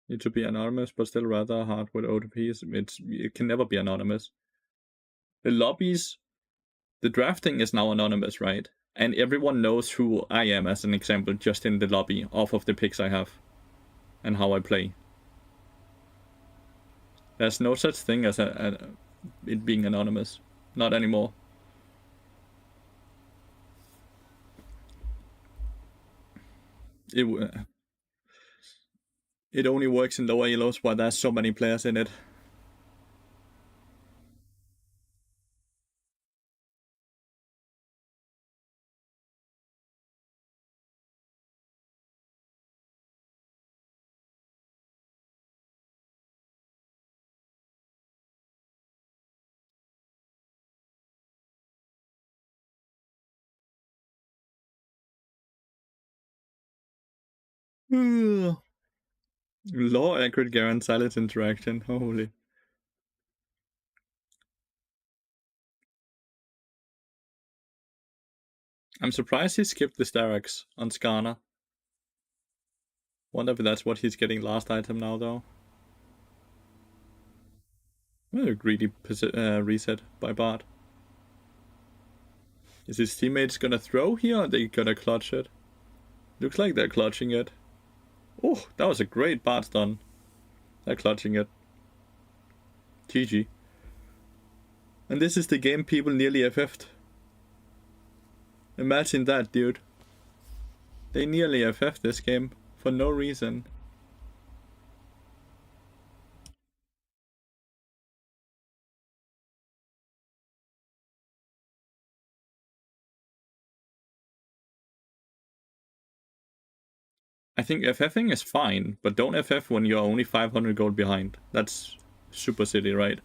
It should be anonymous, but still rather hard with OTPs. It can never be anonymous. The lobbies, the drafting is now anonymous, right? And everyone knows who I am, as an example, just in the lobby, off of the picks I have and how I play. There's no such thing as it being anonymous. Not anymore. It only works in lower elos where there's so many players in it. Law accurate Garen silence interaction. Holy. I'm surprised he skipped the Starax on Skarner. Wonder if that's what he's getting last item now, though. A greedy reset by Bart. Is his teammates gonna throw here or are they gonna clutch it? Looks like they're clutching it. Oh, that was a great Bart stun. They're clutching it. GG. And this is the game people nearly FF'd. Imagine that, dude. They nearly FF'd this game for no reason. I think FFing is fine, but don't FF when you're only 500 gold behind. That's super silly, right?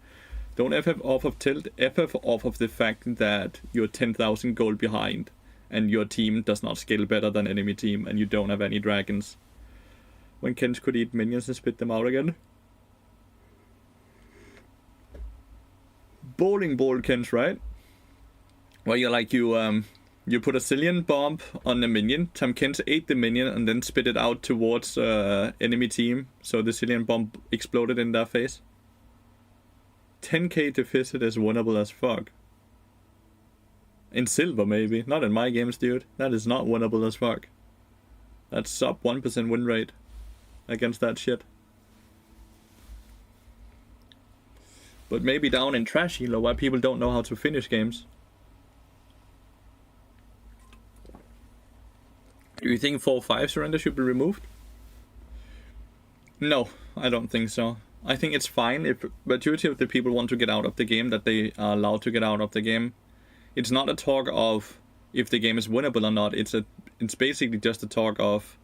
Don't FF off of tilt, FF off of the fact that you're 10,000 gold behind and your team does not scale better than enemy team and you don't have any dragons. When Kens could eat minions and spit them out again. Bowling ball Kens, right? Where you're like, you put a Cillian bomb on the minion, Kens ate the minion and then spit it out towards enemy team, so the Cillian bomb exploded in their face. 10k deficit is winnable as fuck. In silver, maybe. Not in my games, dude. That is not winnable as fuck. That's sub 1% win rate against that shit. But maybe down in trash elo where people don't know how to finish games. Do you think 4-5 surrender should be removed? No, I don't think so. I think it's fine if majority of the people want to get out of the game, that they are allowed to get out of the game. It's not a talk of if the game is winnable or not. It's basically just a talk of,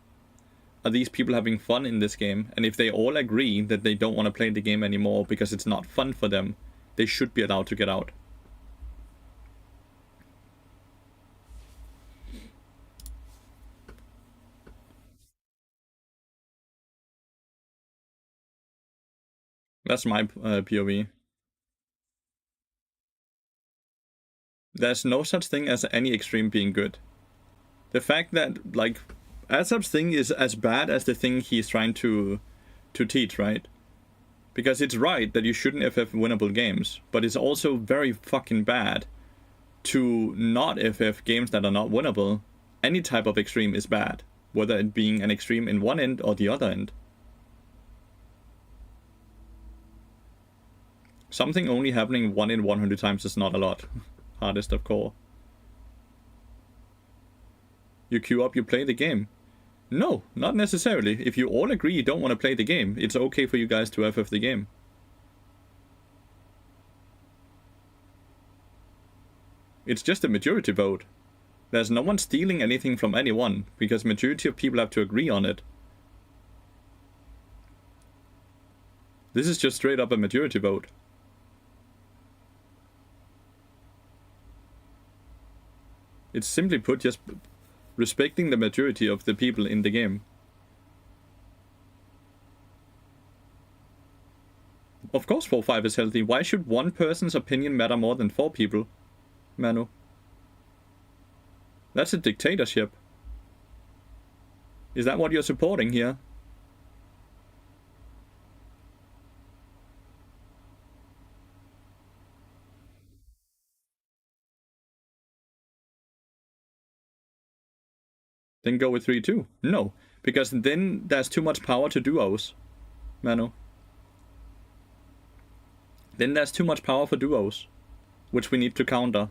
are these people having fun in this game? And if they all agree that they don't want to play the game anymore because it's not fun for them, they should be allowed to get out. That's my POV. There's no such thing as any extreme being good. The fact that, like, Asap's thing is as bad as the thing he's trying to teach, right? Because it's right that you shouldn't FF winnable games, but it's also very fucking bad to not FF games that are not winnable. Any type of extreme is bad, whether it being an extreme in one end or the other end. Something only happening 1 in 100 times is not a lot. Hardest of core. You queue up, you play the game. No, not necessarily. If you all agree you don't want to play the game, it's okay for you guys to FF the game. It's just a majority vote. There's no one stealing anything from anyone, because majority of people have to agree on it. This is just straight up a majority vote. It's simply put just respecting the majority of the people in the game. Of course 4-5 is healthy. Why should one person's opinion matter more than 4 people, Manu? That's a dictatorship. Is that what you're supporting here? Then go with 3-2. No, because then there's too much power to duos, Manu. Then there's too much power for duos, which we need to counter.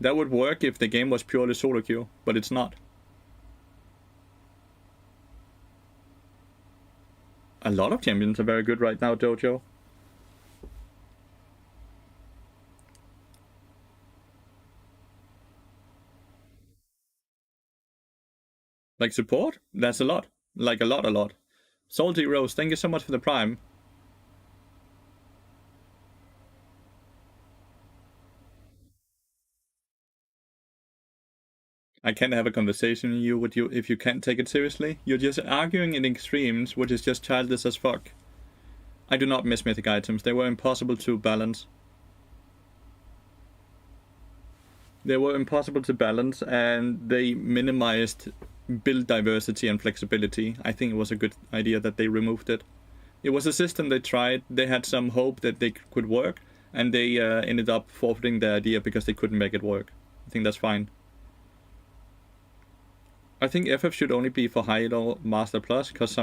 That would work if the game was purely solo queue, but it's not. A lot of champions are very good right now, Dojo. Like support? That's a lot. Like a lot. Salty Rose, thank you so much for the prime. I can't have a conversation with you if you can't take it seriously. You're just arguing in extremes, which is just childish as fuck. I do not miss mythic items. They were impossible to balance. They were impossible to balance, and they minimized build diversity and flexibility. I think it was a good idea that they removed it. It was a system they tried. They had some hope that they could work, and they ended up forfeiting the idea because they couldn't make it work. I think that's fine. I think FF should only be for high elo Master Plus, because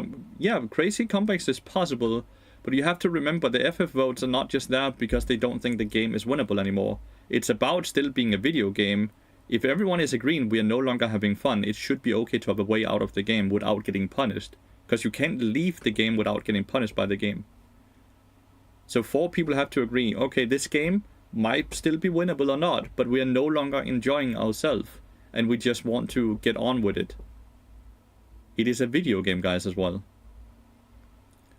crazy comebacks is possible, but you have to remember the FF votes are not just there because they don't think the game is winnable anymore. It's about still being a video game. If everyone is agreeing we are no longer having fun, it should be okay to have a way out of the game without getting punished. Because you can't leave the game without getting punished by the game. So 4 people have to agree, okay, this game might still be winnable or not, but we are no longer enjoying ourselves. And we just want to get on with it. It is a video game, guys, as well.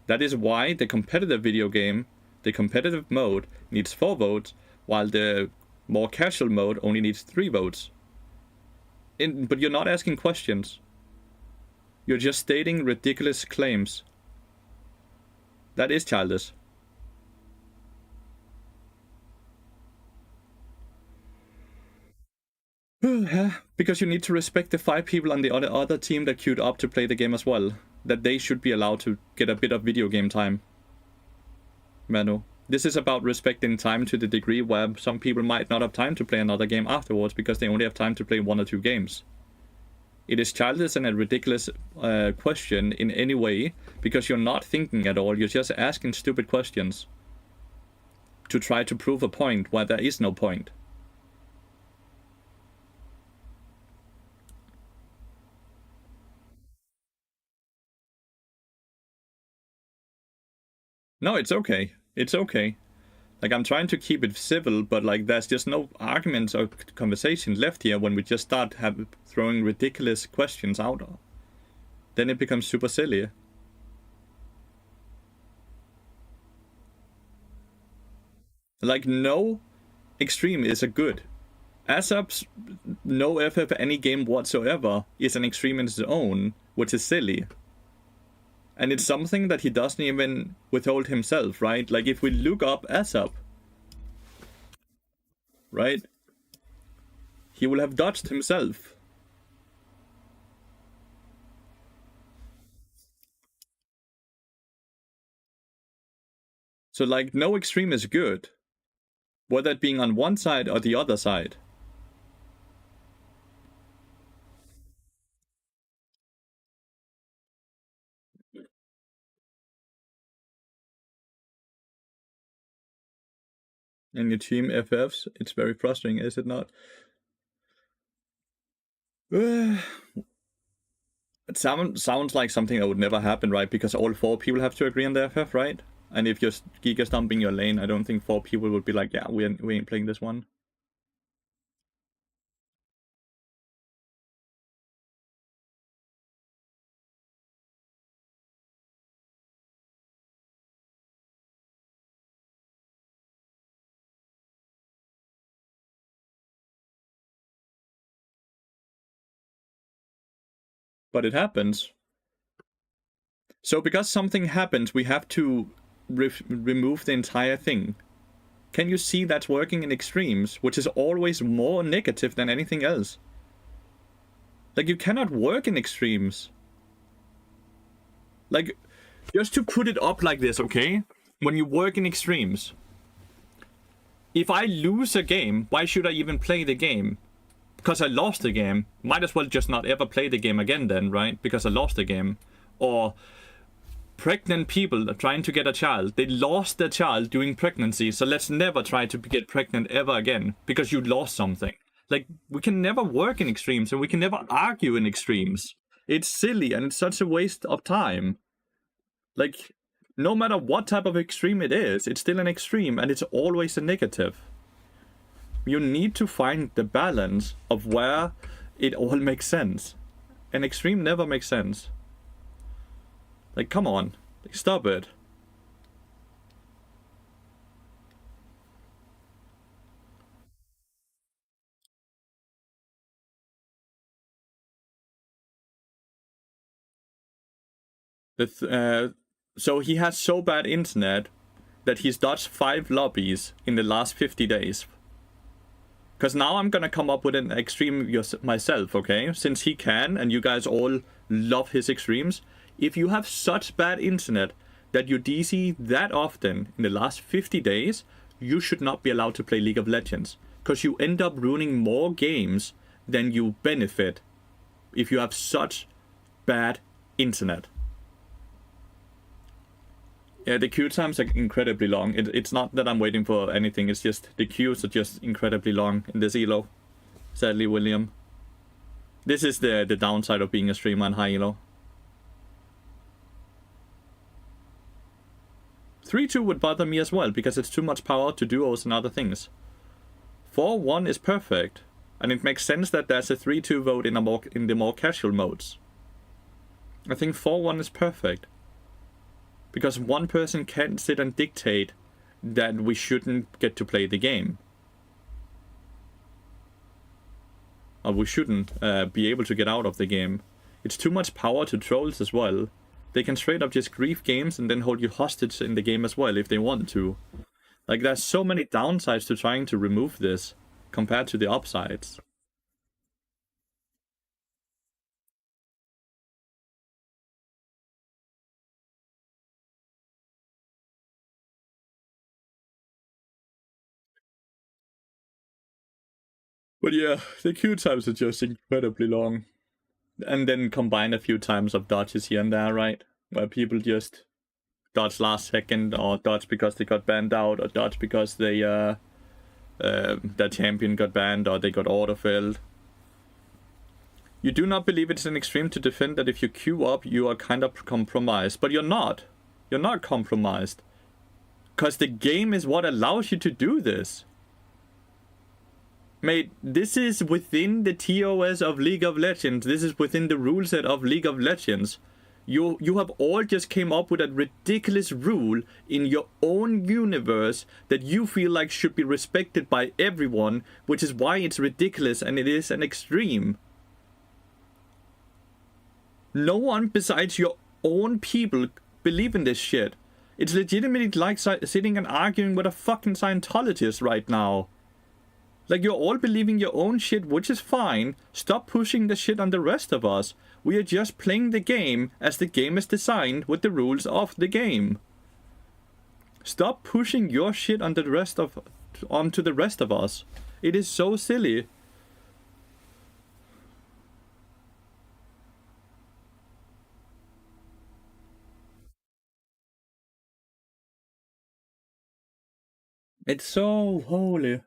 That is why the competitive video game, the competitive mode, needs 4 votes, while the more casual mode only needs 3 votes. But you're not asking questions. You're just stating ridiculous claims. That is childish. Because you need to respect the 5 people on the other team that queued up to play the game as well. That they should be allowed to get a bit of video game time. Manu. This is about respecting time to the degree where some people might not have time to play another game afterwards because they only have time to play 1 or 2 games. It is childish and a ridiculous question in any way, because you're not thinking at all, you're just asking stupid questions to try to prove a point where there is no point. No, it's okay. It's okay. Like, I'm trying to keep it civil, but like, there's just no arguments or conversation left here when we just start throwing ridiculous questions out. Then it becomes super silly. Like, no extreme is a good. ASAP's no FF any game whatsoever is an extreme in its own, which is silly. And it's something that he doesn't even withhold himself, right? Like, if we look up ASAP, right? He will have dodged himself. So, like, no extreme is good. Whether it being on one side or the other side. And your team FFs, it's very frustrating, is it not? It sounds like something that would never happen, right? Because all 4 people have to agree on the FF, right? And if you're Giga stomping your lane, I don't think 4 people would be like, yeah, we ain't playing this one. But it happens. So because something happens, we have to remove the entire thing. Can you see that's working in extremes, which is always more negative than anything else? Like, you cannot work in extremes. Like, just to put it up like this, okay? When you work in extremes, if I lose a game, why should I even play the game? Because I lost the game. Might as well just not ever play the game again then, right? Because I lost the game. Or pregnant people trying to get a child. They lost their child during pregnancy, so let's never try to get pregnant ever again because you lost something. Like, we can never work in extremes and we can never argue in extremes. It's silly and it's such a waste of time. Like, no matter what type of extreme it is, it's still an extreme and it's always a negative. You need to find the balance of where it all makes sense. An extreme never makes sense. Like, come on. Stop it. So he has so bad internet that he's dodged 5 lobbies in the last 50 days. Because now I'm gonna come up with an extreme myself, okay? Since he can, and you guys all love his extremes. If you have such bad internet that you DC that often in the last 50 days, you should not be allowed to play League of Legends. Because you end up ruining more games than you benefit if you have such bad internet. Yeah, the queue times are incredibly long. It's not that I'm waiting for anything, it's just the queues are just incredibly long in this elo. Sadly, William. This is the downside of being a streamer in high elo. 3-2 would bother me as well, because it's too much power to duos and other things. 4-1 is perfect, and it makes sense that there's a 3-2 vote in the more casual modes. I think 4-1 is perfect. Because one person can't sit and dictate that we shouldn't get to play the game. Or we shouldn't be able to get out of the game. It's too much power to trolls as well. They can straight up just grief games and then hold you hostage in the game as well if they want to. Like, there's so many downsides to trying to remove this compared to the upsides. But yeah, the queue times are just incredibly long. And then combine a few times of dodges here and there, right? Where people just dodge last second, or dodge because they got banned out, or dodge because they their champion got banned, or they got auto-filled. You do not believe it's an extreme to defend that if you queue up, you are kind of compromised. But you're not. You're not compromised. Because the game is what allows you to do this. Mate, this is within the TOS of League of Legends. This is within the rule set of League of Legends. You have all just came up with a ridiculous rule in your own universe that you feel like should be respected by everyone, which is why it's ridiculous and it is an extreme. No one besides your own people believe in this shit. It's legitimately like sitting and arguing with a fucking Scientologist right now. Like, you're all believing your own shit, which is fine. Stop pushing the shit on the rest of us. We are just playing the game as the game is designed with the rules of the game. Stop pushing your shit on onto the rest of us. It is so silly. It's so holy.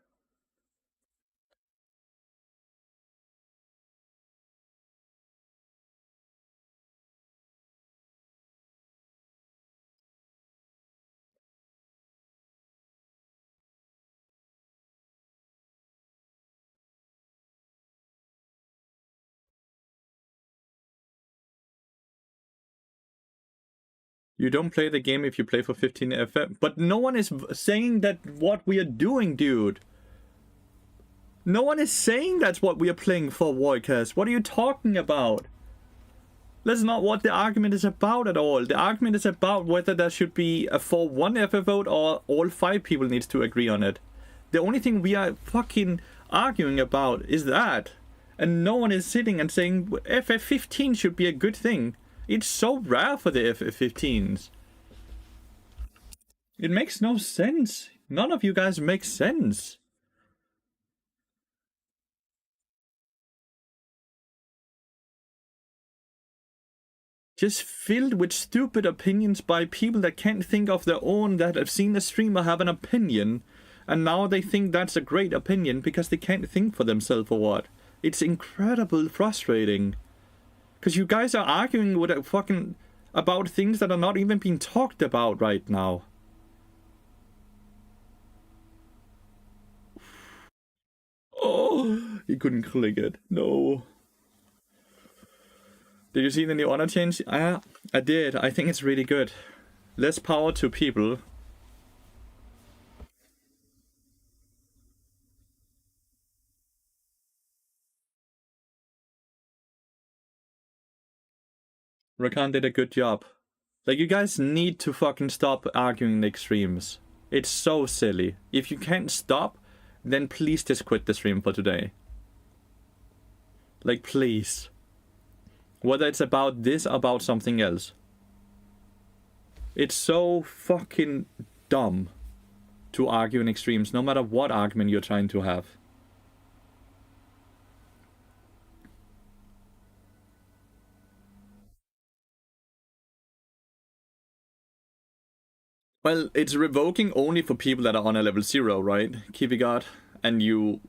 You don't play the game if you play for 15 FF. But no one is saying that what we are doing, dude. No one is saying that's what we are playing for, Voidcast. What are you talking about? That's not what the argument is about at all. The argument is about whether there should be a 4-1 FF vote or all 5 people needs to agree on it. The only thing we are fucking arguing about is that. And no one is sitting and saying FF15 should be a good thing. It's so rare for the FF15s. It makes no sense. None of you guys make sense. Just filled with stupid opinions by people that can't think of their own, that have seen a streamer have an opinion, and now they think that's a great opinion because they can't think for themselves or what. It's incredibly frustrating. Because you guys are arguing with about things that are not even being talked about right now. Oh, he couldn't click it. No. Did you see the new honor change? I did. I think it's really good. Less power to people. Rakan did a good job. Like, you guys need to fucking stop arguing the extremes. It's so silly. If you can't stop, then please just quit the stream for today. Like, please. Whether it's about this or about something else. It's so fucking dumb to argue in extremes, no matter what argument you're trying to have. Well, it's revoking only for people that are on a level 0, right, Kivigard? And you,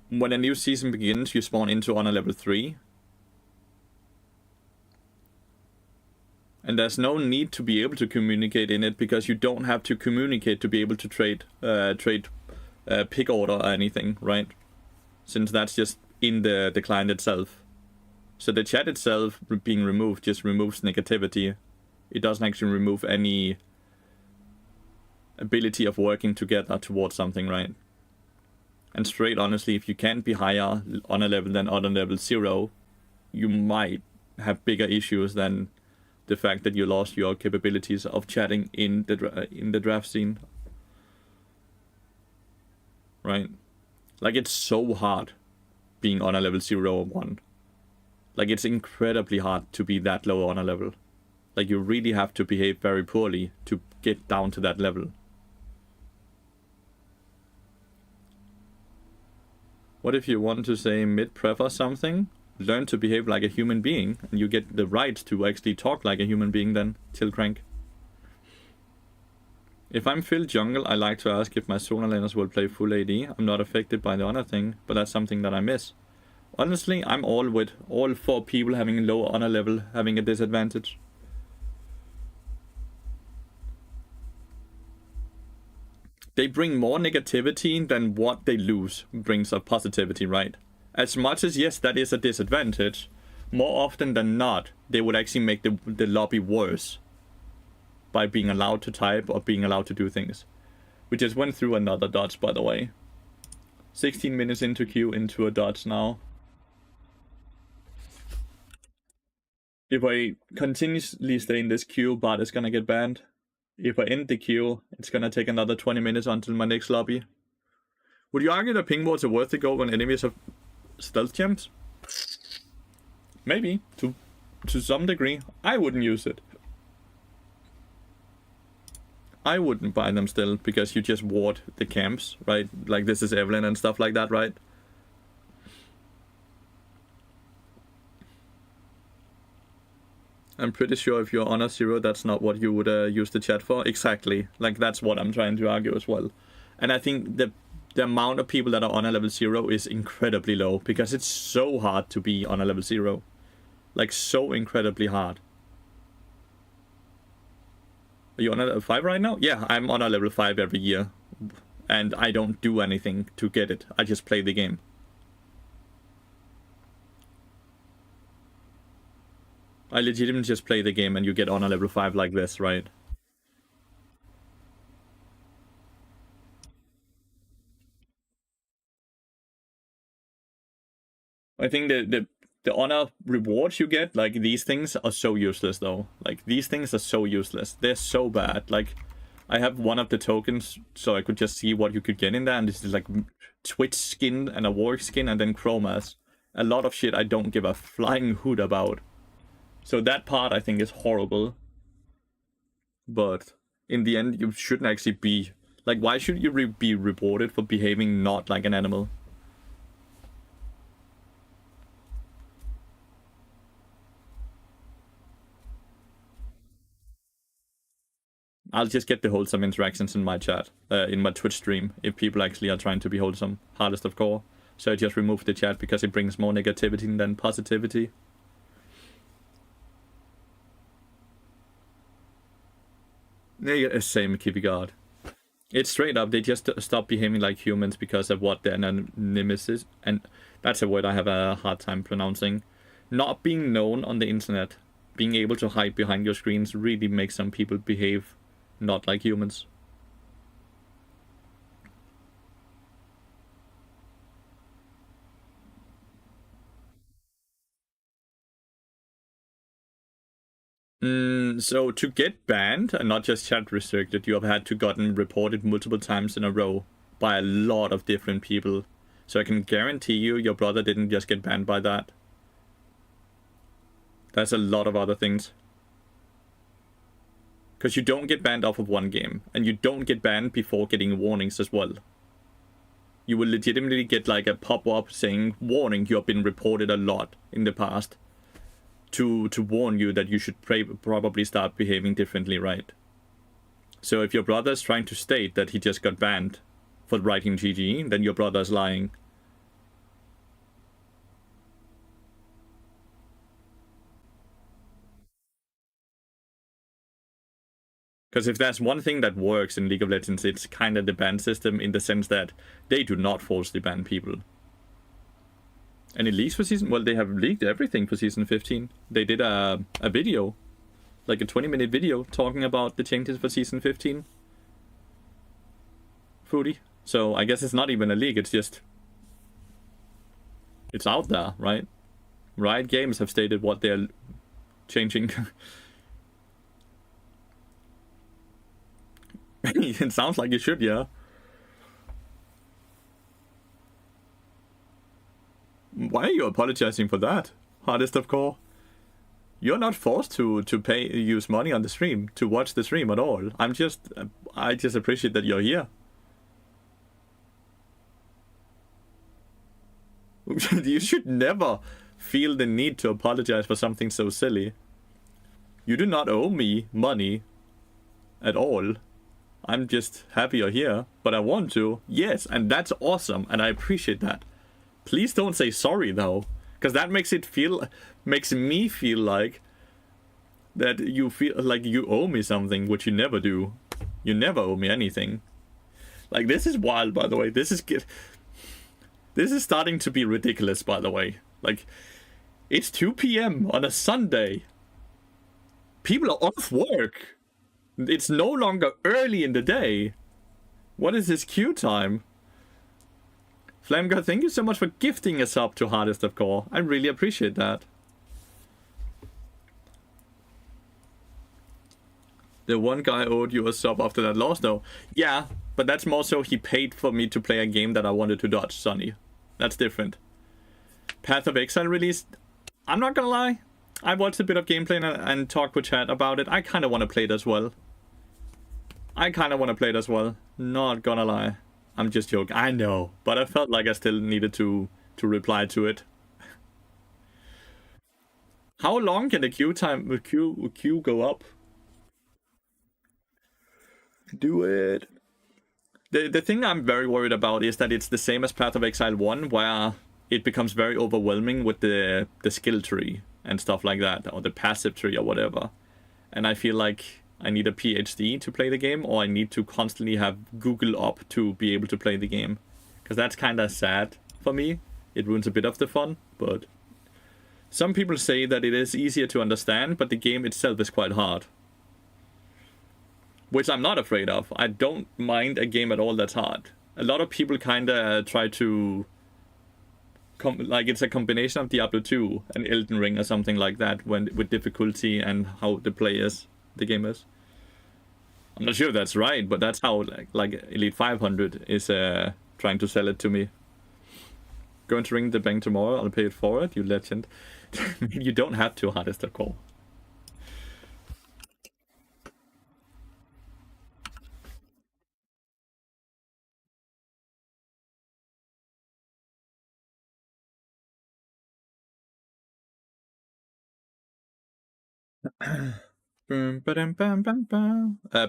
when a new season begins, you spawn into on a level 3. And there's no need to be able to communicate in it, because you don't have to communicate to be able to trade pick order or anything, right? Since that's just in the client itself. So the chat itself being removed just removes negativity. It doesn't actually remove any ability of working together towards something, right? And straight honestly, if you can't be higher on a level than on a level 0, you might have bigger issues than the fact that you lost your capabilities of chatting in the draft scene. Right? Like, it's so hard being on a level 0 or 1. Like, it's incredibly hard to be that low on a level. Like, you really have to behave very poorly to get down to that level. What if you want to say mid-pref or something? Learn to behave like a human being, and you get the right to actually talk like a human being then, Tilcrank. If I'm Phil Jungle, I like to ask if my Sonar laners will play full AD. I'm not affected by the honor thing, but that's something that I miss. Honestly, I'm all for people having low honor level having a disadvantage. They bring more negativity than what they lose brings of positivity, right? As much as, yes, that is a disadvantage, more often than not, they would actually make the lobby worse by being allowed to type or being allowed to do things. We just went through another dodge, by the way. 16 minutes into queue, into a dodge now. If I continuously stay in this queue, Bart is gonna get banned. If I end the queue, it's gonna take another 20 minutes until my next lobby. Would you argue that ping wards are worth the gold when enemies have stealth gems? Maybe, to some degree. I wouldn't use it. I wouldn't buy them still, because you just ward the camps, right? Like, this is Evelyn and stuff like that, right? I'm pretty sure if you're honor 0, that's not what you would use the chat for. Exactly. Like, that's what I'm trying to argue as well. And I think the amount of people that are on a level 0 is incredibly low, because it's so hard to be on a level 0. Like, so incredibly hard. Are you on a level 5 right now? Yeah, I'm on a level 5 every year. And I don't do anything to get it. I just play the game. I legitimately just play the game and you get on a level 5 like this, right? I think the honor rewards you get, like, these things are so useless though. Like, these things are so useless. They're so bad. Like, I have one of the tokens so I could just see what you could get in there, and this is like Twitch skin and a Warwick skin and then chromas. A lot of shit I don't give a flying hoot about. So that part I think is horrible. But in the end, you shouldn't actually be... Like, why should you be rewarded for behaving not like an animal? I'll just get the wholesome interactions in my chat, in my Twitch stream, if people actually are trying to be wholesome. Hardest of core. So I just remove the chat because it brings more negativity than positivity. Yeah, same Kivigard. It's straight up, they just stop behaving like humans because of what their nemesis, and that's a word I have a hard time pronouncing. Not being known on the internet, being able to hide behind your screens really makes some people behave not like humans. So to get banned, and not just chat restricted, you have had to gotten reported multiple times in a row by a lot of different people. So I can guarantee you your brother didn't just get banned by that. There's a lot of other things. Because you don't get banned off of one game, and you don't get banned before getting warnings as well. You will legitimately get like a pop-up saying, warning, you have been reported a lot in the past. To warn you that you should probably start behaving differently, right? So if your brother is trying to state that he just got banned for writing GG, then your brother is lying. Because if there's one thing that works in League of Legends, it's kind of the ban system, in the sense that they do not falsely ban people. And it leaks for season... Well, they have leaked everything for season 15. They did a video, like a 20-minute video, talking about the changes for season 15. Foodie. So I guess it's not even a leak, it's just... It's out there, right? Riot Games have stated what they're changing. It sounds like you should, yeah. Why are you apologizing for that, Hardest of Core? You're not forced to use money on the stream, to watch the stream at all. I just appreciate that you're here. You should never feel the need to apologize for something so silly. You do not owe me money at all. I'm just happy you're here, but I want to. Yes, and that's awesome, and I appreciate that. Please don't say sorry though, because that makes me feel like that you feel like you owe me something, which you never do. You never owe me anything. Like, this is wild, by the way. This is starting to be ridiculous, by the way. Like, it's 2 p.m. on a Sunday. People are off work. It's no longer early in the day. What is this queue time? Flamegod, thank you so much for gifting a sub to Hardest of Core. I really appreciate that. The one guy owed you a sub after that loss, though. Yeah, but that's more so he paid for me to play a game that I wanted to dodge, Sonny. That's different. Path of Exile released. I'm not gonna lie. I watched a bit of gameplay and talked with chat about it. I kind of want to play it as well. Not gonna lie. I'm just joking. I know, but I felt like I still needed to reply to it. How long can the queue go up? Do it. The thing I'm very worried about is that it's the same as Path of Exile 1, where it becomes very overwhelming with the skill tree and stuff like that, or the passive tree or whatever. And I feel like I need a PhD to play the game, or I need to constantly have Google up to be able to play the game. Because that's kind of sad for me. It ruins a bit of the fun, but... Some people say that it is easier to understand, but the game itself is quite hard. Which I'm not afraid of. I don't mind a game at all that's hard. A lot of people kind of try to... like, it's a combination of Diablo 2 and Elden Ring or something like that, with difficulty and how the game is. I'm not sure if that's right, but that's how like Elite 500 is trying to sell it to me. Going to ring the bank tomorrow, I'll pay it forward, you legend. You don't have to, Hardest of Core.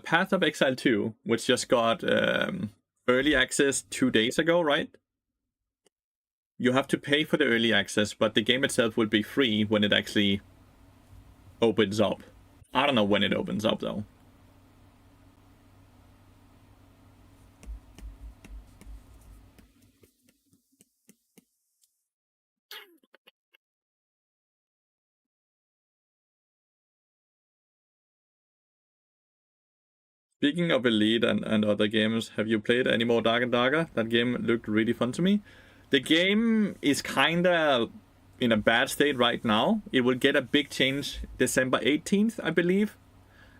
Path of Exile 2, which just got early access 2 days ago, right? You have to pay for the early access, but the game itself will be free when it actually opens up. I don't know when it opens up, though. Speaking of Elite and other games, have you played any more Dark and Darker? That game looked really fun to me. The game is kinda in a bad state right now. It will get a big change December 18th, I believe.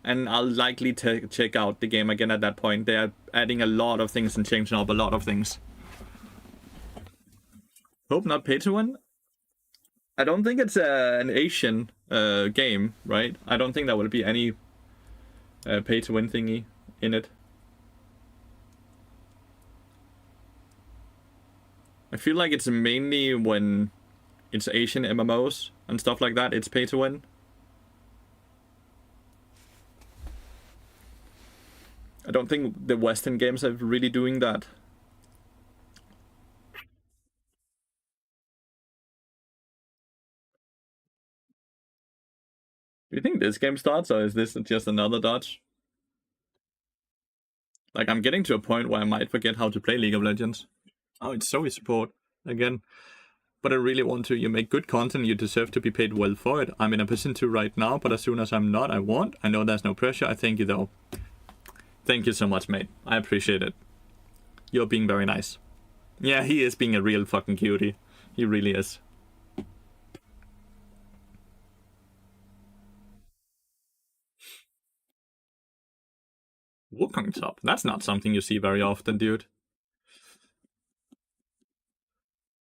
And I'll likely check out the game again at that point. They are adding a lot of things and changing up a lot of things. Hope not pay to win. I don't think it's an Asian game, right? I don't think there will be any pay to win thingy in it. I feel like it's mainly when it's Asian MMOs and stuff like that, it's pay to win. I don't think the Western games are really doing that. Do you think this game starts, or is this just another dodge? Like, I'm getting to a point where I might forget how to play League of Legends. Oh, it's Zoe support again. But I really want to. You make good content, you deserve to be paid well for it. I'm in a position to right now, but as soon as I'm not, I won't. I know there's no pressure. I thank you, though. Thank you so much, mate. I appreciate it. You're being very nice. Yeah, he is being a real fucking cutie. He really is. Wukong top. That's not something you see very often, dude.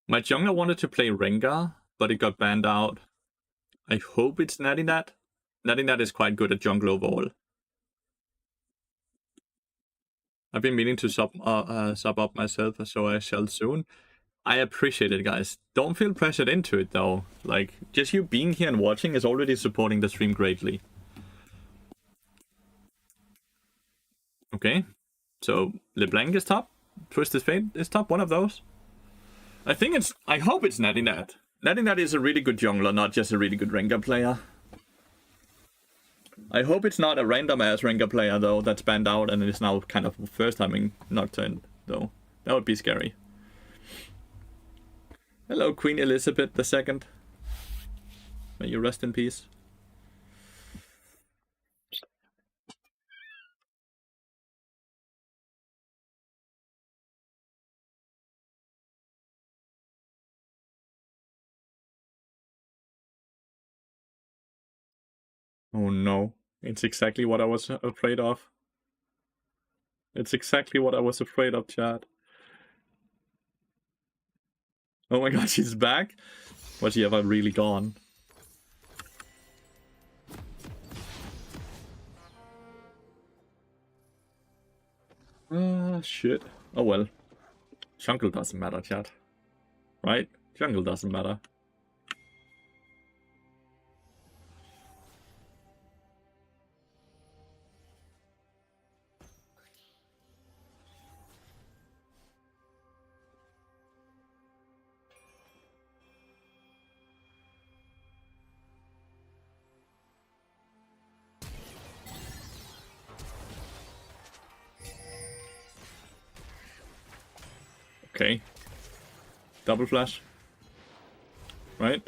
My jungler wanted to play Rengar, but it got banned out. I hope it's Nadinat. Nadinat is quite good at jungle overall. I've been meaning to sub up myself, so I shall soon. I appreciate it, guys. Don't feel pressured into it, though. Like, just you being here and watching is already supporting the stream greatly. Okay, so LeBlanc is top. Twisted Fate is top, one of those. I hope it's Nadinat. Nadinat is a really good jungler, not just a really good Rengar player. I hope it's not a random ass Rengar player, though, that's banned out and is now kind of first timing Nocturne, though. That would be scary. Hello, Queen Elizabeth II. May you rest in peace. Oh no. It's exactly what I was afraid of. It's exactly what I was afraid of, chat. Oh my god, she's back? Was she ever really gone? Shit. Oh well. Jungle doesn't matter, chat. Right? Jungle doesn't matter. Okay. Double flash. Right?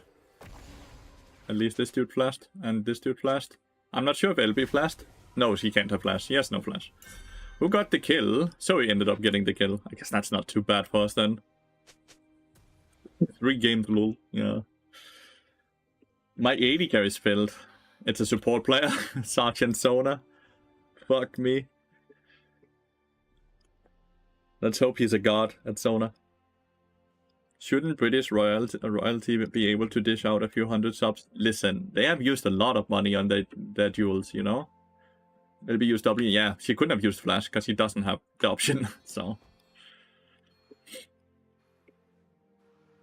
At least this dude flashed, and this dude flashed. I'm not sure if LB flashed. No, she can't have flash. She has no flash. Who got the kill? So he ended up getting the kill. I guess that's not too bad for us then. Regamed lol. Yeah. My AD carry's filled. It's a support player. Sergeant Sona. Fuck me. Let's hope he's a god at Sona. Shouldn't British royalty be able to dish out a few hundred subs? Listen, they have used a lot of money on their duels, you know? LB used W, yeah. She couldn't have used Flash because she doesn't have the option, so.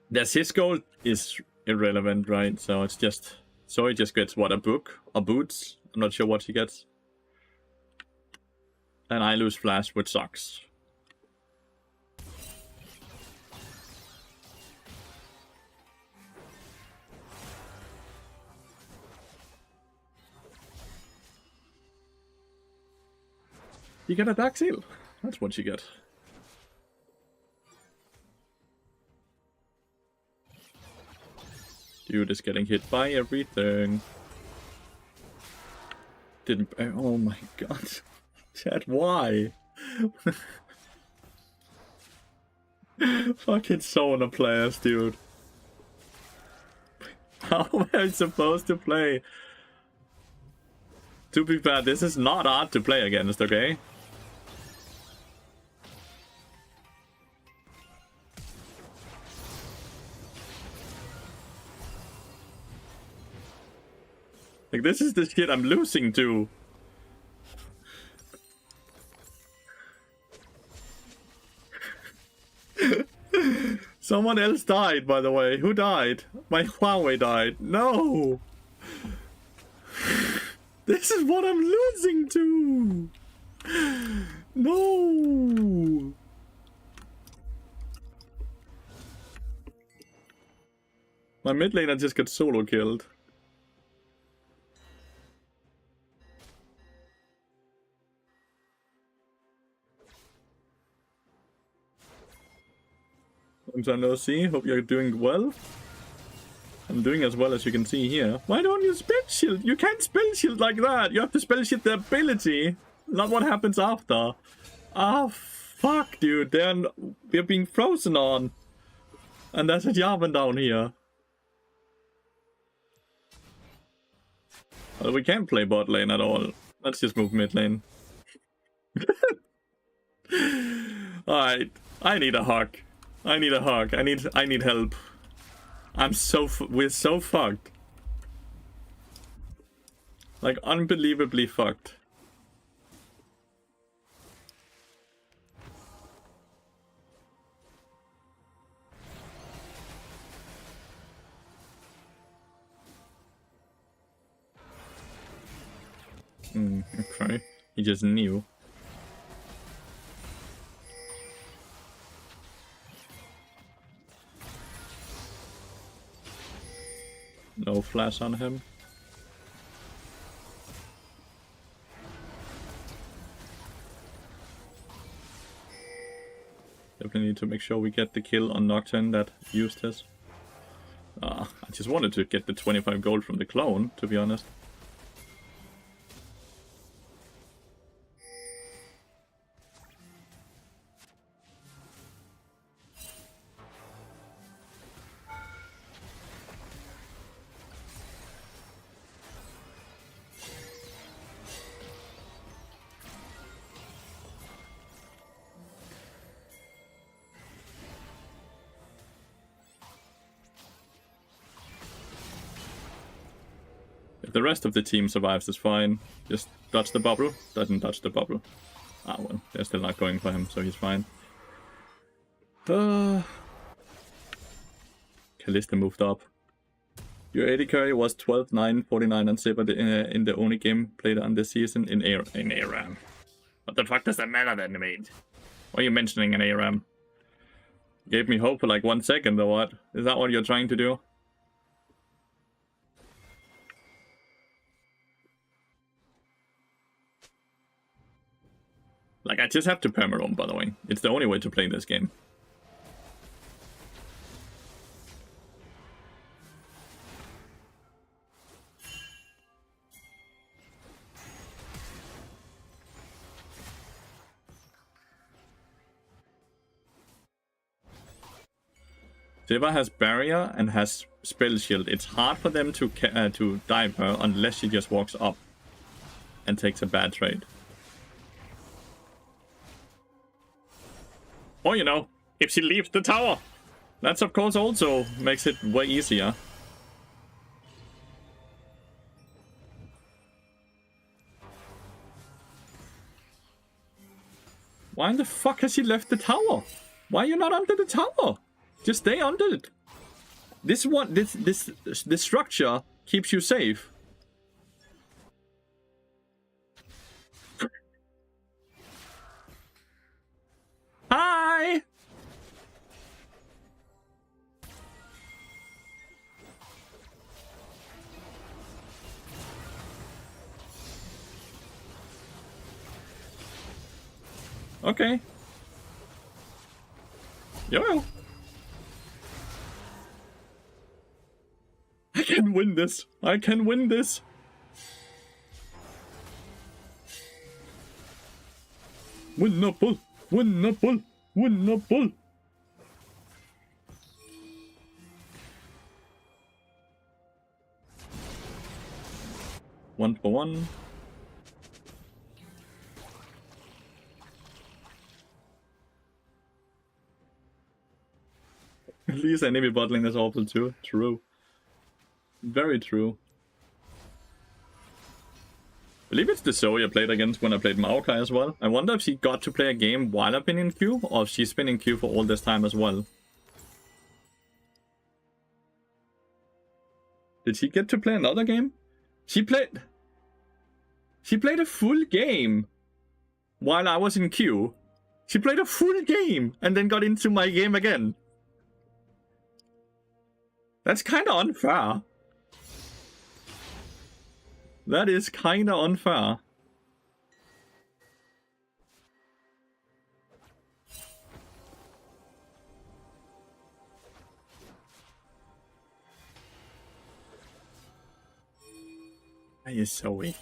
Their Sis gold is irrelevant, right? So it's just... Zoe just gets, what, a book? Or boots? I'm not sure what she gets. And I lose Flash, which sucks. You get a Dark Seal. That's what you get. Dude is getting hit by everything. Didn't... Oh my god. Chat, why? Fucking Sona players, dude. How am I supposed to play? To be fair, this is not hard to play against, okay? Like, this is the shit I'm losing to. Someone else died, by the way. Who died? My Huawei died. No! This is what I'm losing to! No! My mid laner just got solo killed. No see. Hope you're doing well. I'm doing as well as you can see here. Why don't you spell shield? You can't spell shield like that. You have to spell shield the ability, not what happens after. Ah, fuck, dude. We're being frozen on. And there's a Jarvan down here. Well, we can't play bot lane at all. Let's just move mid lane. Alright. I need a hug. I need a hug. I need help. We're so fucked. Like, unbelievably fucked. Okay. He just knew. No flash on him. Definitely need to make sure we get the kill on Nocturne that used his. I just wanted to get the 25 gold from the clone, to be honest. If the rest of the team survives, it's fine. Just dodge the bubble. Doesn't dodge the bubble. Ah, well, they're still not going for him, so he's fine. Kalista moved up. Your AD carry was 12, 9, 49, and 7 in the only game played on this season in ARAM. What the fuck does that matter then, mate? Why are you mentioning an ARAM? Gave me hope for like 1 second or what? Is that what you're trying to do? Like, I just have to perma-roam, by the way. It's the only way to play this game. Shiva has barrier and has spell shield. It's hard for them to dive her unless she just walks up and takes a bad trade. Or, you know, if she leaves the tower. That's, of course, also makes it way easier. Why in the fuck has she left the tower? Why are you not under the tower? Just stay under it. This structure keeps you safe. Hi! Okay. Yo. I can win this. I can win this. Win the pull. Win the pull. Win the pull. 1 for 1. At least enemy bottling is awful too. True. Very true. I believe it's the Zoe I played against when I played Maokai as well. I wonder if she got to play a game while I've been in queue, or if she's been in queue for all this time as well. Did she get to play another game? She played a full game while I was in queue. She played a full game and then got into my game again. That's kind of unfair. That is kind of unfair. Why is Zoe?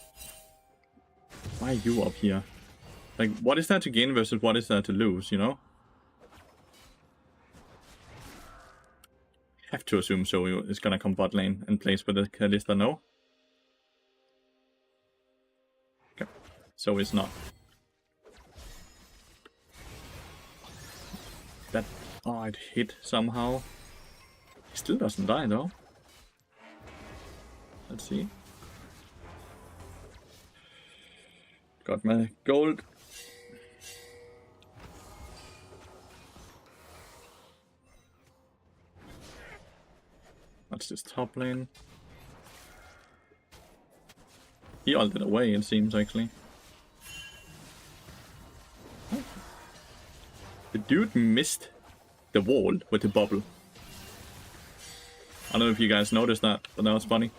Why are you up here? Like, what is there to gain versus what is there to lose, you know? Have to assume Zoe is gonna come bot lane and place with the Kalista, no? Okay. So it's not. That... Oh, it hit somehow. He still doesn't die, though. Let's see. Got my gold. That's this top lane. He ulted away, it seems, actually. The dude missed the wall with the bubble. I don't know if you guys noticed that, but that was funny.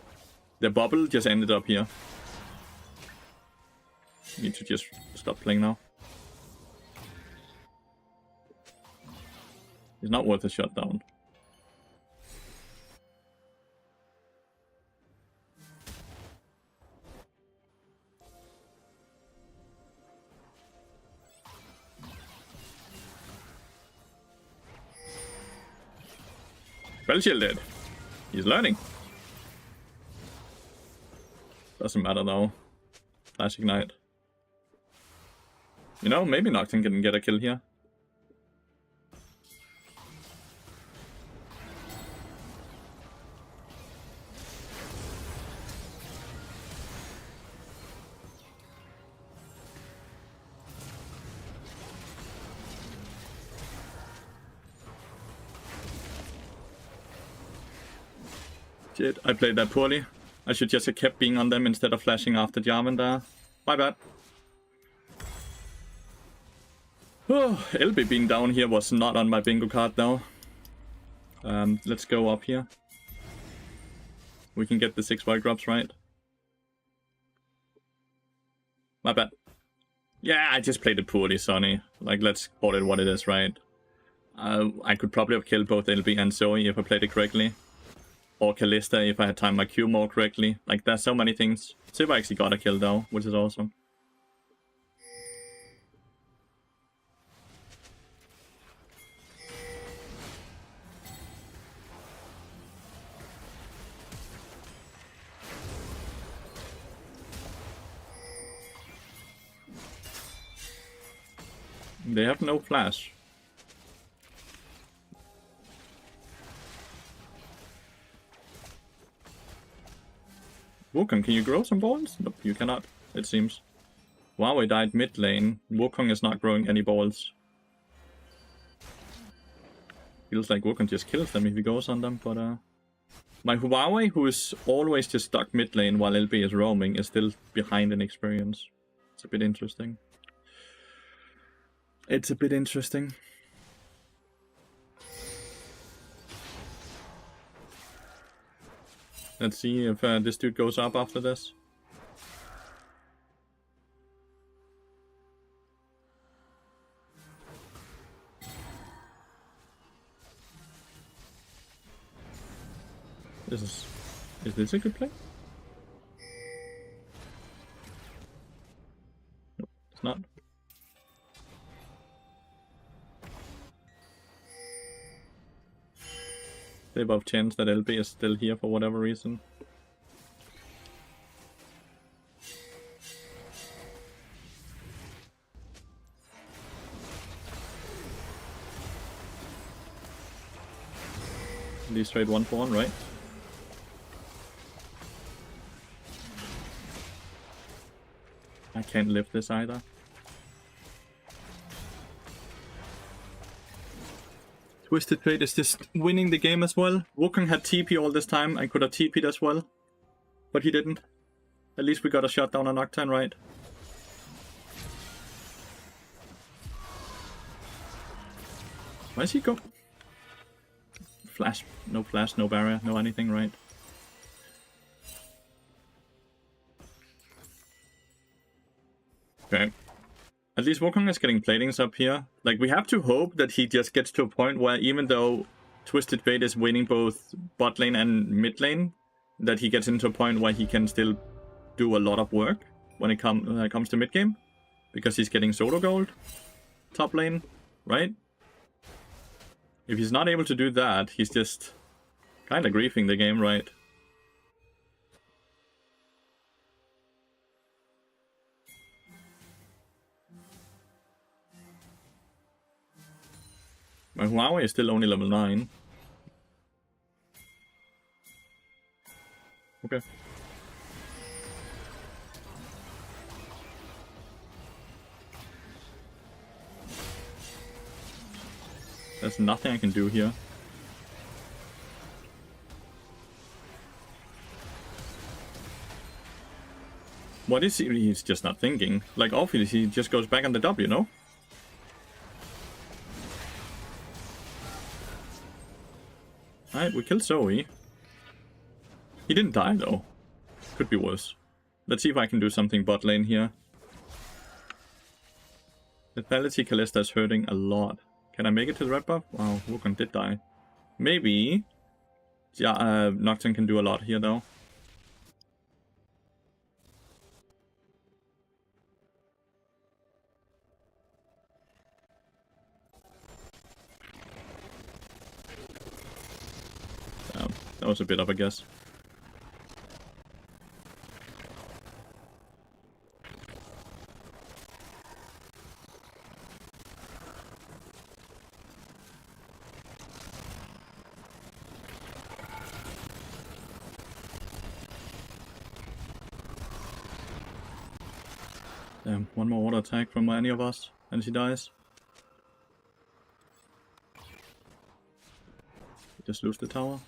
The bubble just ended up here. Need to just stop playing now. It's not worth a shutdown. Well shielded. He's learning. Doesn't matter though. Flash ignite. You know, maybe Nocturne can get a kill here. Shit, I played that poorly. I should just have kept being on them instead of flashing after Jarvan there. My bad. Oh, LB being down here was not on my bingo card though. Let's go up here. We can get the 6 white drops, right? My bad. Yeah, I just played it poorly, Sonny. Like, let's call it what it is, right? I could probably have killed both LB and Zoe if I played it correctly. Or Kalista if I had timed my Q more correctly. Like, there's so many things. See if I actually got a kill though, which is awesome. They have no flash. Wukong, can you grow some balls? Nope, you cannot, it seems. Huawei died mid lane. Wukong is not growing any balls. Feels like Wukong just kills them if he goes on them, but my Huawei, who is always just stuck mid lane while LB is roaming, is still behind in experience. It's a bit interesting. It's a bit interesting. Let's see if this dude goes up after this. Is this a good play? Nope, it's not. Above chance that LB is still here for whatever reason. These trade 1 for 1, right? I can't lift this either. Twisted Fate is just winning the game as well. Wukong had TP all this time. I could have TP'd as well. But he didn't. At least we got a shot down on Nocturne, right? Where's he go? Flash. No flash, no barrier, no anything, right? Okay. At least Wukong is getting platings up here. Like, we have to hope that he just gets to a point where even though Twisted Fate is winning both bot lane and mid lane, that he gets into a point where he can still do a lot of work when it comes to mid game. Because he's getting solo gold, top lane, right? If he's not able to do that, he's just kind of griefing the game, right? My Huawei is still only level 9. Okay. There's nothing I can do here. What is he? He's just not thinking. Like, obviously, he just goes back on the W, no? Alright, we killed Zoe. He didn't die, though. Could be worse. Let's see if I can do something bot lane here. Lethality Kalista is hurting a lot. Can I make it to the red buff? Wow, Wukong did die. Maybe. Yeah, Nocturne can do a lot here, though. That was a bit of a guess. Damn, one more auto attack from any of us, and she dies. Just lose the tower.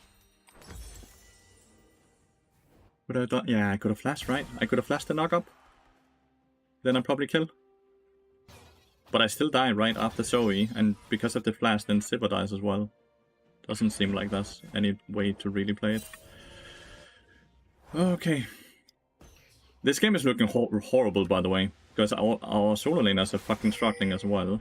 Could I have done? Yeah, I could have flashed, right? I could have flashed the knock up. Then I'd probably kill. But I still die right after Zoe, and because of the flash, then Sivir dies as well. Doesn't seem like that's any way to really play it. Okay. This game is looking horrible, by the way, because our solo laners are fucking struggling as well.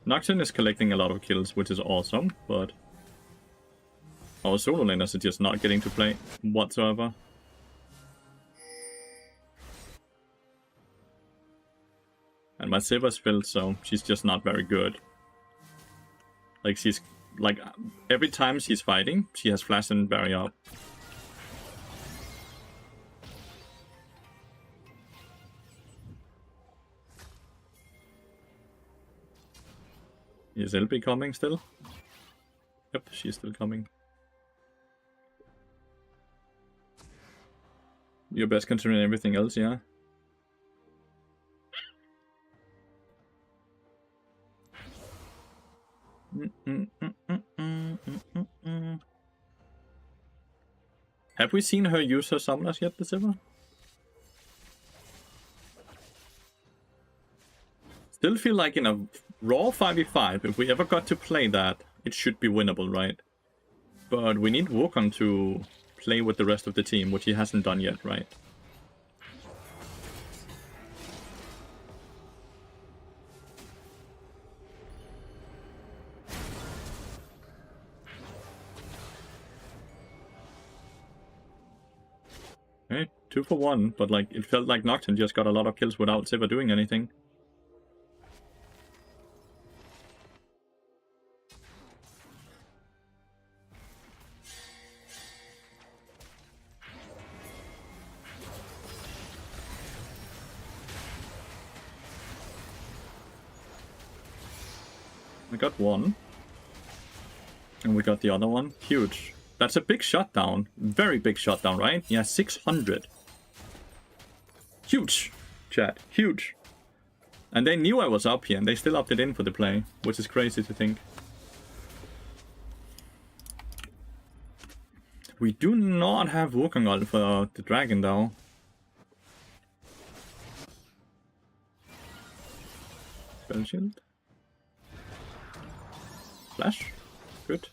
Nocturne is collecting a lot of kills, which is awesome, but our solo laners are just not getting to play whatsoever. And my Sivir's built, so she's just not very good. Like, she's... Like, every time she's fighting, she has flash and barrier up. Is LB coming still? Yep, she's still coming. You're best considering everything else, yeah? Have we seen her use her summoners yet, the Sivir? Still feel like in a raw 5v5, if we ever got to play that, it should be winnable, right? But we need Wukong to play with the rest of the team, which he hasn't done yet, right? Okay, 2 for 1, but like it felt like Nocturne just got a lot of kills without Sivir doing anything. We got one. And we got the other one. Huge. That's a big shutdown. Very big shutdown, right? Yeah, 600. Huge, chat. Huge. And they knew I was up here, and they still opted in for the play, which is crazy to think. We do not have Wukong for the dragon, though. Spell shield. Flash. Good.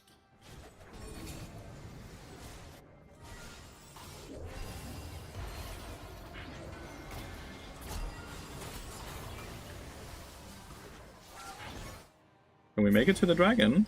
Can we make it to the dragon?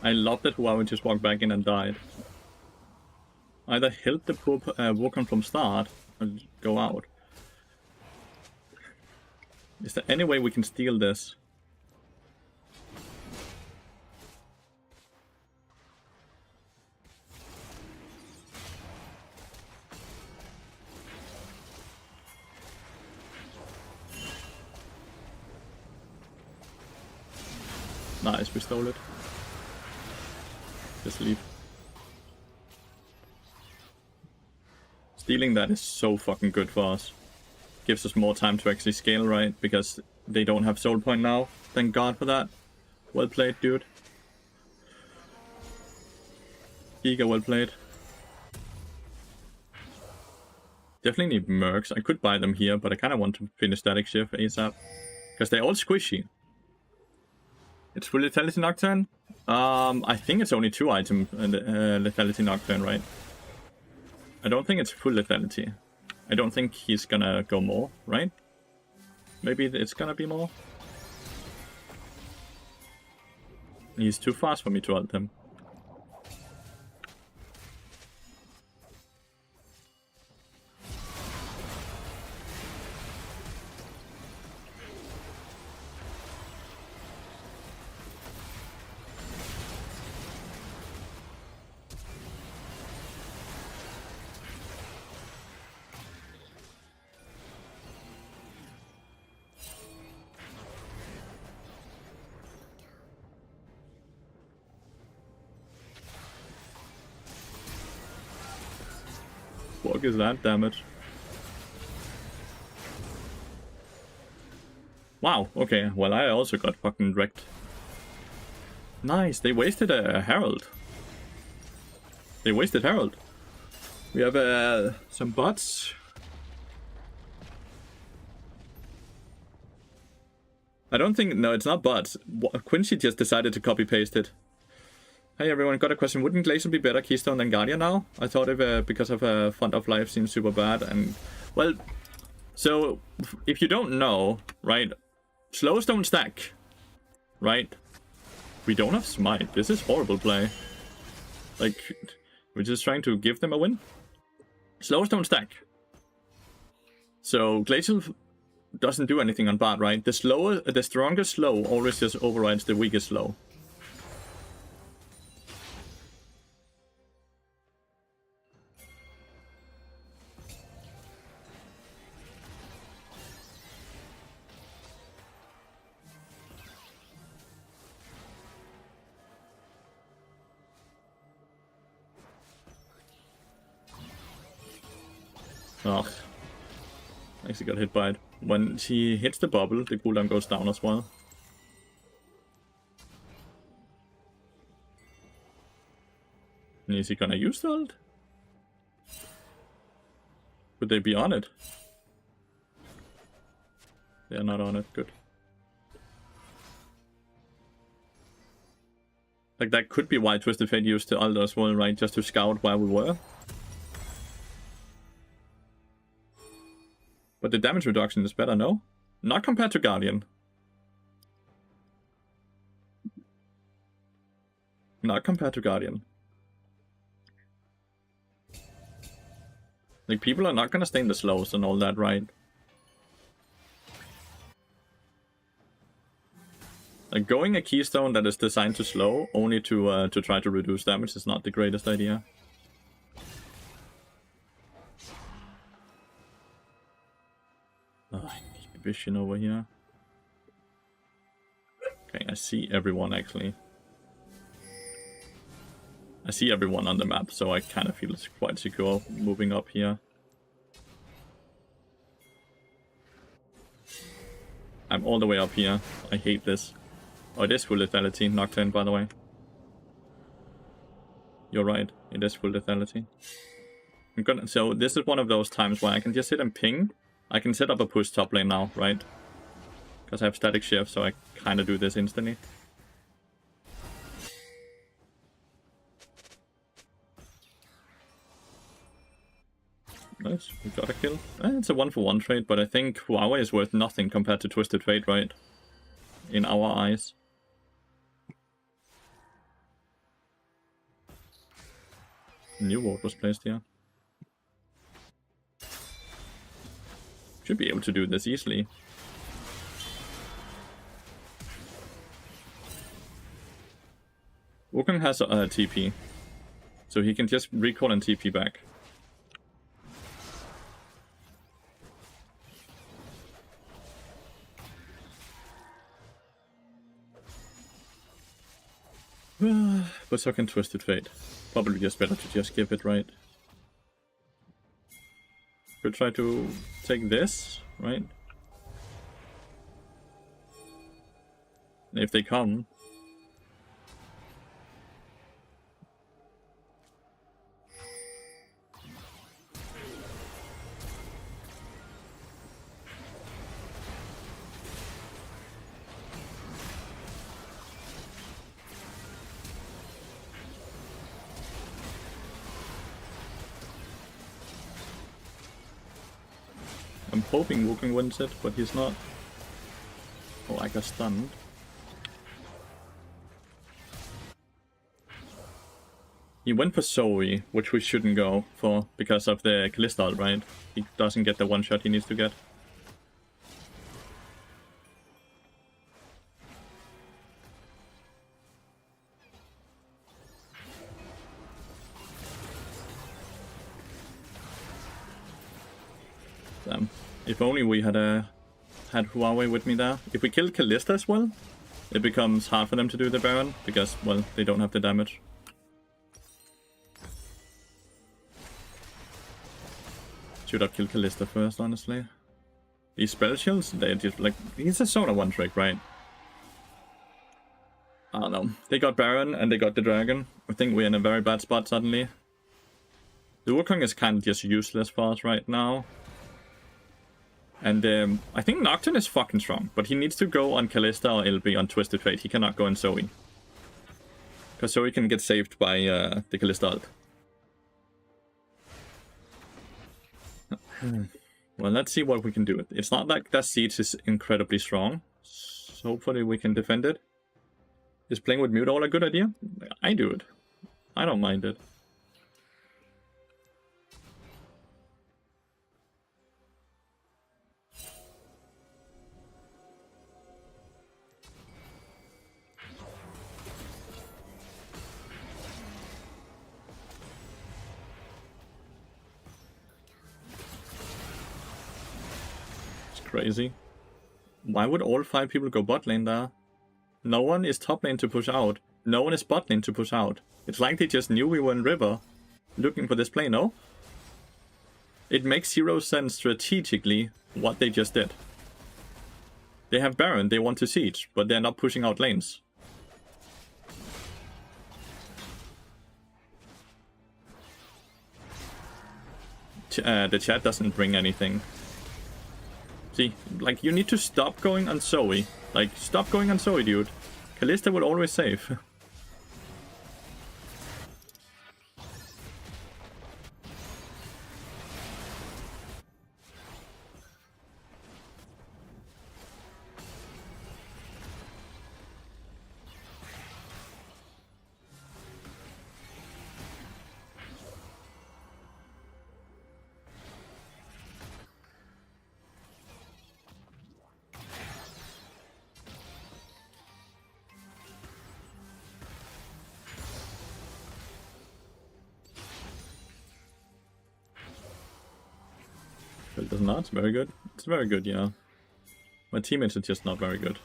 I love that Huawei just walked back in and died. Either help the poor Wukong from start or go out. Is there any way we can steal this? Nice, we stole it. Just leave. Stealing that is so fucking good for us. Gives us more time to actually scale, right? Because they don't have soul point now. Thank God for that. Well played, dude. Giga, well played. Definitely need mercs. I could buy them here, but I kind of want to finish Static Shift ASAP. Because they're all squishy. It's full Lethality Nocturne? I think it's only 2 items Lethality Nocturne, right? I don't think it's full Lethality. I don't think he's gonna go more, right? Maybe it's gonna be more. He's too fast for me to ult him. What is that damage? Wow, okay, well I also got fucking wrecked. Nice, they wasted a Herald. They wasted Herald. We have some bots. I don't think, no, it's not bots. Quincy just decided to copy paste it. Hey everyone, got a question. Wouldn't Glacier be better Keystone than Guardian now? I thought if because of Font of Life seems super bad and... Well, so if you don't know, right? Slows don't stack, right? We don't have Smite. This is horrible play. Like, we're just trying to give them a win. Slows don't stack. So Glacier doesn't do anything on bot, right? The strongest slow always just overrides the weakest slow. Oh, actually got hit by it. When she hits the bubble, the cooldown goes down as well. Is he gonna use the ult? Would they be on it? They're not on it, good. Like that could be why Twisted Fate used the ult as well, right? Just to scout where we were. But the damage reduction is better, no? Not compared to Guardian. Not compared to Guardian. Like, people are not gonna stay in the slows and all that, right? Going a keystone that is designed to slow only to try to reduce damage is not the greatest idea. Oh, I need vision over here. Okay, I see everyone actually. I see everyone on the map, so I kind of feel it's quite secure moving up here. I'm all the way up here. I hate this. Oh, it is full lethality, Nocturne, by the way. You're right, it is full lethality. So this is one of those times where I can just sit and ping. I can set up a push top lane now, right? Because I have static shift, so I kind of do this instantly. Nice, we got a kill. It's a 1-for-1 trade, but I think Huawei is worth nothing compared to Twisted Fate, right? In our eyes. New ward was placed here. Should be able to do this easily. Wukong has a TP, so he can just recall and TP back. But so can Twisted Fate. Probably just better to just skip it, right? Could try to take this, right? If they come. I'm hoping Wukong wins it, but he's not. Oh, I got stunned. He went for Zoe, which we shouldn't go for because of the Kalista ult, right? He doesn't get the one shot he needs to get. Damn. If only we had had Huawei with me there. If we killed Kalista as well, it becomes hard for them to do the Baron because, well, they don't have the damage. Should have killed Kalista first, honestly. These spell shields, they're just like... He's a Sona one trick, right? I don't know. They got Baron and they got the Dragon. I think we're in a very bad spot suddenly. The Wukong is kind of just useless for us right now. And I think Nocturne is fucking strong, but he needs to go on Kalista or it'll be on Twisted Fate. He cannot go on Zoe. Because Zoe can get saved by the Kalista ult. Well, let's see what we can do. It's not like that siege is incredibly strong, so hopefully we can defend it. Is playing with mute all a good idea? I do it. I don't mind it. Crazy. Why would all 5 people go bot lane there? No one is top lane to push out. No one is bot lane to push out. It's like they just knew we were in river looking for this play, no? It makes 0 sense strategically what they just did. They have Baron, they want to siege, but they're not pushing out lanes. The chat doesn't bring anything. See, like, you need to stop going on Zoe. Like, stop going on Zoe, dude. Kalista will always save. Well, it does not. It's very good. It's very good, yeah. My teammates are just not very good.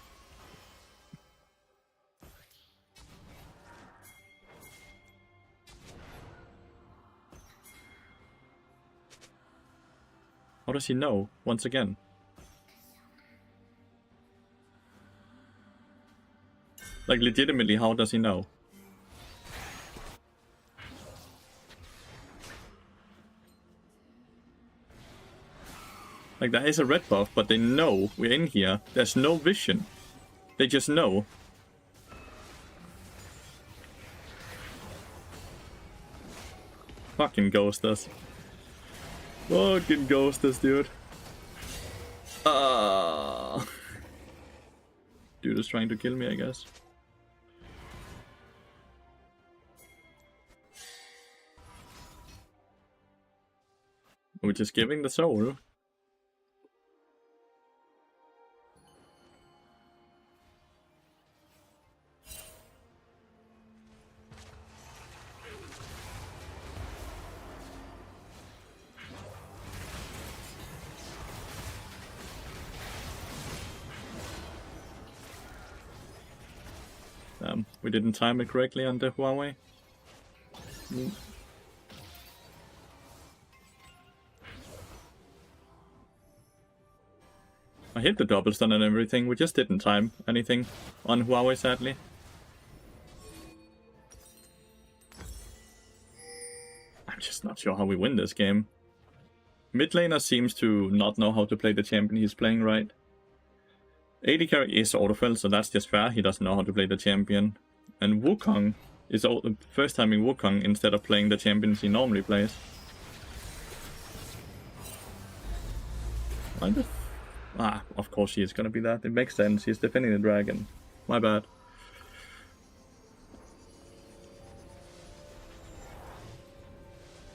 How does he know? Once again. Like, legitimately, how does he know? Like, there is a red buff, but they know we're in here. There's no vision. They just know. Fucking ghost us. Fucking ghost us, dude. Dude is trying to kill me, I guess. We're just giving the soul. We didn't time it correctly on the Huawei. I hit the double stun and everything, we just didn't time anything on Huawei, sadly. I'm just not sure how we win this game. Mid laner seems to not know how to play the champion he's playing right. AD carry is autofill, so that's just fair, he doesn't know how to play the champion. And Wukong is first timing Wukong instead of playing the champions he normally plays. Of course she is gonna be that. It makes sense. He's defending the dragon. My bad.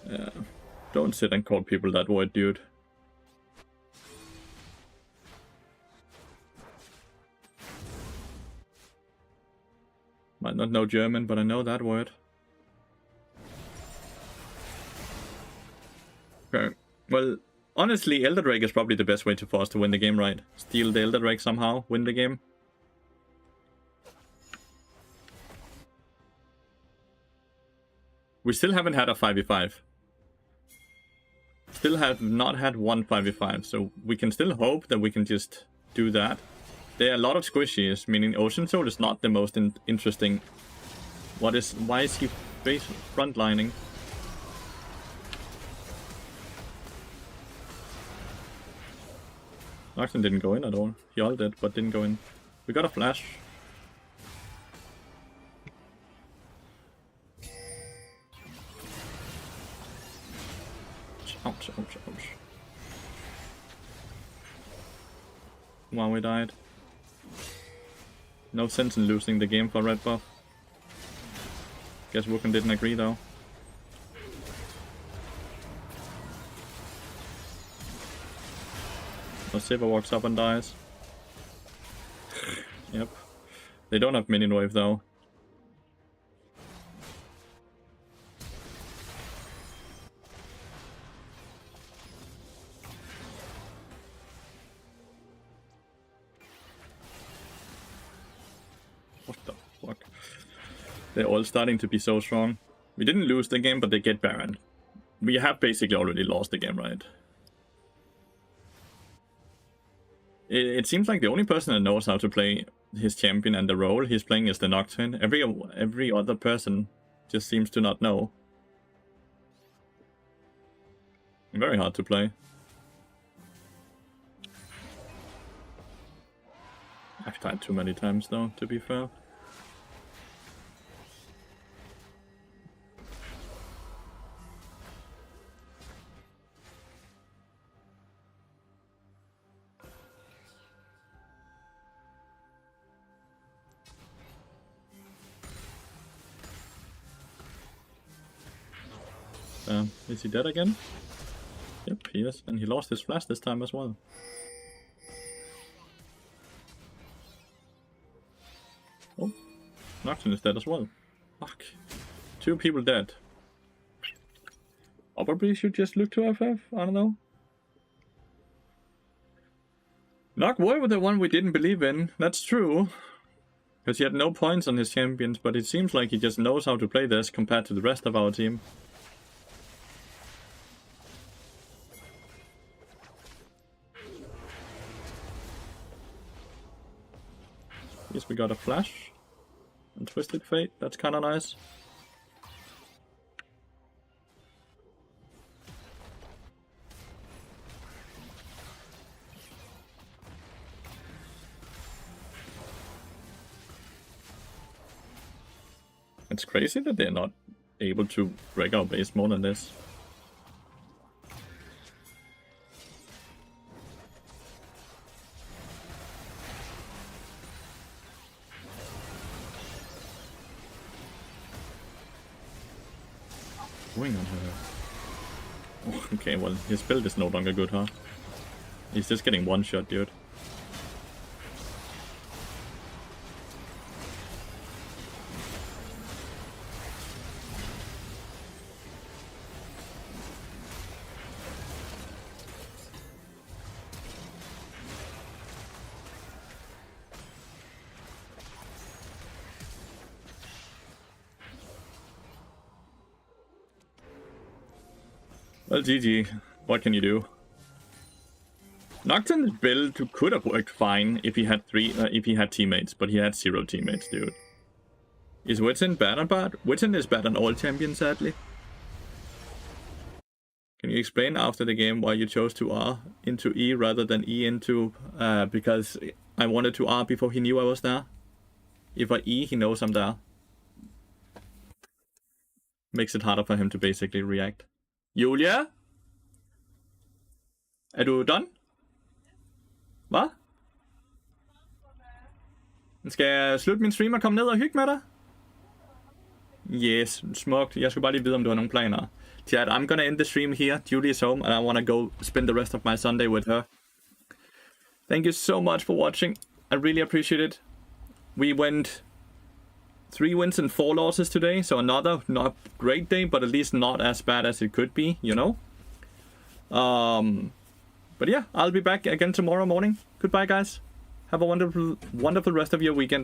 Yeah. Don't sit and call people that word, dude. Might not know German, but I know that word. Okay. Well, honestly, Elder Drake is probably the best way for us to win the game, right? Steal the Elder Drake somehow, win the game. We still haven't had a 5v5. Still have not had one 5v5, so we can still hope that we can just do that. There are a lot of squishies, meaning Ocean Soul is not the most interesting. Why is he frontlining? Noxon didn't go in at all. He all did, but didn't go in. We got a flash. Ouch, ouch, ouch. Wow, we died. No sense in losing the game for red buff. Guess Wukong didn't agree though. So Sivir walks up and dies. Yep. They don't have minion wave though. What the fuck? They're all starting to be so strong. We didn't lose the game, but they get Baron. We have basically already lost the game, right? It seems like the only person that knows how to play his champion and the role he's playing is the Nocturne. Every other person just seems to not know. Very hard to play. I've died too many times though, to be fair. Is he dead again? Yep, he is. And he lost his flash this time as well. Oh, Nocturne is dead as well. Fuck. 2 people dead. Probably should just look to FF, I don't know. Nock were the one we didn't believe in, that's true. Because he had no points on his champions, but it seems like he just knows how to play this compared to the rest of our team. Yes, we got a flash. And Twisted Fate, that's kinda nice. It's crazy that they're not able to break our base more than this. Going on her. Oh, okay, well, his build is no longer good, huh? He's just getting one shot, dude. Well, GG. What can you do? Nocturne's build could have worked fine if he had teammates, but he had 0 teammates, dude. Is Witten bad on bad? Witten is bad on all champions, sadly. Can you explain after the game why you chose to R into E rather than E into... because I wanted to R before he knew I was there. If I E, he knows I'm there. Makes it harder for him to basically react. Julia? Er du done? Hvad? Skal jeg slutte min stream og komme ned og hygge med dig? Yes, smukt. Jeg skulle bare lige vide, om du har nogle planer. Chat, I'm gonna end the stream here. Julie is home, and I wanna go spend the rest of my Sunday with her. Thank you so much for watching. I really appreciate it. We went 3 wins and 4 losses today, so another not great day, but at least not as bad as it could be, you know? But yeah, I'll be back again tomorrow morning. Goodbye, guys. Have a wonderful rest of your weekend.